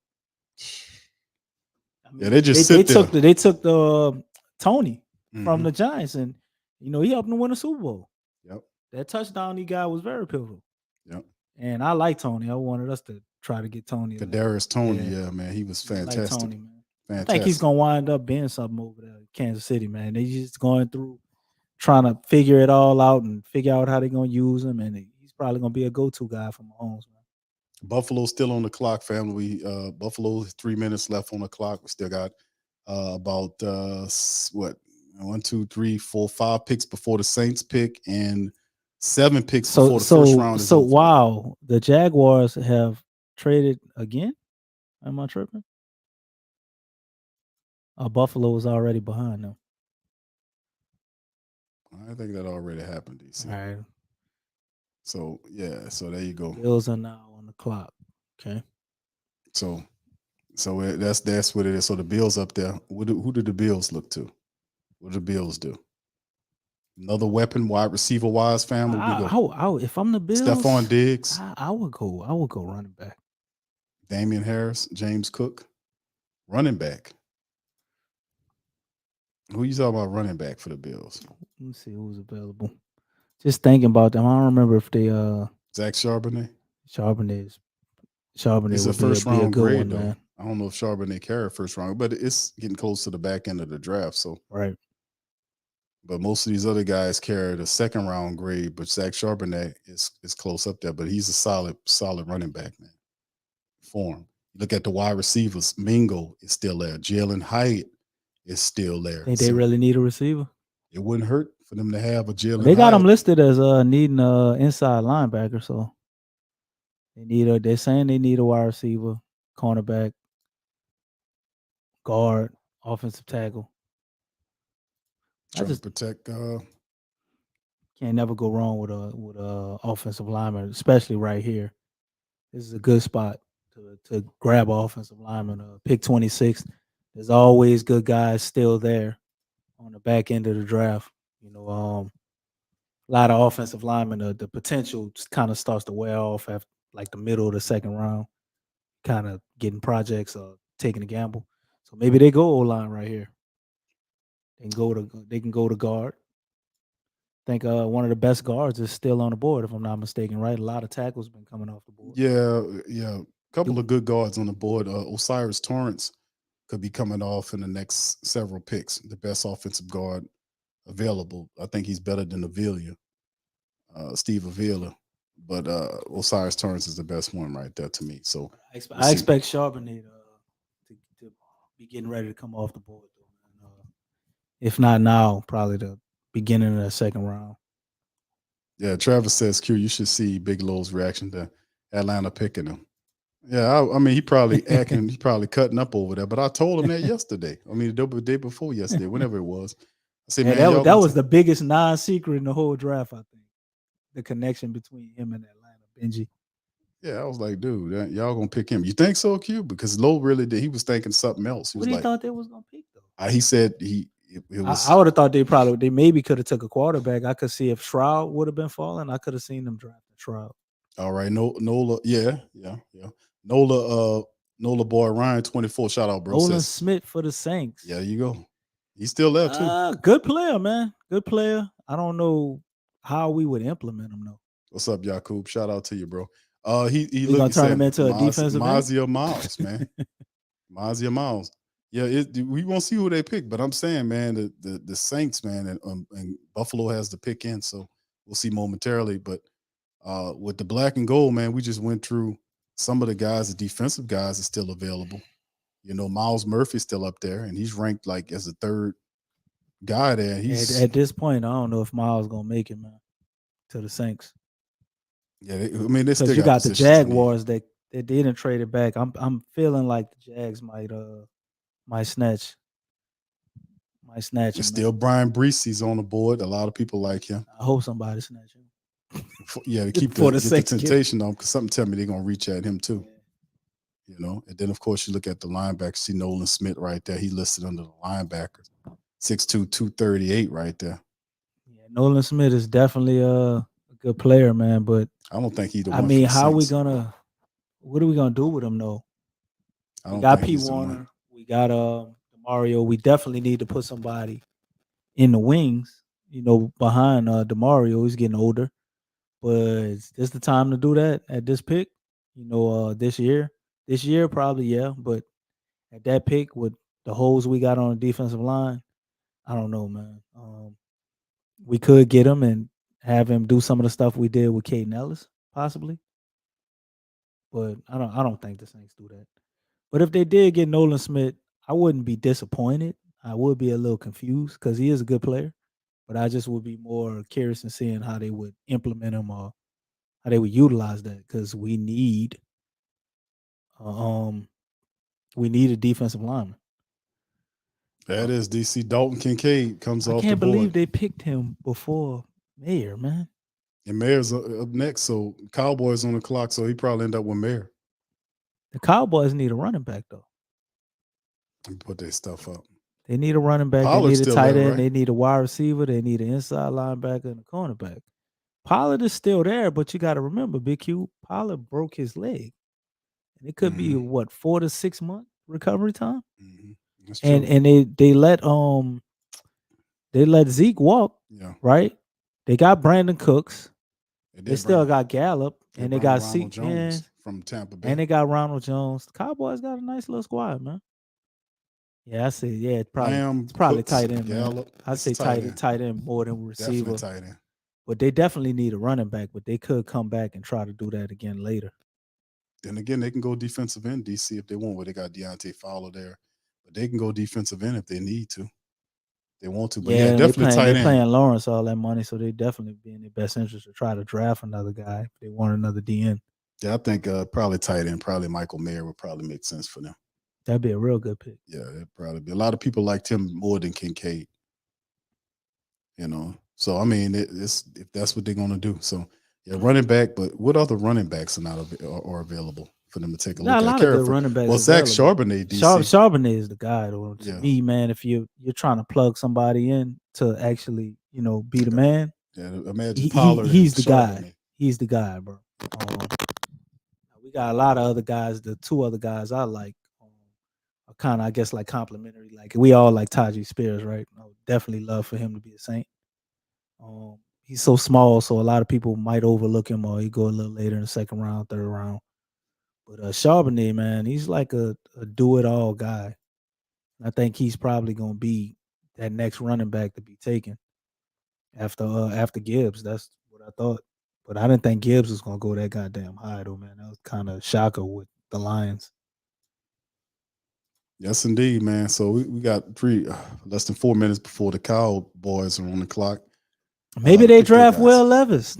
Yeah, they took the Tony from the Giants, and he helped them win a Super Bowl. Yep. That touchdown he got was very pivotal. Yep. And I like Tony. I wanted us to try to get Tony. Kadarius Tony, yeah, man, he was fantastic. Like Tony, man. Fantastic. I think he's gonna wind up being something over there in Kansas City, man. They just going through trying to figure it all out and figure out how they're gonna use him, and he's probably gonna be a go-to guy for Mahomes, man. Buffalo's still on the clock, family. Buffalo, 3 minutes left on the clock. We still got about 1, 2, 3, 4, 5 picks before the Saints pick and 7 picks before the first round. So wow, the Jaguars have traded again. Am I tripping? Buffalo was already behind them. I think that already happened, DC. All right. So yeah, so there you go. Bills are now on the clock. Okay. So that's what it is. So the Bills up there. Who did the Bills look to? What did the Bills do? Another weapon, wide receiver wise, fam. Where we go? If I'm the Bills, Stephon Diggs, I would go. I would go running back. Damian Harris, James Cook, running back. Who you talking about running back for the Bills? Let me see who's available. Just thinking about them. I don't remember if they Zach Charbonnet. Charbonnet It's a would first be a round good grade one, though. man. I don't know if Charbonnet carried first round, but it's getting close to the back end of the draft. So Right. but most of these other guys carried a second round grade, but Zach Charbonnet is close up there. But he's a solid running back, man. Form. You look at the wide receivers, Mingo is still there. Jalen Hyatt is still there. Think they So really need a receiver? it wouldn't hurt for them to have a Jalen They got Hyatt. them listed as needing inside linebacker, so they're saying they need a wide receiver, cornerback, guard, offensive tackle. Trying to protect Can't never go wrong with a offensive lineman, especially right here. This is a good spot to grab an offensive lineman. Pick 26. There's always good guys still there on the back end of the draft. A lot of offensive linemen. The potential kind of starts to wear off after like the middle of the second round. Kind of getting projects or taking a gamble. So maybe they go O-line right here. They can go to guard. I think one of the best guards is still on the board, if I'm not mistaken, right? A lot of tackles been coming off the board. Yeah. Couple of good guards on the board. Osiris Torrance could be coming off in the next several picks. The best offensive guard available. I think he's better than Avila, Steve Avila. But Osiris Torrance is the best one right there to me. So I expect Charbonnet to be getting ready to come off the board. If not now, probably the beginning of the second round. Yeah, Travis says, Q, you should see Big Low's reaction to Atlanta picking him. Yeah, I mean, he probably acting, he probably cutting up over there. But I told him that yesterday. I mean, the day before yesterday, whenever it was. I said, man, that was the biggest non-secret in the whole draft, I think. The connection between him and Atlanta, Benji. Yeah, I was like, dude, y'all gonna pick him. You think so, Q? Because Lowe really did. He was thinking something else. He What was do you like, thought they was gonna pick though? He said it was. I would have thought they maybe could have took a quarterback. I could see if Shroud would have been falling. I could have seen them draft Shroud. All right, Nola, yeah. Nola boy Ryan 24. Shout out, bro. Nolan Smith for the Saints. Yeah, you go. He's still there too. Good player, man. Good player. I don't know how we would implement him though. What's up, Yakub? Shout out to you, bro. He gonna turn him into a defensive end? Mazia Miles, man. Mazia Miles. Yeah, we won't see who they pick, but I'm saying, man, the Saints, man, and Buffalo has the pick in, so we'll see momentarily. But with the black and gold, man, we just went through some of the guys, the defensive guys are still available. Miles Murphy's still up there, and he's ranked like as a third guy there. He's at this point, I don't know if Miles gonna make it, man, to the Saints. Yeah, I mean, they still you got the positions Jaguars that they didn't trade it back. I'm feeling like the Jags might snatch. It's still Brian Breesy's on the board. A lot of people like him. I hope somebody snatch him. Yeah, to keep the temptation on, because something tell me they're gonna reach at him too. Yeah. And then of course you look at the linebacker. See Nolan Smith right there. He listed under the linebackers. 6'2", 238 right there. Yeah, Nolan Smith is definitely a good player, man. But I don't think he's the one. I mean, what are we gonna do with him though? We got P. Warner. We got Demario. We definitely need to put somebody in the wings, behind Demario. He's getting older. But is this the time to do that at this pick? This year? This year, probably, yeah. But at that pick with the holes we got on the defensive line, I don't know, man. We could get him and have him do some of the stuff we did with Caden Ellis, possibly. But I don't think the Saints do that. But if they did get Nolan Smith, I wouldn't be disappointed. I would be a little confused because he is a good player. But I just would be more curious in seeing how they would implement him or how they would utilize that, because we need a defensive lineman. That is DC. Dalton Kincaid comes I off the can't believe board. they picked him before Mayer, man. And Mayer's up next, so Cowboys on the clock, so he probably end up with Mayer. The Cowboys need a running back though. And put their stuff up. They need a running back. Pollard's They need a still tight there, end. right? They need a wide receiver. They need an inside linebacker and a cornerback. Pollard is still there, but you got to remember, Big Q, Pollard broke his leg. And it could be what 4 to 6 month recovery time. That's true. And they let Zeke walk. Yeah. Right. They got Brandon Cooks. They still bring- got Gallup, and they got Ronald Jones Zeke from Tampa Bay. and they got Ronald Jones. The Cowboys got a nice little squad, man. Yeah, I say it's probably Cooks, tight end, man. Gallup. I It's say tight end. tight end more than receiver. Definitely tight end. But they definitely need a running back, but they could come back and try to do that again later. Then again, they can go defensive end, DC, if they want. Where they got Deontay Fowler there, but they can go defensive end if they need to. They want to, but yeah, definitely tight end. They're paying Lawrence all that money, so they definitely be in their best interest to try to draft another guy if they want another DN. Yeah, I think probably tight end, probably Michael Mayer would probably make sense for them. That'd be a real good pick. Yeah, it'd probably be. A lot of people liked him more than Kincaid. So I mean, it's if that's what they're gonna do. So yeah, running back. But what other running backs are available for them to take a look at? A lot of good running backs. Well, Zach Charbonnet, DC. Charbonnet is the guy. Though. To Yeah. me, man, if you're trying to plug somebody in to actually, be the man. Yeah, imagine Pollard. He's the Charbonnet. guy. He's the guy, bro. We got a lot of other guys. The two other guys I like are kind of, I guess, like complimentary. Like we all like Tajee Spears, right? I would definitely love for him to be a Saint. He's so small, so a lot of people might overlook him, or he go a little later in the second round, third round. But Charbonnet, man, he's like a do-it-all guy. I think he's probably gonna be that next running back to be taken after Gibbs. That's what I thought. But I didn't think Gibbs was gonna go that goddamn high, though, man. That was kind of shocker with the Lions. Yes, indeed, man. So we got less than 4 minutes before the Cowboys are on the clock. Maybe they draft Will Levis.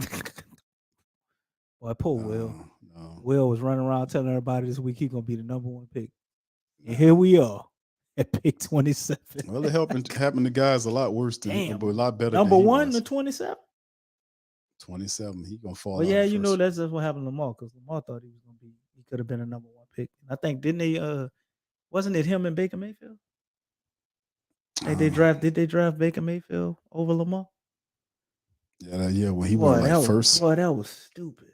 Boy, poor Will. No. Will was running around telling everybody this week he's gonna be the number one pick. And here we are at pick 27. Well, it happened to guys a lot worse than, but a lot better. Number than he one was. to 27. 27. He gonna fall. Well, out yeah, first. that's just what happened to Lamar, because Lamar thought he could have been a number one pick. And I think wasn't it him and Baker Mayfield? Did they draft Baker Mayfield over Lamar? Yeah, when he went first. Boy, that was stupid.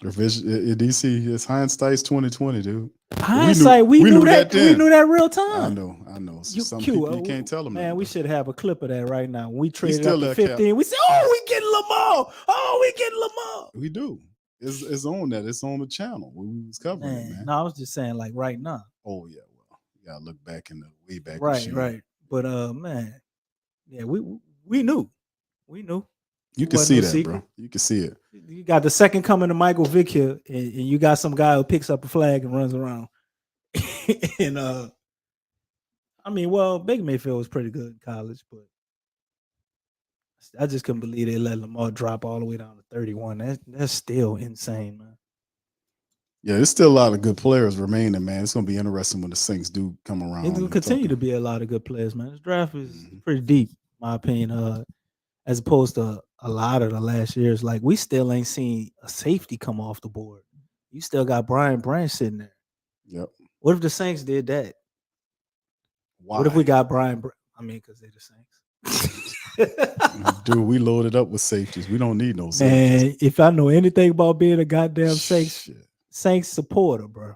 DC, it's hindsight's 2020, dude. Hindsight, we knew that. We knew that real time. I know. So some people you can't tell them. Man, we should have a clip of that right now. When we traded still up to 15. We said, "Oh, we getting Lamar. Oh, we getting Lamar." We do. It's on that. It's on the channel. We was covering it, man. No, I was just saying, like right now. Oh yeah, well, you gotta look back in the way back. Right, machine. right. But man, yeah, we knew. We knew. You can see that, bro. You can see it. You got the second coming of Michael Vick here, and you got some guy who picks up a flag and runs around. And I mean, well, Baker Mayfield was pretty good in college, but I just couldn't believe they let Lamar drop all the way down to 31. That's still insane, man. Yeah, there's still a lot of good players remaining, man. It's gonna be interesting when the Saints do come around. It's gonna continue to be a lot of good players, man. This draft is pretty deep, in my opinion. As opposed to a lot of the last years, like we still ain't seen a safety come off the board. You still got Brian Branch sitting there. Yep. What if the Saints did that? Why? What if we got Brian? I mean, because they're the Saints. Dude, we loaded up with safeties. We don't need no safeties. Man, if I know anything about being a goddamn Saints supporter, bro,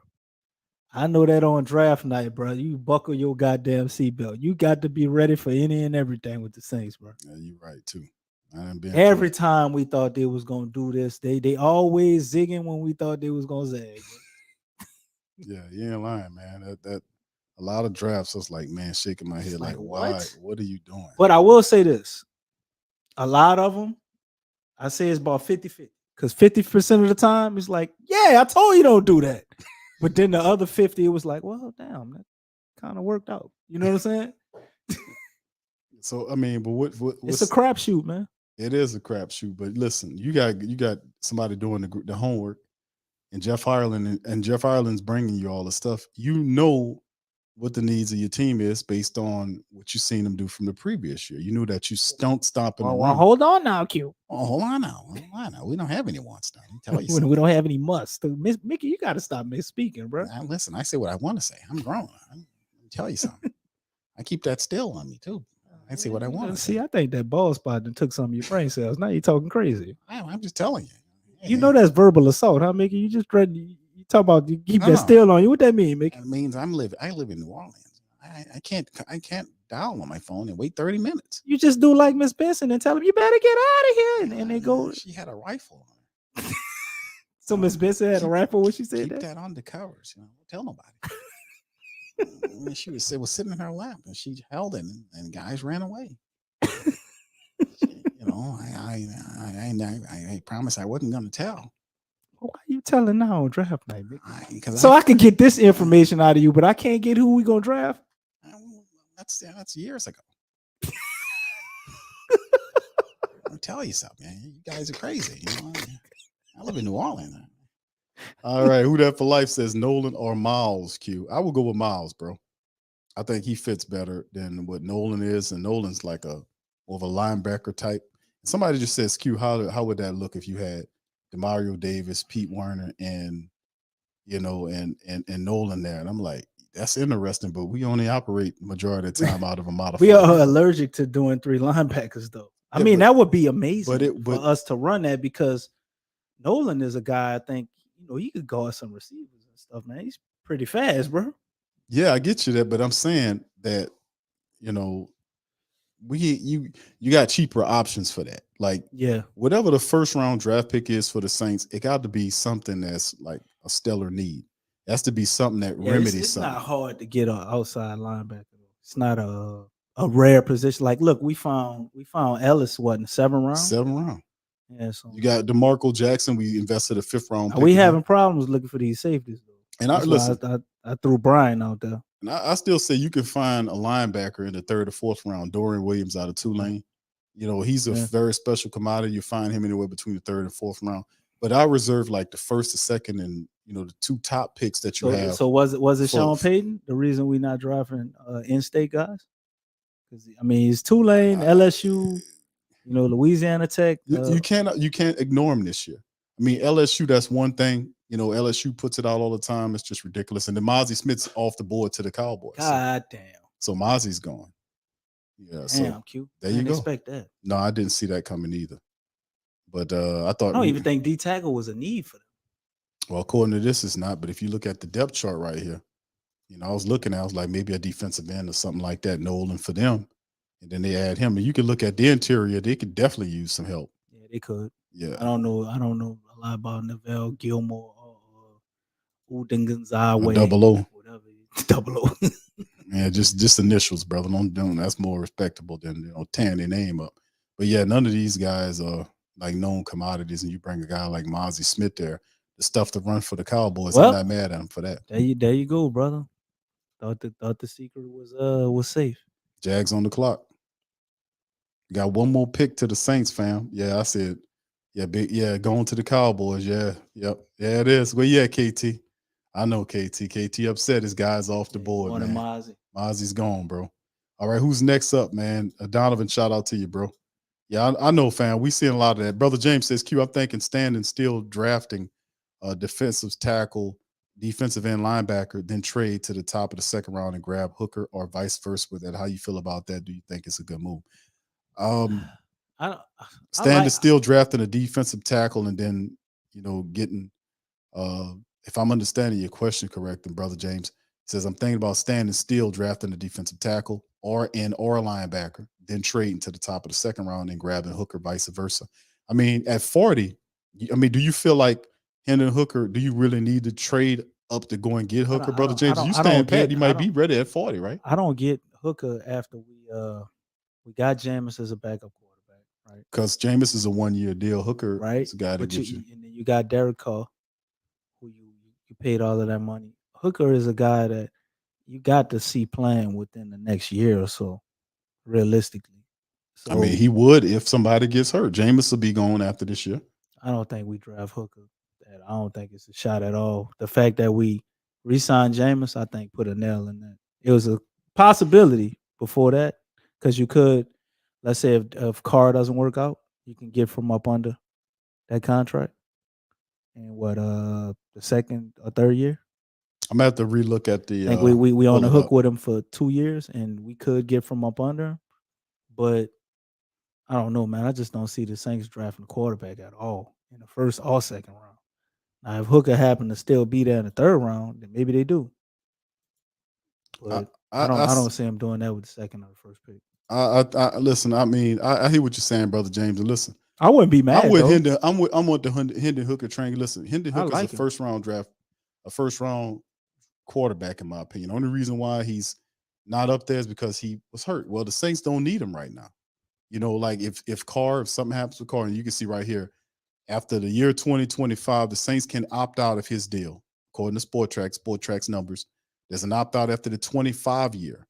I know that on draft night, bro, you buckle your goddamn seatbelt. You got to be ready for any and everything with the Saints, bro. Yeah, you're right too. Every time we thought they was gonna do this, they always zigging when we thought they was gonna zag. Yeah, you ain't lying, man. That a lot of drafts, I was like, man, shaking my head, like, why? What are you doing? But I will say this: a lot of them, I say it's about 50-50. Because 50% of the time, it's like, yeah, I told you don't do that. But then the other 50, it was like, well, damn, that kind of worked out. You know what I'm saying? So I mean, but what's it's a crapshoot, man. It is a crapshoot. But listen, you got somebody doing the homework, and Jeff Ireland, and Jeff Ireland's bringing you all the stuff. You know what the needs of your team is based on what you've seen them do from the previous year. You knew that you don't stop in the Well, run. hold on now, Q. Oh, hold on now. We don't have any wants now. Let me tell you We something. don't have any musts. Miss Mickey, you got to stop misspeaking, bro. Now, listen, I say what I want to say. I'm grown. Let me tell you something. I keep that still on me too. I say what I want to See, say. I think that ball spot that took some of your brain cells. Now you're talking crazy. I'm just telling you. You know that's verbal assault, huh, Mickey? You just tried. You talk about you keep No, that no. still on you. What that mean, Mickey? It means I live in New Orleans. I can't dial on my phone and wait 30 minutes. You just do like Miss Benson and tell them you better get out of here, and they go. She had a rifle. So Miss Benson had a rifle when she said Keep that. that on the covers. Don't tell nobody. And she was sitting in her lap, and she held it, and guys ran away. I promised I wasn't going to tell. Why are you telling now on draft night, Mickey? Because I could get this information out of you, but I can't get who we gonna draft. That's years ago. I'll tell you something, man. You guys are crazy. I live in New Orleans. All right, who that for life says Nolan or Miles? Q. I will go with Miles, bro. I think he fits better than what Nolan is, and Nolan's like more of a linebacker type. Somebody just says, Q, how would that look if you had Demario Davis, Pete Werner, and Nolan there? And I'm like, that's interesting, but we only operate majority of the time out of a modified. We are allergic to doing 3 linebackers, though. I mean, that would be amazing for us to run that, because Nolan is a guy I think he could guard some receivers and stuff, man. He's pretty fast, bro. Yeah, I get you that, but I'm saying that you got cheaper options for that. Like, whatever the first round draft pick is for the Saints, it got to be something that's like a stellar need. It has to be something that remedies it's something. not hard to get an outside linebacker. It's not a rare position. Like, look, we found Ellis in the 7th round. 7th round. Yeah, so you got DeMarco Jackson. We invested a 5th round. We having problems looking for these safeties, though. And I threw Brian out there. And I still say you can find a linebacker in the 3rd or 4th round. Dorian Williams out of Tulane. He's a very special commodity. You find him anywhere between the 3rd and 4th round. But I reserve like the 1st, the 2nd, and the 2 top picks that you have. So was it Sean Payton the reason we not drafting in-state guys? Because I mean, it's Tulane, LSU, Louisiana Tech. You can't ignore them this year. I mean, LSU, that's one thing. LSU puts it out all the time. It's just ridiculous. And then Mozzie Smith's off the board to the Cowboys. God damn. So Mozzie's gone. Yeah. Damn, so Q. There you go. Expect that. No, I didn't see that coming either. But I thought. I don't even think D tackle was a need for them. Well, according to this, it's not. But if you look at the depth chart right here, I was like maybe a defensive end or something like that, Nolan for them. And then they add him. And you can look at the interior; they could definitely use some help. Yeah, they could. Yeah. I don't know a lot about Neville Gilmore or Udinganzawe. Double O. Whatever. Double O. Yeah, just initials, brother. Don't. That's more respectable than tearing their name up. But yeah, none of these guys are like known commodities. And you bring a guy like Mozzie Smith there, the stuff to run for the Cowboys. I'm not mad at him for that. There you go, brother. Thought the secret was safe. Jags on the clock. Got one more pick to the Saints, fam. Yeah, I said, going to the Cowboys. Yeah, yep. Yeah, it is. Well, yeah, KT. I know KT. KT upset. His guy's off the board, man. Mozzie's gone, bro. All right, who's next up, man? Donovan, shout out to you, bro. Yeah, I know, fam. We seeing a lot of that. Brother James says, Q, I'm thinking standing still, drafting defensive tackle, defensive end linebacker, then trade to the top of the 2nd round and grab Hooker or vice versa with that. How you feel about that? Do you think it's a good move? Standing still, drafting a defensive tackle, and then getting if I'm understanding your question correct, and Brother James says I'm thinking about standing still, drafting a defensive tackle or a linebacker, then trading to the top of the 2nd round and grabbing Hooker, vice versa. I mean, at 40, do you feel like Hendon Hooker? Do you really need to trade up to go and get Hooker, Brother James? You stand pat, you might be ready at 40, right? I don't get Hooker after we got Jameis as a backup quarterback, right? Because Jameis is a 1-year deal. Hooker is a guy to get you. And then you got Derek Carr, who you paid all of that money. Hooker is a guy that you got to see playing within the next year or so, realistically. So, I mean, he would if somebody gets hurt. Jameis will be going after this year. I don't think we draft Hooker. I don't think it's a shot at all. The fact that we re-signed Jameis, I think, put a nail in that. It was a possibility before that because you could, let's say, if Carr doesn't work out, you can get from up under that contract. And what the second or third year? I'm gonna have to relook at the. I think we on pull the it hook up. with him for 2 years, and we could get from up under him, but I don't know, man. I just don't see the Saints drafting a quarterback at all in the first or second round. Now, if Hooker happened to still be there in the third round, then maybe they do. But I don't see him doing that with the second or the first pick. I listen. I mean, I hear what you're saying, brother James. And listen, I wouldn't be mad. I'm with though. Hendon. I'm with the Hendon Hooker train. Listen, Hendon I Hooker's like a him. first round quarterback in my opinion. Only reason why he's not up there is because he was hurt. Well, the Saints don't need him right now. You know, like if something happens with Carr, and you can see right here, after the year 2025, the Saints can opt out of his deal, according to Sportrack's numbers. There's an opt out after the 25 year,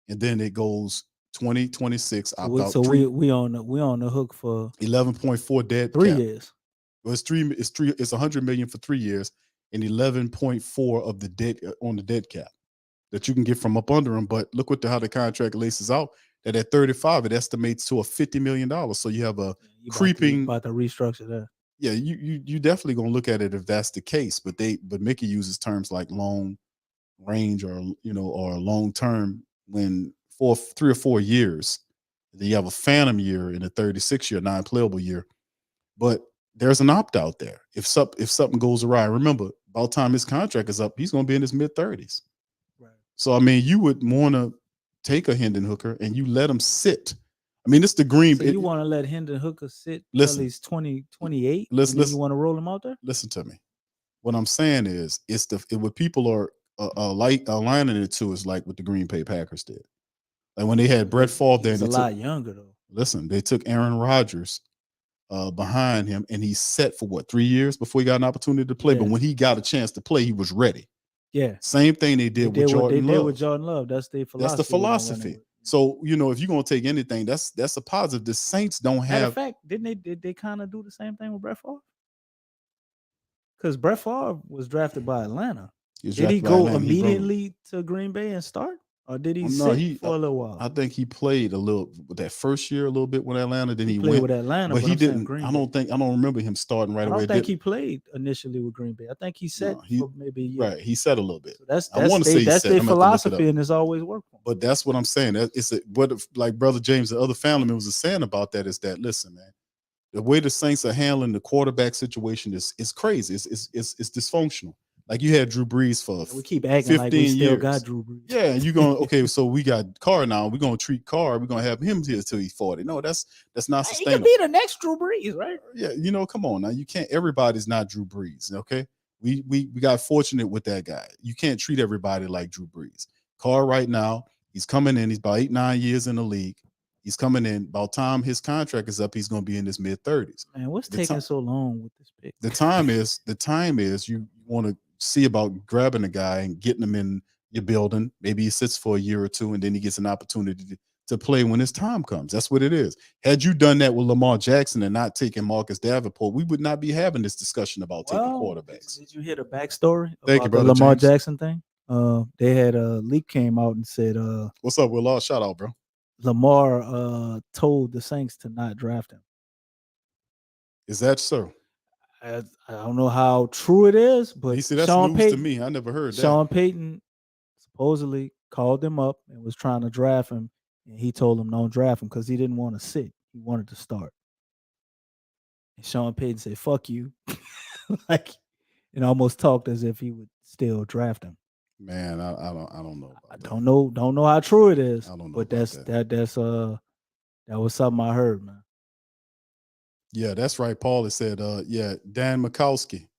and then it goes 2026 opt out. So we on the hook for 11.4 dead 3 cap. years. Well, it's 100 million for 3 years and 11.4 of the dead on the dead cap that you can get from up under him. But look how the contract laces out. That at 35, it estimates to a $50 million. So you have a creeping about to restructure that. Yeah, you definitely gonna look at it if that's the case. But Mickey uses terms like long range or or long term when for 3 or 4 years. Then you have a phantom year in a 36-year non-playable year. But there's an opt out there. If something goes awry, remember, by the time his contract is up, he's going to be in his mid-30s. Right. So I mean, you would want to take a Hendon Hooker and you let him sit. I mean, it's the green. So you want to let Hendon Hooker sit Listen, till he's 28, and listen, then you want to roll him out there? Listen to me. What I'm saying is, what people are aligning it to is like what the Green Bay Packers did. Like when they had Brett Favre there, He's a lot younger though. Listen, they took Aaron Rodgers behind him, and he set for 3 years before he got an opportunity to play. Yeah. But when he got a chance to play, he was ready. Yeah. Same thing they did with Jordan Love. With Jordan Love. That's their philosophy. That's the philosophy. So if you're gonna take anything, that's a positive. The Saints don't have. Matter of fact, did they kind of do the same thing with Brett Favre? Because Brett Favre was drafted by Atlanta. Did he go immediately to Green Bay and start? Or did he sit for a little while? I think he played a little with that first year, a little bit with Atlanta. Then he played went with Atlanta, but he didn't. Green I Bay. don't remember him starting right away. I don't think he played initially with Green Bay. I think he sat for maybe a year. Right, he sat a little bit. So that's I want to say that's their philosophy, up. and it's always worked. But that's what I'm saying. What like Brother James and other family members are saying about that is that, listen, man, the way the Saints are handling the quarterback situation is crazy. It's dysfunctional. Like you had Drew Brees for we keep acting like we still got Drew Brees. Yeah, and you're going okay. So we got Carr now. We're gonna treat Carr. We're gonna have him here till he's 40. No, that's not sustainable. He could be the next Drew Brees, right? Yeah, come on now. You can't. Everybody's not Drew Brees. Okay, we got fortunate with that guy. You can't treat everybody like Drew Brees. Carr right now, he's coming in. He's about 8-9 years in the league. He's coming in. About time his contract is up, he's gonna be in his mid-30s. Man, what's taking so long with this pick? The time is you want to see about grabbing a guy and getting him in your building. Maybe he sits for a year or two and then he gets an opportunity to play when his time comes. That's what it is. Had you done that with Lamar Jackson and not taking Marcus Davenport, we would not be having this discussion about taking quarterbacks. Did you hear the backstory Thank you, about brother the Lamar James. Jackson thing? They had a leak came out and said, "What's up, Will? Shout out, bro." Lamar told the Saints to not draft him. Is that so? I don't know how true it is, but that's Sean news Payton, to me. I never heard that. Sean Payton supposedly called him up and was trying to draft him, and he told him don't draft him because he didn't want to sit. He wanted to start. And Sean Payton said, "Fuck you," and almost talked as if he would still draft him. Man, I don't know. I don't know how true it is. I don't know. But that was something I heard, man. Yeah, that's right. Paul has said, Dan Mikowski.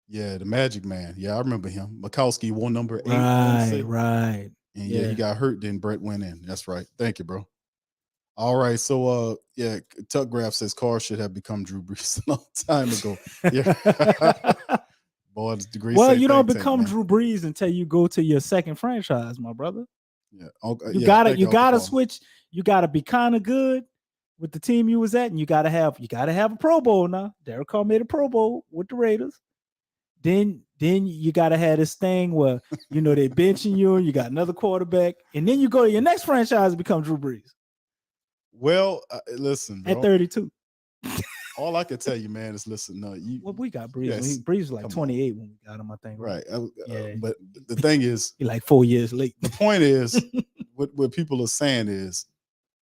Yeah, the Magic Man. Yeah, I remember him. Mikowski wore number 8. Right. And he got hurt, then Brett went in. That's right. Thank you, bro. All right. So Tuck Graph says Carr should have become Drew Brees a long time ago. Yeah. Boy, it's the great. Well, you don't become Drew Brees until you go to your second franchise, my brother. Yeah. You gotta switch. You gotta be kind of good with the team you was at, and you gotta have a Pro Bowl now. Derek Carr made a Pro Bowl with the Raiders. Then Then you got to have this thing where, you know, they benching you, you got another quarterback, and then you go to your next franchise and become Drew Brees. Well, listen, bro. At 32. All I can tell you, man, is listen. No, Well, we got Brees. Yes, Brees was like come 28 when we got him, I think. right. Yeah. But the thing is, He like 4 years late. the point is, what people are saying is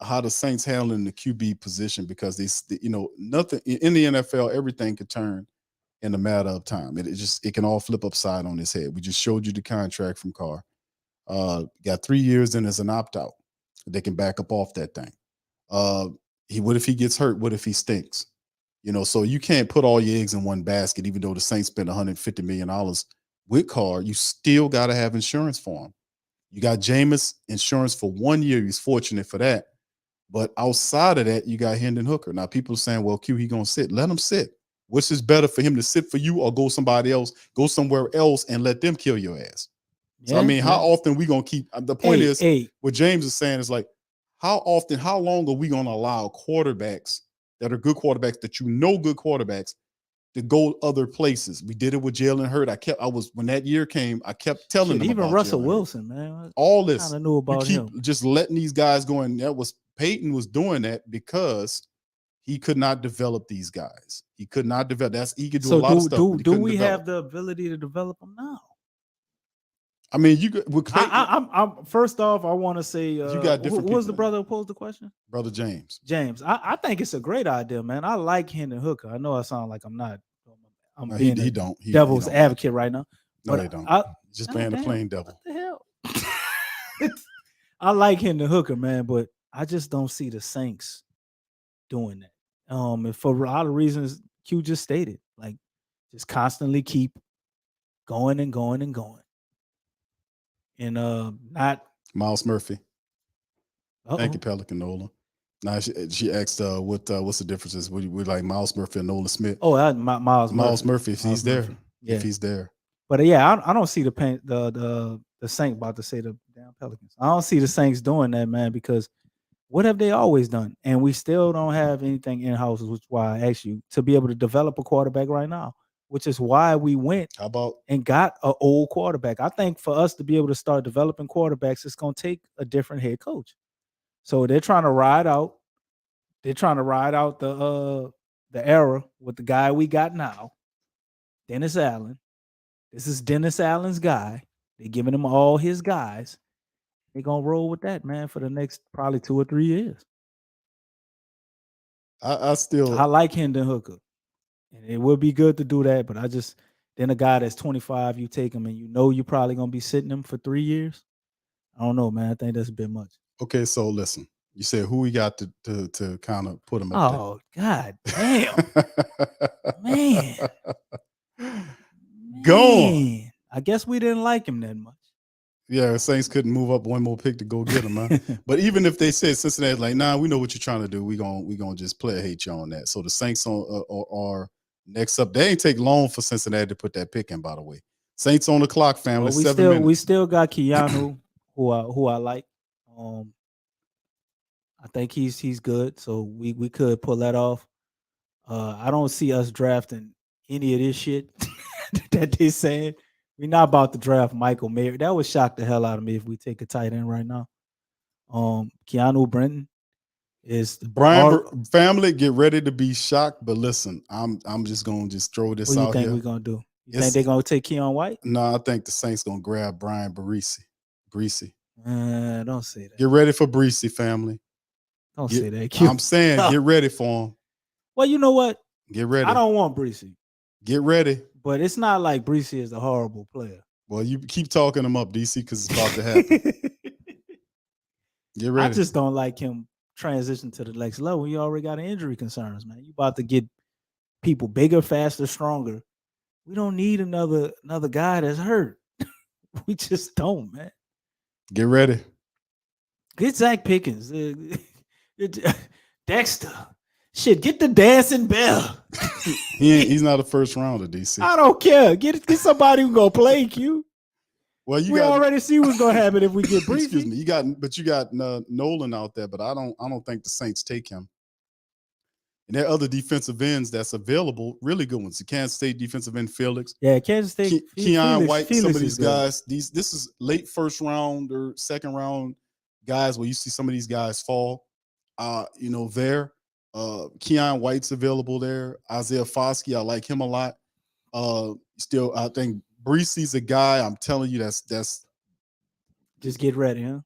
how the Saints handling the QB position, because you know, nothing in the NFL, everything could turn in a matter of time. It can all flip upside on its head. We just showed you the contract from Carr. Got 3 years in as an opt out. They can back up off that thing. What if he gets hurt? What if he stinks? You know, so you can't put all your eggs in one basket. Even though the Saints spent $150 million with Carr, you still got to have insurance for him. You got Jameis insurance for 1 year. He's fortunate for that. But outside of that, you got Hendon Hooker. Now, people are saying, well, Q, he going to sit. Let him sit. Which is better for him to sit for you or go somewhere else and let them kill your ass? So, I mean, how often we going to keep – the point is, what James is saying is like, how long are we going to allow quarterbacks that are good quarterbacks, that you know good quarterbacks, to go other places? We did it with Jalen Hurts. When that year came, I kept telling them even about Russell Jalen Wilson, man. all this. I knew about you keep him. just letting these guys go in. Peyton was doing that because he could not develop these guys. He could not develop. He could do a lot of stuff. Do we have the ability to develop them now? I mean, you could. I'm first off, I want to say, you got different. Who was the brother who posed the question? Brother James. James, I think it's a great idea, man. I like Hendon Hooker. I know I sound like I'm not. I'm No, being he don't. devil's advocate right now. No, they don't. Just playing the plain devil. What the hell? I like Hendon Hooker, man, but I just don't see the Saints doing that. And for a lot of reasons Q just stated, like just constantly keep going and going and going. And not Miles Murphy. Uh-oh. Thank you, Pelican Nola. Now she asked, what's the differences? We like Miles Murphy and Nolan Smith. Oh, Miles Murphy. If he's there, yeah. if he's there. But yeah, I don't see the Saints, about to say the damn Pelicans. I don't see the Saints doing that, man, because what have they always done? And we still don't have anything in house, which is why I asked you to be able to develop a quarterback right now, which is why we went and got an old quarterback. I think for us to be able to start developing quarterbacks, it's going to take a different head coach. So they're trying to ride out. They're trying to ride out the era with the guy we got now, Dennis Allen. This is Dennis Allen's guy. They're giving him all his guys. They're going to roll with that, man, for the next probably 2 or 3 years. I like Hendon Hooker. And it would be good to do that, but then a guy that's 25, you take him and you know you're probably going to be sitting him for 3 years. I don't know, man. I think that's a bit much. Okay, so listen. You said who we got to kind of put him up there. Oh, God damn. Man. Gone. I guess we didn't like him that much. Yeah, Saints couldn't move up one more pick to go get him, huh? But even if they said Cincinnati, like, nah, we know what you're trying to do. We're gonna just play hate you on that. So the Saints are next up. They ain't take long for Cincinnati to put that pick in, by the way. Saints on the clock, family. Well, 7 minutes. We still got Keanu, who I like. I think he's good, so we could pull that off. I don't see us drafting any of this shit that they saying. We're not about to draft Michael Mayer. That would shock the hell out of me if we take a tight end right now. Keanu Brenton is family. Get ready to be shocked, but listen, I'm just gonna throw this out here. What do you think we're gonna do? You think they're gonna take Keon White? No, I think the Saints gonna grab Brian Breesy. Don't say that. Get ready for Breesy, family. Don't say that. I'm saying get ready for him. Well, you know what? Get ready. I don't want Breesy. Get ready. But it's not like Breesy is a horrible player. Well, you keep talking him up, DC, because it's about to happen. Get ready. I just don't like him transition to the next level. You already got injury concerns, man. You about to get people bigger, faster, stronger. We don't need another guy that's hurt. We just don't, man. Get ready. Get Zach Pickens. Dexter. Shit, get the dancing bell. He's not a first rounder, DC. I don't care. Get somebody who gonna play Q. Well, we already see what's gonna happen if we get Breesy. Excuse me. You got Nolan out there, but I don't think the Saints take him. And there are other defensive ends that's available, really good ones. The Kansas State defensive end Felix. Yeah, Kansas State. Keon White, some Felix of these is good. guys, this is late first round or second round guys where you see some of these guys fall. There. Keon White's available there. Isaiah Foskey, I like him a lot. Still, I think Breesy's a guy. I'm telling you, that's just get ready, huh?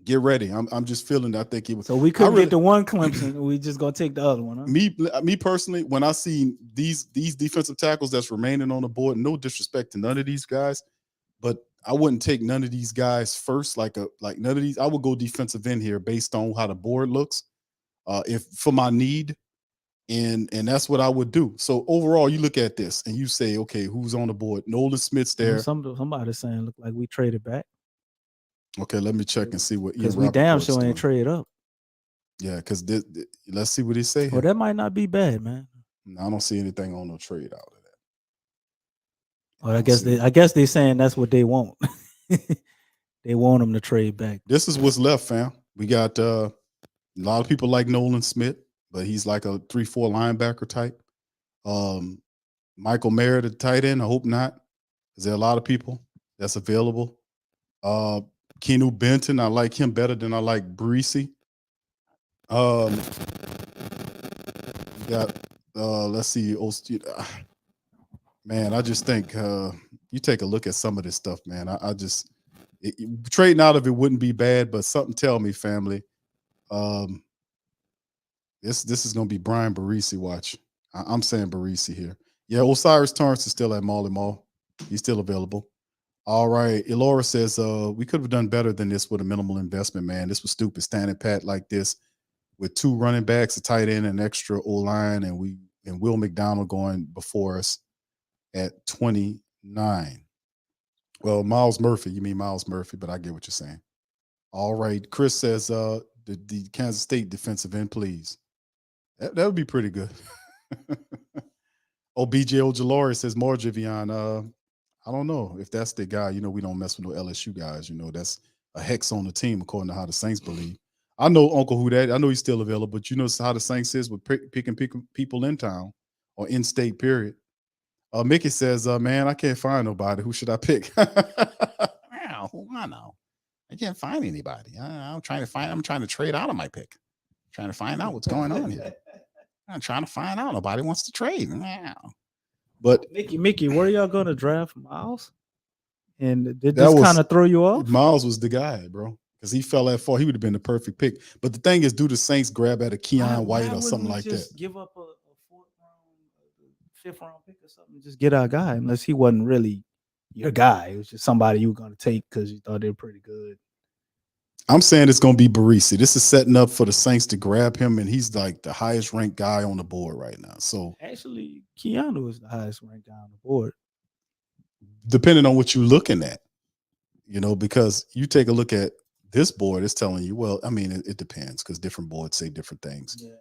Get ready. I'm just feeling that. I think it was. So we couldn't get the one Clemson. We just gonna take the other one, huh? Me personally, when I see these defensive tackles that's remaining on the board, no disrespect to none of these guys, but I wouldn't take none of these guys first. Like none of these, I would go defensive end here based on how the board looks. If for my need, and that's what I would do. So overall, you look at this and you say, okay, who's on the board? Nolan Smith's there. Somebody's saying look like we traded back. Okay, let me check and see what. Because we damn sure ain't trade up. Yeah, because let's see what he say. Well, that might not be bad, man. No, I don't see anything on no trade out of that. Well, I guess they saying that's what they want. They want them to trade back. This is what's left, fam. We got a lot of people like Nolan Smith, but he's like a 3-4 linebacker type. Michael Merritt, the tight end. I hope not. Is there a lot of people that's available? Keanu Benton, I like him better than I like Breesy. Let's see. Man, I just think you take a look at some of this stuff, man. Trading out of it wouldn't be bad, but something tell me, family. This is gonna be Brian Barisi. Watch. I'm saying Barisi here. Yeah, Osiris Torrance is still at Molly Mall. He's still available. All right. Elora says, we could have done better than this with a minimal investment, man. This was stupid. Standing pat like this with 2 running backs, a tight end, an extra O-line, and Will McDonald going before us at 29. Well, Miles Murphy. You mean Miles Murphy, but I get what you're saying. All right. Chris says, the Kansas State defensive end, please. That would be pretty good. BJ Ojolari says, more Javion. I don't know if that's the guy. We don't mess with no LSU guys. That's a hex on the team, according to how the Saints believe. I know Uncle Who that. I know he's still available, but you know how the Saints is with picking people in town or in state, period. Mickey says, man, I can't find nobody. Who should I pick? Wow, I know. I can't find anybody. I'm trying to trade out of my pick. I'm trying to find out what's going on here. I'm trying to find out. Nobody wants to trade. Wow. But Mickey, where y'all going to draft Miles? And did this kind of throw you off? Miles was the guy, bro, because he fell at 4. He would have been the perfect pick. But the thing is, do the Saints grab at a Keon White or something like that? Give up a 5th round pick or something. Just get our guy, unless he wasn't really your guy. It was just somebody you were going to take because you thought they were pretty good. I'm saying it's going to be Barisi. This is setting up for the Saints to grab him, and he's like the highest ranked guy on the board right now. So actually, Keanu is the highest ranked guy on the board. Depending on what you're looking at, because you take a look at this board, it's telling you, well, I mean, it depends because different boards say different things. Yeah.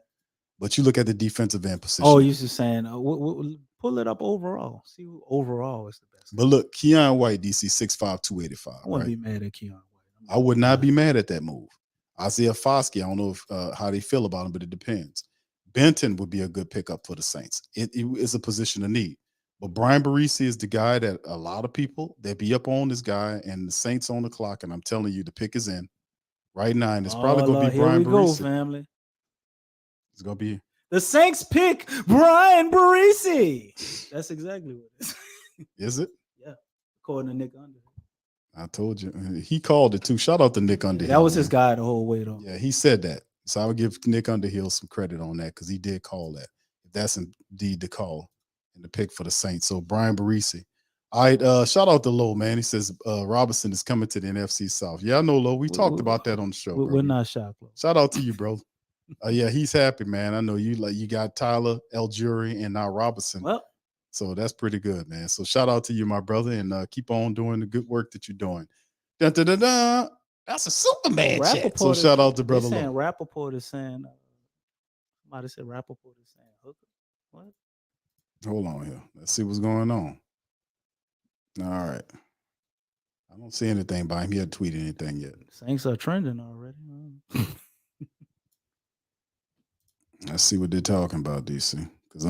But you look at the defensive end position. Oh, you're just saying, pull it up overall. See who overall is the best. But look, Keon White, DC 6'5", 285. I wouldn't be mad at Keon White. I would not be mad at that move. Isaiah Foskey, I don't know if how they feel about him, but it depends. Benton would be a good pickup for the Saints. It is a position of need. But Brian Barisi is the guy that a lot of people, they be up on this guy, and the Saints on the clock, and I'm telling you, the pick is in right now, and it's probably going to be Brian Barisi. Family. It's going to be. The Saints pick Brian Barisi. That's exactly what it is. Is it? Yeah. According to Nick Underhill. I told you. He called it too. Shout out to Nick Underhill. That was his guy the whole way, though. Yeah, he said that. So I would give Nick Underhill some credit on that because he did call that. That's indeed the call and the pick for the Saints. So Brian Barisi. All right, shout out to Lowe, man. He says Robinson is coming to the NFC South. Yeah, I know, Lowe. We talked about that on the show. We're not shocked, Lowe. Shout out to you, bro. Yeah, he's happy, man. I know you got Tyler, Algieri, and now Robinson. Well, so that's pretty good, man. So shout out to you, my brother, and keep on doing the good work that you're doing. Dun, dun, dun, dun. That's a Superman shit. So shout out to brother Lowe. Rappaport is saying, somebody said Rappaport is saying hooker. What? Hold on here. Let's see what's going on. All right. I don't see anything by him. He hasn't tweeted anything yet. Saints are trending already. Let's see what they're talking about, DC. Because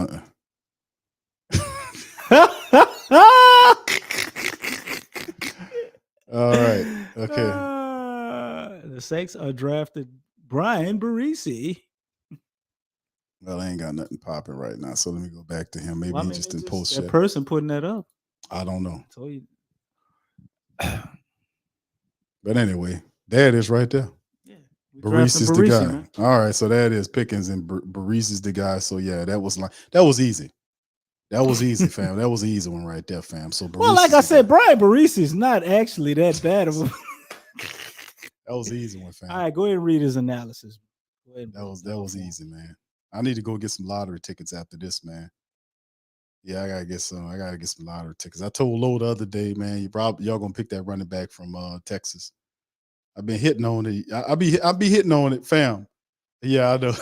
all right, okay. The Saints are drafted Brian Barisi. Well, I ain't got nothing popping right now, so let me go back to him. Maybe Well, I he mean, just it's didn't just post that yet. person putting that up. I don't know. So you, But anyway, there it is right there. we Baris drafting is the Barisi, guy. man. All right, so that is Pickens and Baris is the guy. So yeah, that was easy. That was easy, fam. That was an easy one right there, fam. So Well, Baris like is I the said, guy. Brian Barisi is not actually that bad of a. That was an easy one, fam. All right, go ahead and read his analysis. Go ahead and That break was it down was for him. easy, man. I need to go get some lottery tickets after this, man. Yeah, I gotta get some. I gotta get some lottery tickets. I told Lo the other day, man. Y'all gonna pick that running back from Texas. I've been hitting on it. I be hitting on it, fam. Yeah, I know.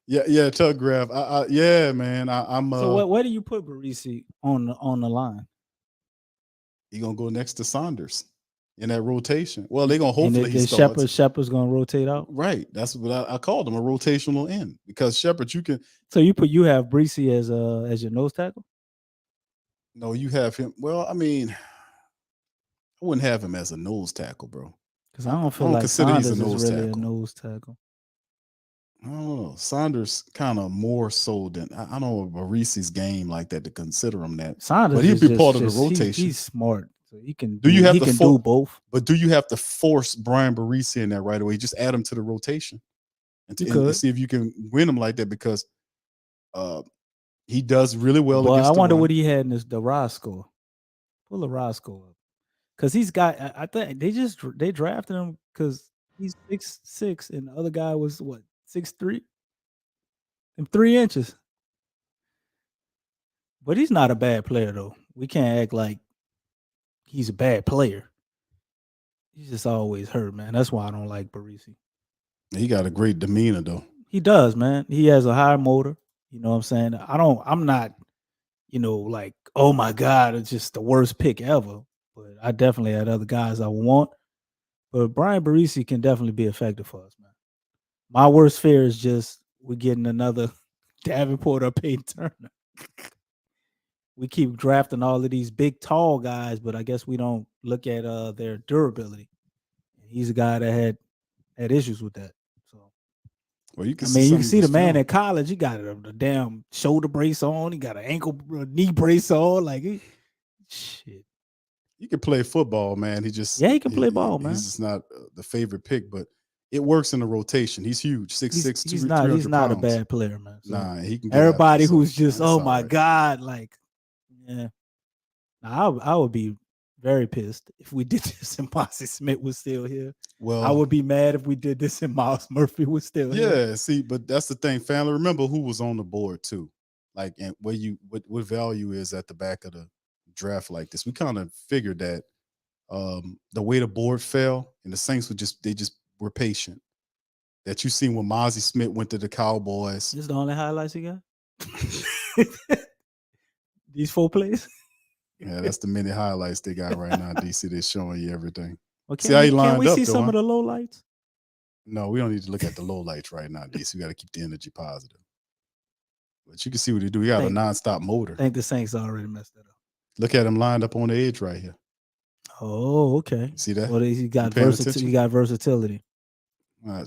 yeah, Tug Graph. Yeah, man. I'm So where do you put Barisi on the line? he gonna go next to Saunders in that rotation. Well, they gonna And hopefully he the starts. Shepard's gonna rotate out. Right. That's what I called him, a rotational end, because Shepard, you can So you have Barisi as your nose tackle. no, you have him. Well, I mean, I wouldn't have him as a nose tackle, bro. Because I don't feel like consider he's Saunders a is nose really tackle. a nose tackle. I don't know. Saunders kind of more so than I don't know Barisi's game like that to consider him that. Saunders But he'd is be just, part of the just rotation. he's smart. So he can Do you have he to can do both. But do you have to force Brian Barisi in there right away? Just add him to the rotation and see if you can win him like that, because he does really well But against I the wonder run. what he had in the raw score. Pull the raw score up. Because he's got, I think they drafted him because he's 6'6", and the other guy was what, 6'3", and 3 inches. But he's not a bad player though. We can't act like he's a bad player. He's just always hurt, man. That's why I don't like Barisi. He got a great demeanor though. He does, man. He has a high motor. You know what I'm saying? I'm not, like, oh my God, it's just the worst pick ever. But I definitely had other guys I would want. But Brian Barisi can definitely be effective for us, man. My worst fear is just we're getting another Davenport or Peyton Turner. We keep drafting all of these big, tall guys, but I guess we don't look at their durability. He's a guy that had issues with that. So, well, you can you can see the man at college. He got a damn shoulder brace on. He got an knee brace on. Like, shit. He can play football, man. He can play ball, man. He's just not the favorite pick, but it works in the rotation. He's huge, 6'6", He's 300 not pounds. a bad player, man. So nah, he can. Everybody who's just, oh my God, like, yeah. Now, I would be very pissed if we did this and Posse Smith was still here. Well, I would be mad if we did this and Miles Murphy was still here. Yeah, see, but that's the thing, family. Remember who was on the board too, like, and what value is at the back of the draft like this. We kind of figured that the way the board fell, and the Saints were patient. That you seen when Mozzie Smith went to the Cowboys. This is the only highlights you got? These 4 plays? Yeah, that's the many highlights they got right now. DC, they're showing you everything. Well, See how he lined can we up, see though, some huh? of the low lights? No, we don't need to look at the low lights right now, DC. We got to keep the energy positive. But you can see what he do. He got a nonstop motor. I think the Saints already messed that up. Look at him lined up on the edge right here. Oh, okay. See that? Well, he got versatility.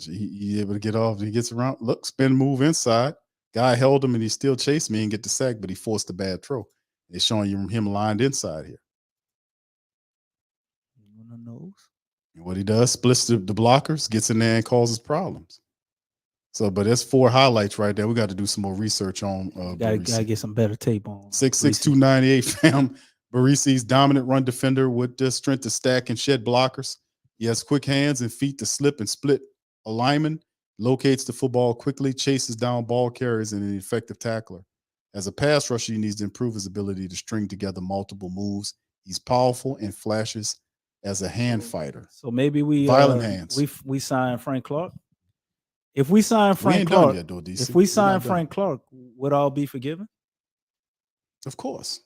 He able to get off. He gets around. Look, spin move inside. Guy held him and he still chased me and get the sack, but he forced a bad throw. They're showing you him lined inside here. On the nose. And what he does, splits the blockers, gets in there and causes problems. So, but that's 4 highlights right there. We got to do some more research on. Gotta get some better tape on. 6'6", 298, fam. Barisi's dominant run defender with the strength to stack and shed blockers. He has quick hands and feet to slip and split a lineman, locates the football quickly, chases down ball carriers, and an effective tackler. As a pass rusher, he needs to improve his ability to string together multiple moves. He's powerful and flashes as a hand fighter. So maybe violent hands. We sign Frank Clark. If we sign Frank done Clark, yet, though, DC. if we sign Frank Clark, would all be forgiven? Of course.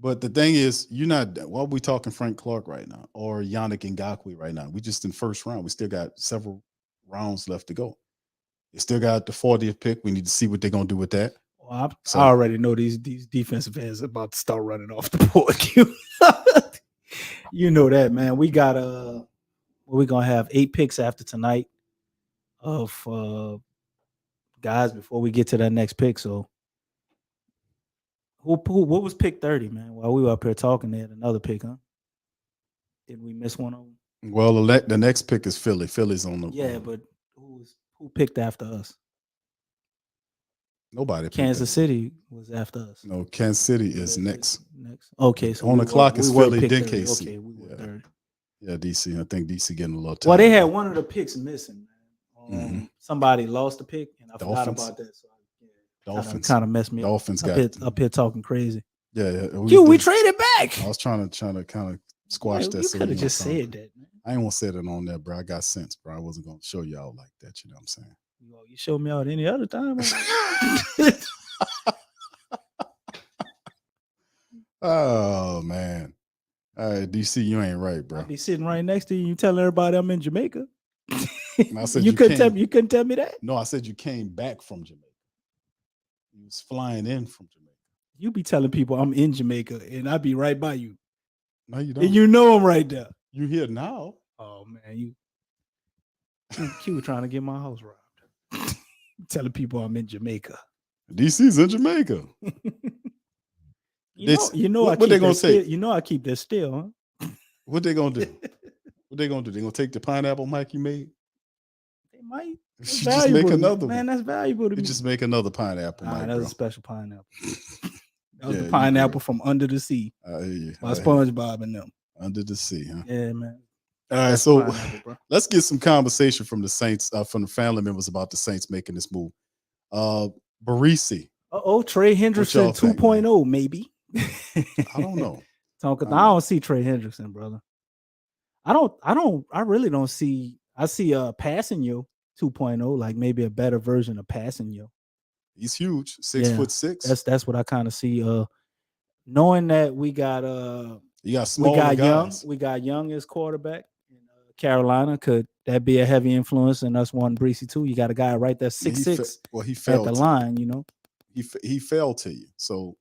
But the thing is, you're not. Why are we talking Frank Clark right now or Yannick Ngakoue right now? We just in first round. We still got several rounds left to go. They still got the 40th pick. We need to see what they're gonna do with that. Well, So- I already know these defensive ends are about to start running off the board. You know that, man. We got we're gonna have 8 picks after tonight of guys before we get to that next pick. So what was pick 30, man? While we were up here talking, they had another pick, huh? Did we miss one of them? Well, the next pick is Philly. Philly's on the Yeah, but who picked after us? nobody. picked Kansas that. City was after us. No, Kansas City is next. Okay, so on the clock is Philly, pick then 30. KC. Okay, we were third. Yeah, DC. I think DC getting a little tired. Well, they had one of the picks missing, man. Mhm. Somebody lost the pick, and I forgot Dolphins. about that. So Dolphins kind of messed me Dolphins up. Up here talking crazy. Yeah. We traded back. I was trying to kind of squash Man, that. you so could we have won't just sound- said that, man. I ain't want to say that on there, bro. I got sense, bro. I wasn't going to show y'all like that. You know what I'm saying? You show me out any other time. Oh, man. All right, DC, you ain't right, bro. I'll be sitting right next to you. You telling everybody I'm in Jamaica. And I said you couldn't came- tell me. You couldn't tell me that. No, I said you came back from Jamaica. You was flying in from Jamaica. You be telling people I'm in Jamaica, and I be right by you. No, you don't. And you know I'm right there. You here now? Oh man, you were trying to get my house robbed. Telling people I'm in Jamaica. DC's in Jamaica. You know what they gonna take? You know I keep that still, huh? What they gonna do? What they gonna do? They gonna take the pineapple Mike you made? They might. That's You just make valuable to me. another Man, one. that's valuable to You me. just make another pineapple Nah, Mike, that was bro. a special pineapple. That was Yeah, the you pineapple from Under the Sea I hear you. by I hear you. SpongeBob and them. Under the sea, huh? Yeah, man. All right, That's so pineapple, bro. let's get some conversation from the Saints, from the family members about the Saints making this move. Barisi. Trey Hendrickson y'all think, 2.0, maybe. I don't know. I don't see Trey Hendrickson, brother. I really don't see. I see passing you 2.0, like maybe a better version of passing you. He's huge, 6'6". That's what I kind of see. Knowing that we got You got smaller guys. we got Young as quarterback in Carolina. Could that be a heavy influence in us wanting Breesy too? You got a guy right there 6'6". Well, he at fell the to line, you know. He fell to you, so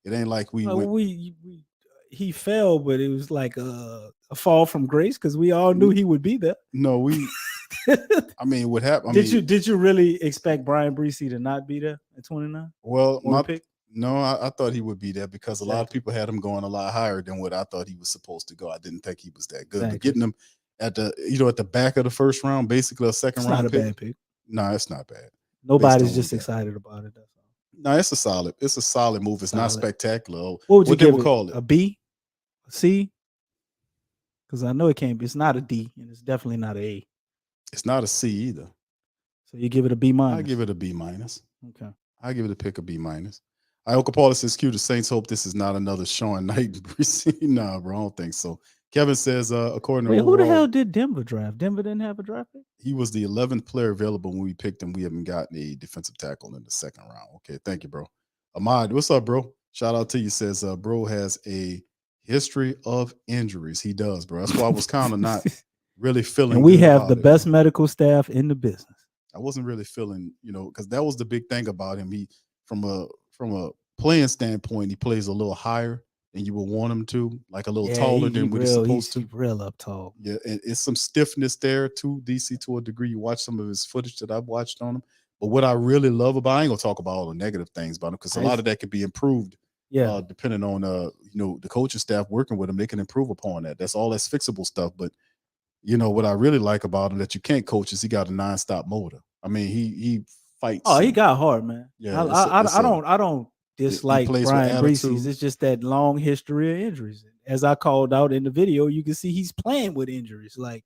it ain't like we went. He fell, but it was like a fall from grace because we all knew he would be there. No, we. I mean, what happened? Did you really expect Brian Breesy to not be there at 29? Well, Or pick? no, I thought he would be there because a lot of people had him going a lot higher than what I thought he was supposed to go. I didn't think he was that good. But Exactly. getting him at the back of the first round, basically a second It's round not a pick. bad pick. No, it's not bad. Nobody's on just what we excited about it. That's all. No, it's a solid move. It's not Solid. spectacular. What would you they give would it? call it? A B? A C? Because I know it can't be. It's not a D, and it's definitely not an A. It's not a C either. So you give it a B minus. I give it a B minus. Okay. I give it a pick a B minus. Ioka Paula says, "Q, the Saints hope this is not another Sean Knight." Nah, bro, I don't think so. Kevin says, according to Wait, who the overall, hell did Denver draft? Denver didn't have a draft pick? he was the 11th player available when we picked him. We haven't gotten a defensive tackle in the second round. Okay, thank you, bro. Ahmad, what's up, bro? Shout out to you. Says, bro has a history of injuries. He does, bro. That's why I was kind of not really feeling. And we good have about the it, best bro. medical staff in the business. I wasn't really feeling, because that was the big thing about him. He, from a playing standpoint, he plays a little higher than you would want him to, like a little taller than what he's supposed to. He's real up tall. Yeah, and it's some stiffness there too, DC, to a degree. You watch some of his footage that I've watched on him. But what I really love about, I ain't gonna talk about all the negative things about him because a lot of that could be improved. Yeah. Depending on the coaching staff working with him, they can improve upon that. That's all that's fixable stuff. But what I really like about him that you can't coach is he got a nonstop motor. I mean, he fights. Oh, he got hard, man. Yeah, I don't dislike plays with Brian Breesy. attitude. It's just that long history of injuries. As I called out in the video, you can see he's playing with injuries. Like,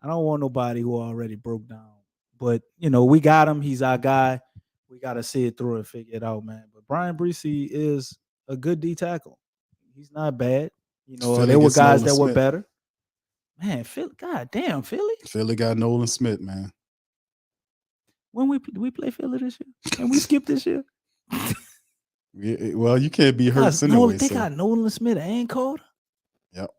I don't want nobody who already broke down. But we got him. He's our guy. We got to see it through and figure it out, man. But Brian Breesy is a good D tackle. He's not bad. Philly there were gets guys Nolan that were Smith. better. Man, Philly, God damn, Philly. Philly got Nolan Smith, man. When we play Philly this year? And we skip this year? Yeah, well, you can't be hurt Guys, anyway. they got Nolan Smith and Carter. Yep.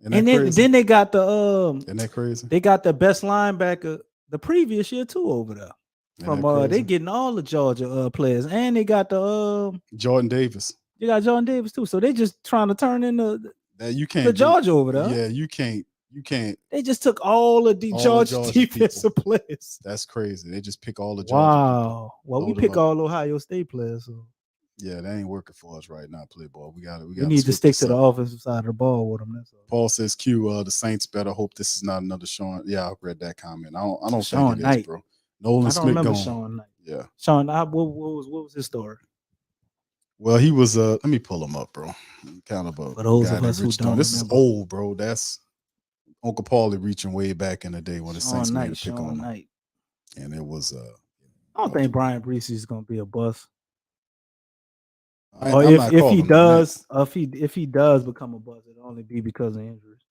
And then they got the Isn't that crazy? They got the best linebacker the previous year too over there. from they getting all the Georgia players, and they got the Jordan Davis. They got Jordan Davis too. So they just trying to turn into that you can't the Georgia over there. Yeah, you can't. They just took all of the Georgia defensive players. That's crazy. They just pick all the Georgia wow. Well, we pick all Ohio State players. So. Yeah, that ain't working for us right now, Playboy. We need to stick to the offensive side of the ball with them. That's all. Paul says, "Q, the Saints better hope this is not another Sean." Yeah, I read that comment. I don't Sean think it Knight. is, bro. Nolan I don't Smith remember gone. Sean Knight. Yeah, Sean. What was his story? Well, he was. Let me pull him up, bro. Kind of a. For those of us who don't this remember. is old, bro. That's Uncle Paulie reaching way back in the day when the Saints made a pick on him. And it was. I don't think Brian Brees is going to be a bust. Or or if he does, if he does become a bust, it'll only be because of injuries.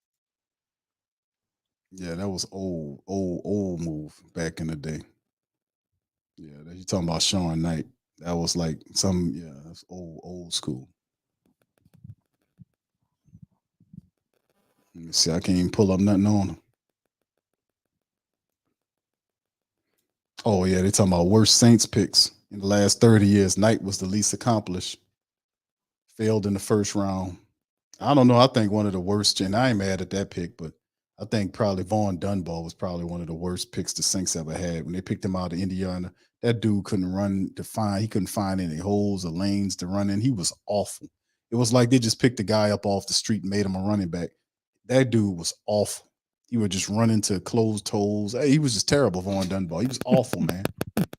Yeah, that was old move back in the day. Yeah, you talking about Sean Knight. That was like that's old school. Let me see. I can't even pull up nothing on him. Oh, yeah, they talking about worst Saints picks in the last 30 years. Knight was the least accomplished. Failed in the first round. I don't know. I think one of the worst, and I ain't mad at that pick, but I think probably Vaughn Dunbar was probably one of the worst picks the Saints ever had. When they picked him out of Indiana, that dude couldn't run he couldn't find any holes or lanes to run in. He was awful. It was like they just picked a guy up off the street and made him a running back. That dude was awful. He would just run into closed holes. Hey, he was just terrible, Vaughn Dunbar. He was awful, man.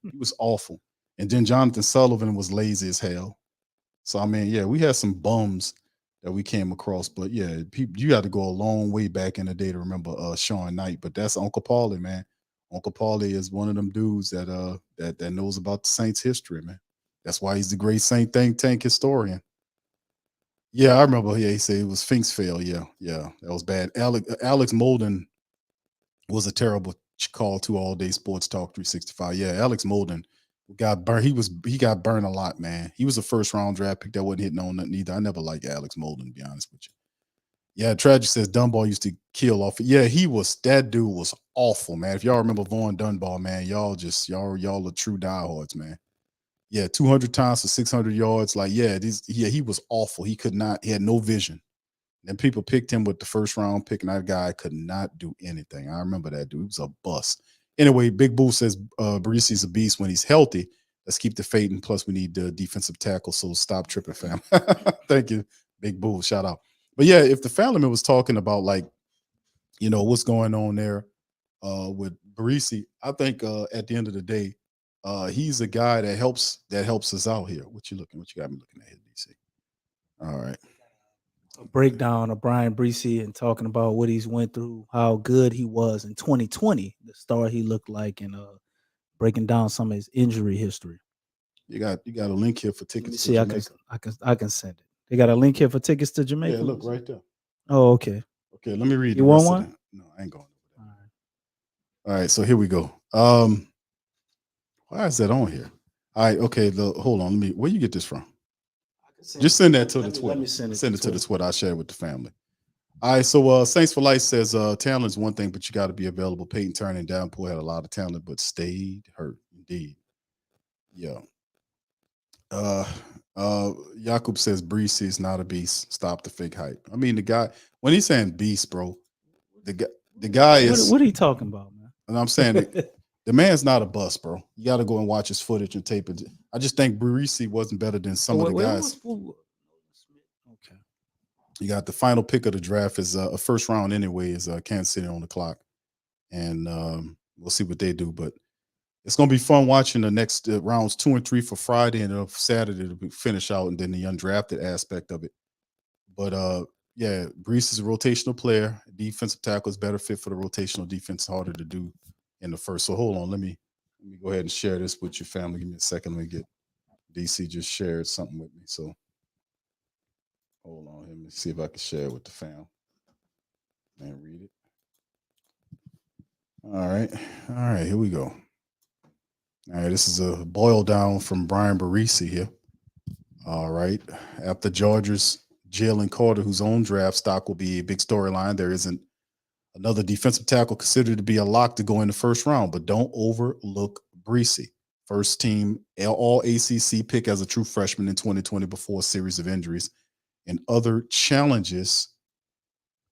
He was awful. And then Jonathan Sullivan was lazy as hell. So, I mean, yeah, we had some bums that we came across. But, yeah, you got to go a long way back in the day to remember Sean Knight. But that's Uncle Paulie, man. Uncle Paulie is one of them dudes that that knows about the Saints history, man. That's why he's the great Saint think tank historian. Yeah, I remember. Yeah, he said it was Finksville. Yeah, that was bad. Alex Molden was a terrible call to All Day Sports Talk 365. Yeah, Alex Molden got burned. He got burned a lot, man. He was a first round draft pick that wasn't hitting on nothing either. I never liked Alex Molden, to be honest with you. Yeah, Tragic says Dunbar used to kill off. Yeah, that dude was awful, man. If y'all remember Vaughn Dunbar, man, y'all are true diehards, man. Yeah, 200 times for 600 yards. Like, he was awful. He had no vision. And people picked him with the first round pick, and that guy could not do anything. I remember that dude. He was a bust. Anyway, Big Boo says Barisi's a beast when he's healthy. Let's keep the faith, and plus we need the defensive tackle, so stop tripping, fam. Thank you, Big Boo. Shout out. But yeah, if the family was talking about what's going on there with Barisi, I think at the end of the day, he's a guy that helps us out here. What you got me looking at here, DC? All right. A breakdown of Brian Brees and talking about what he's went through, how good he was in 2020, the star he looked like, and breaking down some of his injury history. You got a link here for tickets. See, I can send it. They got a link here for tickets to Jamaica. Yeah, look right there. Oh, okay. Okay, let me read. You want one? No, I ain't going. All right, so here we go. Why is that on here? All right, okay. Hold on. Where you get this from? Just send that to the Twitter. Let me send it to the Twitter. I'll share it with the family. All right, so Saints for Life says talent is one thing, but you got to be available. Peyton Turner and Downpour had a lot of talent, but stayed hurt. Indeed. Yeah. Jakub says Brees is not a beast. Stop the fake hype. I mean, the guy, when he's saying beast, bro, the guy is. What are you talking about, man? And I'm saying the man's not a bust, bro. You got to go and watch his footage and tape it. I just think Brees wasn't better than some of the guys. Okay. You got the final pick of the draft is a first round anyway. Is Kansas City on the clock, and we'll see what they do. But it's gonna be fun watching the next rounds 2 and 3 for Friday, and Saturday to finish out, and then the undrafted aspect of it. But yeah, Brees is a rotational player. Defensive tackle is better fit for the rotational defense. Harder to do in the first. So hold on, let me go ahead and share this with your family. Give me a second. Let me get DC just shared something with me. So hold on, let me see if I can share it with the fam and read it. All right, here we go. All right, this is a boil down from Brian Barisi here. All right, after Georgia's Jalen Carter, whose own draft stock will be a big storyline, there isn't another defensive tackle considered to be a lock to go in the first round, but don't overlook Breesy. first team all ACC pick as a true freshman in 2020 before a series of injuries and other challenges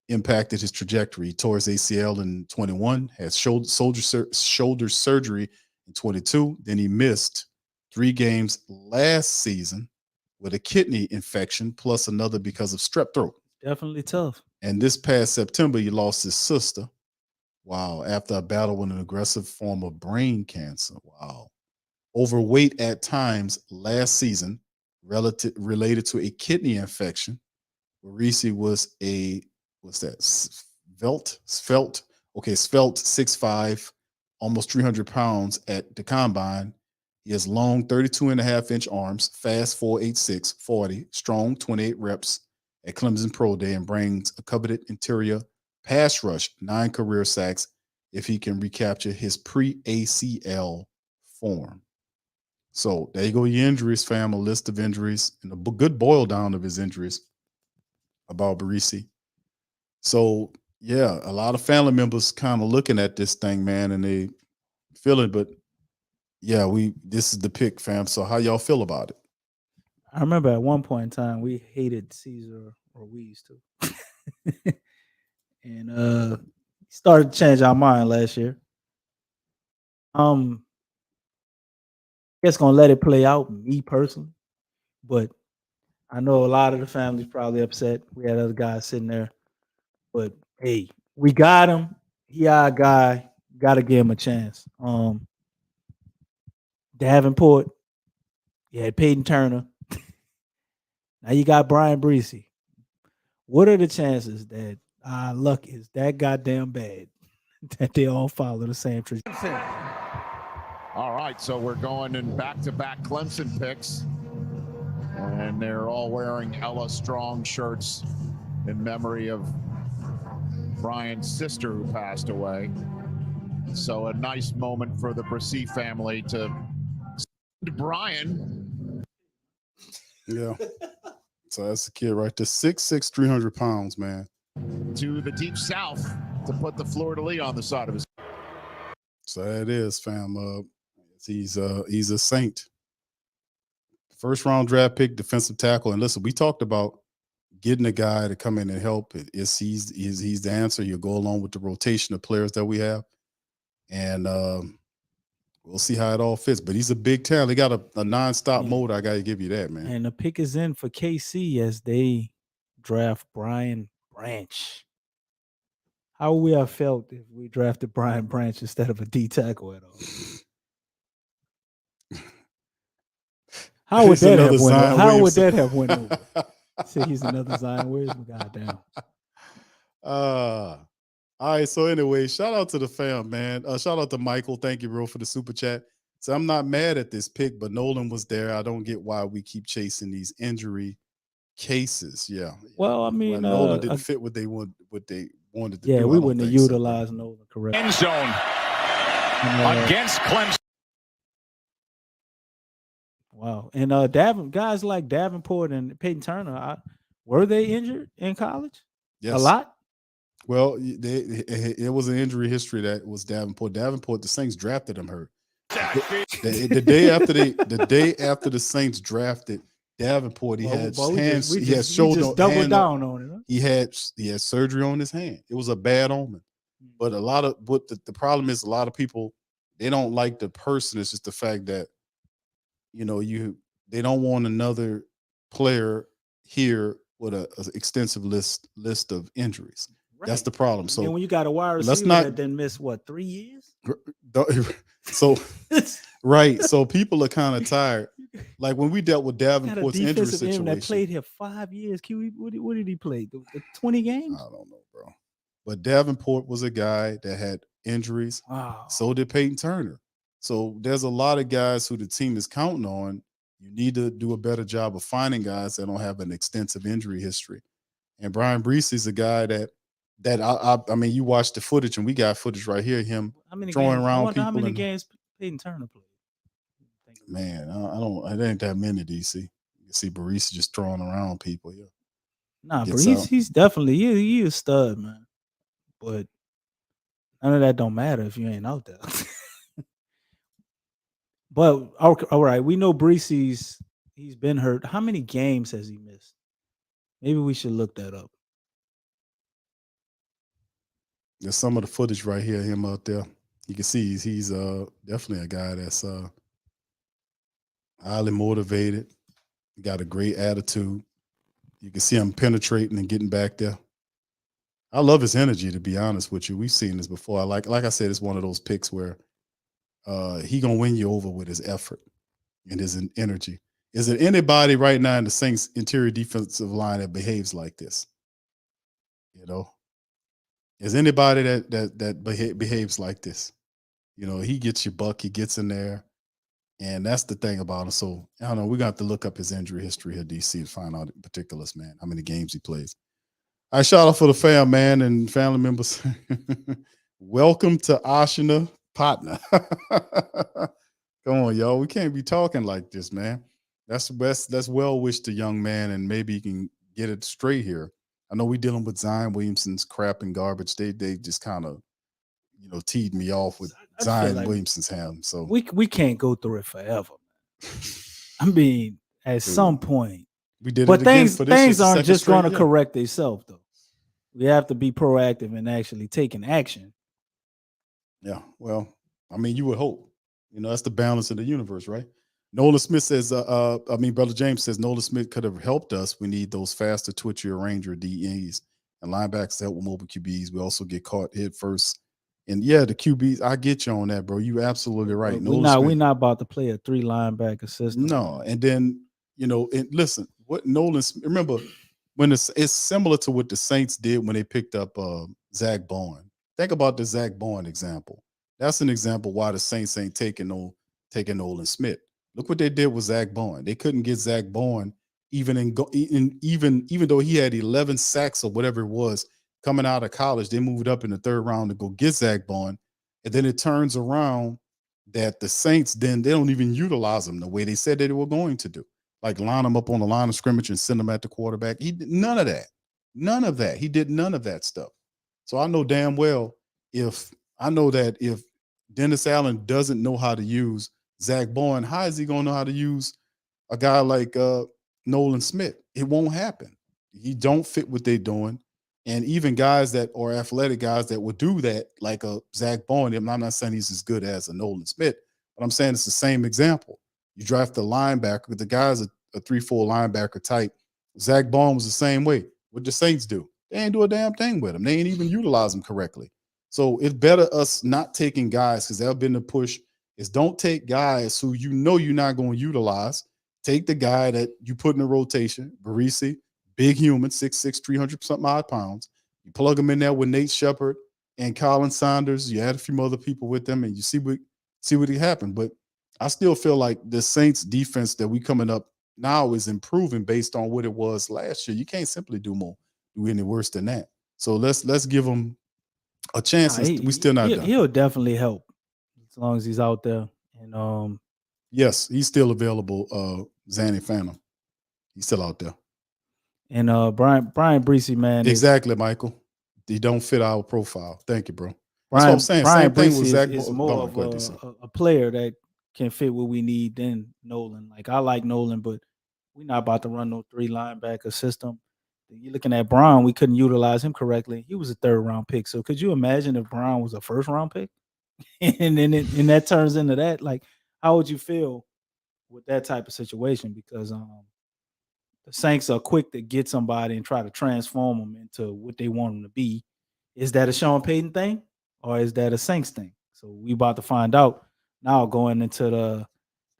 impacted his trajectory. He tore his ACL in 21, had shoulder surgery in 22. Then he missed 3 games last season with a kidney infection, plus another because of strep throat. Definitely tough. And this past September, he lost his sister. Wow. After a battle with an aggressive form of brain cancer. Wow. Overweight at times last season, related to a kidney infection. Reese was svelte 6'5", almost 300 pounds at the combine. He has long 32.5-inch arms, fast 4.86, 40, strong 28 reps at Clemson Pro Day, and brings a coveted interior pass rush, 9 career sacks if he can recapture his pre-ACL form. So there you go, your injuries, fam, a list of injuries and a good boil down of his injuries about Barisi. So yeah, a lot of family members kind of looking at this thing, man, and they feel it, but yeah, this is the pick, fam. So how y'all feel about it? I remember at one point in time we hated Caesar Ruiz too. And started to change our mind last year. Guess gonna let it play out, me personally. But I know a lot of the family's probably upset. We had other guys sitting there. But hey, we got him. He our guy. Gotta give him a chance. Davenport, you had Peyton Turner. Now you got Brian Breesy. What are the chances that our luck is that goddamn bad that they all follow the same trajectory? All right, so we're going in back-to-back Clemson picks, and they're all wearing Ella Strong shirts in memory of Brian's sister who passed away. So a nice moment for the Brissy family to Brian. Yeah. So that's the kid right there, 6'6", 300 pounds, man. To the deep south to put the fleur-de-lis on the side of his. So that is, fam. He's a saint. First round draft pick, defensive tackle. And listen, we talked about getting a guy to come in and help. He's the answer. You go along with the rotation of players that we have, and we'll see how it all fits. But he's a big talent. He got a nonstop mode. I got to give you that, man. And the pick is in for KC as they draft Brian Branch. How would we have felt if we drafted Brian Branch instead of a D tackle at all? How would that have went over? How would that have went over? Say he's another Zion Williamson. Goddamn. All right. So anyway, shout out to the fam, man. Shout out to Michael. Thank you, bro, for the super chat. So I'm not mad at this pick, but Nolan was there. I don't get why we keep chasing these injury cases. Yeah. Well, I mean, Nolan didn't fit what they wanted to do. Yeah, we wouldn't have utilized Nolan correctly. End zone against Clemson. Wow. And guys like Davenport and Peyton Turner, were they injured in college? Yes. A lot? Well, it was an injury history that was Davenport. Davenport, the Saints drafted him hurt. The day after the Saints drafted Davenport, he had hands. He had shoulder. Just double down on it. Huh? He had surgery on his hand. It was a bad omen. But the problem is a lot of people, they don't like the person. It's just the fact that they don't want another player here with an extensive list of injuries. Right. That's the problem. So and when you got a wide receiver that didn't miss 3 years? So right. So people are kind of tired. Like when we dealt with Davenport's injury situation. That played here 5 years. What did he play? The 20 games? I don't know, bro. But Davenport was a guy that had injuries. Wow. So did Peyton Turner. So there's a lot of guys who the team is counting on. You need to do a better job of finding guys that don't have an extensive injury history. And Brian Brees is a guy that I mean, you watch the footage, and we got footage right here. Him throwing around people. How many games Peyton Turner played? Man, it ain't that many. DC, you see Brees just throwing around people. Yeah. Nah, Brees, he's definitely he a stud, man. But none of that don't matter if you ain't out there. But all right, we know Breezy's he's been hurt. How many games has he missed? Maybe we should look that up. There's some of the footage right here, him out there. You can see he's definitely a guy that's highly motivated, got a great attitude. You can see him penetrating and getting back there. I love his energy, to be honest with you. We've seen this before. Like I said, it's one of those picks where he gonna win you over with his effort and his energy. Is there anybody right now in the Saints interior defensive line that behaves like this? You know, is anybody that behaves like this? You know, he gets your buck, he gets in there, and that's the thing about him. So I don't know. We're gonna have to look up his injury history here, DC, to find out in particulars, man, how many games he plays. I shout out for the fam, man, and family members. Welcome to Ashina Partner. Come on, y'all. We can't be talking like this, man. That's the best. That's well wished the young man, and maybe he can get it straight here. I know we dealing with Zion Williamson's crap and garbage. They just kind of, teed me off with I feel Zion like Williamson's ham. So we can't go through it forever. I mean, at some point, we did but it again for this year, things the aren't second just going to straight year. correct themselves, though. We have to be proactive and actually taking action. Yeah, well, I mean, you would hope. That's the balance of the universe, right? Nolan Smith says, Brother James says Nolan Smith could have helped us. We need those faster, twitchier Ranger DEs and linebackers to help with mobile QBs. We also get caught head first. And yeah, the QBs, I get you on that, bro. You absolutely right. We're not about to play a 3 linebacker system. No, and then and listen, what Nolan, remember when it's similar to what the Saints did when they picked up Zach Bowen. Think about the Zach Bowen example. That's an example why the Saints ain't taking Nolan Smith. Look what they did with Zach Bowen. They couldn't get Zach Bowen even though he had 11 sacks or whatever it was coming out of college. They moved up in the third round to go get Zach Bowen, and then it turns around that the Saints then they don't even utilize him the way they said that they were going to do, like line him up on the line of scrimmage and send him at the quarterback. He did none of that. None of that. He did none of that stuff. So I know damn well if Dennis Allen doesn't know how to use Zach Bowen, how is he going to know how to use a guy like Nolan Smith? It won't happen. He don't fit what they're doing. And even guys that are athletic guys that would do that, like a Zach Bowen, I'm not saying he's as good as a Nolan Smith, but I'm saying it's the same example. You draft a linebacker, the guy's a 3-4 linebacker type. Zach Bowen was the same way. What the Saints do? They ain't do a damn thing with him. They ain't even utilize him correctly. So it's better us not taking guys, because that'll been the push, is don't take guys who you're not going to utilize. Take the guy that you put in the rotation, Barisi, big human, 6'6", 300-something odd pounds. You plug him in there with Nate Shepard and Colin Saunders. You add a few other people with them, and you see what happened. But I still feel like the Saints defense that we coming up now is improving based on what it was last year. You can't simply do any worse than that. So let's give them a chance. We still not done. He'll definitely help as long as he's out there. And yes, he's still available. Zanny Phantom, he's still out there. And Brian Breesy, man, exactly, Michael. He don't fit our profile. Thank you, bro. That's Brian, what I'm saying. Brian Same thing Breesy with Zach. is more of a player that can fit what we need than Nolan. Like, I like Nolan, but we're not about to run no 3 linebacker system. You're looking at Brown, we couldn't utilize him correctly. He was a 3rd round pick. So could you imagine if Brown was a 1st round pick? and that turns into that? Like, how would you feel with that type of situation? Because the Saints are quick to get somebody and try to transform them into what they want them to be. Is that a Sean Payton thing, or is that a Saints thing? So we about to find out now, going into the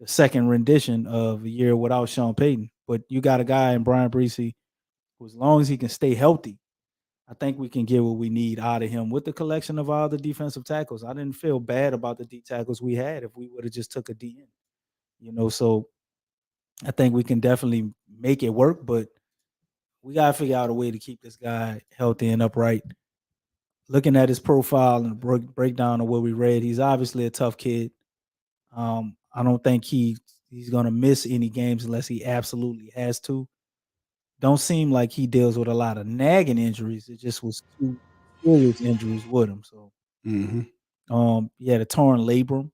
second rendition of a year without Sean Payton. But you got a guy in Brian Breesy who, as long as he can stay healthy, I think we can get what we need out of him with the collection of all the defensive tackles. I didn't feel bad about the D tackles we had if we would have just took a DN. So I think we can definitely make it work, but we got to figure out a way to keep this guy healthy and upright. Looking at his profile and breakdown of what we read, he's obviously a tough kid. I don't think he's going to miss any games unless he absolutely has to. Don't seem like he deals with a lot of nagging injuries. It just was 2 serious injuries with him. So, he had a torn labrum.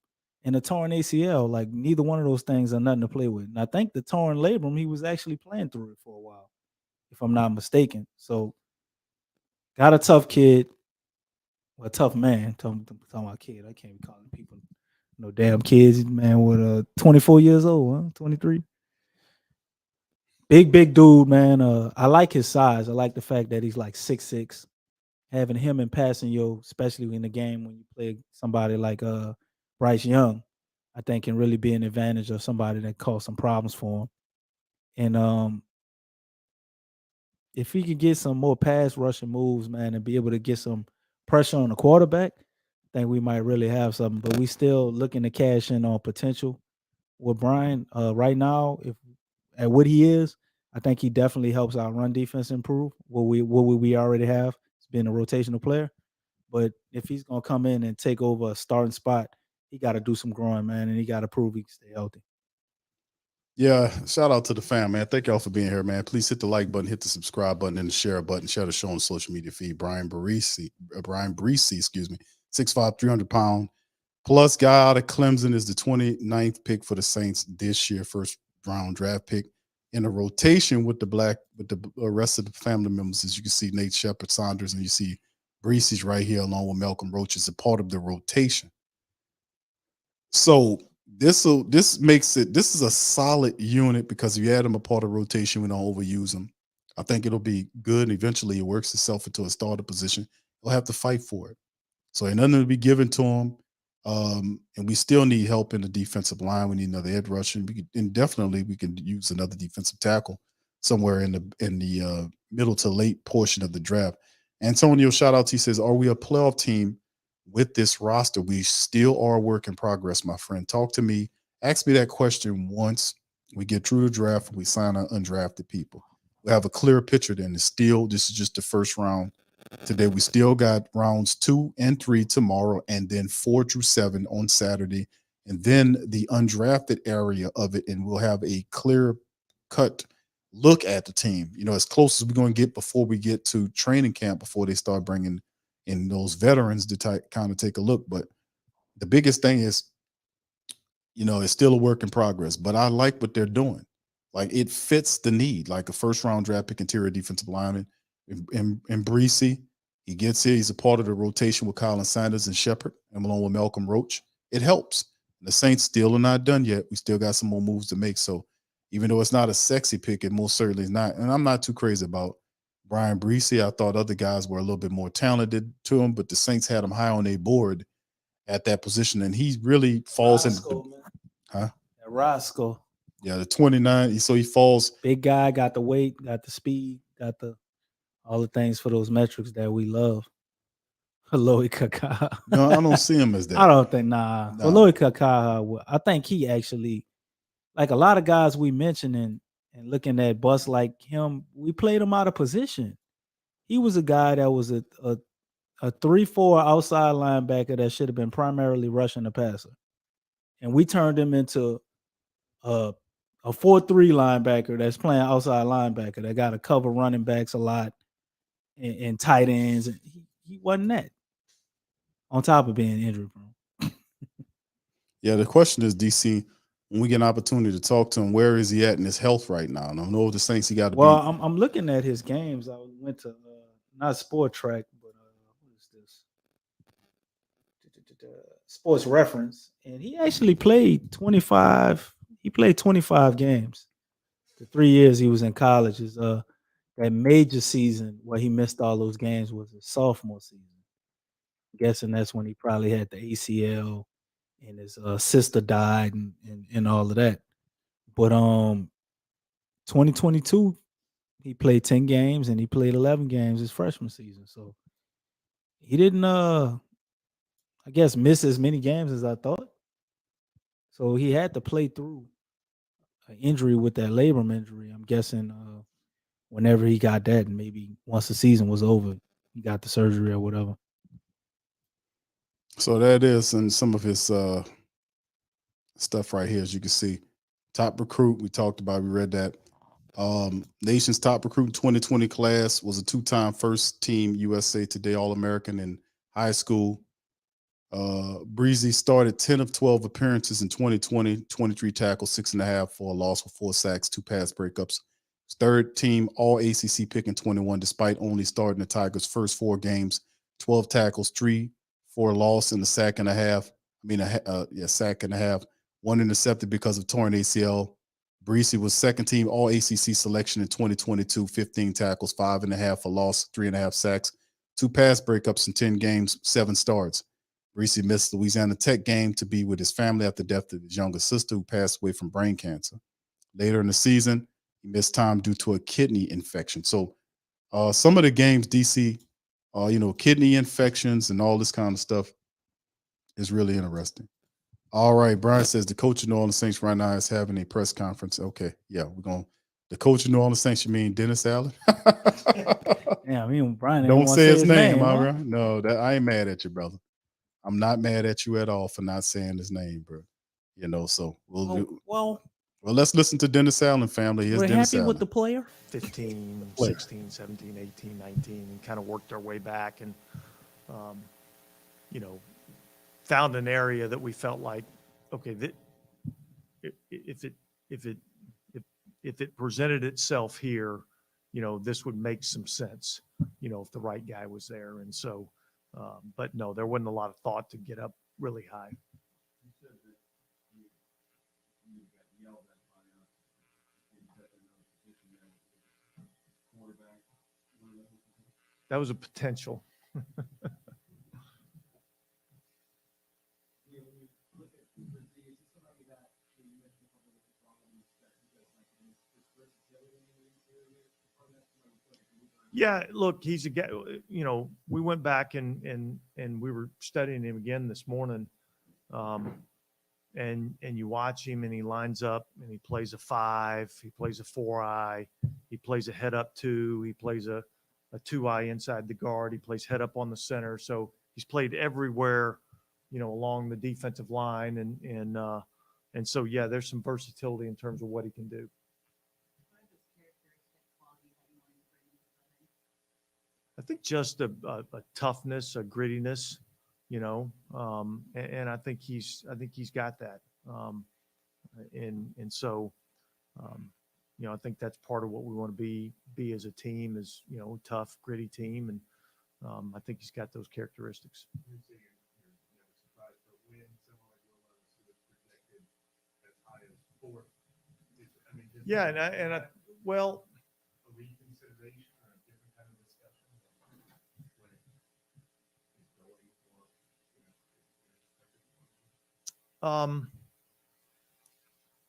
and a torn ACL. Like neither one of those things are nothing to play with. And I think the torn labrum, he was actually playing through it for a while, if I'm not mistaken. So got a tough kid, a tough man. Talking about kid, I can't be calling people no damn kids. Man, with 24 years old, huh? 23. Big dude, man. I like his size. I like the fact that he's like 6'6". Having him in passing yo, especially in the game when you play somebody like Bryce Young, I think can really be an advantage of somebody that caused some problems for him. And if he could get some more pass rushing moves, man, and be able to get some pressure on the quarterback, I think we might really have something. But we still looking to cash in on potential with Brian. Right now, if at what he is, I think he definitely helps our run defense improve. What we already have, it's being a rotational player. But if he's gonna come in and take over a starting spot, he got to do some growing, man, and he got to prove he can stay healthy. Yeah, shout out to the fam, man. Thank y'all for being here, man. Please hit the like button, hit the subscribe button, and the share button. Share the show on social media feed. Brian Breesy, excuse me, 6'5", 300-pound plus guy out of Clemson, is the 29th pick for the Saints this year, first round draft pick. In a rotation with the rest of the family members, as you can see, Nate Shepard Saunders, and you see Breesy's right here along with Malcolm Roach is a part of the rotation. So this is a solid unit because if you add them a part of rotation, we don't overuse them. I think it'll be good, and eventually it works itself into a starter position. We'll have to fight for it. So ain't nothing to be given to him. And we still need help in the defensive line. We need another edge rusher. And definitely we can use another defensive tackle somewhere in the middle to late portion of the draft. Antonio, shout out to you, says, are we a playoff team with this roster? We still are a work in progress, my friend. Talk to me. Ask me that question once we get through the draft and we sign our undrafted people. We have a clear picture then. This is just the first round. Today, we still got rounds 2 and 3 tomorrow, and then 4 through 7 on Saturday, and then the undrafted area of it, and we'll have a clear cut look at the team, as close as we're going to get before we get to training camp, before they start bringing in those veterans to kind of take a look. But the biggest thing is, it's still a work in progress, but I like what they're doing. Like, it fits the need, like a first round draft pick interior defensive lineman. And Breesy, he gets here. He's a part of the rotation with Colin Sanders and Shepard, and along with Malcolm Roach. It helps. The Saints still are not done yet. We still got some more moves to make. So even though it's not a sexy pick, it most certainly is not. And I'm not too crazy about Brian Breesy. I thought other guys were a little bit more talented to him, but the Saints had him high on their board at that position, and he really falls into Roscoe. Yeah, the 29. So he falls. Big guy, got the weight, got the speed, got all the things for those metrics that we love. Aloy Kaka. No, I don't see him as that. I don't think, nah. Aloy Kaka, I think he actually, like a lot of guys we mentioned and looking at busts like him, we played him out of position. He was a guy that was a 3-4 outside linebacker that should have been primarily rushing the passer. And we turned him into a 4-3 linebacker that's playing outside linebacker that got to cover running backs a lot and tight ends. And he wasn't that, on top of being injury prone. Yeah, the question is, DC, when we get an opportunity to talk to him, where is he at in his health right now? And I know the Saints, he got to Well, I'm looking at his games. I went to not Sport Track, but what is this? Sports Reference, and he actually played 25. He played 25 games. The 3 years he was in college is that major season where he missed all those games was his sophomore season. I'm guessing that's when he probably had the ACL and his sister died and all of that. But 2022, he played 10 games and he played 11 games his freshman season. So he didn't I guess miss as many games as I thought. So he had to play through an injury with that labrum injury. I'm guessing whenever he got that, and maybe once the season was over, he got the surgery or whatever. So that is in some of his stuff right here, as you can see. Top recruit, we talked about, we read that. Nation's top recruit 2020 class, was a 2-time first team USA Today All-American in high school. Breezy started 10 of 12 appearances in 2020, 23 tackles, 6.5 for a loss with 4 sacks, 2 pass breakups. Third team All ACC pick in 21, despite only starting the Tigers' first 4 games, 12 tackles, 3 for a loss and a sack and a half. Sack and a half. 1 intercepted because of torn ACL. Breezy was second team All ACC selection in 2022, 15 tackles, 5.5 for loss, 3.5 sacks, 2 pass breakups in 10 games, 7 starts. Breezy missed the Louisiana Tech game to be with his family after the death of his younger sister, who passed away from brain cancer. Later in the season, he missed time due to a kidney infection. So some of the games, DC, kidney infections and all this kind of stuff is really interesting. All right, Brian says the coach of New Orleans Saints right now is having a press conference. Okay, yeah, the coach of New Orleans Saints, you mean Dennis Allen? Yeah, I mean, Brian didn't Don't want to say his name, huh? all right? No, I ain't mad at you, brother. I'm not mad at you at all for not saying his name, bro. So Well, let's listen to Dennis Allen, family. Here's we're Dennis happy Allen. with the player. 15, Player. 16, 17, 18, 19, and kind of worked our way back and, found an area that we felt like, okay, that if it presented itself here, this would make some sense, if the right guy was there. And so, but no, there wasn't a lot of thought to get up really high. That was a potential. Yeah, look, he's a guy, we went back and we were studying him again this morning. And you watch him and he lines up and he plays a 5, he plays a 4-eye, he plays a head up 2, he plays a 2-eye inside the guard, he plays head up on the center. So he's played everywhere, along the defensive line. And so, yeah, there's some versatility in terms of what he can do. I think just a toughness, a grittiness, and I think he's got that. And so, I think that's part of what we want to be as a team is, tough, gritty team. And I think he's got those characteristics. Yeah. And I well,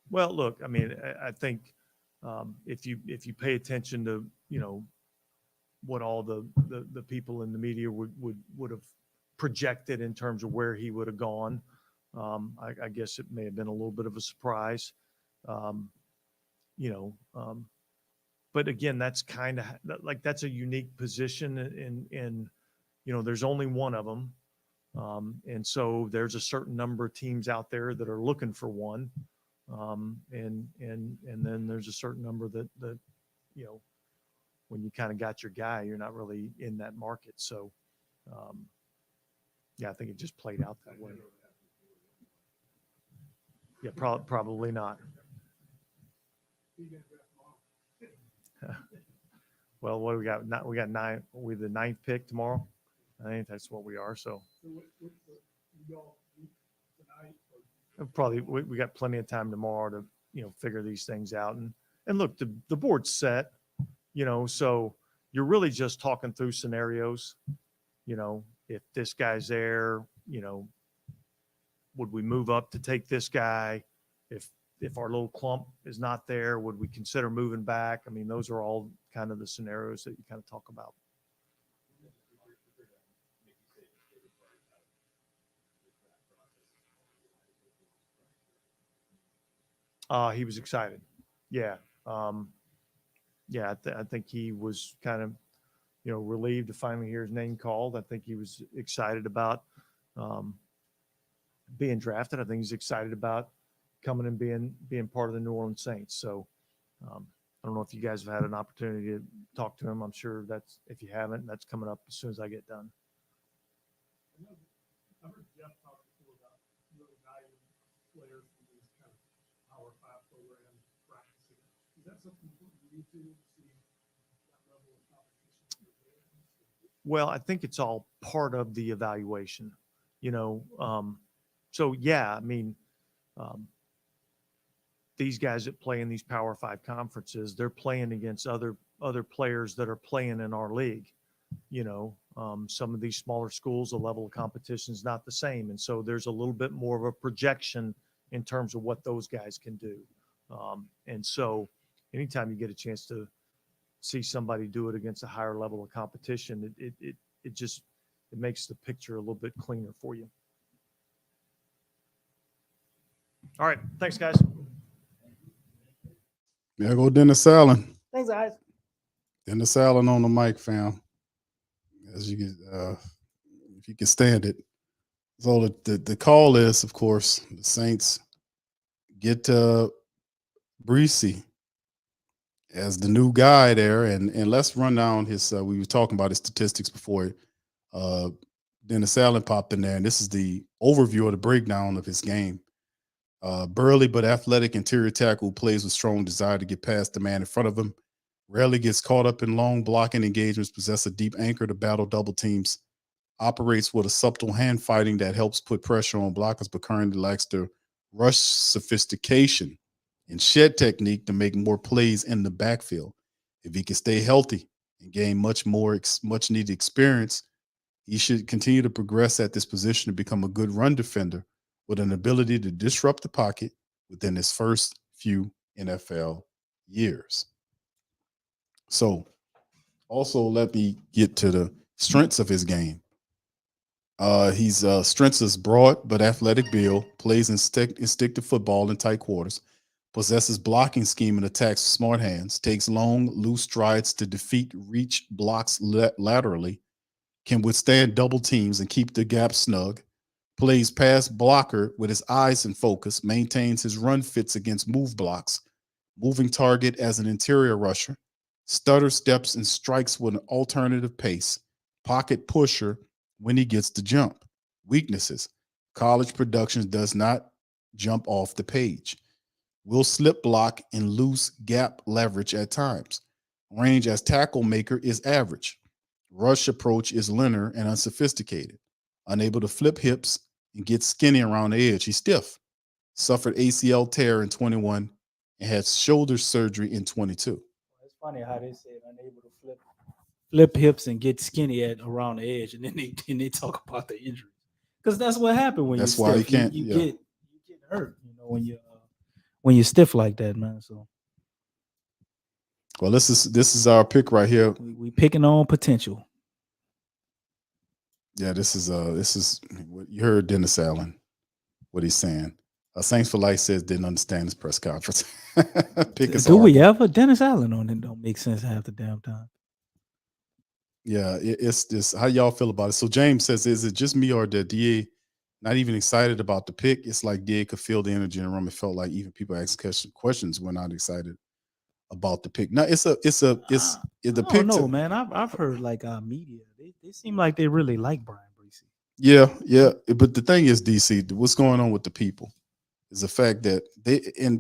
well, look, I mean, I think if you pay attention to, what all the people in the media would have projected in terms of where he would have gone, I guess it may have been a little bit of a surprise, but again, that's kind of like, that's a unique position in there's only one of them. And so there's a certain number of teams out there that are looking for one. And then there's a certain number that, when you kind of got your guy, you're not really in that market. So, yeah, I think it just played out that way. Yeah, probably not. Well, what do we got? We got 9. We the 9th pick tomorrow. I think that's what we are. So probably we got plenty of time tomorrow to figure these things out. And look, the board's set. So you're really just talking through scenarios. If this guy's there, would we move up to take this guy? If our little clump is not there, would we consider moving back? I mean, those are all kind of the scenarios that you kind of talk about. He was excited. Yeah. Yeah. I think he was kind of, relieved to finally hear his name called. I think he was excited about being drafted. I think he's excited about coming and being part of the New Orleans Saints. So I don't know if you guys have had an opportunity to talk to him. I'm sure if you haven't, that's coming up as soon as I get done. I've heard Jeff talk before about really valuing players from these kind of Power 5 programs practicing. Is that something important to you too, to see that level of competition? Well, I think it's all part of the evaluation, you know. So yeah, I mean, these guys that play in these Power 5 conferences, they're playing against other players that are playing in our league. You know, some of these smaller schools, the level of competition is not the same, and so there's a little bit more of a projection in terms of what those guys can do. And so, anytime you get a chance to see somebody do it against a higher level of competition, it just it makes the picture a little bit cleaner for you. All right, thanks, guys. There go Dennis Allen. Thanks, guys. Dennis Allen on the mic, fam. As you can, if you can stand it. So the call is, of course, the Saints get Breesy as the new guy there, and let's run down his. We were talking about his statistics before. Dennis Allen popped in there, and this is the overview of the breakdown of his game. Burly but athletic interior tackle, plays with strong desire to get past the man in front of him. Rarely gets caught up in long blocking engagements, possess a deep anchor to battle double teams, operates with a subtle hand fighting that helps put pressure on blockers, but currently lacks the rush sophistication and shed technique to make more plays in the backfield. If he can stay healthy and gain much needed experience, he should continue to progress at this position to become a good run defender with an ability to disrupt the pocket within his first few NFL years. So, also let me get to the strengths of his game. He's strengths is broad but athletic build, plays instinctive football in tight quarters, possesses blocking scheme and attacks with smart hands, takes long, loose strides to defeat reach blocks laterally, can withstand double teams and keep the gap snug, plays pass blocker with his eyes in focus, maintains his run fits against move blocks, moving target as an interior rusher, stutter steps and strikes with an alternative pace, pocket pusher when he gets the jump. Weaknesses: college production does not jump off the page. Will slip block and loose gap leverage at times. Range as tackle maker is average. Rush approach is linear and unsophisticated. Unable to flip hips and get skinny around the edge. He's stiff. Suffered ACL tear in 21 and had shoulder surgery in 22. It's funny how they say unable to flip hips and get skinny at around the edge, and then they talk about the injury, because that's what happened when That's you're why stiff. you can't. You get hurt, you know, when you're stiff like that, man. So well, this is our pick right here. We picking on potential. Yeah, this is what you heard Dennis Allen, what he's saying. Saints for Life says didn't understand his press conference. Pick is Do we horrible. ever? Dennis Allen on it don't make sense half the damn time. Yeah, it's just how y'all feel about it. So James says, is it just me or the DA not even excited about the pick? It's like DA could feel the energy in the room. It felt like even people asking questions were not excited about the pick. Now it's the pick. No, man. I've heard like media. They seem like they really like Brian Breesy. Yeah. But the thing is, DC, what's going on with the people is the fact that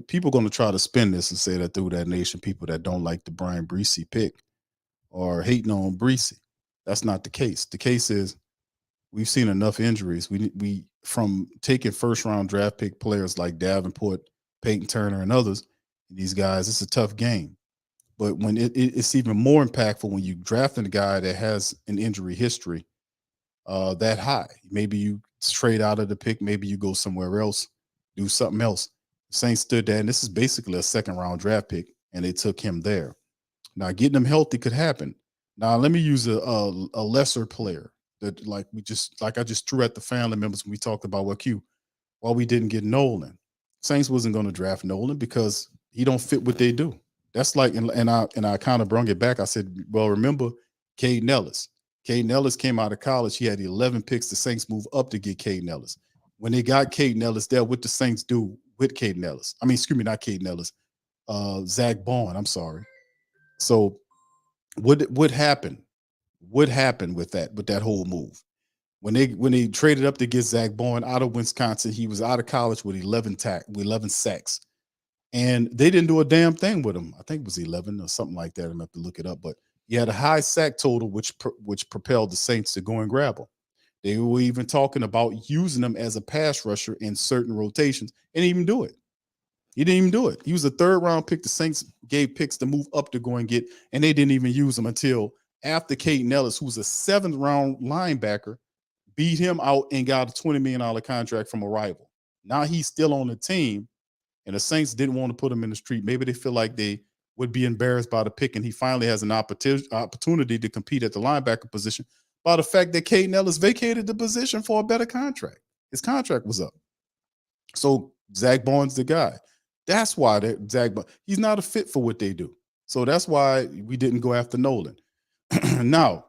people are going to try to spin this and say that through that nation, people that don't like the Brian Breesy pick or hating on Breesy. That's not the case. The case is we've seen enough injuries. We from taking first round draft pick players like Davenport, Peyton Turner, and others. These guys, it's a tough game. But when it's even more impactful when you drafting a guy that has an injury history that high. Maybe you trade out of the pick. Maybe you go somewhere else, do something else. Saints stood there, and this is basically a second round draft pick, and they took him there. Now, getting him healthy could happen. Now, let me use a lesser player that I just threw at the family members when we talked about why we didn't get Nolan. Saints wasn't going to draft Nolan because he don't fit what they do. That's like, and I kind of brought it back. I said, well, remember Caden Ellis. Caden Ellis came out of college. He had 11 picks. The Saints moved up to get Caden Ellis. When they got Caden Ellis there, what the Saints do with Caden Ellis? I mean, excuse me, not Caden Ellis. Zach Bond. I'm sorry. So what happened? What happened with that whole move? When they traded up to get Zach Bowen out of Wisconsin, he was out of college with 11 sacks. And they didn't do a damn thing with him. I think it was 11 or something like that. I'm going to have to look it up. But he had a high sack total, which propelled the Saints to go and grab him. They were even talking about using him as a pass rusher in certain rotations, and he didn't even do it. He didn't even do it. He was a 3rd-round pick. The Saints gave picks to move up to go and get, and they didn't even use him until after Caden Ellis, who was a 7th-round linebacker, beat him out and got a $20 million contract from a rival. Now he's still on the team, and the Saints didn't want to put him in the street. Maybe they feel like they would be embarrassed by the pick, and he finally has an opportunity to compete at the linebacker position by the fact that Caden Ellis vacated the position for a better contract. His contract was up. So Zach Bowen's the guy. That's why he's not a fit for what they do. So that's why we didn't go after Nolan. Now,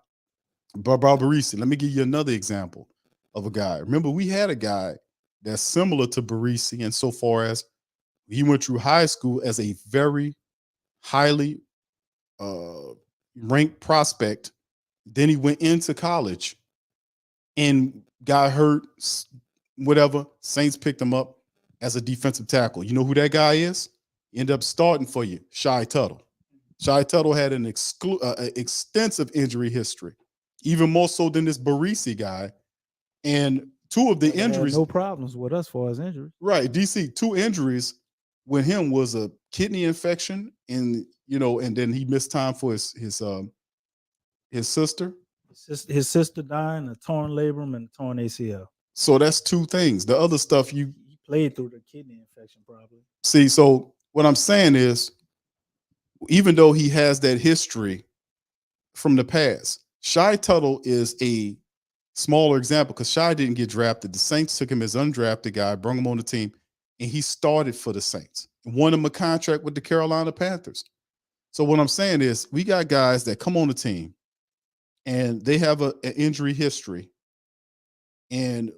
Barbarisi, let me give you another example of a guy. Remember, we had a guy that's similar to Barisi insofar as he went through high school as a very highly ranked prospect. Then he went into college and got hurt, whatever. Saints picked him up as a defensive tackle. You know who that guy is? He ended up starting for you, Shy Tuttle. Shy Tuttle had an extensive injury history, even more so than this Barisi guy. And 2 of the injuries. No problems with us for his injury. Right. DC, 2 injuries with him was a kidney infection, and then he missed time for his sister. His sister dying, a torn labrum and a torn ACL. So that's 2 things. The other stuff he played through the kidney infection probably. See, so what I'm saying is, even though he has that history from the past, Shy Tuttle is a smaller example because Shy didn't get drafted. The Saints took him as undrafted guy, brought him on the team, and he started for the Saints. Won him a contract with the Carolina Panthers. So what I'm saying is, we got guys that come on the team and they have an injury history, and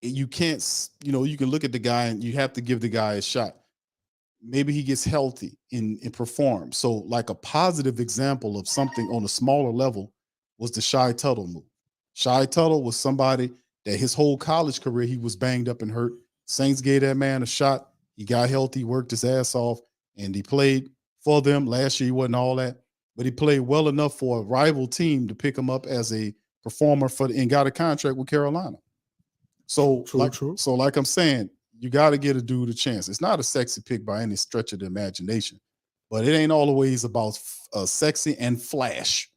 you can't, you can look at the guy and you have to give the guy a shot. Maybe he gets healthy and performs. So like a positive example of something on a smaller level was the Shy Tuttle move. Shy Tuttle was somebody that his whole college career, he was banged up and hurt. Saints gave that man a shot. He got healthy, worked his ass off, and he played for them. Last year, he wasn't all that, but he played well enough for a rival team to pick him up as a performer and got a contract with Carolina. So, So like I'm saying, you got to get a dude a chance. It's not a sexy pick by any stretch of the imagination, but it ain't always about sexy and flash.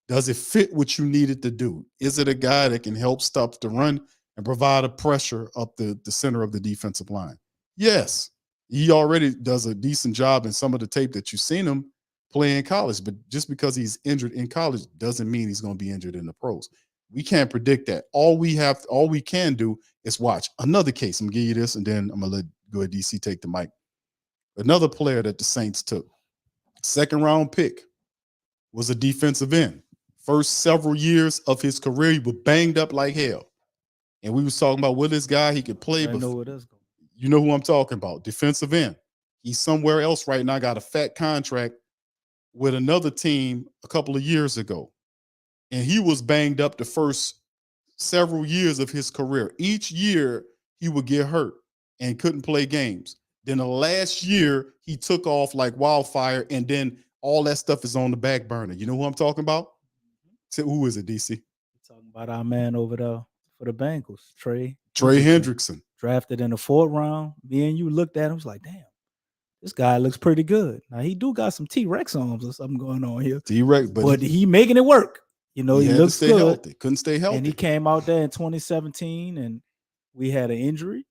Does it fit what you needed to do? Is it a guy that can help stop the run and provide a pressure up the center of the defensive line? Yes, he already does a decent job in some of the tape that you've seen him play in college, but just because he's injured in college doesn't mean he's going to be injured in the pros. We can't predict that. All we can do is watch. Another case, I'm gonna give you this, and then I'm gonna go ahead DC take the mic. Another player that the Saints took, 2nd-round pick, was a defensive end. First several years of his career, he was banged up like hell. And we was talking about this guy, he could play, but you know who I'm talking about, defensive end. He's somewhere else right now, got a fat contract with another team a couple of years ago. And he was banged up the first several years of his career. Each year, he would get hurt and couldn't play games. Then the last year, he took off like wildfire, and then all that stuff is on the back burner. You know who I'm talking about? So who is it, DC? You're talking about our man over there for the Bengals, Trey Hendrickson. Drafted in the 4th round. Me and you looked at him, was like, damn, this guy looks pretty good. Now, he do got some T-Rex arms or something going on here. T-Rex, but he making it work. He looks good. Healthy. Couldn't stay healthy. And he came out there in 2017, and we had an injury,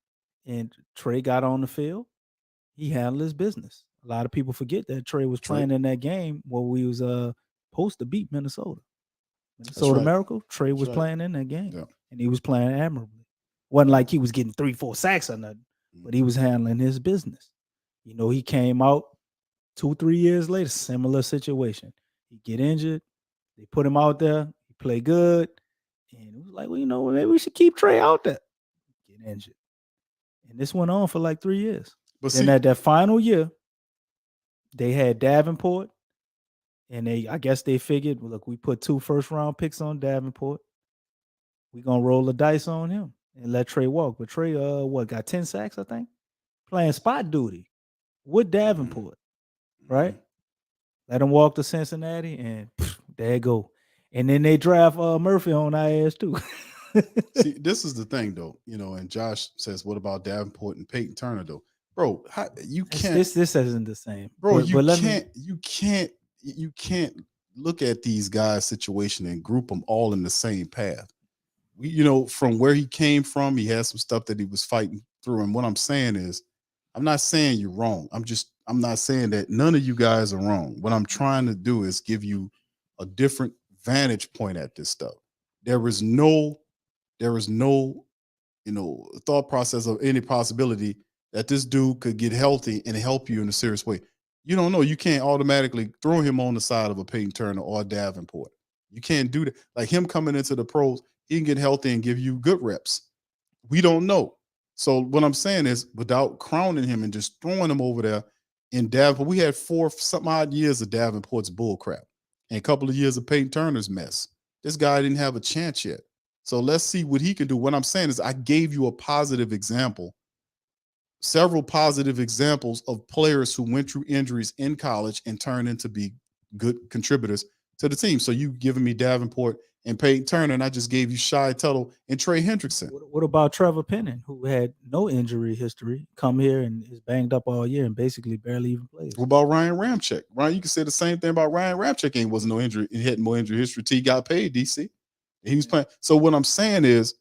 and Trey got on the field. He handled his business. A lot of people forget that Trey was playing in that game where we was supposed to beat Minnesota. Minnesota Miracle. Trey was playing in that game, and he was playing admirably. Wasn't like he was getting 3-4 sacks or nothing, but he was handling his business. He came out 2-3 years later, similar situation. He get injured. They put him out there. He played good. And it was like, well, maybe we should keep Trey out there. Get injured. And this went on for like 3 years. But then at that final year, they had Davenport. And I guess they figured, well, look, we put 2 first-round picks on Davenport. we're gonna roll the dice on him and let Trey walk. But Trey, got 10 sacks, I think, playing spot duty with Davenport, right? Let him walk to Cincinnati, and there you go. And then they draft Murphy on our ass too. See, this is the thing, though. And Josh says, "What about Davenport and Peyton Turner, though, bro? You can't. This isn't the same, bro. But let me. You can't look at these guys' situation and group them all in the same path. From where he came from, he had some stuff that he was fighting through. And what I'm saying is, I'm not saying you're wrong. I'm not saying that none of you guys are wrong. What I'm trying to do is give you a different vantage point at this stuff. There is no, thought process of any possibility that this dude could get healthy and help you in a serious way. You don't know. You can't automatically throw him on the side of a Peyton Turner or a Davenport. You can't do that. Like him coming into the pros, he can get healthy and give you good reps. We don't know. So what I'm saying is, without crowning him and just throwing him over there in Davenport, we had 4 some odd years of Davenport's bull crap and a couple of years of Peyton Turner's mess. This guy didn't have a chance yet. So let's see what he can do. What I'm saying is, I gave you a positive example, several positive examples of players who went through injuries in college and turned into be good contributors to the team. So you giving me Davenport and Peyton Turner, and I just gave you Shai Tuttle and Trey Hendrickson. What about Trevor Penning, who had no injury history, come here and is banged up all year and basically barely even plays? What about Ryan Ramczyk? Ryan, you can say the same thing about Ryan Ramczyk. Wasn't no injury. He had more injury history. He got paid, DC. He was playing. So what I'm saying is,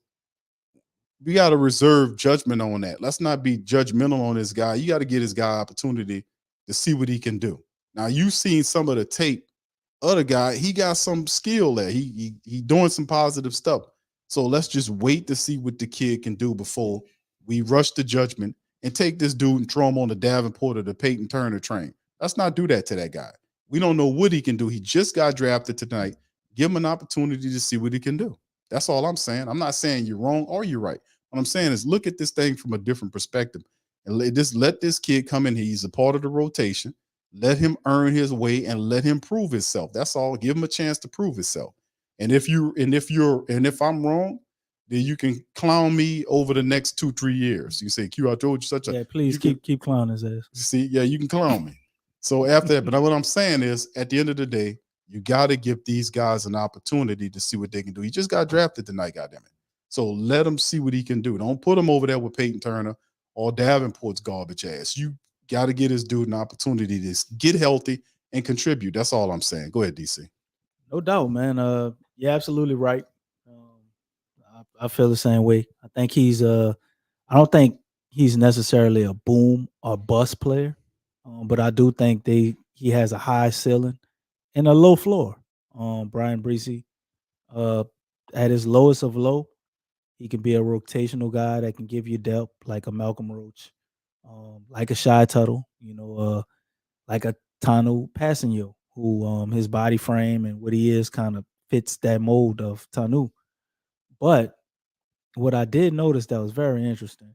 we got to reserve judgment on that. Let's not be judgmental on this guy. You got to give this guy opportunity to see what he can do. Now, you've seen some of the tape. Other guy, he got some skill there. He doing some positive stuff. So let's just wait to see what the kid can do before we rush to judgment and take this dude and throw him on the Davenport or the Peyton Turner train. Let's not do that to that guy. We don't know what he can do. He just got drafted tonight. Give him an opportunity to see what he can do. That's all I'm saying. I'm not saying you're wrong or you're right. What I'm saying is, look at this thing from a different perspective and let this kid come in. He's a part of the rotation. Let him earn his way and let him prove himself. That's all. Give him a chance to prove himself. And if I'm wrong, then you can clown me over the next 2-3 years. You say, Q, I told you such a. Yeah, please keep clowning his ass. See, yeah, you can clown me. So after that, but what I'm saying is, at the end of the day, you got to give these guys an opportunity to see what they can do. He just got drafted tonight, goddammit. So let him see what he can do. Don't put him over there with Peyton Turner or Davenport's garbage ass. You got to get this dude an opportunity to get healthy and contribute. That's all I'm saying. Go ahead, DC. No doubt, man. You're absolutely right. I feel the same way. I think I don't think he's necessarily a boom or bust player, but I do think he has a high ceiling and a low floor. Brian Breesy, at his lowest of low, he can be a rotational guy that can give you depth, like a Malcolm Roach, like a Shai Tuttle, like a Tanu Passanio, who his body frame and what he is kind of fits that mold of Tanu. But what I did notice that was very interesting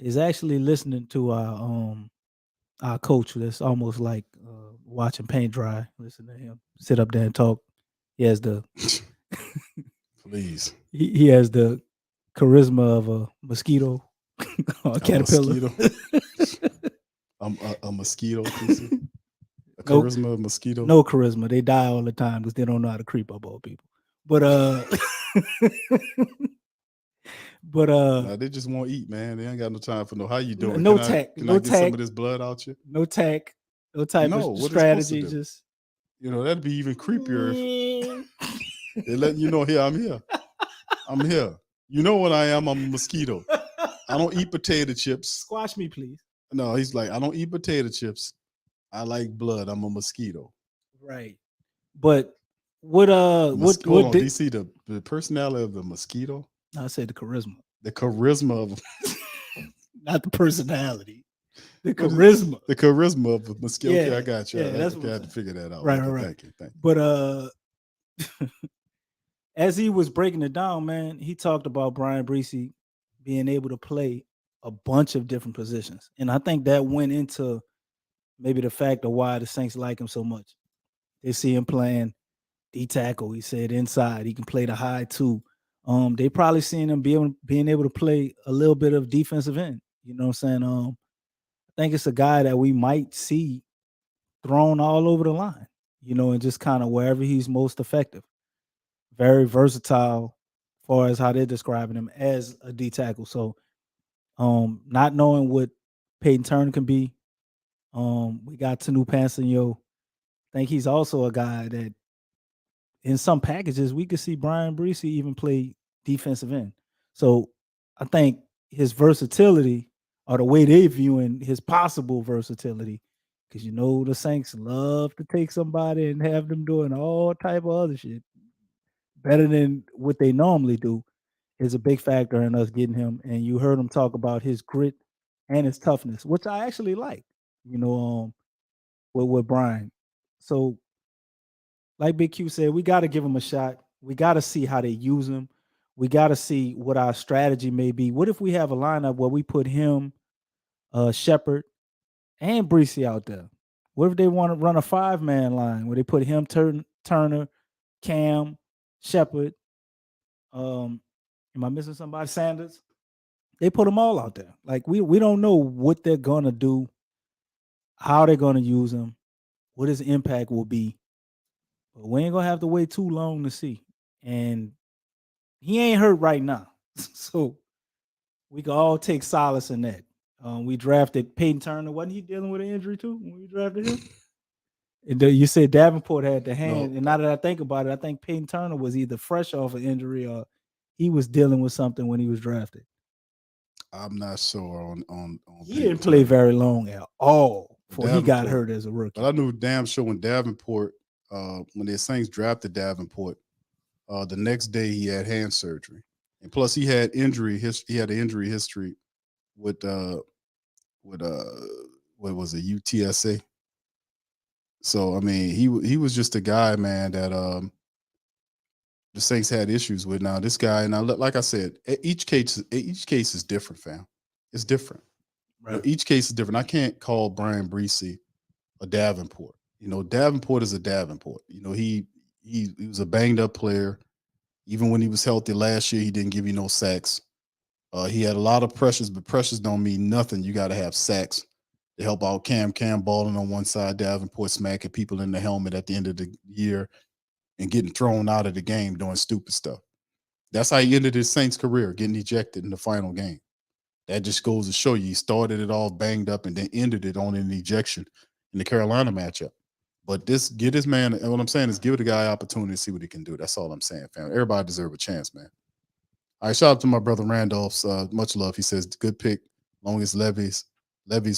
is actually listening to our coach. That's almost like watching paint dry. Listen to him sit up there and talk. He has the please. He has the charisma of a mosquito or a caterpillar. A mosquito. A charisma of mosquito. No charisma. They die all the time because they don't know how to creep up on people. But nah, they just want to eat, man. They ain't got no time for how you doing. No can tech. Can no I get tech, some of this blood out you? No tech. No type of strategy. Just that'd be even creepier. If they letting you know, here I'm here. I'm here. You know what I am? I'm a mosquito. I don't eat potato chips. Squash me, please. No, he's like, I don't eat potato chips. I like blood. I'm a mosquito. Right. But what hold on, DC, the personality of the mosquito? I said the charisma. The charisma of not the personality. The charisma. The charisma of a mosquito. Yeah, okay, I got you. Yeah, that's what I had to figure that out. Right, okay, right. Thank you. But as he was breaking it down, man, he talked about Brian Breesy being able to play a bunch of different positions. And I think that went into maybe the fact of why the Saints like him so much. They see him playing D tackle. He said inside. He can play the high too. They probably seen him being able to play a little bit of defensive end. You know what I'm saying? I think it's a guy that we might see thrown all over the line, and just kind of wherever he's most effective. Very versatile as far as how they're describing him as a D tackle. So not knowing what Peyton Turner can be, we got Tanu Pansenyo. I think he's also a guy that in some packages we could see Brian Breesy even play defensive end. So I think his versatility, or the way they viewing his possible versatility, because the Saints love to take somebody and have them doing all type of other shit better than what they normally do, is a big factor in us getting him. And you heard him talk about his grit and his toughness, which I actually like, with Brian. So, like Big Q said, we got to give him a shot. We got to see how they use him. We got to see what our strategy may be. What if we have a lineup where we put him, Shepard, and Breesy out there? What if they want to run a 5-man line where they put him, Turner, Cam, Shepard? Am I missing somebody? Sanders? They put them all out there. Like we don't know what they're gonna do, how they're gonna use him, what his impact will be. But we ain't gonna have to wait too long to see. And he ain't hurt right now, so we can all take solace in that. We drafted Peyton Turner. Wasn't he dealing with an injury too when we drafted him? And you said Davenport had the hand, and now that I think about it, I think Peyton Turner was either fresh off an injury or he was dealing with something when he was drafted. I'm not sure on He didn't play very long at all before he got Davenport. hurt as a rookie. But I knew damn sure when Davenport, when the Saints drafted Davenport, the next day he had hand surgery, and plus he had injury history. He had an injury history with what was it, UTSA. So I mean, he was just a guy, man, that the Saints had issues with. Now this guy, now like I said, each case is different, fam. It's different. Right. Each case is different. I can't call Brian Breesy a Davenport. Davenport is a Davenport. He was a banged up player. Even when he was healthy last year, he didn't give you no sacks. He had a lot of pressures, but pressures don't mean nothing. You got to have sacks to help out Cam balling on one side, Davenport smacking people in the helmet at the end of the year and getting thrown out of the game doing stupid stuff. That's how he ended his Saints career, getting ejected in the final game. That just goes to show you he started it all banged up and then ended it on an ejection in the Carolina matchup. But get this man, and what I'm saying is give the guy opportunity to see what he can do. That's all I'm saying, fam. Everybody deserves a chance, man. All right, shout out to my brother Randolph's. Much love. He says, good pick, long as Levis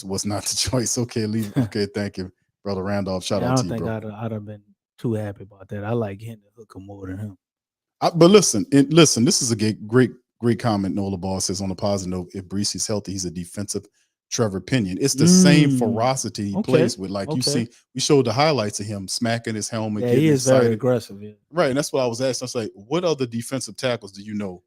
was not the choice. Okay, leave. Okay, thank you, brother Randolph. Shout out to you, bro. I don't think I'd have been too happy about that. I like Hendon Hooker more than him. But listen, this is a great comment. Nola Ball says on a positive note, if Breesy's healthy, he's a defensive Trevor Pinion. It's the same ferocity he plays with. Like you see, we showed the highlights of him smacking his helmet. Yeah, he is excited. very aggressive. Yeah. Right, and that's what I was asking. I was like, what other defensive tackles do you know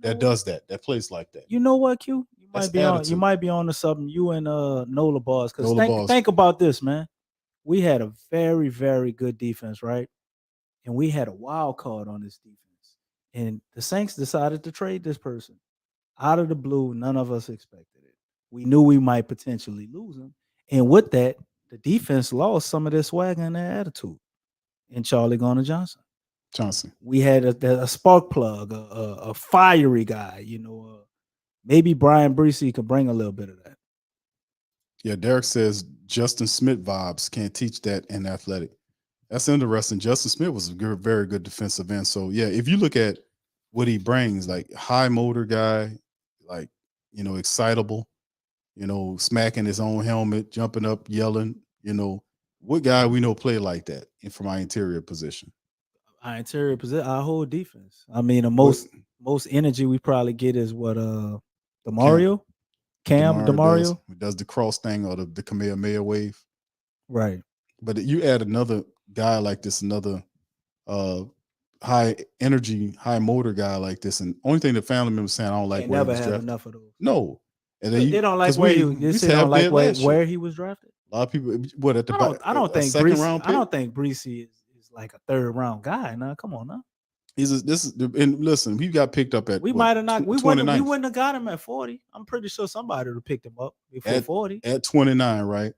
that does that plays like that? You know what, Q? You might be on to something. You and Nola Bars. Because think about this, man. We had a very, very good defense, right? And we had a wild card on this defense. And the Saints decided to trade this person out of the blue. None of us expected it. We knew we might potentially lose him. And with that, the defense lost some of their swagger and their attitude in Charlie Garner-Johnson. We had a spark plug, a fiery guy, maybe Brian Breesy could bring a little bit of that. Yeah, Derek says Justin Smith vibes, can't teach that in athletic. That's interesting. Justin Smith was a very good defensive end. So yeah, if you look at what he brings, like high motor guy, like, excitable, smacking his own helmet, jumping up, yelling, what guy we know play like that from our interior position? Our interior position, our whole defense. I mean, the most energy we probably get is what DeMario? Cam DeMario? Does the cross thing or the Kamehameha wave. Right. But you add another guy like this, another high energy, high motor guy like this, and only thing the family members saying, I don't like where he was drafted. Enough of those. No. And they don't like where he was drafted. A lot of people at the I don't think second round pick? I don't think Breesy is like a third round guy. Now, come on now. And listen, he got picked up at We what, might have not. We 29th? wouldn't have got him at 40. I'm pretty sure somebody would have picked him up before 40. At 29, right?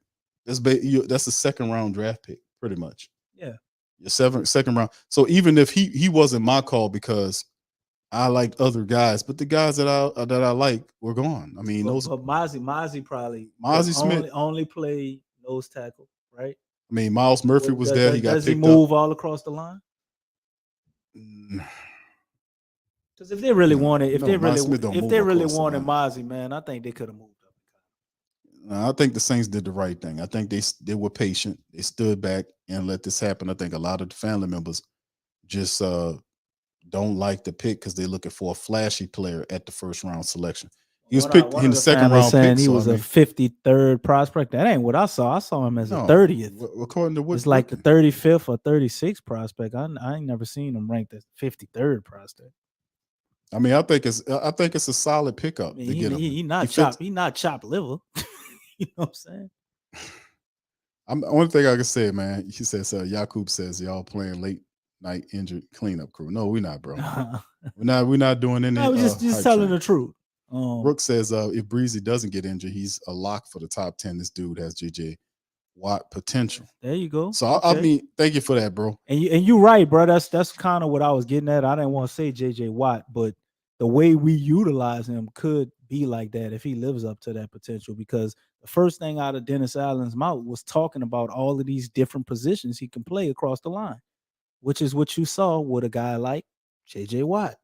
That's a second round draft pick, pretty much. Yeah. Your second round. So even if he wasn't my call because I liked other guys, but the guys that I like were gone. I mean, But Mozzie probably Mozzie Smith. only play nose tackle, right? I mean, Miles Murphy was there. He got does he picked move up. all across the line? Because if they really wanted, if they really wanted Mozzie, man, I think they could have moved up. I think the Saints did the right thing. I think they were patient. They stood back and let this happen. I think a lot of the family members just don't like the pick because they're looking for a flashy player at the first round selection. He was picked in the second round saying pick. He was a 53rd prospect. That ain't what I saw. I saw him as a 30th. According to what? It's like the 35th or 36th prospect. I ain't never seen him ranked as 53rd prospect. I mean, I think it's a solid pickup to get him. He not chopped liver. You know what I'm saying? Only thing I can say, man. He says, Yakub says y'all playing late night injured cleanup crew. No, we're not, bro. we're not doing any. I was just telling the truth. Brooks says if Breezy doesn't get injured, he's a lock for the top 10. This dude has JJ Watt potential. There you go. So okay. I mean, thank you for that, bro. And you're right, bro. That's kind of what I was getting at. I didn't want to say JJ Watt, but the way we utilize him could be like that if he lives up to that potential. Because the first thing out of Dennis Allen's mouth was talking about all of these different positions he can play across the line, which is what you saw with a guy like JJ Watt.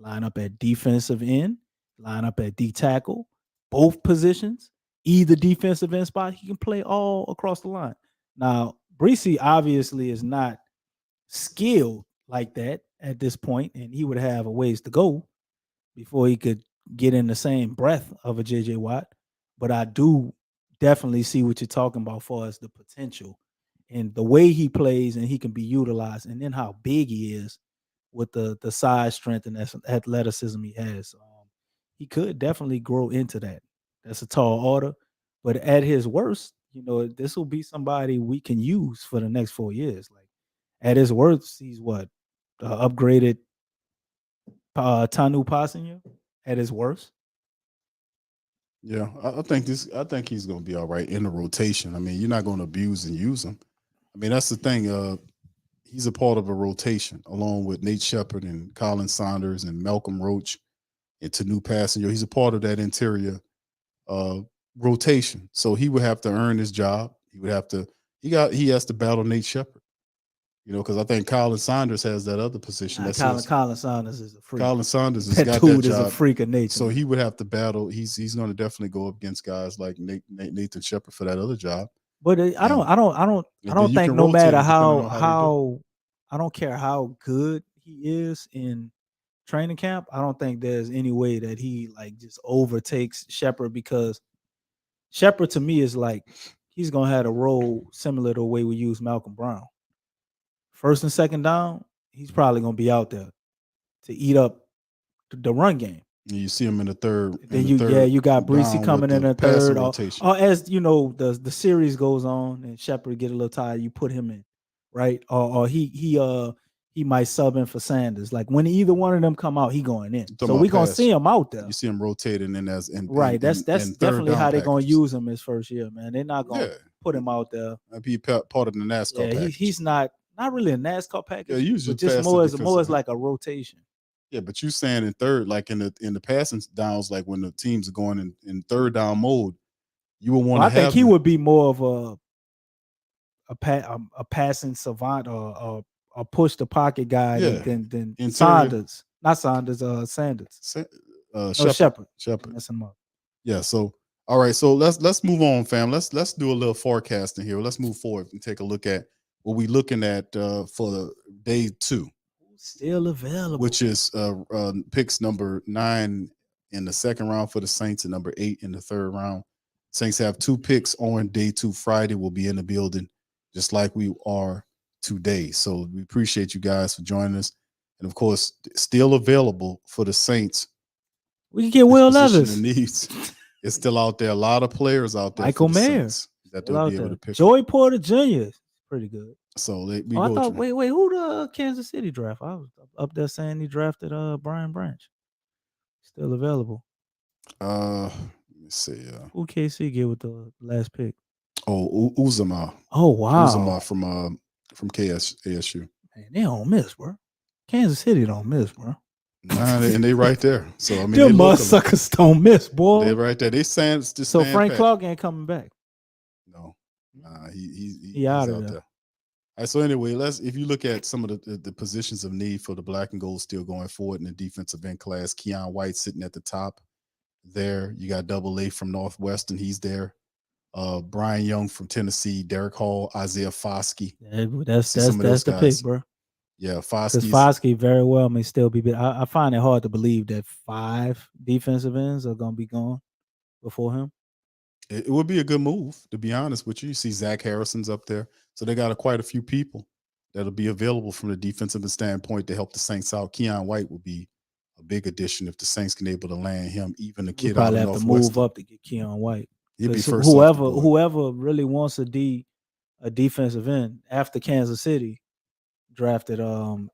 Line up at defensive end, line up at D tackle, both positions, either defensive end spot. He can play all across the line. Now, Breesy obviously is not skilled like that at this point, and he would have a ways to go before he could get in the same breath of a JJ Watt. But I do definitely see what you're talking about for as the potential and the way he plays and he can be utilized, and then how big he is with the size, strength, and athleticism he has. He could definitely grow into that. That's a tall order. But at his worst, this will be somebody we can use for the next 4 years. Like at his worst, he's what? Upgraded Tanu Passenger at his worst. Yeah, I think he's going to be all right in the rotation. I mean, you're not going to abuse and use him. I mean, that's the thing. He's a part of a rotation along with Nate Shepard and Colin Saunders and Malcolm Roach and Tanu Passenger. He's a part of that interior rotation. So he would have to earn his job. He has to battle Nate Shepard. Because I think Colin Saunders has that other position. Colin Saunders is a freak. Colin Saunders has that got dude that is job. a freak of nature. So he would have to battle. He's going to definitely go up against guys like Nathan Shepard for that other job. But I don't think no matter how I don't care how good he is in training camp, I don't think there's any way that he like just overtakes Shepard, because Shepard to me is like he's gonna have a role similar to the way we use Malcolm Brown. First and second down, he's probably gonna be out there to eat up the run game. And you see him in the third. Then you got Breesy coming in the third. Or as the series goes on and Shepard get a little tired, you put him in, right? Or he might sub in for Sanders. Like when either one of them come out, he going in. So we're gonna see him out there. You see him rotating in as in right. That's definitely how they're gonna use him his first year, man. They're not gonna put him out there. That'd be part of the NASCAR package. He's not really a NASCAR package. Yeah, usually but just more as like a rotation. Yeah, but you saying in third, like in the passing downs, like when the teams are going in third down mode, you would want to have. I think he would be more of a passing savant or a push the pocket guy than Saunders. Not Saunders, Sanders. Shepard. Messing him up. Yeah. So all right. So let's move on, fam. Let's do a little forecasting here. Let's move forward and take a look at what we're looking at for the day 2. Still available, which is picks number 9 in the second round for the Saints and number 8 in the third round. Saints have 2 picks on day 2. Friday will be in the building just like we are today. So we appreciate you guys for joining us. And of course, still available for the Saints. We can get Will Levis. Needs. It's still out there. A lot of players out there. Michael Mayer that they'll be able to pick. Joey Porter Jr. pretty good. So we Oh, I go. thought, wait, who the Kansas City draft? I was up there saying he drafted Brian Branch. Still available. Let me see. Who KC get with the last pick? Uzama. Oh wow. Uzama from ASU. Man, they don't miss, bro. Kansas City don't miss, bro. Nah, and they right there. So I mean, them motherfuckers don't miss, boy. They right there. They stand. So Frank Clark ain't coming back. No, he's out out of there. All right, so anyway, if you look at some of the positions of need for the black and gold still going forward in the defensive end class, Keon White sitting at the top there. You got Double A from Northwestern. He's there. Brian Young from Tennessee, Derek Hall, Isaiah Foskey. Yeah, that's the pick, bro. Yeah, Because Foskey very well may still be. I find it hard to believe that 5 defensive ends are going to be gone before him. It would be a good move, to be honest with you. You see Zach Harrison's up there. So they got quite a few people that'll be available from the defensive standpoint to help the Saints out. Keon White will be a big addition if the Saints can able to land him, even the kid out of probably have to move up to get Keon White. He'd be first whoever really wants a defensive end after Kansas City drafted who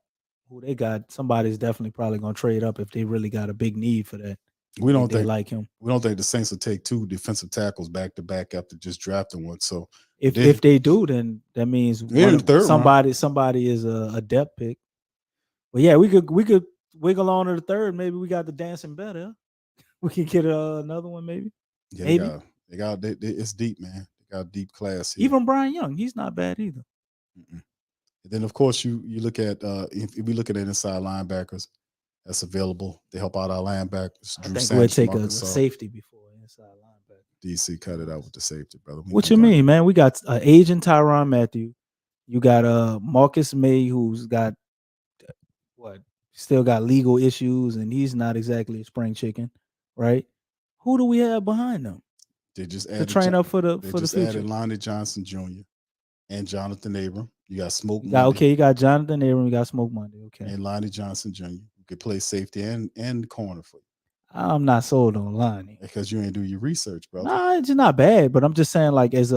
they got, somebody's definitely probably gonna trade up if they really got a big need for that. We don't think like him. We don't think the Saints will take 2 defensive tackles back to back after just drafting one. So if they do, then that means somebody is a depth pick. But yeah, we could wiggle on to the third. Maybe we got the dancing better. We can get another one, maybe. Yeah, maybe. It's deep, man. They got a deep class here. Even Brian Young, he's not bad either. And then of course you look at if we look at inside linebackers that's available to help out our linebackers. I think we'll take a safety before inside linebacker. DC cut it out with the safety, brother. What you mean, man? We got agent Tyrann Mathieu. You got Marcus May, who's got still got legal issues, and he's not exactly a spring chicken, right? Who do we have behind them? They just to train up for the future. Added Lonnie Johnson Jr. and Jonathan Abram. You got Smoke. You got Jonathan Abram. You got Smoke Monday. Okay, and Lonnie Johnson Jr. You could play safety and corner for you. I'm not sold on Lonnie because you ain't do your research, bro. Nah, it's not bad, but I'm just saying, like, as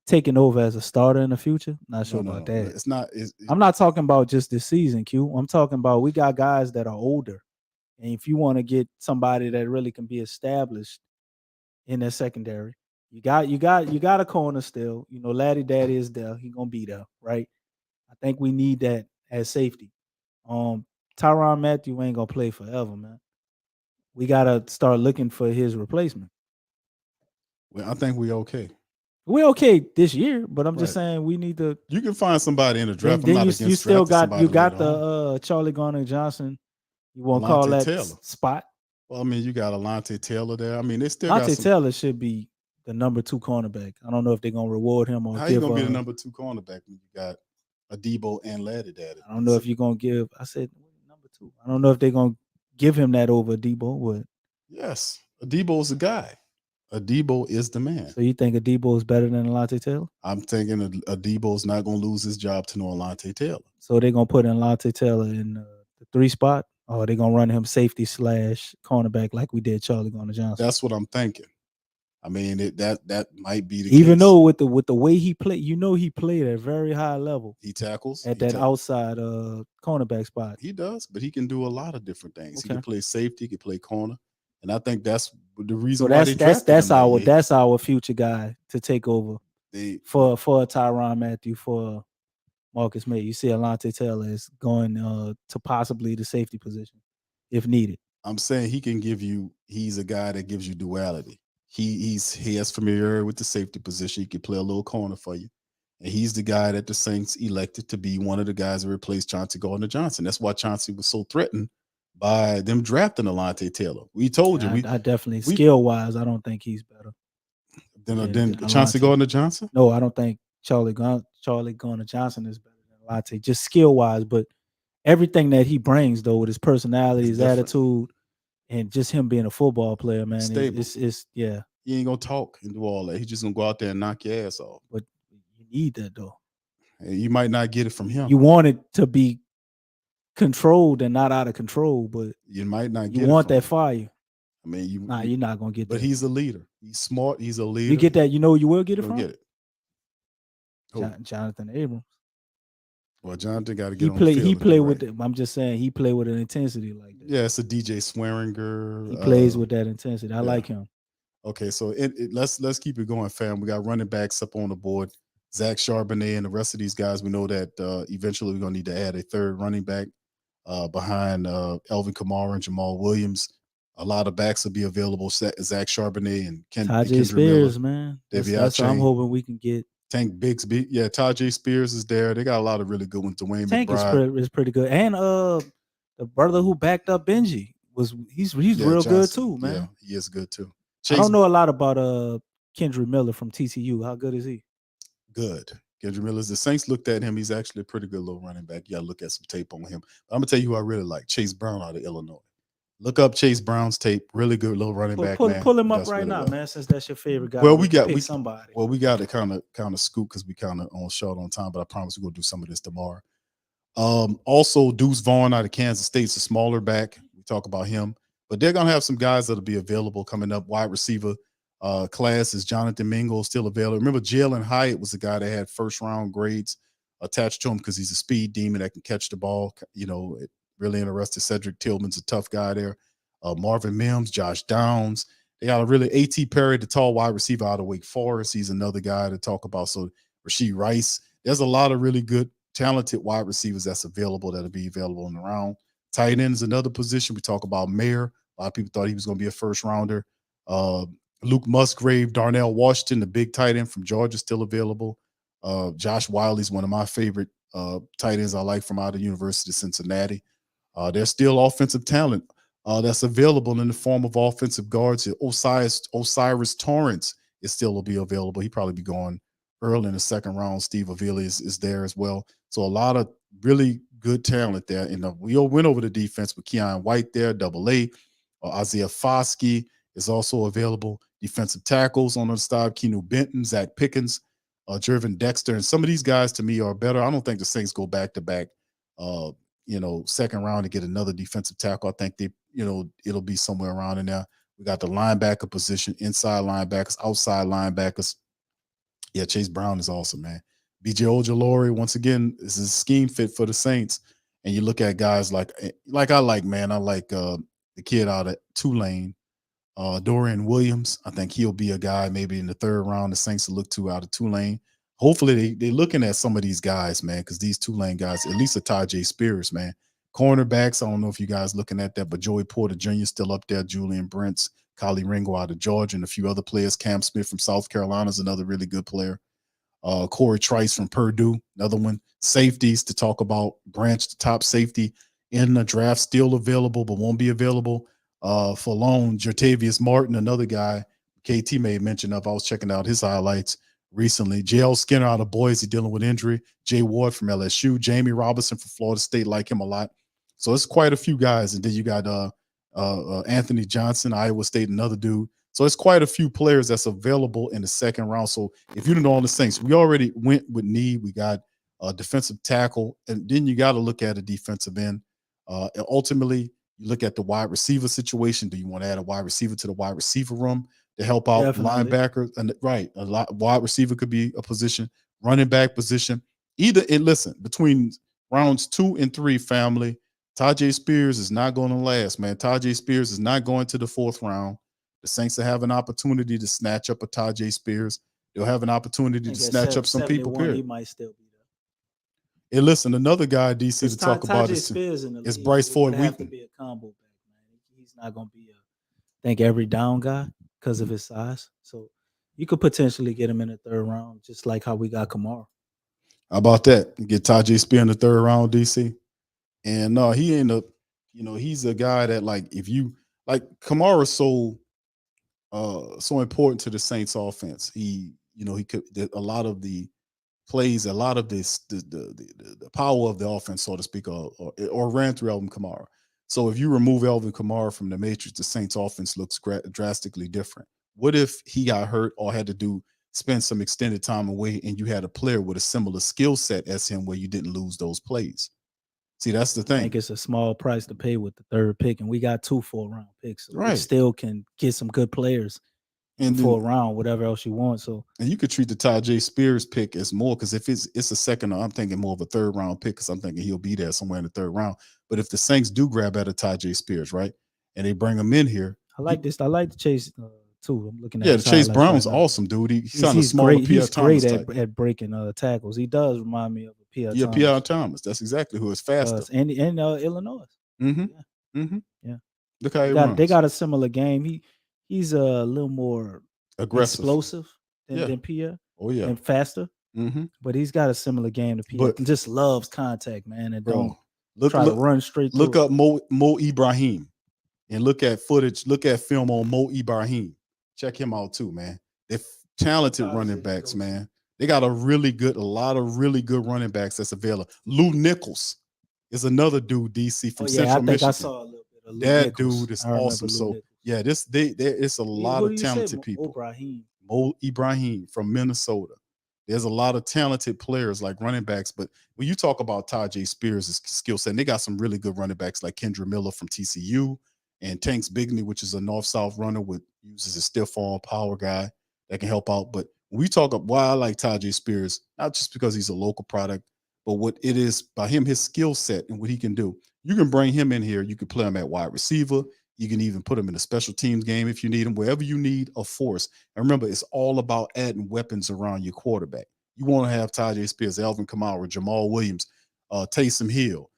taking over as a starter in the future. Not sure about that. It's not. I'm not talking about just this season, Q. I'm talking about we got guys that are older, and if you want to get somebody that really can be established in their secondary, you got a corner still. You know, Laddie Daddy is there. He gonna be there, right? I think we need that as safety. Tyrann Mathieu ain't gonna play forever, man. We gotta start looking for his replacement. Well, I think we're okay. We're okay this year, but I'm just saying we need to. You can find somebody in the draft. Then you still got the Charlie Garner Johnson. You won't call that Taylor. Spot. Well, I mean, you got Alontae Taylor there. I mean, they still Alontae Taylor should be the number 2 cornerback. I don't know if they're gonna reward him or how you gonna be the number 2 cornerback when you got Adebo and Laddie Daddy. I don't know if you're gonna give. I said number 2. I don't know if they're gonna give him that over Adebo. But yes, Adebo's the guy. Adebo is the man. So you think Adebo is better than Alontae Taylor? I'm thinking Adebo's not going to lose his job to no Alontae Taylor. So they're going to put Alontae Taylor in the 3 spot, or they're going to run him safety / cornerback like we did Charlie Garner Johnson. That's what I'm thinking. I mean, that might be the even case. Though with the way he played, he played at a very high level. He tackles at that outside cornerback spot. He does, but he can do a lot of different things. Okay. He can play safety, he can play corner. And I think that's the reason why that's our future guy to take over for Tyrann Mathieu, for Marcus May. You see Alontae Taylor is going to possibly the safety position if needed. I'm saying he's a guy that gives you duality. He has familiarity with the safety position. He can play a little corner for you. And he's the guy that the Saints elected to be one of the guys that replaced Chauncey Gardner Johnson. That's why Chauncey was so threatened by them drafting Alontae Taylor. We told you. I definitely, skill-wise, I don't think he's better than Chauncey Gardner Johnson? No, I don't think Charlie Gardner Johnson is better than Alontae, just skill-wise. But everything that he brings, though, with his personality, his attitude, and just him being a football player, man, it's yeah. He ain't going to talk and do all that. He's just going to go out there and knock your ass off. But you need that, though. You might not get it from him. You want it to be controlled and not out of control, but you might not get you want that fire. I mean, you're not gonna get that. But he's a leader. He's smart. He's a leader. You get that, you will get it from? Get it. Jonathan Abrams. Well, Jonathan got to get He on the field. He and do play right. with it. I'm just saying he play with an intensity like that. Yeah, it's a DJ Swearinger. He plays with that intensity. I like him. Okay, so let's keep it going, fam. We got running backs up on the board. Zach Charbonnet and the rest of these guys. We know that eventually we're gonna need to add a third running back behind Elvin Kamara and Jamal Williams. A lot of backs will be available. Zach Charbonnet and Tajay Kendra Spears, Miller, man. Davey That's what I'm Ache, hoping we can get. Tank Bixby. Yeah, Tajay Spears is there. They got a lot of really good ones. Dwayne Tank McBride. is pretty good, and the brother who backed up Benji he's real Johnson. good too, man. Yeah, he is good too. I don't know a lot about Kendra Miller from TCU. How good is he? Good. Kendra Miller's the Saints looked at him. He's actually a pretty good little running back. You got to look at some tape on him. I'm gonna tell you who I really like: Chase Brown out of Illinois. Look up Chase Brown's tape. Really good little running back. Man. Pull him up Does right really now, well. man. Since that's your favorite guy. Well, we got somebody. Well, we got to kind of scoop because we kind of on short on time. But I promise we're gonna do some of this tomorrow. Also, Deuce Vaughn out of Kansas State's a smaller back. We talk about him, but they're gonna have some guys that'll be available coming up. Wide receiver class is Jonathan Mingo still available. Remember, Jalen Hyatt was the guy that had first round grades attached to him because he's a speed demon that can catch the ball. You know, it really interested. Cedric Tillman's a tough guy there. Marvin Mims, Josh Downs. They got a really A.T. Perry, the tall wide receiver out of Wake Forest. He's another guy to talk about. So Rashee Rice. There's a lot of really good, talented wide receivers that's available that'll be available in the round. Tight end is another position. We talk about Mayer. A lot of people thought he was going to be a first rounder. Luke Musgrave, Darnell Washington, the big tight end from Georgia, still available. Josh Wiley's one of my favorite tight ends I like from out of University of Cincinnati. There's still offensive talent that's available in the form of offensive guards. Osiris Torrance is still will be available. He'll probably be going early in the second round. Steve Avila is there as well. So a lot of really good talent there. And we all went over the defense with Keon White there, AA. Isaiah Foskey is also available. Defensive tackles on the side, Keanu Benton, Zach Pickens, Jervin Dexter. And some of these guys to me are better. I don't think the Saints go back-to-back, second round to get another defensive tackle. I think it'll be somewhere around in there. We got the linebacker position, inside linebackers, outside linebackers. Yeah, Chase Brown is awesome, man. BJ Ojolari, once again, this is a scheme fit for the Saints. And you look at guys like I like the kid out of Tulane, Dorian Williams. I think he'll be a guy maybe in the third round the Saints will look to out of Tulane. Hopefully they're looking at some of these guys, man, because these Tulane guys, at least a Tajay Spears, man. Cornerbacks, I don't know if you guys looking at that, but Joey Porter Jr. still up there, Julian Brents, Kylie Ringo out of Georgia, and a few other players. Cam Smith from South Carolina is another really good player. Corey Trice from Purdue, another one. Safeties to talk about. Branch, the top safety in the draft, still available, but won't be available for loan. Jertavius Martin, another guy KT made mention of. I was checking out his highlights recently. JL Skinner out of Boise dealing with injury. Jay Ward from LSU. Jamie Robinson from Florida State, like him a lot. So it's quite a few guys. And then you got Anthony Johnson, Iowa State, another dude. So it's quite a few players that's available in the second round. So if you don't know all the Saints, we already went with need. We got a defensive tackle, and then you got to look at a defensive end. Ultimately, you look at the wide receiver situation. Do you want to add a wide receiver to the wide receiver room to help out linebackers? And right, wide receiver could be a position, running back position. Listen, between rounds 2 and 3, family, Tajay Spears is not going to last, man. Tajay Spears is not going to the 4th round. The Saints will have an opportunity to snatch up a Tajay Spears. They'll have an opportunity to snatch up some people. Period. He might still be there. And listen, another guy DC to talk about is Bryce Ford Wheaton. To be a combo back, man. He's not going to be every down guy because of his size. So you could potentially get him in the 3rd round, just like how we got Kamara. How about that? Get Tajay Spears in the 3rd round, DC. And no, he ain't he's a guy that if you Kamara's so important to the Saints offense. He could a lot of the plays, a lot of this the power of the offense, so to speak, or ran through Alvin Kamara. So if you remove Alvin Kamara from the matrix, the Saints offense looks drastically different. What if he got hurt or had to spend some extended time away and you had a player with a similar skill set as him where you didn't lose those plays? See, that's the thing. I think it's a small price to pay with the 3rd pick, and we got 2 4th round picks. So right. We still can get some good players And for a round, whatever else you want. So and you could treat the Tajay Spears pick as more, because if it's a second, I'm thinking more of a third round pick, because I'm thinking he'll be there somewhere in the third round. But if the Saints do grab at a Tajay Spears, right, and they bring him in here, I like this. I like the Chase too. I'm looking at yeah, his the Chase highlights Brown's right now. awesome, dude. He's kind of He's smaller, great. Pierre He's Thomas great type. at breaking tackles. He does remind me of a Pierre Yeah, Thomas. Pierre Thomas. That's exactly who is faster. And Illinois. Mm-hmm. Yeah. Mm-hmm. Yeah. Look how he They runs. got a similar game. He's a little more Aggressive, explosive Yeah. than Pierre. Oh yeah. And faster. Mm-hmm. But he's got a similar game to Pierre. But- Just loves contact, man, and don't Look, try to run straight through. Look up Mo Ibrahim and look at footage, look at film on Mo Ibrahim. Check him out too, man. They're talented running backs, man. They got a lot of really good running backs that's available. Lou Nichols is another dude, DC, from Central I think Michigan. I saw a little bit of Lou That Nichols. dude is I remember awesome. Lou So Nichols. yeah, it's a lot What of do you say? talented people. Ibrahim. Mo Ibrahim from Minnesota. There's a lot of talented players like running backs, but when you talk about Tajay Spears' skill set, and they got some really good running backs like Kendra Miller from TCU and Tanks Bigney, which is a north-south runner with uses a stiff arm power guy that can help out. But when we talk about why I like Tajay Spears, not just because he's a local product, but what it is by him, his skill set and what he can do. You can bring him in here. You can play him at wide receiver. You can even put him in a special teams game if you need him, wherever you need a force. And remember, it's all about adding weapons around your quarterback. You want to have Tajay Spears, Alvin Kamara, Jamal Williams, Taysom Hill,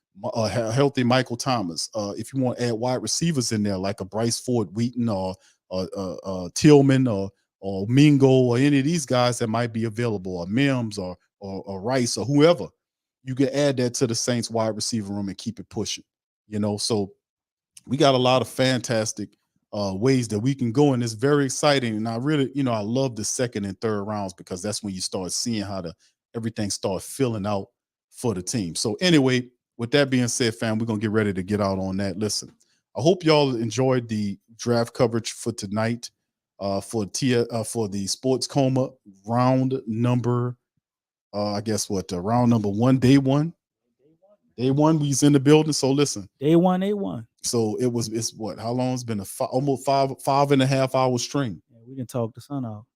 healthy Michael Thomas. If you want to add wide receivers in there, like a Bryce Ford Wheaton or Tillman or Mingo or any of these guys that might be available, or Mims or Rice or whoever, you can add that to the Saints wide receiver room and keep it pushing. So we got a lot of fantastic ways that we can go, and it's very exciting. And I really, I love the second and third rounds, because that's when you start seeing how everything start filling out for the team. So anyway, with that being said, fam, we're gonna get ready to get out on that. Listen, I hope y'all enjoyed the draft coverage for tonight for the Sports Coma round number. Round number 1, day one. Day one, we's in the building. So listen. Day one. So it's what? How long? It's been almost 5.5 hour stream. Yeah, we can talk the sun out.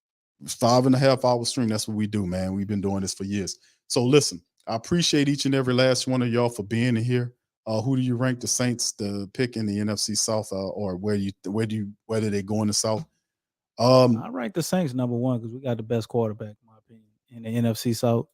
It's 5.5 hour stream. That's what we do, man. We've been doing this for years. So listen, I appreciate each and every last one of y'all for being here. Who do you rank the Saints to pick in the NFC South, or whether they go in the South? I rank the Saints number 1 because we got the best quarterback, in my opinion, in the NFC South.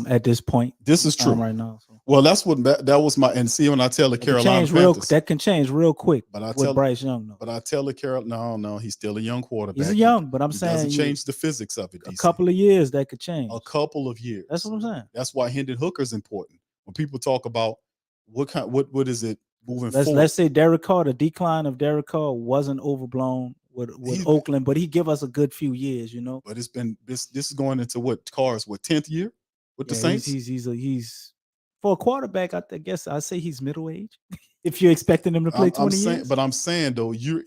At this point. This is true right now. So. Well, that was my, and see, when I tell the Carolina Panthers, that can change real quick. But I with tell Bryce Young, though. But I tell the Carolina, no, he's still a young quarterback. He's young, but I'm he saying doesn't change the physics of it. A couple of years that could change. A couple of years. That's what I'm saying. That's why Hendon Hooker is important. When people talk about what is it moving forward? Let's say Derek Carr, the decline of Derek Carr wasn't overblown with Oakland, but he give us a good few years, But it's been this is going into Carr's 10th year with the Saints. He's for a quarterback. I guess I say he's middle age. If you're expecting him to play 20 years, but I'm saying though, you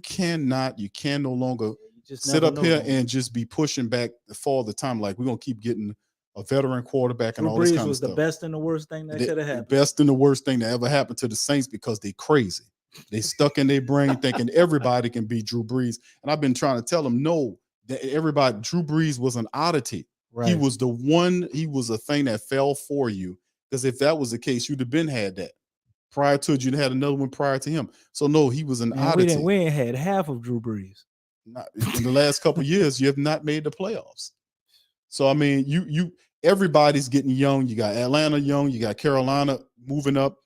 can no longer sit up here and just be pushing back for all the time. Like, we're gonna keep getting a veteran quarterback and all this kind of stuff. was the best and the worst thing that could have happened. The best and the worst thing that ever happened to the Saints, because they crazy. They stuck in their brain thinking everybody can be Drew Brees. And I've been trying to tell them, no, that Drew Brees was an oddity. Right. He was a thing that fell for you. Because if that was the case, you'd have been had that. Prior to it, you'd had another one prior to him. So no, he was an oddity. We ain't had half of Drew Brees. Not, in the last couple of years, you have not made the playoffs. So I mean, everybody's getting young. You got Atlanta young, you got Carolina moving up.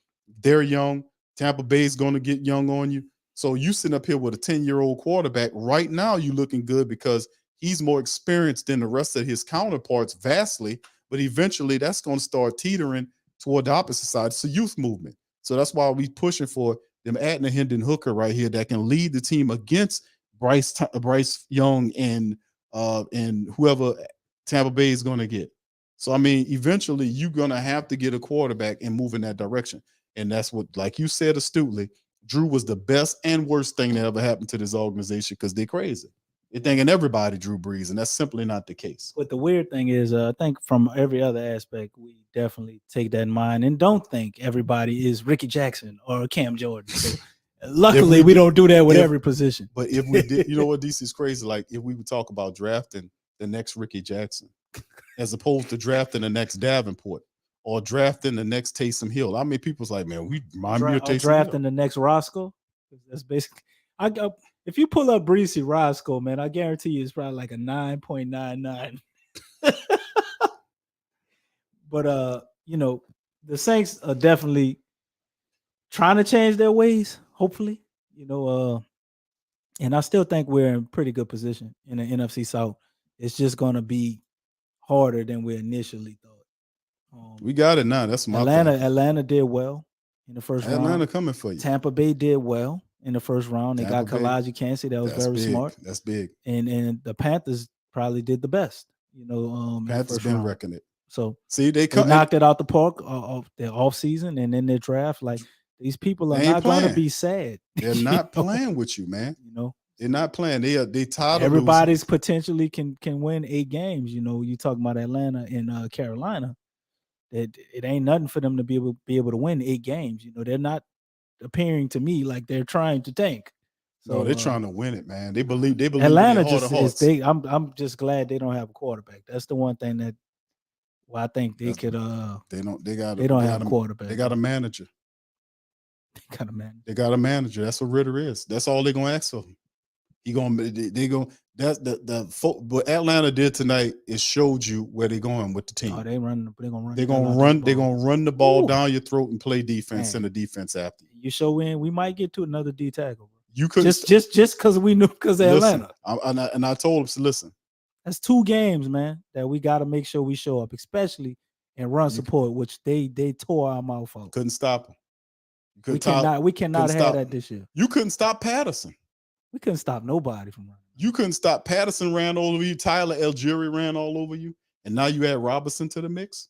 They're young. Tampa Bay's going to get young on you. So you sitting up here with a 10-year-old quarterback. Right now, you're looking good because he's more experienced than the rest of his counterparts vastly. But eventually, that's going to start teetering toward the opposite side. It's a youth movement. So that's why we're pushing for them adding a Hendon Hooker right here that can lead the team against Bryce Young and whoever Tampa Bay is going to get. So, I mean, eventually you're going to have to get a quarterback and move in that direction. And that's what, like you said astutely, Drew was the best and worst thing that ever happened to this organization because they're crazy. They're thinking everybody Drew Brees, and that's simply not the case. But the weird thing is, I think from every other aspect, we definitely take that in mind and don't think everybody is Ricky Jackson or Cam Jordan. So, Luckily, we don't do that with every position. But if we did, you know what, DC is crazy. Like if we would talk about drafting the next Ricky Jackson, as opposed to drafting the next Davenport or drafting the next Taysom Hill. I mean, people's like, man, we remind me of Taysom drafting Hill. the next Roscoe. That's basically. If you pull up Breesy Roscoe, man, I guarantee you it's probably like a 9.99. But you know, the Saints are definitely trying to change their ways, hopefully. You know, and I still think we're in pretty good position in the NFC South. It's just gonna be harder than we initially thought. We got it now. That's my Atlanta did well in the first round. Atlanta coming for you. Tampa Bay did well in the first round. They got Kalaji Kansey. That was very smart. That's big. And the Panthers probably did the best. You know, Panthers been wrecking it. So see, they knocked it out the park of their offseason and in their draft. Like these people are not going to be sad. They're not playing with you, man. You know, they're not playing. They tired. Everybody's potentially can win 8 games. You know, you talking about Atlanta and Carolina. That it ain't nothing for them to be able to win 8 games. You know, they're not appearing to me like they're trying to tank. So no, they're trying to win it, man. They believe Atlanta just is big. I'm just glad they don't have a quarterback. That's the one thing that I think they could they don't have a quarterback. They got a manager. They got a manager. That's what Ritter is. That's all they're gonna ask of him. What Atlanta did tonight, it showed you where they're going with the team. Oh, they're gonna run. They're gonna run the ball down your throat and play defense and the defense after. You show in, we might get to another D tackle. You could just because we knew because Atlanta. And I told him, so listen. That's 2 games, man, that we got to make sure we show up, especially in run support, which they tore our mouth out. Couldn't stop them. We cannot have that this year. You couldn't stop Patterson. We couldn't stop nobody from running. You couldn't stop Patterson ran all over you. Tyler Algieri ran all over you. And now you add Robinson to the mix.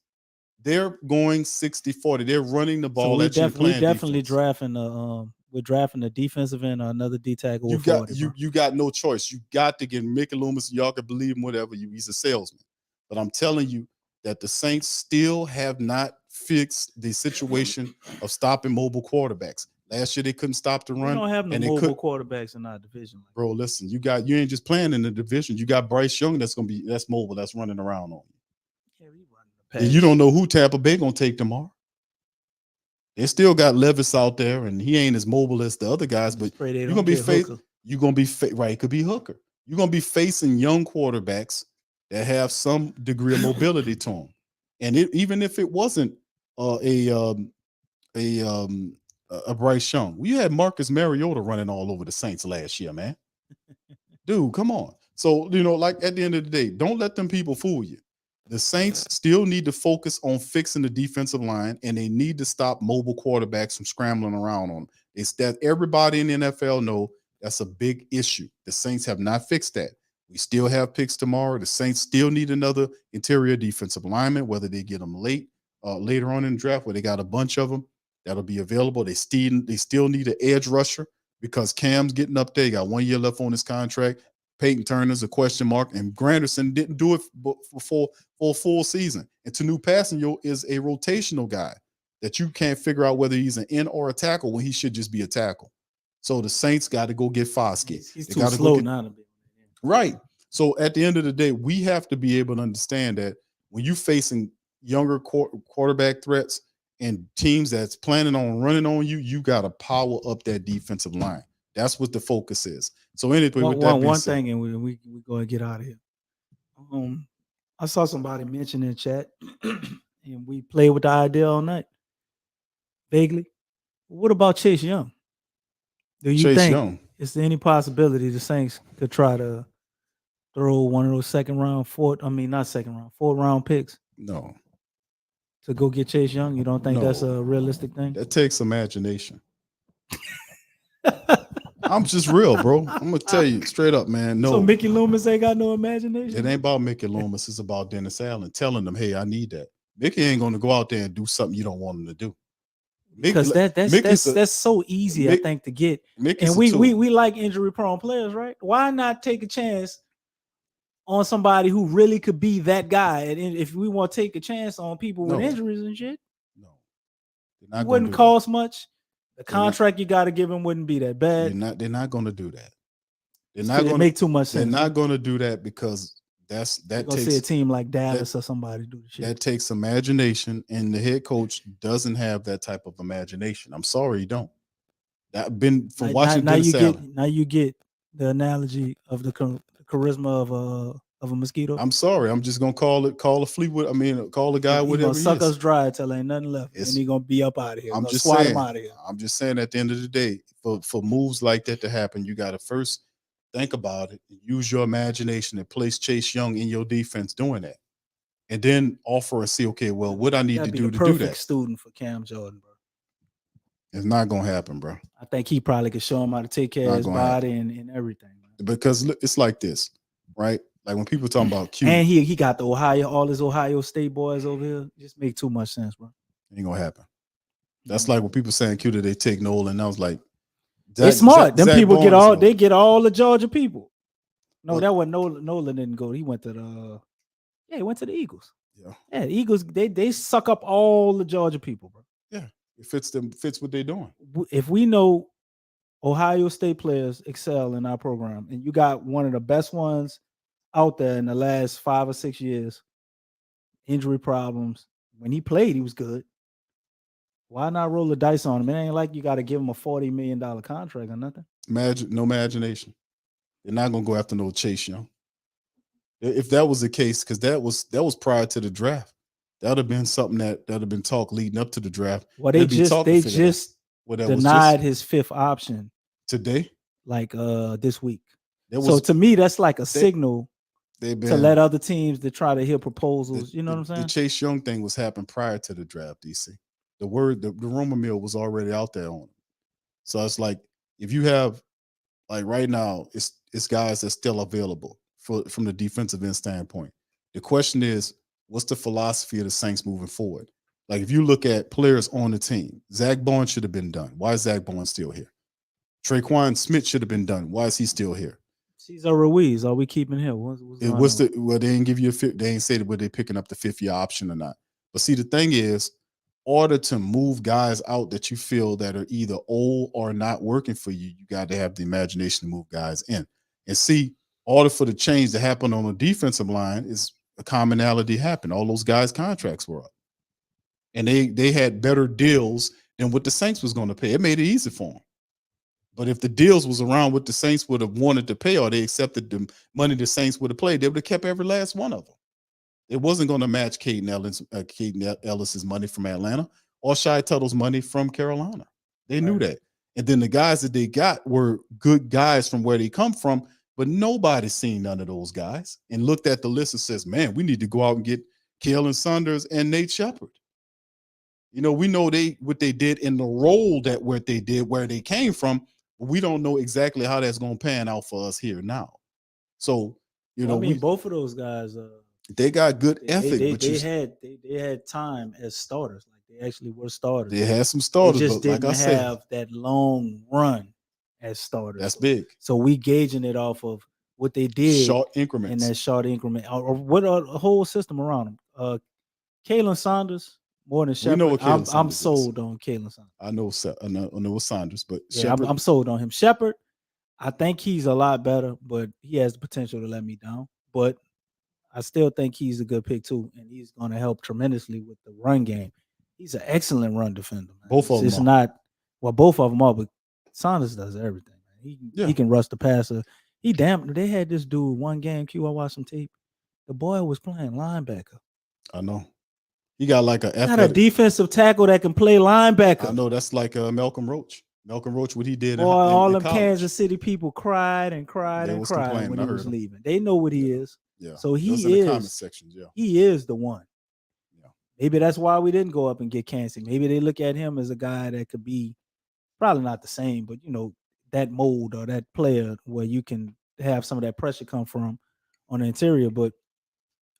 They're going 60-40. They're running the ball So at you playing we definitely defense. we're drafting the defensive end or another D tackle. You got no choice. You got to get Mickey Loomis. Y'all can believe him, whatever. He's a salesman. But I'm telling you that the Saints still have not fixed the situation of stopping mobile quarterbacks. Last year they couldn't stop the run. We don't have no mobile quarterbacks in our division. Bro, listen, you ain't just playing in the division. You got Bryce Young that's mobile, that's running around on you. And you don't know who Tampa Bay gonna take tomorrow. They still got Levis out there, and he ain't as mobile as the other guys. But you're gonna be right. It could be Hooker. You're gonna be facing young quarterbacks that have some degree of mobility to them. And even if it wasn't a Bryce Young, we had Marcus Mariota running all over the Saints last year, man. Dude, come on. So like at the end of the day, don't let them people fool you. The Saints still need to focus on fixing the defensive line, and they need to stop mobile quarterbacks from scrambling around on them. It's that everybody in the NFL know that's a big issue. The Saints have not fixed that. We still have picks tomorrow. The Saints still need another interior defensive lineman, whether they get them later on in the draft, where they got a bunch of them that'll be available. They still need an edge rusher because Cam's getting up there. He got 1 year left on his contract. Peyton Turner's a question mark, and Granderson didn't do it for a full season. And Tanu Passanio is a rotational guy that you can't figure out whether he's an in or a tackle when he should just be a tackle. So the Saints got to go get Foskey. He's too slow now to be. Right. So at the end of the day, we have to be able to understand that when you're facing younger quarterback threats and teams that's planning on running on you, you got to power up that defensive line. That's what the focus is. So anyway, with that one thing, and we go and get out of here. I saw somebody mention in chat, and we played with the idea all night, vaguely. What about Chase Young? Do you think is there any possibility the Saints could try to throw one of those fourth round picks? No. To go get Chase Young? You don't think that's a realistic thing? That takes imagination. I'm just real, bro. I'm gonna tell you straight up, man. No. So Mickey Loomis ain't got no imagination? It ain't about Mickey Loomis. It's about Dennis Allen telling them, hey, I need that. Mickey ain't gonna go out there and do something you don't want him to do. Because that's so easy, I think, to get. And we like injury prone players, right? Why not take a chance on somebody who really could be that guy? And if we want to take a chance on people with injuries and shit, it wouldn't cost much. The contract you got to give him wouldn't be that bad. They're not going to do that. They're It's not gonna going to make too much sense. They're not going to do that because You're that gonna takes see a team like Dallas or somebody do the shit. that takes imagination, and the head coach doesn't have that type of imagination. I'm sorry, you don't. That been from watching Dennis Allen. Now you get the analogy of the charisma of a mosquito. I'm sorry. I'm just gonna call a Fleetwood. I mean, call the guy He whatever gonna he suck is. us dry till ain't nothing left, and he gonna be up out of here. I'm Gonna just swat saying. him out of here. I'm just saying. At the end of the day, for moves like that to happen, you got to first think about it, use your imagination, and place Chase Young in your defense doing that, and then offer and see, okay, well, what I need That'd to be do the to do perfect that. student for Cam Jordan, bro. It's not gonna happen, bro. I think he probably could show him how to take care Not of his gonna body and everything. Because it's like this, right? Like when people talking about Q, And he got the all his Ohio State boys over here. Just make too much sense, bro. ain't gonna happen. That's like when people saying Q that they take Nolan. And I was like, It's smart. Them Zach people Barnes get all the Georgia people. No, that wasn't Nolan. Nolan didn't go. He went to he went to the Eagles. Yeah, the Eagles, they suck up all the Georgia people, bro. Yeah, it fits what they're doing. If we know Ohio State players excel in our program, and you got one of the best ones out there in the last 5 or 6 years, injury problems. When he played, he was good. Why not roll the dice on him? It ain't like you got to give him a $40 million contract or nothing. No imagination. They're not gonna go after no Chase Young. If that was the case, because that was prior to the draft, that would have been something that would have been talk leading up to the draft. Well, they just denied his fifth option today, like this week. So to me, that's like a signal to let other teams that try to hear proposals. You know what I'm saying? The Chase Young thing was happening prior to the draft. DC, the rumor mill was already out there on it. So it's like if you have like right now, it's guys that's still available from the defensive end standpoint. The question is, what's the philosophy of the Saints moving forward? Like if you look at players on the team, Zach Barnes should have been done. Why is Zach Barnes still here? Traquan Smith should have been done. Why is he still here? Cesar Ruiz, are we keeping him? Well, they didn't give you a fifth. They ain't say that whether they're picking up the 5th-year option or not. But see, the thing is, order to move guys out that you feel that are either old or not working for you, you got to have the imagination to move guys in. And see, order for the change to happen on the defensive line is a commonality happen. All those guys' contracts were up. And they had better deals than what the Saints was going to pay. It made it easy for them. But if the deals was around what the Saints would have wanted to pay, or they accepted the money the Saints would have played, they would have kept every last one of them. It wasn't going to match Caden Ellis's money from Atlanta or Shai Tuttle's money from Carolina. They knew that. And then the guys that they got were good guys from where they come from, but nobody's seen none of those guys and looked at the list and says, man, we need to go out and get Kalen Saunders and Nate Shepard. You know, we know what they did in the role that what they did, where they came from, but we don't know exactly how that's going to pan out for us here now. So, you know, I mean, both of those guys, they got good ethic. They had time as starters. Like they actually were starters. They had some starters, they just but like didn't I said, have that long run as starters. That's big. So we gauging it off of what they did short increments in that short increment, or what a whole system around them. Kalen Saunders more than Shepard. We know what Kalen I'm Saunders sold on Kalen Saunders. I know Saunders, but Yeah, Shepard, I'm sold on him. Shepard, I think he's a lot better, but he has the potential to let me down. But I still think he's a good pick too, and he's going to help tremendously with the run game. He's an excellent run defender. Man. Both of them. It's not both of them are, but Saunders does everything. Man. He can rush the passer. They had this dude one game. I watched some tape. The boy was playing linebacker. I know. He got like a defensive tackle that can play linebacker. I know that's like Malcolm Roach. Malcolm Roach, what he did. Boy, all in them college. Kansas City people cried and cried and cried when he was leaving. They know what he is. Yeah. So he is. In the comment sections, yeah. He is the one. Yeah. Maybe that's why we didn't go up and get Kansas. Maybe they look at him as a guy that could be probably not the same, but you know, that mold or that player where you can have some of that pressure come from on the interior. But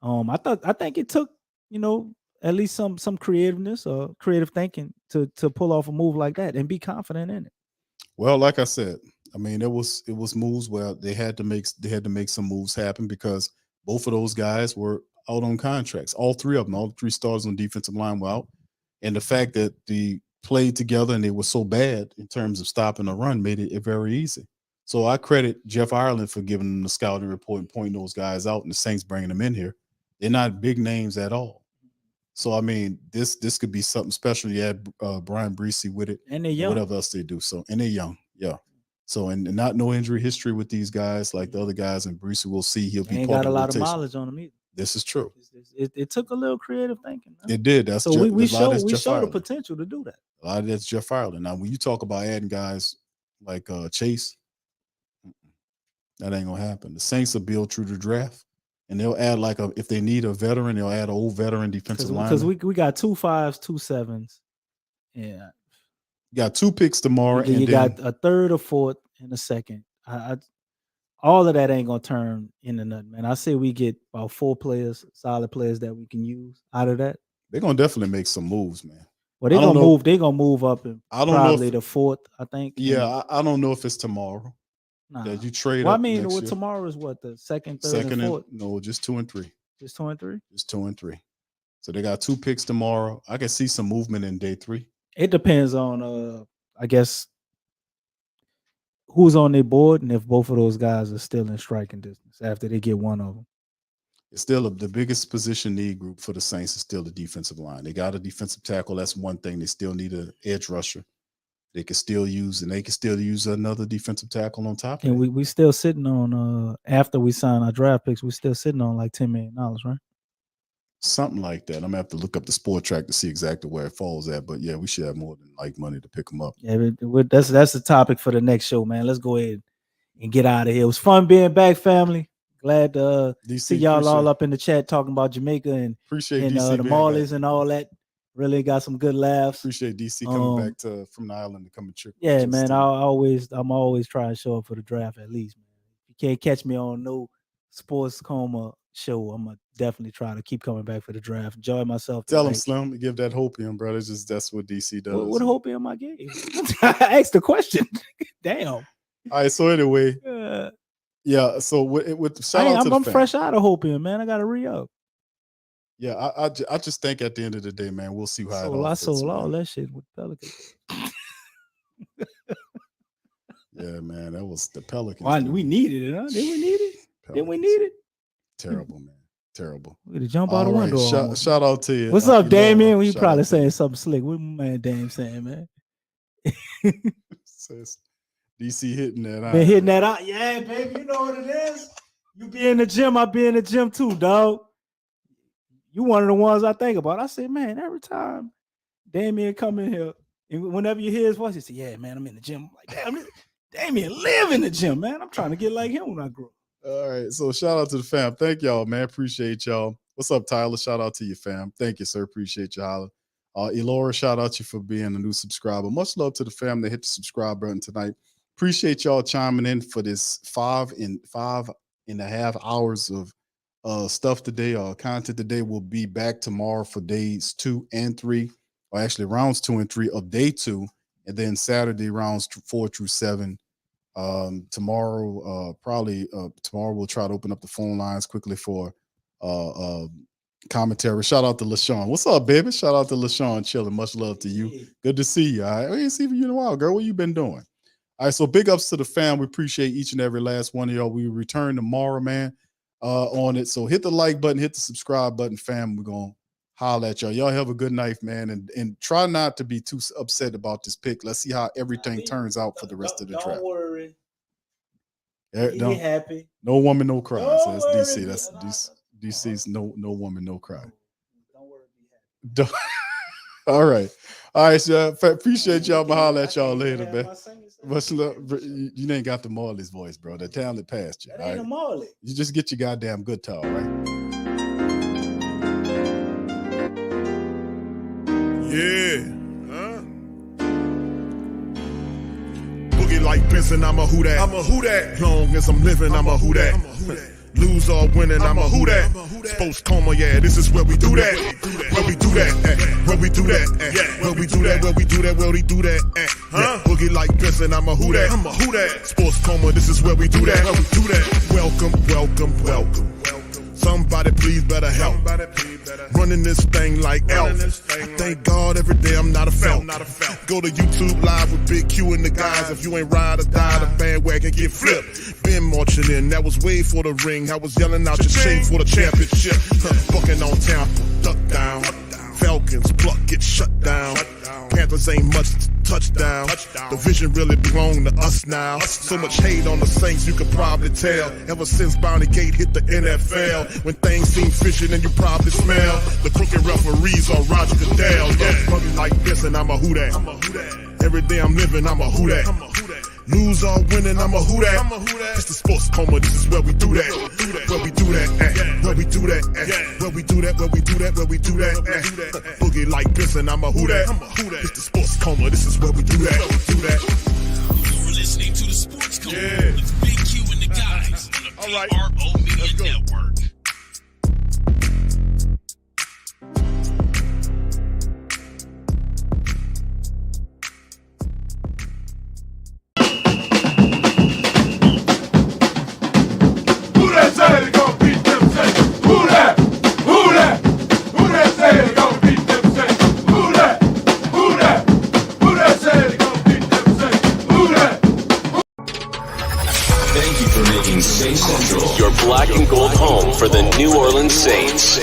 I think it took, you know, at least some creativeness or creative thinking to pull off a move like that and be confident in it. Well, like I said, I mean, it was moves where they had to make some moves happen because both of those guys were out on contracts. All three of them, all three stars on defensive line were out. And the fact that the played together and they were so bad in terms of stopping the run, made it very easy. So I credit Jeff Ireland for giving them the scouting report and pointing those guys out, and the Saints bringing them in here. They're not big names at all. So I mean, this could be something special. You had Brian Breesy with it, and they're young. Whatever else they do. So and they're young, yeah. So and not no injury history with these guys like the other guys. And Breesy, will see he'll be ain't part got of a the lot rotation. of mileage on him either. This is true. It took a little creative thinking. Man. It did. That's so we showed the potential to do that. A lot of that's Jeff Ireland. Now, when you talk about adding guys like Chase, that ain't gonna happen. The Saints will build through the draft, and they'll add if they need a veteran, they'll add an old veteran defensive lineman. Because we got 2 5s, 2 7s. Yeah. You got 2 picks tomorrow, and you then, got a third, a fourth, and a second. All of that ain't gonna turn into nothing, man. I say we get about 4 players, solid players that we can use out of that. They're gonna definitely make some moves, man. Well, they're gonna move. They're gonna move up and probably the 4th, I think. Yeah, I don't know if it's tomorrow. Nah. That you trade. Well, up I mean, next year. tomorrow is what, the second, third, and fourth? No, just 2 and 3. Just 2 and 3. Just 2 and 3. So they got 2 picks tomorrow. I can see some movement in day 3. It depends on, I guess, who's on their board and if both of those guys are still in striking distance after they get one of them. It's still the biggest position need group for the Saints is still the defensive line. They got a defensive tackle. That's one thing. They still need an edge rusher. They can still use, and they can still use another defensive tackle on top of it. And we still sitting on, after we sign our draft picks, we're still sitting on like $10 million, right? Something like that. I'm gonna have to look up the sport track to see exactly where it falls at. But yeah, we should have more than like money to pick them up. Yeah, that's the topic for the next show, man. Let's go ahead and get out of here. It was fun being back, family. Glad to see y'all all up in the chat talking about Jamaica and appreciate DC the Marlies and all that. Really got some good laughs. Appreciate DC coming back from the island to come and trick. Yeah, man. I'm always trying to show up for the draft at least, man. You can't catch me on no sports coma show. I'm gonna definitely try to keep coming back for the draft. Enjoy myself. Tell him, Slim, give that hopium, bro. That's what DC does. What hopium I gave? I asked the question. Damn. All right. So anyway, yeah. So with shout out to the I'm fam. fresh out of hopium, man. I got to re-up. Yeah, I just think at the end of the day, man, we'll see how it all I fits, sold all man. that shit with Pelicans. Yeah, man, that was the Pelicans. Why we needed it, huh? Did we need it? Did we need it? Terrible, man. Terrible. We had to jump out the window. Shout out to you. What's up, Damien? We probably saying something slick. What my man Dame saying, man? Says DC hitting that. Been hitting that out. Yeah, baby. You know what it is. You be in the gym, I be in the gym too, dog. You one of the ones I think about. I say, man, every time Damien come in here, and whenever you hear his voice, you say, yeah, man, I'm in the gym. I'm like, damn, Damien live in the gym, man. I'm trying to get like him when I grow up. All right. So shout out to the fam. Thank y'all, man. Appreciate y'all. What's up, Tyler? Shout out to you, fam. Thank you, sir. Appreciate you, Holla. Elora, shout out to you for being a new subscriber. Much love to the fam that hit the subscribe button tonight. Appreciate y'all chiming in for this 5.5 hours of stuff today. Content today. Will be back tomorrow for days 2 and 3, or actually rounds 2 and 3 of day 2, and then Saturday rounds 4 through 7. Tomorrow we'll try to open up the phone lines quickly for commentary. Shout out to LaShawn. What's up, baby? Shout out to LaShawn. Chilling. Much love to you. Good to see you. All right. We ain't seen you in a while, girl. What you been doing? All right. So big ups to the fam. We appreciate each and every last one of y'all. We return tomorrow, man, on it. So hit the like button, hit the subscribe button, fam. We're going to holler at y'all. Y'all have a good night, man. And try not to be too upset about this pick. Let's see how everything turns out for the rest of the draft. Don't worry. Be happy. No woman, no cry. Don't So that's worry. DC. That's DC's no woman, no cry. Don't worry. Be happy. All right. So appreciate y'all. I'ma holler at y'all later, man. Much love. You ain't got the Marley's voice, bro. The talent passed you. That ain't a Marley. You just get your goddamn guitar, right? Yeah. Huh? Boogie like Benson, I'm a who that. I'm a who that. Long as I'm living, I'm a who that. Lose or winning, I'm a who that. Sports coma, yeah, this is where we do that. Where we do that at. Where we do that at. Where we do that, where we do that, where we do that at. Huh? Boogie like Benson, I'm a who that. I'm a who that. Sports coma, this is where we do that. Where we do that. Welcome, welcome, welcome. Somebody please better help. Running this thing like elf. I thank God every day I'm not a felt. Go to YouTube live with Big Q and the guys. If you ain't ride or die, the bandwagon get flipped. Been marching in, that was way for the ring. I was yelling out your shame for the championship. Bucking on town, duck down. Falcons pluck, get shut down. Panthers ain't much touchdown. The vision really belong to us now. So much hate on the Saints, you could probably tell. Ever since Bounty Gate hit the NFL, when things seem fishy and you probably smell the crooked referees on Roger Goodell. Yeah, fucking like this and I'm a who that. Every day I'm living, I'm a who that. Lose or winning, I'm a who that. It's the sports coma, this is where we do that. Where we do that at. Where we do that at. Where we do that, where we do that, where we do that at. Boogie like this and I'm a who that. It's the sports coma, this is where we do that. You're listening to the Sports Coma with Big Q and the guys on the PRO Media Network. Say they gonna beat them, say who that? Who that? Who that say they gonna beat them, say who that? Who that? Who that say they gonna beat them, say who that? Thank you for making Saint Central your black and gold home for the New Orleans Saints.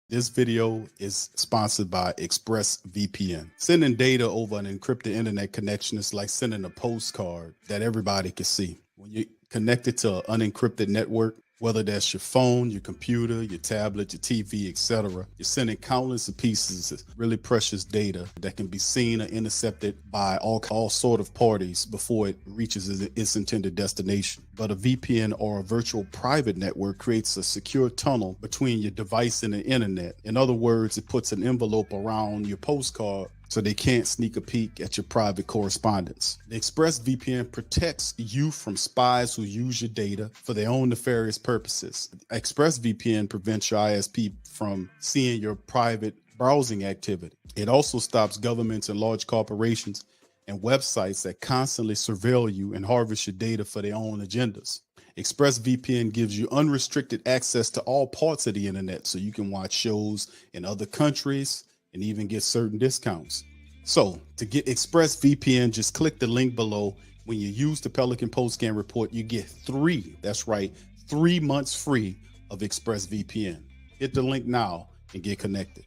This video is sponsored by ExpressVPN. Sending data over an encrypted internet connection is like sending a postcard that everybody can see. When you're connected to an unencrypted network, whether that's your phone, your computer, your tablet, your TV, etc., you're sending countless of pieces of really precious data that can be seen or intercepted by all sort of parties before it reaches its intended destination. But a VPN or a virtual private network creates a secure tunnel between your device and the internet. In other words, it puts an envelope around your postcard so they can't sneak a peek at your private correspondence. The ExpressVPN protects you from spies who use your data for their own nefarious purposes. ExpressVPN prevents your ISP from seeing your private browsing activity. It also stops governments and large corporations and websites that constantly surveil you and harvest your data for their own agendas. ExpressVPN gives you unrestricted access to all parts of the internet, so you can watch shows in other countries and even get certain discounts. So to get ExpressVPN, just click the link below. When you use the Pelican Postgame Report, you get 3 months free of ExpressVPN. Hit the link now and get connected.